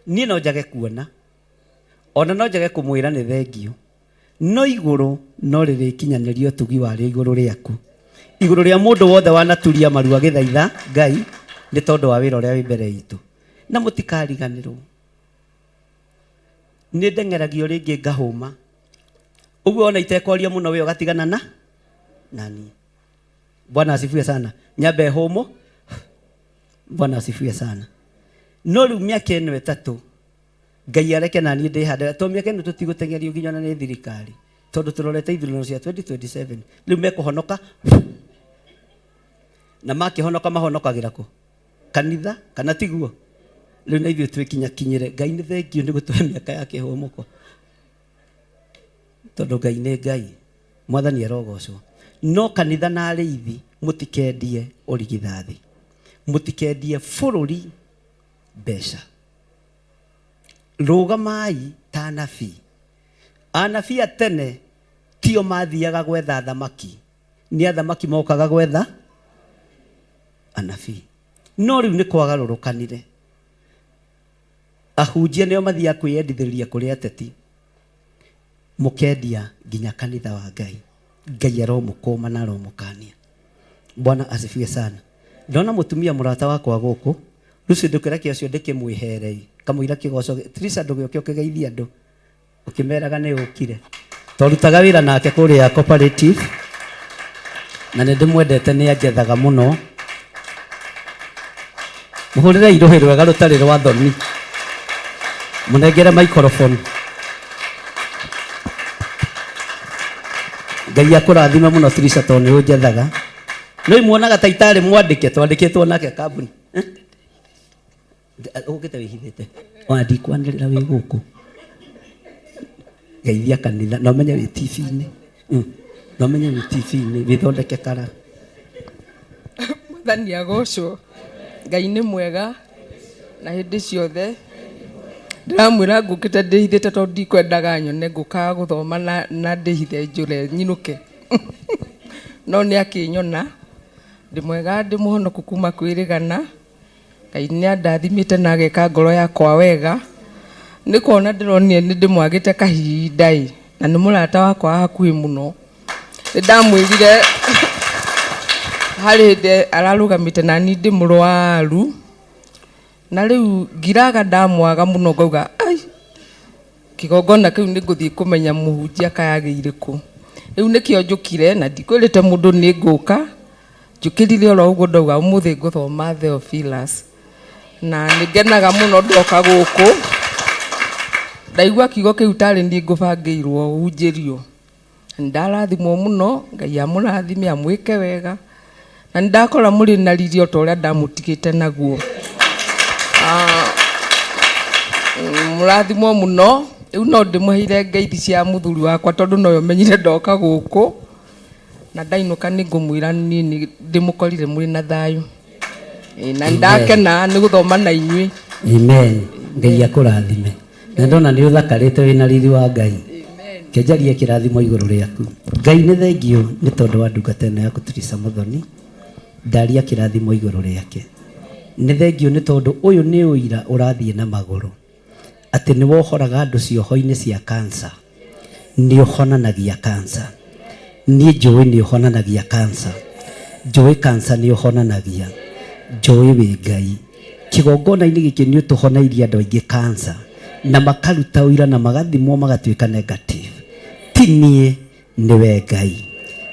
Niĩ no njage kuona, ona no njage kũmwĩra nĩ thengio, no igũrũ no rĩrĩkinyanĩrio ũtugi warĩo igũrũ rĩaku, igũrũ rĩa mũndũ wothe wanaturia maru agĩthaitha Ngai nĩ tondũ wa wĩra ũrĩa wĩ mbere itũ. Na mũtikariganĩrwo, nĩ ndeng'eragio rĩngĩ ngahũma. Ũguo ona itekwaria mũno we ũgatigana nani. Bwana asifiwe sana. Nyambe hũmũ. Bwana asifiwe sana. No rĩu mĩaka ĩno ĩtatũ Ngai areke na niĩ ndĩhande, to mĩaka ĩno tũtigũteng'erio nginya na nĩ thirikari, tondũ tũrorete ithurano cia 2027. Rĩu mekũhonoka, na makĩhonoka mahonokagĩra kũ? Kanitha kana tiguo? Rĩu na ithuĩ twĩkinyakinyĩre. Ngai nĩ thengio nĩ gũtũhe mĩaka ya kĩhũmũko, tondũ Ngai nĩ Ngai. Mwathani arogocwo. No kanitha na arĩithi mũtikendie ũrigithathi, mũtikendie bũrũri mbeca. Rũgamai ta anabii. Anabii a tene tio mathiaga gwetha thamaki, nĩ athamaki mokaga gwetha anabii. No rĩu nĩ kwagarũrũkanire. Ahunjia nĩo mathiaga kwĩyendithĩria kũrĩ ateti, mũkendia nginya kanitha wa Ngai. Ngai aromũkũma na aromũkania. Bwana asifiwe sana. Ndona mũtumia mũrata wakwa gũkũ, rũciũ ndũkĩreke ũcio ndĩkĩmwĩherei kamũira kĩgoco. Teresa ndũgĩũke ũkĩgeithia andũ ũkĩmeraga nĩ ũkire, twarutaga wĩra nake kũrĩa cooperative, na nĩ ndĩmwendete, nĩ anjethaga mũno. Mũhũrĩre irũhĩ rwega rũtarĩ rwa thoni, mũnengere microphone. Ngai akũrathime mũno Teresa, tondũ nĩ ũnjethaga. No imuonaga ta itarĩ mwandĩke, twandĩkĩtwo nake kambuni. Ũgũkĩte wĩhithĩte, ona ndikwanĩrĩra wĩ gũkũ. Geithia kanitha, no menye wĩ TV-inĩ, no menye wĩ TV-inĩ, wĩthondeke kara. Mwathani agocwo. Ngai nĩ mwega na hĩndĩ ciothe. Ndĩramwĩra ngũkĩte ndĩhithĩte tondũ ndikwendaga nyone, ngũkaga gũthoma na ndĩhithe njũre nyinũke. no nĩ akĩnyona ndĩ mwega ndĩ mũhonoku kuma kwĩrĩgana Ngai nĩ andathimĩte na ageka ngoro yakwa wega nĩ kuona ndĩronire nĩ ndĩmwagĩte kahinda na nĩ mũrata wakwa hakuhĩ mũno nĩ ndamwĩrire harĩ hĩndĩ ararũgamĩte na niĩ ndĩ mũrwaru na rĩu ngiraga ndamwaga mũno ngauga kĩgongona kĩu nĩ ngũthiĩ kũmenya mũhunjia kayagĩire kũ rĩu nĩkĩo njũkire na ndikwĩrĩte mũndũ nĩ ngũka njũkĩrire oro ũguo ndauga ũmũthĩ ngũthoma Theophilus na nĩngenaga mũno ndoka gũkũ ndaigua kiugo kĩu tarĩ niĩ ngũbangĩirwo hunjĩrio ndarathimwo mũno Ngai amũrathime amwĩke wega na ndakora mũrĩ na riri o ta ũrĩa ndamũtigĩte naguo mũrathimwo mũno rĩu no ndĩmũheire ngeithi cia mũthuri wakwa tondũ noyo menyire ndoka gũkũ na ndainũka nĩ ngũmwĩra niĩ ndĩmũkorire mũrĩ na thayũ na ndakena nĩ gũthoma na inyuĩ amen Ngai akũrathime na ndona nĩ ũthakarĩte wĩna riri wa Ngai kĩnjarie kĩrathimo igũrũ rĩaku Ngai nĩ thengio nĩ tondũ wa ndungata ĩno yaku Teresa Muthoni ndaria kĩrathimo igũrũ rĩake nĩ thengio nĩ tondũ ũyũ nĩ ũira ũrathiĩ na magũrũ atĩ nĩ wohoraga andũ cioho-inĩ cia cancer nĩ ũhonanagia cancer niĩ njũĩ nĩ ũhonanagia cancer njũĩ cancer nĩ ũhonanagia njũĩ wĩ Ngai kĩgongona-inĩ gĩkĩ nĩ ũtũhonairie andũ aingĩ cancer na makaruta ũira na magathimwo magatuĩka negative ti niĩ nĩwe Ngai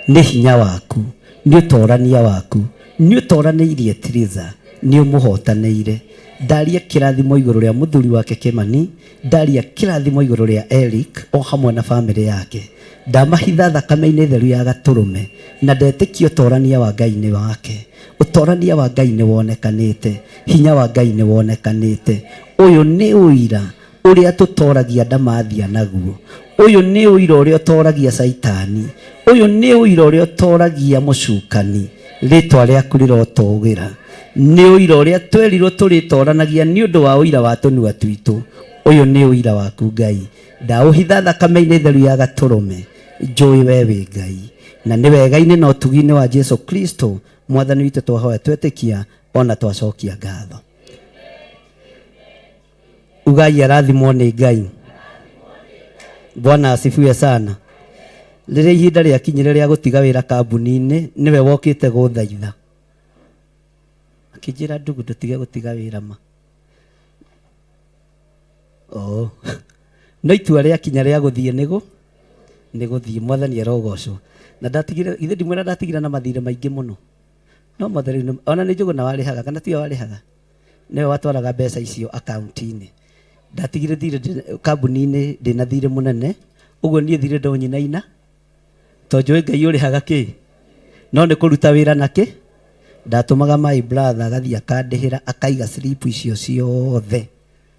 nĩ hinya waku nĩ ũtorania waku nĩ ũtoranĩirie Teresa nĩ ũmũhotanĩire ndaria kĩrathimo igũrũ rĩa mũthuri wake Kĩmani ndaria kĩrathimo igũrũ rĩa Eric o hamwe na bamĩrĩ yake ndamahitha thakame-inĩ theru ya Gatũrũme na ndetĩkia ũtorania wa Ngai nĩ wake ũtorania wa Ngai nĩ wonekanĩte hinya wa Ngai nĩ wonekanĩte ũyũ nĩ ũira ũrĩa tũtoragia ndamathia naguo ũyũ nĩ ũira ũrĩa ũtoragia Saitani ũyũ nĩ ũira ũrĩa ũtoragia mũcukani rĩtwa rĩaku rĩrotũgĩra nĩ ũira ũrĩa twerirwo tũrĩtoranagia nĩ ũndũ wa ũira wa tũnua twitũ ũyũ nĩ ũira waku Ngai ndaũhitha thakame-inĩ theru ya Gatũrũme njũĩ we wĩ Ngai na nĩ wega-inĩ na ũtugi-inĩ wa Jesu Kristo mwathani witũ twahoya twetĩkia ona twacokia ngatho ugai arathimwo nĩ Ngai Bwana asifiwe sana rĩrĩa ihinda rĩakinyire rĩa gũtiga wĩra kambuni-inĩ nĩwe wokĩte gũthaitha akĩnjĩra ndugu ndũtige gũtiga wĩra ma no itua rĩakinya rĩa gũthiĩ nĩ gũthiĩ mwathani arogocwo na ndatigire ithe ndimwĩra ndatigire na mathirĩ maingĩ mũno no mathirĩ ona nĩ njũgũ na warĩhaga kana tiwe warĩhaga nĩwe watwaraga mbeca icio akaunti-inĩ ndatigire thirĩ kambuni-inĩ ndĩna thirĩ mũnene ũguo niĩ thirĩ ndonyinaina to njũĩ Ngai ũrĩhaga kĩ no nĩ kũruta wĩra na kĩ ndatũmaga my brother agathiĩ akandĩhĩra akaiga slip icio ciothe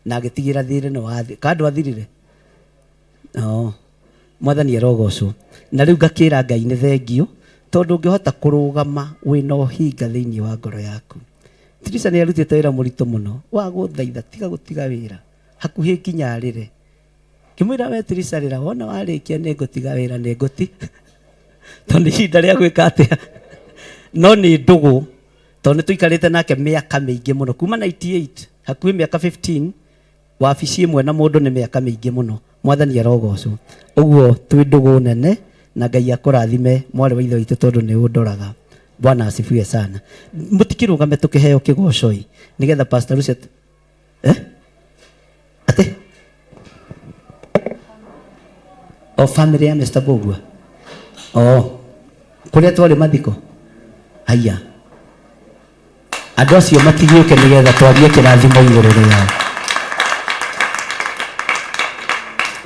na agĩtigĩra thirĩ nĩ wathi kandũ athirire mwathani arogocwo na rĩu ngakĩra Ngai nĩ thengio tondũ ũngĩhota kũrũgama wĩna ũhinga thĩinĩ wa ngoro yaku Teresa nĩ arutĩte wĩra mũritũ mũno wa gũthaitha tiga gũtiga wĩra hakuhĩ nginya arĩre ngĩmwĩra we Teresa rĩra wona warĩkia nĩ ngũtiga wĩra nĩ ngũti tondũ ihinda rĩa gwĩka atĩa no nĩ ndũgũ tondũ nĩtũikarĩte nake mĩaka mĩingĩ mũno kuma 98 hakuhĩ mĩaka 15 wabici ĩmwe na mũndũ nĩ mĩaka mĩingĩ mũno mwathani arogocwo ũguo twĩ ndũgũ nene na Ngai akũrathime mwarĩ wa ithe witũ tondũ nĩ ũndoraga Bwana asifiwe sana mũtikĩrũgame tũkĩheo kĩgoco nĩgetha Pastor Lucet ate family ya Mr. Bogwa kũrĩa twarĩ mathiko haya andũ acio matigĩũke nĩgetha twarie kĩrathimo igũrũ rĩao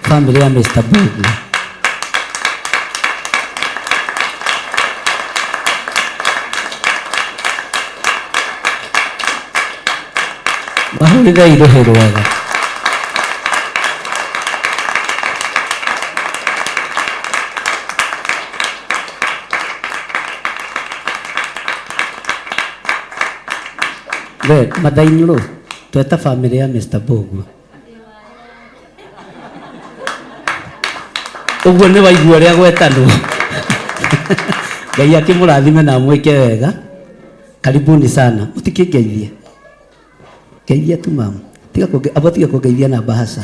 family ya Mr. Bogwa mahũrĩre irũhĩ rwega we mathainũrũ tweta family ya Mr. Bogwa ũguo nĩ waigua rĩa gwetanwo Ngai akimurathime na mwike wega. Karibuni sana. Mutikingeithie. Ngeithia tu mama. Tiga kungeithia na bahasha.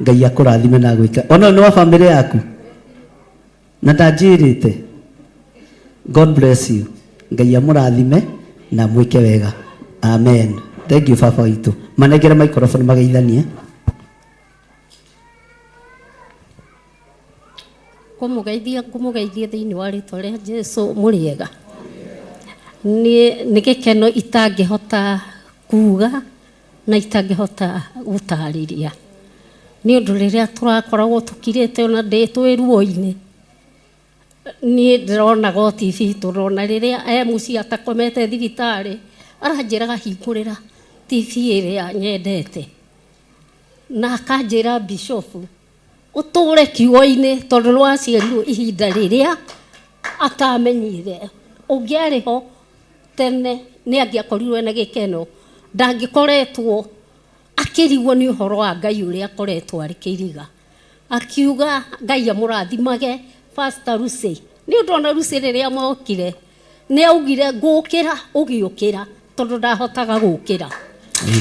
Ngai akurathime na gwika. Ona no family yaku. Na ndanjirite. God bless you. Ngai amurathime na mwike wega. Amen. Thank you Papa itu. Manegere microphone mageithanie. Kumugeithia thiini wa ritwa ria Jesu muriega. Ni gikeno itangihota kuga na itangihota gutariria. Ni undu riria turakoragwo tukirite ona nditwi ruo-ini. Ni ndirona go TV turona riria muci atakomete thibitari aranjiraga hingurira TV iria nyendete. Na akanjira Bishop uture kiugo-ini tondu rwaciarirwo ihinda riria atamenyire. Ungiariho tene ni angiakorirwo na gikeno ndangikoretwo akirigwo ni uhoro wa Ngai uria akoretwo ari kiriga. Akiuga Ngai amurathimage Pastor Lucy. Ni ndona Lucy riria mokire ni augire ngukira ugiukira tondu ndahotaga gukira.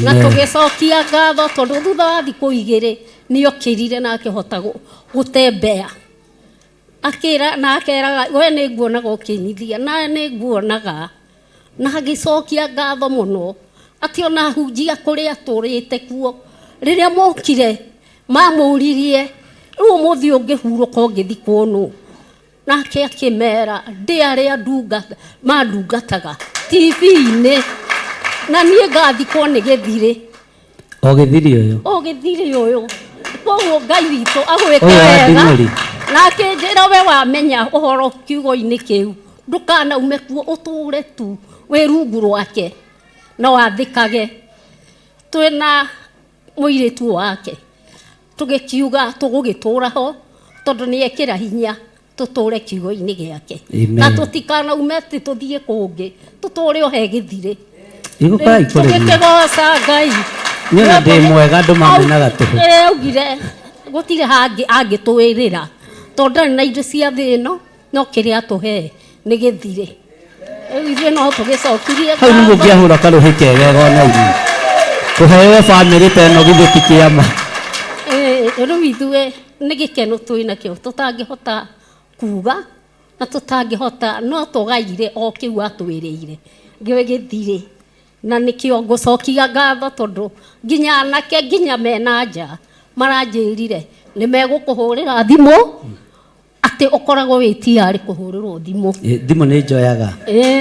Na tugicokia ngatho tondu thutha wa thiku igiri ni okirire na akihota gutembea. Akira na akeraga we ni nguonaga ukinyithia na ni nguonaga na agicokia ngatho muno ati ona hunjia kuria turite kuo riria mokire mamuririe riu muthi ungihuruka ungithi kunu nake akimera ndiaria ndungata mandungataga TV-ini na nie ngathikwo ni githire ogithire uyu koguo Ngai witũ agwĩke wega na akĩnjĩra we wamenya ũhoro kiugo-inĩ kĩu ndũkanaume kuo ũtũre tu wĩ rungu rwake na wathĩkage. Twĩna mũirĩtu wake tũgĩkiuga tũgũgĩtũra ho tondũ nĩ ekĩra hinya tũtũre kiugo-inĩ gĩake na tũtikanaume atĩ tũthiĩ kũngĩ tũtũre o he gĩthire. Tũgĩkĩgoca Ngai niona ndi mwega andu mamenaga tuhu augire gutire hangi angitwirira tondu na indo cia thino no kiria tuhe ni githire ithuĩ no tũgĩcokirie hau nĩguo ngĩahũra karũhĩ kegega ona irio kũheo bamĩrĩ ta ĩno githĩ ti kĩama. Rĩu ithuĩ nĩ gĩkeno twĩnakĩo tũtangĩhota kuga na tũtangĩhota no tũgaire o kĩu atwĩrĩire gĩthire na nikio ngucokia ngatho tondu nginya anake nginya mena nja maranjirire ni megukuhurira thimu ati ukoragwo witiari kuhurirwo thimu. Thimu ni njoyaga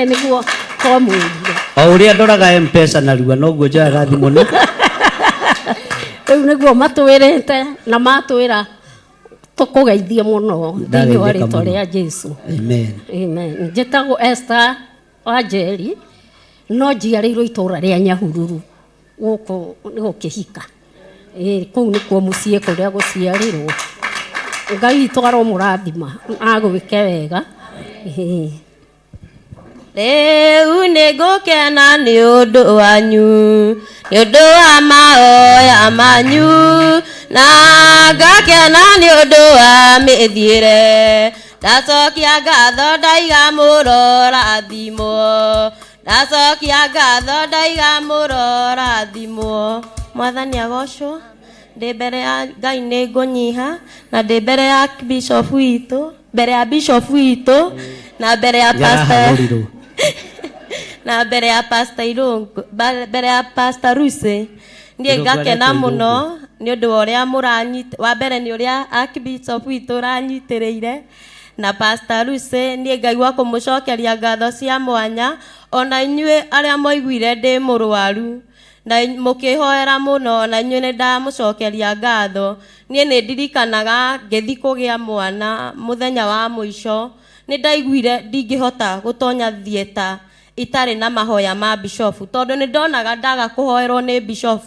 niguo twamwirire o uria ndoraga M-Pesa na rua noguo njoyaga thimu ni riu niguo matwirite na matwira tukugeithie muno thiini wa ritwa ria Jesu. Amen. Njĩtagwo Esther Wanjeri no njiarĩirwo itũra rĩa Nyahururu gũkũ nĩ gũkĩhika kũu nĩkuo mũciĩ kũrĩa gũciarĩrwo. Ngai witũ aromũrathima agwĩke wega. Rĩu nĩngũkena nĩ ũndũ wanyu nĩ ũndũ wa mahoya manyu na ngakena nĩ ũndũ wa mĩthiĩre ndacokia ngatho ndaiga mũrorathimwo ndacokia ngatho ndaiga mũrorathimwo. Mwathani agocwo. Ndĩ mbere ya Ngai nĩ ngũnyiha na ndĩ mbere ya Bishop witũ na mbere ya pastor na mbere ya pastor Irungu mbere ya pastor Lucy ndiĩ ngakena mũno nĩ ũndũ wa ũrĩa mũranyita wa mbere nĩ ũrĩa Bishop witũ ũranyitĩrĩire na pastor Lucy ndiĩ ngaigua kũmũcokeria ngatho cia mwanya ona inyuĩ arĩa moiguire ndĩ mũrwaru na mũkĩhoera mũno na inyuĩ nĩ ndamũcokeria ngatho. Niĩ nĩ ndirikanaga ngĩthi kũgĩa mwana mũthenya wa mũico nĩ ndaiguire ndingĩhota gũtonya thieta itarĩ na mahoya ma Bishop tondũ nĩ ndonaga ndaga kũhoerwo nĩ Bishop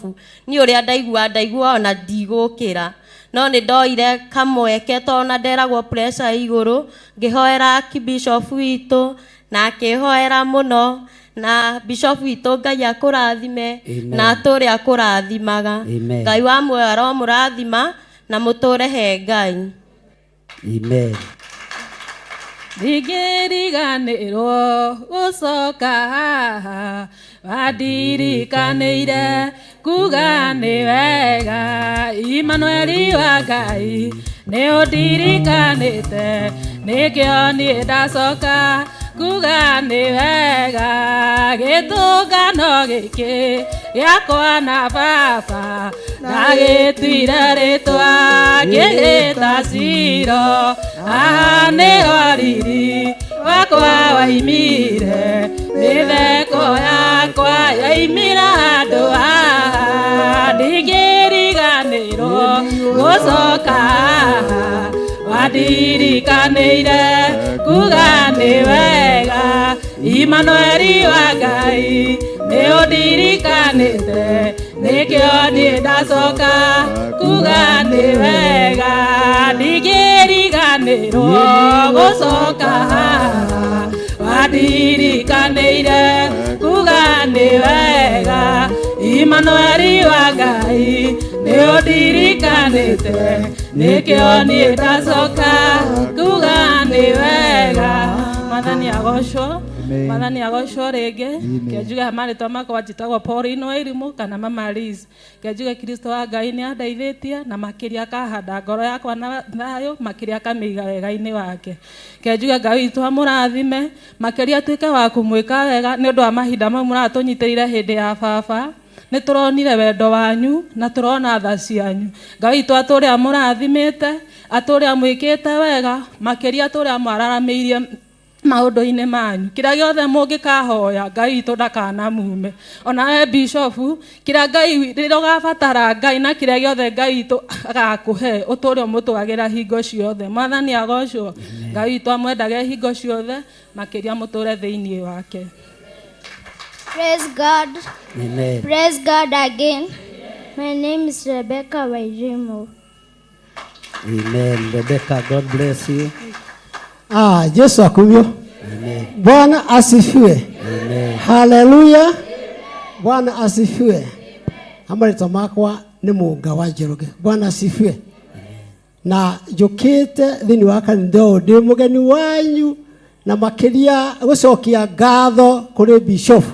nĩ ũrĩa ndaigua ona ndigũkĩra no nĩ ndoire kamweke tona nderagwo pressure igũrũ ngĩhoera Bishop witũ na akĩhoera mũno na Bishop witũ Ngai akũrathime na atũre akũrathimaga. Ngai wa muoyo aromũrathima na mũtũre he Ngai. Amen. ndigiriganirwo gucoka haha wandirikaniire kuga nĩ wega Imanueli wa Ngai nĩ ũndirikanĩte nĩkĩo niĩ ndacoka kuga nĩ wega gĩtũngano gĩkĩ gĩakwa na baba ndagĩtuire rĩtwa ngĩgĩta Ciro haha nĩho riri wakwa waimire mĩtheko yakwa yaimira handũ haha ndigĩriganĩrwo gũcoka haha wandirikaniire kuga nĩ wega Imanueli wa Ngai nĩ ũndirikanĩte nĩkĩo niĩ ndacoka kuga nĩ wega ndigĩriganĩrwo gũcoka haha wandirikaniire kuga nĩ wega Imanueli wa Ngai nĩ ũndirikanĩte nĩkĩo niĩ ndacoka kuga nĩ wega Mwathani agocwo Mwathani agocwo rĩngĩ kĩnjuge marĩtwa makwa njĩtagwo Pauline Wairimu kana Mama Liz kĩnjuge Kristo wa Ngai nĩ andeithĩtie na makĩria akahanda ngoro yakwa na thayũ makĩria akamĩiga wega-inĩ wake kĩnjuge Ngai witũ amũrathime makĩria atuĩke wa kũmwĩka wega nĩ ũndũ wa mahinda mau mũratũnyitĩrĩire hĩndĩ ya baba nĩ tũronire wendo wanyu na tũrona tha cianyu Ngai witũ atũrĩa amũrathimĩte atũrĩa amwĩkĩte wega makĩria atũrĩa amwararamĩirie maũndũ-inĩ manyu kĩrĩa gĩothe mũngĩkahoya Ngai witũ ndakanamume onawe Bishop kĩrĩa Ngai rĩrĩa ũgabatara Ngai na kĩrĩa gĩothe Ngai witũ agakũhe ũtũũre ũmũtwagĩra hingo ciothe Mwathani agocwo Ngai witũ amwendage hingo ciothe makĩria mũtũũre thĩinĩ wake. Praise God. Amen. Praise God again. My name is Rebecca Wairimu. Amen. Rebecca, God bless you. Yesu akuvyo. Amen. Bwana asifiwe. Amen. Haleluya. Bwana asifiwe. Amarĩtwa makwa nĩ Mũnga wa Njoroge. Bwana asifiwe. Na njũkĩte thĩinĩ wa kanitha ũyũ ndĩ mũgeni wanyu na makĩria gũcokia ngatho kũrĩ Bishop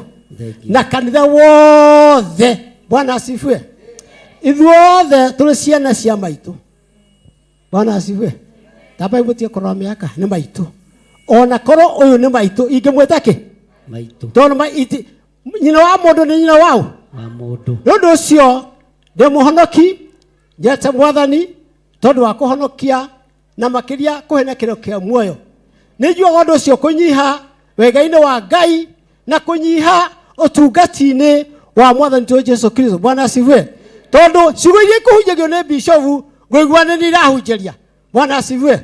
na kanitha wothe. Bwana asifiwe. Ithuothe tũrĩ ciana cia maitũ. Bwana asifiwe. Tamba ibutie korwo mĩaka nĩ maitũ. Ona korwo ũyũ nĩ maitũ ingĩmwĩta kĩ? Maitũ. Tondũ maitũ nyina wa mũndũ nĩ nyina wao. Wa mũndũ. Nĩ ũndũ ũcio ndĩ mũhonoki njete Mwathani tondũ wa kũhonokia na makĩria kũhe kĩrĩro kĩa muoyo. Nĩ njũaga ũndũ ũcio kũnyiha wega-inĩ wa Ngai na kũnyiha ũtungati-inĩ wa Mwathani witũ Jesu Kristo. Bwana asifiwe. Tondũ ciugo iria ikũhunjagio nĩ Bishop ngũigua nĩ irahunjĩria. Bwana asifiwe.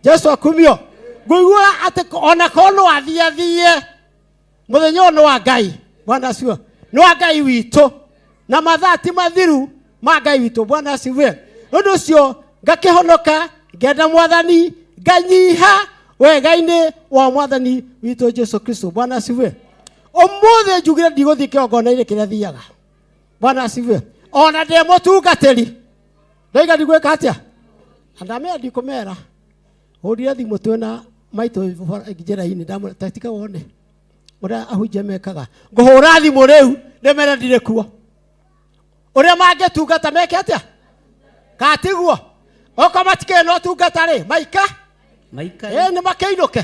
Jesu akumio. Ngũigua atĩ ona korwo no athiathiĩ mũthenya ũyũ nĩ wa Ngai. Bwana asifiwe. Nĩ wa Ngai witũ na mathaa ti mathiru ma Ngai witũ. Bwana asifiwe. Ũndũ ũcio ngakĩhonoka ngenda Mwathani nganyiha wega-inĩ wa Mwathani witũ Jesu Kristo. Bwana asifiwe. Ũmũthĩ njugire ndigũthiĩ kĩgongona-inĩ kĩrĩa thiaga. Bwana asifiwe. Ona ndĩ mũtungatĩri ndoiga ndigwĩka atĩa andamea ndikumera ũrĩa thimũ twĩna maitũ njĩra-inĩ ndamũtatika wone ũrĩa ahunjia mekaga ngũhũra thimũ rĩu ndĩmere ndirĩ kuo ũrĩa mangĩtungata meke atĩa katiguo okorwo matikĩrĩ na ũtungata rĩ maika nĩ makĩinũke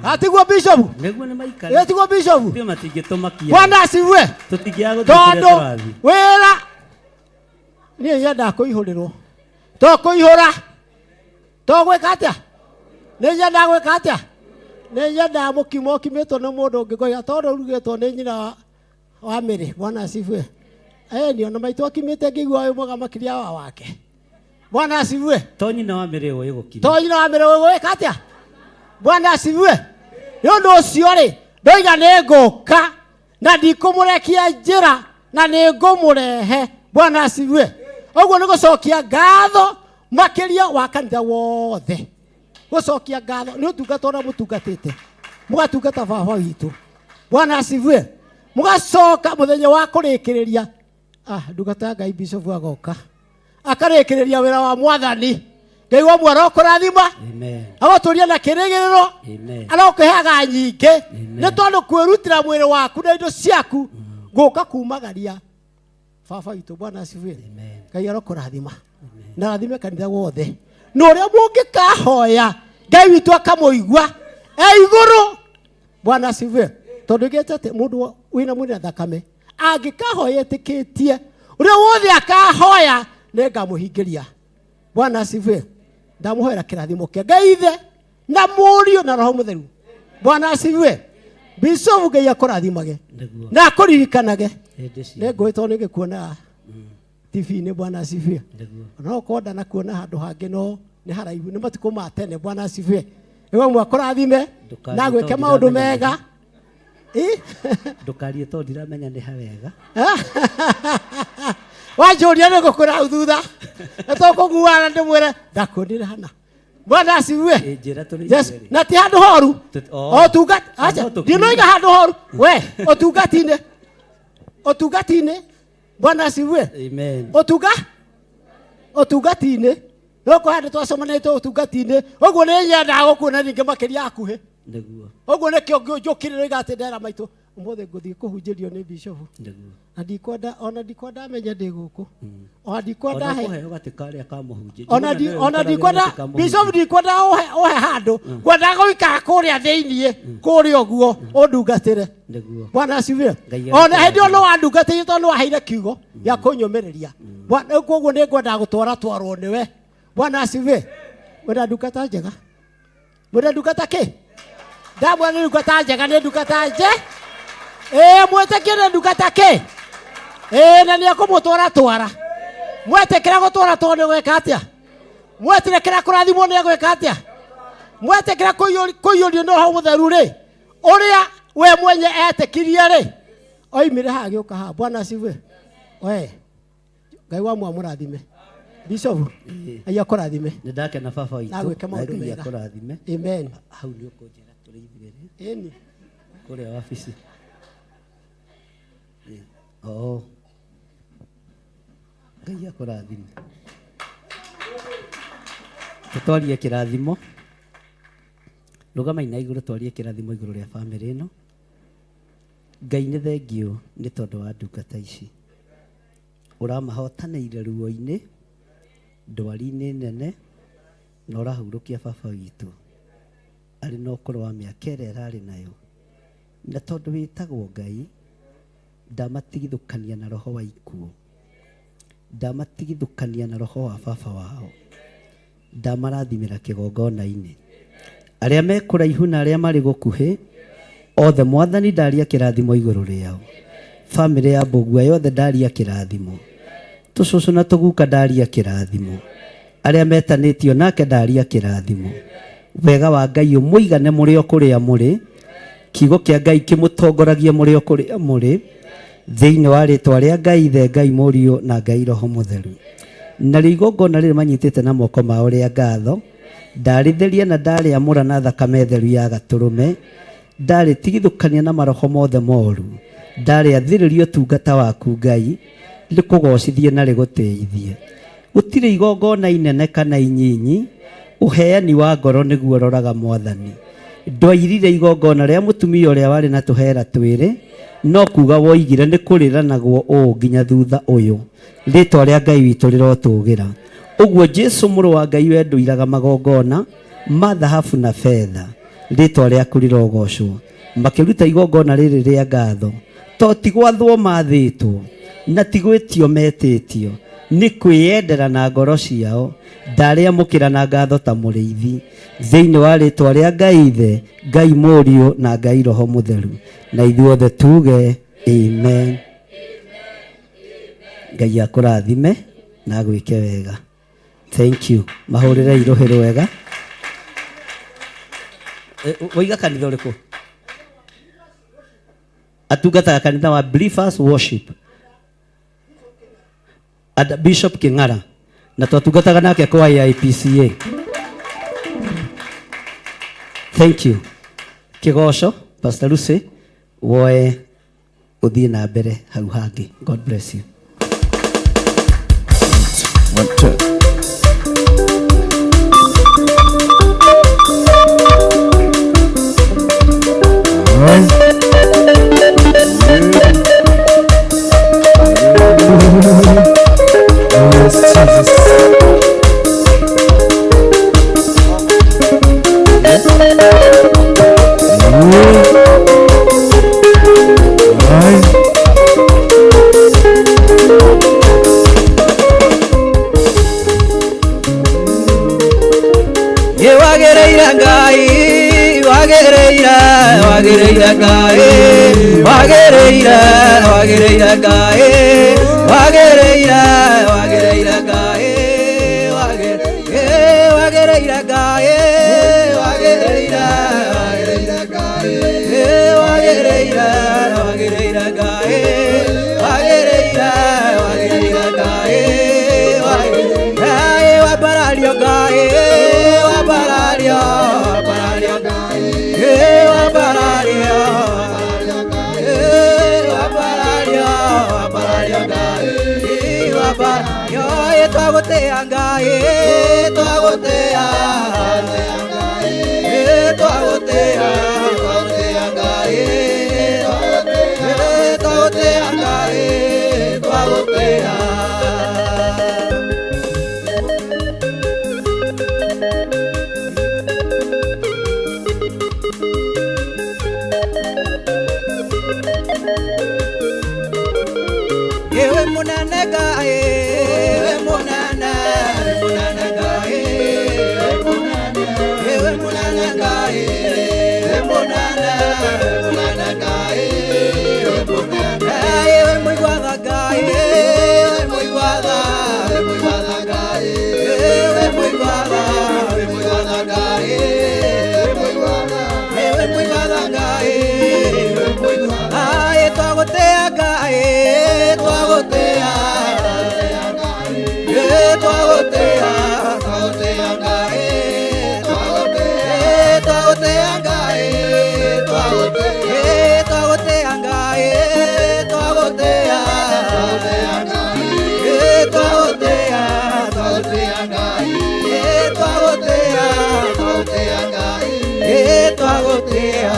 katiguo Bishop nĩguo nĩ maikare ĩtiguo Bishop ndio matingĩtũmakia. Bwana asifiwe. Tũtingĩaga gũthikĩrĩria tũrathi wĩra niĩ nyenda kũihũrĩrwo to kũihũra to gwĩka atĩa nĩ nyenda gwĩka atĩa nĩ nyenda mũkimo ũkimĩtwo nĩ mũndũ ũngĩgoya tondũ ũrugĩtwo nĩ nyina wa Mĩrĩ. Bwana asifiwe. Nĩ ona maitũ akimĩte ngĩigua wĩ mwega makĩria wa wake. Bwana asifiwe. to nyina wa Mĩrĩ ũyũ gũkima to nyina wa Mĩrĩ ũyũ gwĩka atĩa. Bwana asifiwe. Nĩ ũndũ ũcio rĩ ndoiga nĩ ngũka na ndikũmũrekia njĩra na nĩ ngũmũrehe. Bwana asifiwe. Ũguo nĩ gũcokia ngatho makĩria wa kanitha wothe. Gũcokia ngatho nĩ ũtungata ũrĩa mũtungatĩte mũgatungata baba witũ. Bwana asifiwe. Mũgacoka mũthenya wa kũrĩkĩrĩria ndungata Ngai Bishop agoka akarĩkĩrĩria wĩra wa Mwathani Ngai wa mwana kurathima Amen. agoturia na kirigiriro Amen. arokihaga nyingi ni tondu kwirutira mwiri waku na indo ciaku guka kumagaria baba witu Bwana asifiwe. Ngai arokurathima na rathime kanitha wothe na uria mungikahoya Ngai witu akamuigua iguru. Bwana asifiwe. Tondu getete mundu wina mwina thakame angikahoya etikitie uria wothe akahoya nengamuhingiria. Bwana asifiwe. Ndamuhoera kirathimo kia Ngai ithe na Mũriũ na Roho Mũtheru. Bwana asifiwe. Bishop Ngai akũrathimage na akũririkanage. Nĩngwĩtwo nĩ gĩkuona TV ni Bwana asifiwe. No konda na kuona handu hangi no ni haraihu ni matukũ ma tene. Bwana asifiwe. Ewe mwakũrathime na gwĩke maũndũ mega. Ndukarie to ndiramenya ni hawega. Wanjuria nĩ gũkũra thutha nĩtũkũguana ndĩmwĩre ndakwendire hana. Bwana asifiwe. Yes. Na ti handũ horu otungati acha ndinoiga handũ horu we otungati-inĩ. Bwana asifiwe. Amen. Otungati-inĩ noko handũ twacomanĩte otungati-inĩ ũguo nĩ nyendaga gũkuona ningĩ makĩria hakuhĩ ũguo nĩkĩo njũkĩrĩro igatĩ ndera maitũ ũmũthĩ ngũthiĩ kũhunjĩrio nĩ bishop na ndikwenda menya ndĩ gũkũ ona ndikwenda bishop ndikwenda ũhe handũ ngwenda gũikara kũrĩa thĩiniĩ kũrĩa ũguo ũndungatĩre. Bwana asifiwe. Ona hĩndĩ ĩyo no wandungatĩire tondũ waheire kiugo gĩa kũnyũmĩrĩria koguo nĩ ngwenda gũtwarwo nĩwe. Bwana asifiwe. Mwenda ndungata njega mwenda ndungata kĩ ndamwĩra nĩ ndungata njega nĩ ndungata mwĩtĩkĩre ndungata kĩ na nĩ ekũmũtwara mwĩtĩkĩra gũtwara nĩ gwĩka atĩa mwĩtĩkĩra kũrathimwo nĩ gwĩka atĩa mwĩtĩkĩra kũiyũrio nĩ Roho Mũtheru rĩ ũrĩa we mwenye etĩkirie rĩ oimire haha gĩũka haha. Bwana asifiwe. We Ngai wa mũrathime Bishop Ngai akũrathime. Nĩndakena baba witũ Ngai akũrathime. Amen. Hau nĩ ũkũnjĩra tũrĩithĩrĩrie ĩni kũrĩa wabici. Ngai akũrathime. Tũtwarie kĩrathimo rũgama-inĩ igũrũ twarie kĩrathimo igũrũ rĩa bamĩrĩ ĩno. Ngai nĩ thengio nĩ tondũ wa ndungata ici ũramahotanĩire ruo-inĩ ndwari-inĩ nene na ũrahurũkia baba witũ arĩ na ũkũrũ wa mĩaka ĩrĩa ararĩ nayo, na tondũ wĩtagwo Ngai ndamatigithũkania na roho wa ikuũ, ndamatigithũkania na roho wa baba wao, ndamarathimĩra kĩgongona-inĩ. Arĩa me kũraihu na arĩa marĩ gũkuhĩ othe Mwathani ndaria kĩrathimo igũrũ rĩao. Bamĩrĩ ya Mbũgua yothe ndaria kĩrathimo, tũcũcũ na tũguka ndaria kĩrathimo, arĩa metanĩtio nake ndaria kĩrathimo. Wega wa Ngai ũmũigane mũrĩ o kũrĩa mũrĩ, kiugo kĩa Ngai kĩmũtongoragie mũrĩ o kũrĩa mũrĩ, thĩinĩ wa rĩĩtwa rĩa Ngai Ithe, Ngai Mũriũ na Ngai Roho Mũtheru. Narĩo igongona rĩrĩ manyitĩte na moko mao rĩa ngatho ndarĩtheria na ndarĩamũra na thakame theru ya Gatũrũme, ndarĩtigithũkania na maroho mothe moru, ndarĩathĩrĩria ũtungata waku Ngai rĩkũgocithie na rĩgũteithie. Gũtirĩ igongona inene kana inyinyi, ũheani wa ngoro nĩguo roraga Mwathani. Ndwairire igongona rĩa mũtumia ũrĩa warĩ na tũhera twĩrĩ, no kuga woigire nĩ kũrĩranagwo ũũ nginya thutha ũyũ. Rĩĩtwa rĩa Ngai witũ rĩrotũgĩra. Ũguo Jesũ mũrũ wa Ngai we ndũiraga magongona ma thahabu na betha, rĩĩtwa rĩaku rĩrogocwo. Makĩruta igongona rĩrĩ rĩa ngatho, to ti gwathwo mathĩtwo na ti gwĩtio metĩtio, nĩ kwĩyendera na ngoro ciao, ndarĩamũkĩra na ngatho ta mũrĩithi, thĩinĩ wa rĩĩtwa rĩa Ngai Ithe, Ngai Mũriũ na Ngai Roho Mũtheru. Na ithuothe tuge amen. Ngai akũrathime na gwĩke wega. Thank you. Mahũrĩre irũhĩ rwega. Woiga kanitha ũrĩkũ? Atungataga kanitha wa Believers Worship. Bishop Kĩng'ara. Na twatungataga nake kwa IPCA. Thank you. Kĩgoco, Pastor Lucy, woe ũthiĩ na mbere hau hangĩ. God bless you. Wagereira Ngai, wagereira, wagereira Ngai, wagereira, wagereira Ngai, wagereira, wagereira Ngai, wagereira Ngai, wagereira, wagereira Ngai, wagereira, wagereira Ngai, wagereira, wagereira Ngai, wabarario Ngai. Wabarario, wabarario, wabarario, wabarario, wabarario, wabarario, twagotea Ngai, twagotea, twagotea, twagotea Ngai, twagotea Ngai, twagotea. Ewe munana Ngai, ewe munana, munana Ngai, ewe munana Ngai, ewe munana, munana Ngai, ewe munana, ewe muigwaga Ngai, ewe muigwaga, ewe muigwaga Ngai, ewe muigwaga, ewe muigwaga Ngai, ewe muigwaga, ewe muigwaga Ngai, ewe muigwaga, aye twagotea Ngai. Twagotea, twagotea, twagotea Ngai, twagotea Ngai, twagotea Ngai, twagotea, twagotea Ngai, twagotea, twagotea Ngai, twagotea, twagotea Ngai, twagotea.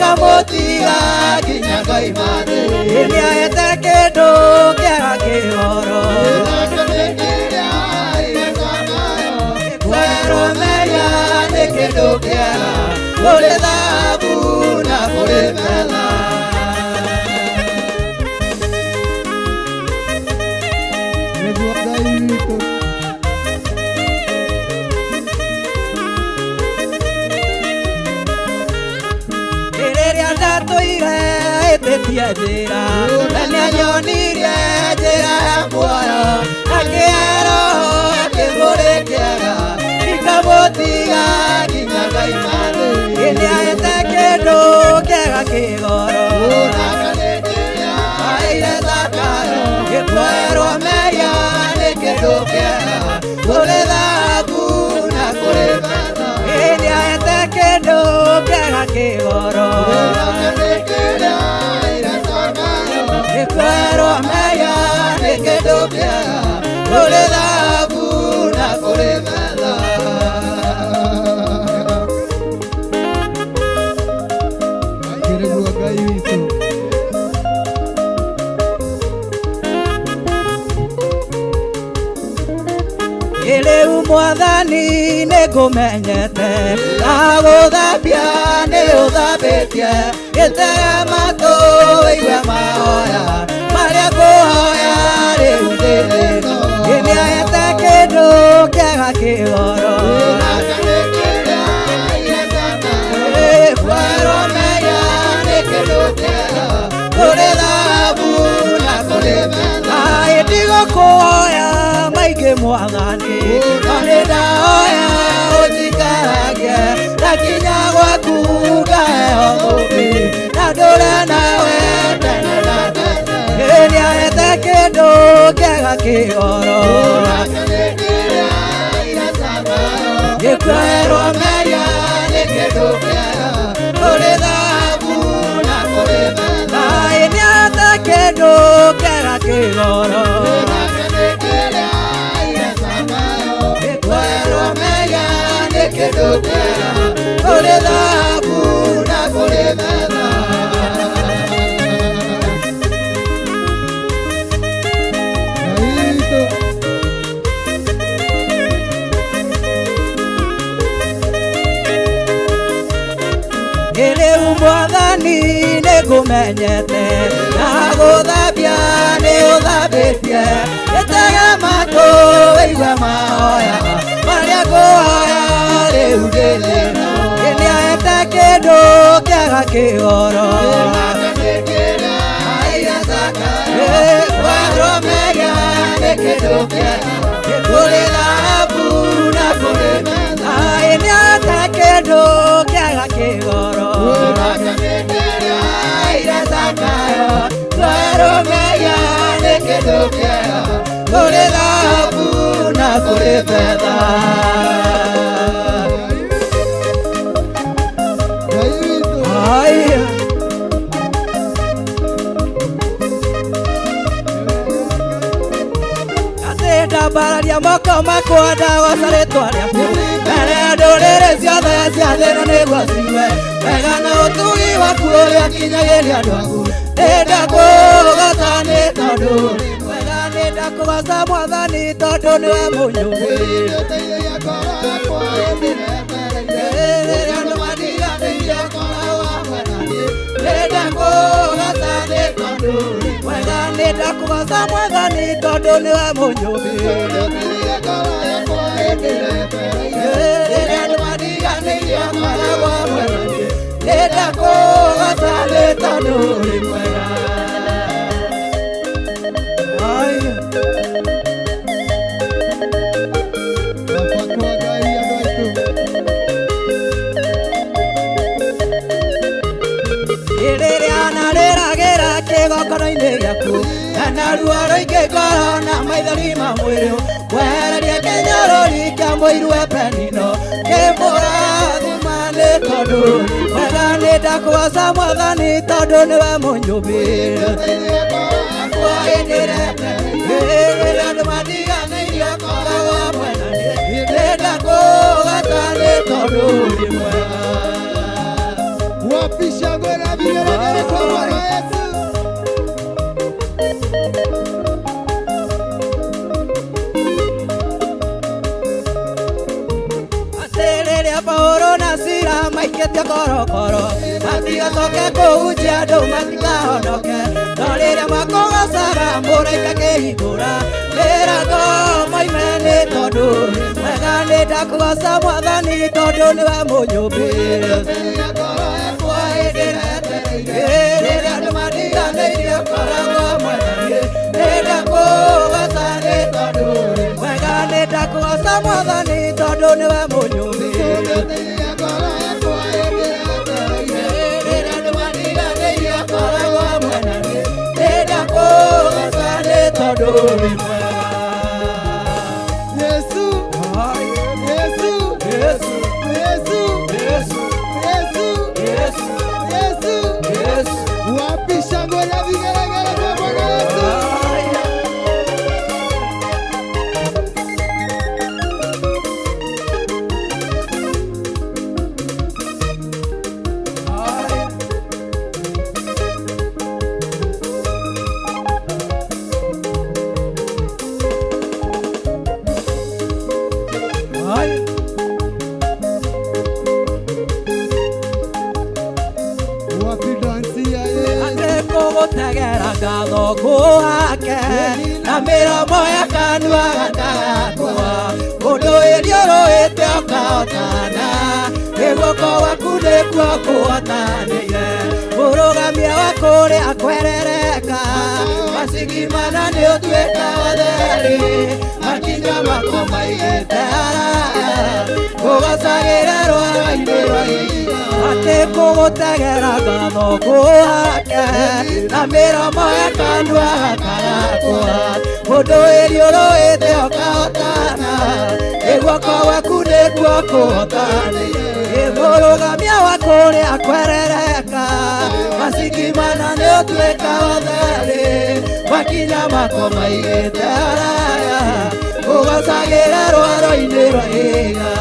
Motiga ginya Ngai mane ni ayete kedo kya kero nakanekira iranganayo kwero meya ne kedo kya ole dabu na ole mela Tia jera, nanya nyoniria jera muara, akero kebore kera, ikabotiga ginya Ngai mane, ini ayete kedo kera kegoro, nakanekira aire takaro, kepoero meya ne kedo kera, ole dabu na kore mata, ini ayete kedo kera kegoro, nakanekira Ekwero meya nekedo kya ole dabu na kore mela Akire bua Ngai witu Ele umwathani nikumenyete aguthabia ni uthabitie gitega matu igwe mahoya maria kuhoya riu ndithino gimiaete kindu kiaga kigoro kwero meya ni kindu kiega uri kuoya maige mwathani none ndaoya uthikaragie na kinya gwaku ngaheho thũmbĩ na ndũre nawe tene na tene nĩahete kĩndũ kĩega kĩgoro gĩkuoerwo meria nĩ kĩndũ kĩega kũrĩ thahabu na kũrĩ betha nĩahete kĩndũ kĩega kĩgoro gĩkuoerwo meria nĩ kĩndũ kĩega kũrĩ thahabu na kũrĩ betha Rĩu mwathani nĩngũmenyete na gũthambia nĩũthambĩtie gĩtege matũ wĩigue mahoya marĩa ngũhoya rĩu ndĩrĩno nĩahete kĩndũ kĩega kĩgoro kwerwo meria nĩ kĩndũ kĩega kũrĩ thahabu na kũrĩ betha nĩahete kĩndũ kĩega kĩgoro kwerwo meria nĩ kĩndũ kĩega kũrĩ thahabu na kũrĩ betha ndambararia moko makwa ndagoca rĩtwa rĩaku mbere ya ndũrĩrĩ ciothe cia thĩ ĩno nĩguo cigue wega na ũtugi waku ũrĩa kinyagĩria andũ aku nĩndakũgoca nĩ tondũ wega nĩndakũgoca mwathani tondũ nĩwe mũnyũmĩrĩrie rĩrĩa andũ mandiganĩirie ngoragwo mwenani nĩndakũgoca nĩ tondũ wega nĩndakũgoca mwathani tondũ nĩwe mũnyũmĩrĩrie rĩrĩa andũ mandiganĩirie ngoragwo mwenani nĩndakũgoca nĩ tondũ ũrĩ mwega gĩkĩgongona-inĩ gĩaku na ruo rũingĩ ngoro na maithori ma mwĩrĩ wehererie kĩnyarũri kĩa mũiru we Penino kĩmũrathima nĩ tondũ wega nĩndakũgoca mwathani tondũ nĩwe mũnyũmĩrĩrie rĩrĩa andũ mandiganĩirie ngoragwo mwenani nĩndakũgoca nĩ tondũ ũrĩ mwega wapisha ngora vigelegele kwa Bwana Yesu. Rĩrĩa Paulo na Sila maikĩtie korokoro matigacoke kũhunjia andũ matikahonoke no rĩrĩa makũgocaga mũraika kĩhingũra mĩrango moime nĩ tondũ wega nĩndakũgoca mwathani tondũ nĩwe mũnyũmĩrĩrie rĩrĩa andũ mandiganĩirie ngoragwo mwenani nĩndakũgoca nĩ tondũ wega nĩndakũgoca mwathani tondũ nĩwe mũnyũmĩrĩrie rĩrĩa andũ mandiganĩirie ngoragwo mwenani nĩndakũgoca nĩ tondũ ũrĩ mwega Yesu, Yesu, Yesu, Yesu, Yesu, Yesu, Yesu, Yesu. Wapisha ngora vigelegele kwa Bwana Yesu. Angĩkũgũtegera ngatho ngũhake na mĩromo ya kanua gatagakũa ũndũ ĩriũrũĩte ũkahotana guoko gwaku nĩkuo kũhotanĩire mũrũgamia wa kũrĩa kwerereka masigimana nĩ ũtuĩka otherĩ makinya makoma igĩte haraya ũgacagĩra rwara-inĩ rwa iria atĩ kũgũtegera ngatho kũhake na mĩromo ĩkanua karakũha mũndũ ĩri ũrũĩte ũkahotana ĩguoko gwaku nĩguo kũhotanĩire mũrũgamia wa kũrĩa kwerereka masigimana nĩ ũtuĩka otherĩ makinya makoma igĩte haraya ũgacagĩra rwaro-inĩ rwa iga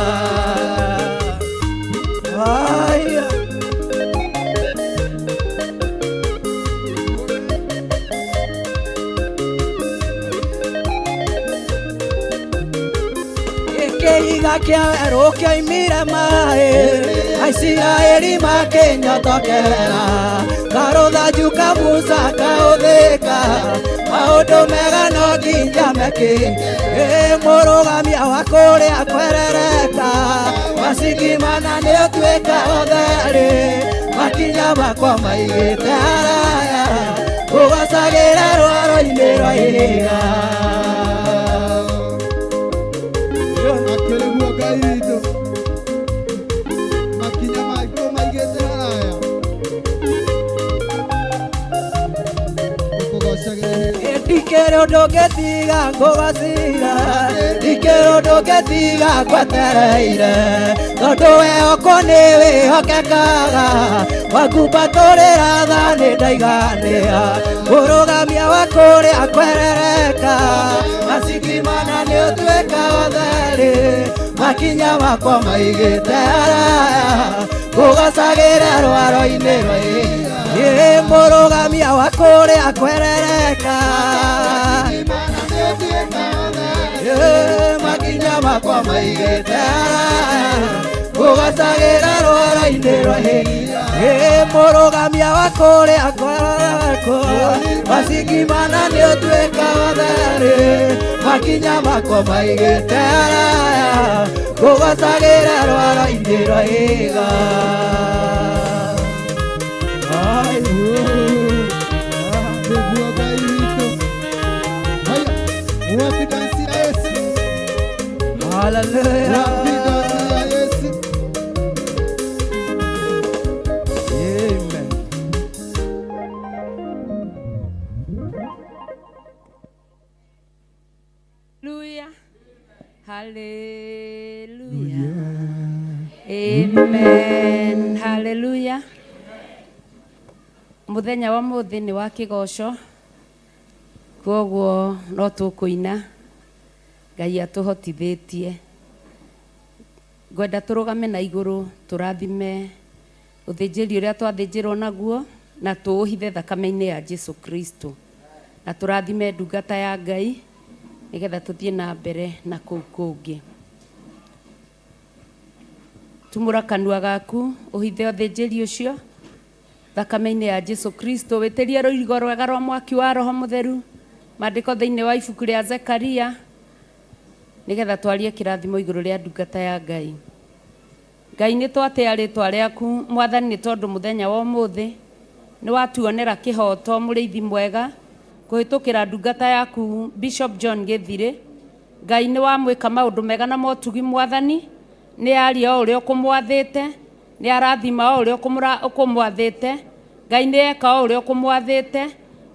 Iga kia werũ kĩoimire maĩ Aisiraeli makĩnyotokera karũthanju ka Musa kaũthĩka maũndũ mega no nginya mekĩke mũrũgamia wa kũrĩa kwerereka masigimana nĩ ũtuĩka otherĩ makinya makwa maigĩte haraya ũgacagĩra rwaro-inĩ rwa ihiga akĩrĩguo Ngai witũ makinya maitũ maigĩte haraya ndikĩrĩ ũndũ ũngĩtiga ngũgacira ndikĩrĩ ũndũ ũngĩtiga ngwetereire tondũ wehoko nĩ wĩhokekaga wakumbatũrĩra tha nĩ ndaiganĩra mũrũgamia wa kũrĩa kwerereka masigimana nĩ ũtuĩka otherĩ makinya makwa maigĩte haraya ũgacagĩra rwaro-inĩ rwa iria mũrũgamia wa kũrĩa kwerereka makinya makwa maigĩte haraya ũgacagĩra rwaro-inĩ rwa iria mũrũgamia wa kũrĩa kwerereka masigimana nĩ ũtuĩka otherĩ makinya makwa maigĩte haraya ũgacagĩra rwaro-inĩ rwa iga nĩguo Ngai witũ haya wapi dansi ya Yesu haleluya wapi dansi ya Yesu amen Hallelujah. Amen. Hallelujah. Muthenya wa muthi ni wa kigoco kwoguo no tukuina Ngai atuhotithĩtie ngwenda tũrũgame na igũrũ tũrathime ũthĩnjĩri ũrĩa twathĩnjĩrwo naguo na tũũhithe thakame-inĩ ya Jesu Kristo na tũrathime ndungata ya Ngai nigetha tũthiĩ na mbere na kũu kũngĩ. Tumũra kanua gaku ũhithe ũthĩnjĩri ũcio thakame-inĩ ya Jesu Kristo wĩtĩrie rũirigo rwega rwa mwaki wa Roho Mũtheru maandĩko thĩinĩ wa ibuku rĩa Zekaria nigetha twarie kĩrathimo igũrũ rĩa ndungata ya Ngai. Ngai nĩ twatĩa rĩtwa rĩaku Mwathani nĩ tondũ mũthenya wa ũmũthĩ nĩ watuonera kĩhoto mũrĩithi mwega kũhĩtũkĩra ndungata yaku Bishop John Gĩthirĩ. Ngai nĩ wamwĩka maũndũ mega na motugi Mwathani, nĩ aria o ũrĩa ũkũmwathĩte, nĩ arathima o ũrĩa ũkũmwathĩte, Ngai nĩ eka o ũrĩa ũkũmwathĩte.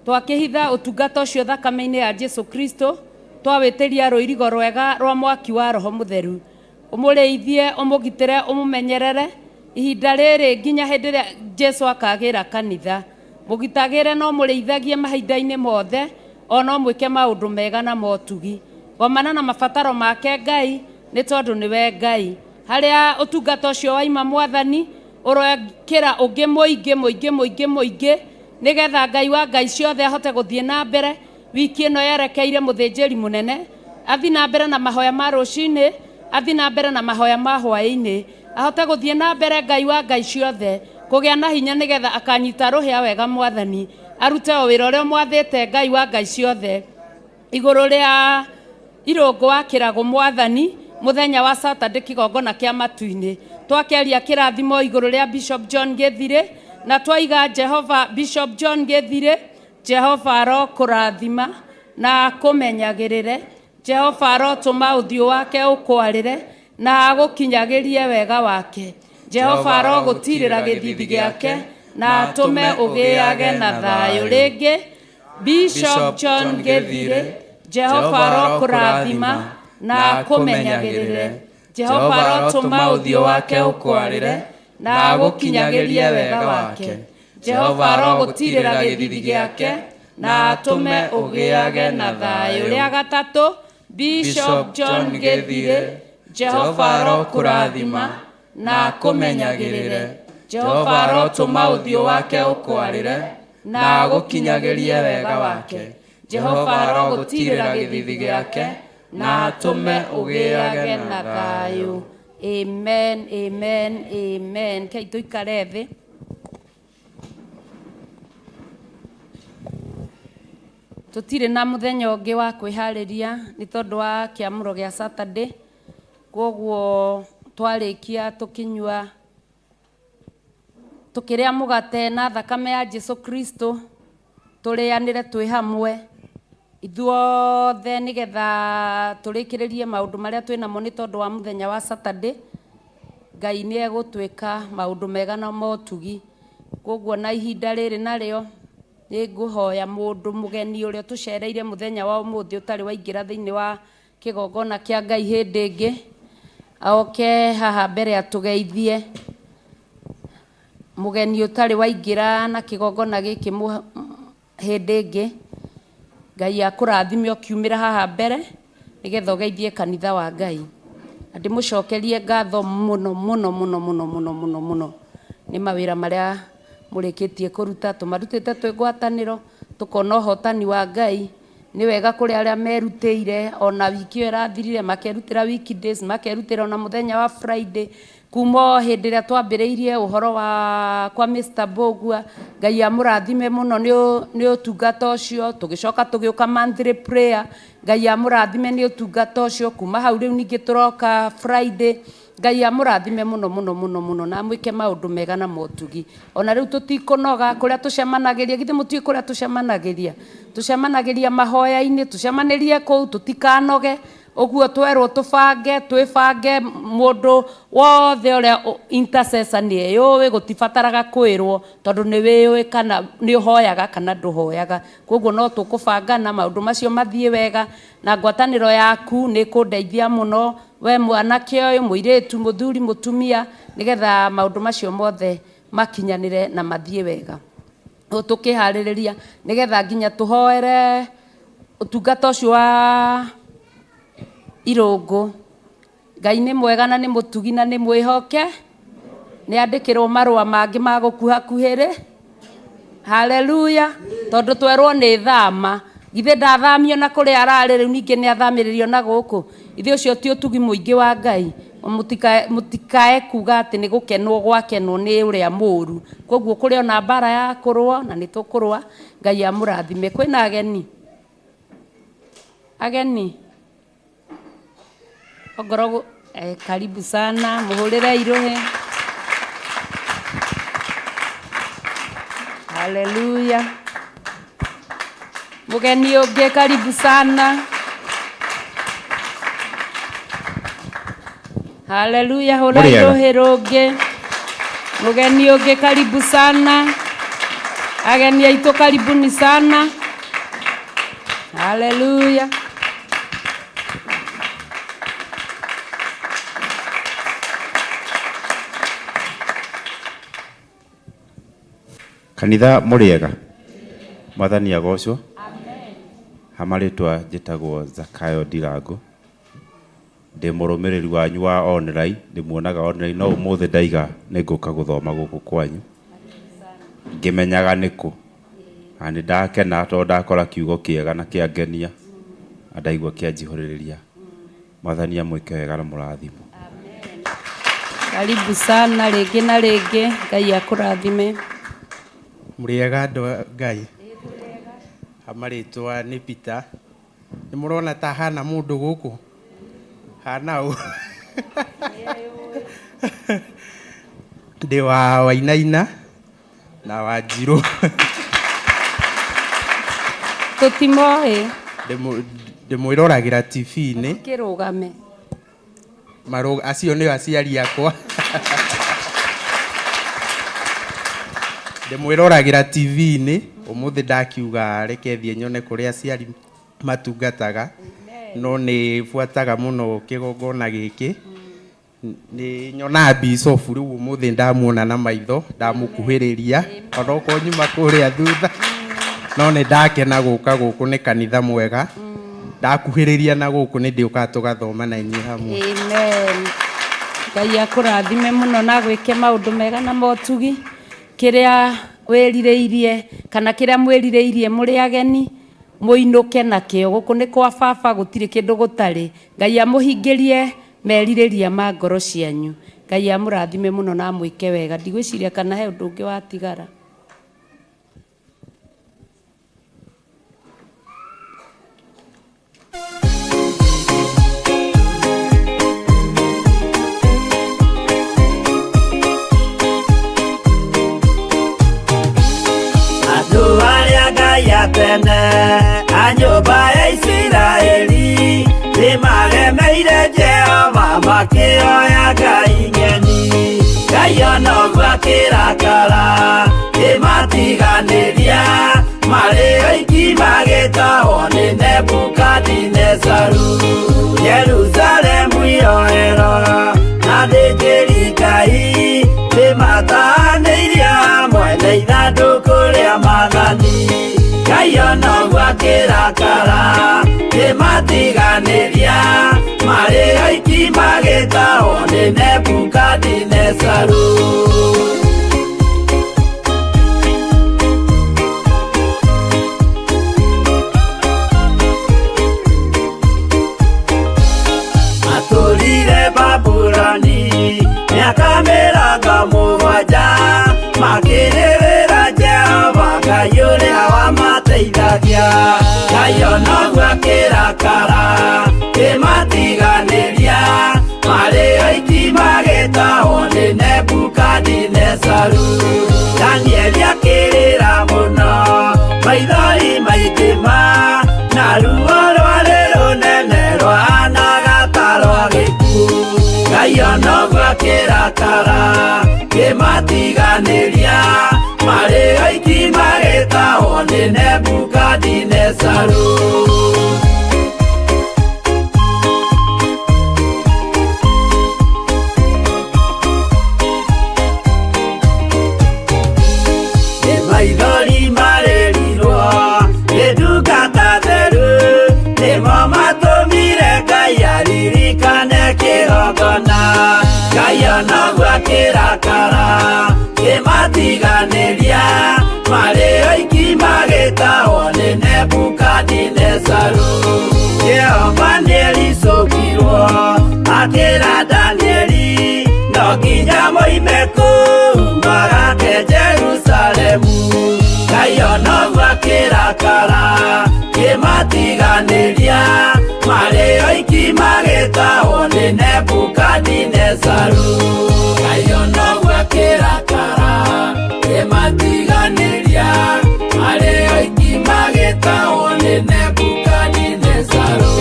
Twakĩhitha ũtungata ũcio thakame-inĩ ya Jesu Kristo twawĩtĩria rũirigo rwega rwa mwaki wa Roho Mũtheru ũmũrĩithie ũmũgitĩre ũmũmenyerere ihinda rĩrĩ nginya hĩndĩ ĩrĩa Jesu akagĩra kanitha mũgitagĩre no mũrĩithagie mahinda-inĩ mothe ona mwĩke maũndũ mega na motugi gomana na mabataro make Ngai nĩ tondũ nĩwe Ngai. Harĩa ũtungata ũcio waima Mwathani ũroekĩra ũngĩ mũingĩ nigetha Ngai wa Ngai ciothe ahote gũthiĩ na mbere wiki ĩno yerekeire mũthĩnjĩri mũnene athi na mbere na mahoya ma rũcinĩ, athi na mbere na mahoya ma hwaĩ-inĩ, ahote gũthiĩ na mbere Ngai wa Ngai ciothe kũgĩa na hinya nigetha akanyita rũhĩa wega Mwathani arute o wĩra ũrĩa mwathĩte Ngai wa Ngai ciothe igũrũ rĩa irũngũ wa kĩrago Mwathani mũthenya wa Saturday kĩgongona kĩa matu-inĩ. Twakeria kĩrathimo igũrũ rĩa Bishop John Gĩthirĩ na twaiga Jehova Bishop John Gĩthirĩ Jehova arokũrathima na akũmenyagĩrĩre. Jehova arotũma ũthiũ wake ũkwarĩre na agũkinyagĩrie wega wake. Jehova arogũtirĩra gĩthithi gĩake na atũme ũgĩage na thayũ. Rĩngĩ Bishop John Gĩthirĩ, Jehova arokũrathima na akũmenyagĩrĩre. Jehova arotũma ũthiũ wake ũkwarĩre na agũkinyagĩrie wega wake. Jehova arogũtirĩra gĩthithi gĩake na atũme ũgĩage na thayũ. Rĩa gatatũ, Bishop John Gĩthirĩ, Jehova arokũrathima na akũmenyagĩrĩre. Jehova arotũma ũthiũ wake ũkwarĩre na agũkinyagĩrie wega wake. Jehova arogũtirĩra gĩthithi gĩake na atũme ũgĩage na thayũ. Amen, amen, amen. Kei tũikare thĩ. Tũtirĩ na mũthenya ũngĩ wa kwĩharĩria nĩ tondũ wa kĩamũro gĩa Saturday. Koguo twarĩkia tũkĩnyua tũkĩrĩa mũgate na thakame ya Jesu Kristo, tũrĩanĩre twĩ hamwe ithuothe nĩgetha tũrĩkĩrĩrie maũndũ marĩa twĩnamo nĩ tondũ wa mũthenya wa Saturday. Ngai nĩ egũtwĩka maũndũ mega na motugi. Koguo na ihinda rĩrĩ narĩo nĩ ngũhoya mũndũ mũgeni ũrĩa tũcereire mũthenya wa ũmũthĩ ũtarĩ waingĩra thĩinĩ wa kĩgongona kĩa Ngai hĩndĩ ĩngĩ, oke haha mbere atũgeithie. Mũgeni ũtarĩ waingĩra na kĩgongona gĩkĩ hĩndĩ ĩngĩ, Ngai akũrathime ũkiumĩra haha mbere nĩgetha ũgeithie kanitha wa Ngai. Ndĩmũcokerie ngatho mũno mũno mũno mũno mũno mũno mũno nĩ mawĩra marĩa mũrĩkĩtie kũruta. Tũmarutĩte twĩ ngwatanĩro tũkona ũhotani wa Ngai. Nĩ wega kũrĩ arĩa merutĩire ona wiki ĩyo ĩrathirire, makerutĩra weekdays, makerutĩra ona mũthenya wa Friday. Kuma hĩndĩ ĩrĩa twambĩrĩirie ũhoro wa kwa Mr. Bogua, Ngai amũrathime mũno nĩ ũtungata ũcio. Tũgĩcoka tũgĩũka monthly prayer, Ngai amũrathime nĩ ũtungata ũcio. Kuma hau rĩu ningĩ tũroka Friday, Ngai amũrathime mũno mũno mũno mũno na mwĩke maũndũ mega na motugi. Ona rĩu tũtikũnoga kũrĩa tũcemanagĩria, githĩ mũtiĩ kũrĩa tũcemanagĩria? Tũcemanagĩria mahoya-inĩ, tũcemanĩrie kũu, tũtikanoge. Ũguo twerwo twĩbange mũndũ wothe ũrĩa intercessor nĩ eyũĩ, gũtibataraga kwĩrwo tondũ nĩ wĩyũĩ kana nĩ ũhoyaga kana ndũhoyaga. Koguo no tũkũbangana maũndũ macio mathiĩ wega, na ngwatanĩro yaku nĩ kũndeithia mũno, we mwanake ũyũ, mũirĩtu, mũthuri, mũtumia, nĩgetha maũndũ macio mothe makinyanĩre na mathiĩ wega. Tũkĩharĩrĩria nĩgetha nginya tũhoere ũtungata ũcio wa irũngũ. Ngai nĩ mwega na nĩ mũtugi na nĩ mwĩhoke. Nĩ andĩkĩrwo marũa mangĩ ma gũkuhakuhĩrĩ. Haleluya. Tondũ twerwo nĩ thama. Githĩ ndathamio na kũrĩa ararĩ, rĩu ningĩ nĩ athamĩrĩrio na gũkũ. Ithe ũcio ti ũtugi mũingĩ wa Ngai. Mũtikae kuga atĩ nĩ gũkenwo gwakenwo nĩ ũrĩa mũũru. Koguo kũrĩ ona mbara ya kũrũa na nĩ tũkũrũa. Ngai amũrathime. Kwĩna ageni? Ageni? Ongoro karibu sana, muhurire irohe. Haleluya. Mugeni ũngĩ karibu sana. Haleluya, hura irohe rũngĩ. Mugeni ũngĩ karibu sana. Ageni aitũ karibuni sana. Haleluya. Kanitha mũrĩega. Mwathani agocwo. Amen. Hamarĩtwa njĩtagwo Zakayo Ndirango. Ndĩ mũrũmĩrĩri wanyu wa online, ndĩmuonaga online, no ũmũthĩ ndaiga nĩngũka gũthoma gũkũ kwanyu. Ngĩmenyaga nĩkũ. Na nĩ ndakena tondũ ndakora kiugo kĩega na kĩangenia. Ndaigua kĩanjihũrĩrĩria. Mwathani amwĩke wega na mũrathimo. Amen. Karibu sana rĩngĩ na rĩngĩ. Ngai akũrathime. Mũrĩega andũ a Ngai. Hamarĩtwa nĩ Peter. Nĩ mũrona ta hana mũndũ gũkũ. Hana ũ. Ndĩ wa Wainaina na wa Njirũ. tutimoe ndimwiragira TV-inĩ kirugame acio nĩ aciari akwa ndimwiragira TV-inĩ umuthi ndakiuga reke thie nyone kuria aciari matungataga no nĩ buataga muno kigongona giki ni nyona bishop riu umuthi ndamuona na maitho ndamukuhiriria onoko nyuma kuria thutha no nĩ ndakena guka guku nĩ kanitha mwega ndakuhiriria na guku nĩ ndĩũka tugathoma na inyuĩ hamwe. Amen. Ngai akũrathime muno na gwĩke maũndũ mega na motugi kĩrĩa wĩrirĩirie kana kĩrĩa mwĩrirĩirie mũrĩ ageni mũinũke nakĩo gũkũ nĩ kwa baba gũtirĩ kĩndũ gũtarĩ. Ngai amũhingĩrie merirĩria ma ngoro cianyu. Ngai amũrathime muno na mwĩke wega. Ndigwĩciria kana he ũndũ ũngĩ watigara. Tene a nyũmba ya Isiraeli nĩmaremeire Jehova makĩoya ngai ng'eni. Ngai ona ũguo akĩrakara kĩmatiganĩria marĩ oiki magĩtahwo nĩ Nebukadinezaru. Jerusalemu iroero na thĩnjĩri Ngai nĩmatahanĩirie hamwe na ithandũkũ rĩa Mwathani. Ngai ona ũguo akĩrakara kĩmatiganĩria marĩ oiki magĩtahwo nĩ Nebukadinezaru. Matũrire Babuloni mĩaka mĩrongo mũgwanja makĩrĩrĩra Jehova Ngai ũrĩa wamateithagia. Ngai ona ũguo akĩrakara kĩmatiganĩria marĩ oiki magĩtahwo nĩ Nebukadinezaru. Danieli akĩrĩra mũno maithori maithima na ruo rwarĩ rũnene rwahanaga ta rwa gĩkuũ. Ngai ona ũguo akĩrakara kĩmatiganĩria marĩ oiki magĩtahwo nĩ Nebukadinezaru. Nĩ maithori marĩrirwo nĩ ndungata theru nĩmo matũmire Ngai aririkane kĩgongona. Ngai ona ũguo akĩrakara kĩmatiganĩria marĩ oiki magĩtahwo nĩ Nebukadinezaru. Jehova nĩericũkirwo akĩra Danieli no nginya moime kũu magake Jerusalemu. Ngai ona ũguo akĩrakara kĩmatiganĩria marĩ oiki magĩtahwo nĩ Nebukadinezaru. Ngai ona ũguo akĩrakara kĩmatiganĩria marĩ oiki magĩtahwo nĩ Nebukadinezaru.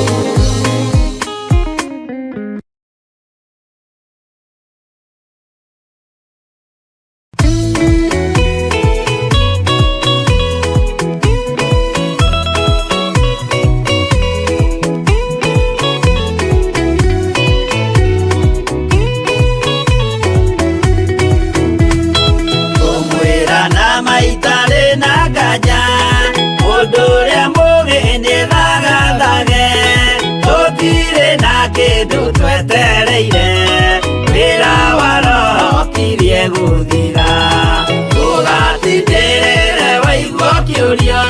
Twetereire wĩra wa Roho tirie gũthira. Ndũgatindĩrĩre waigua kĩũria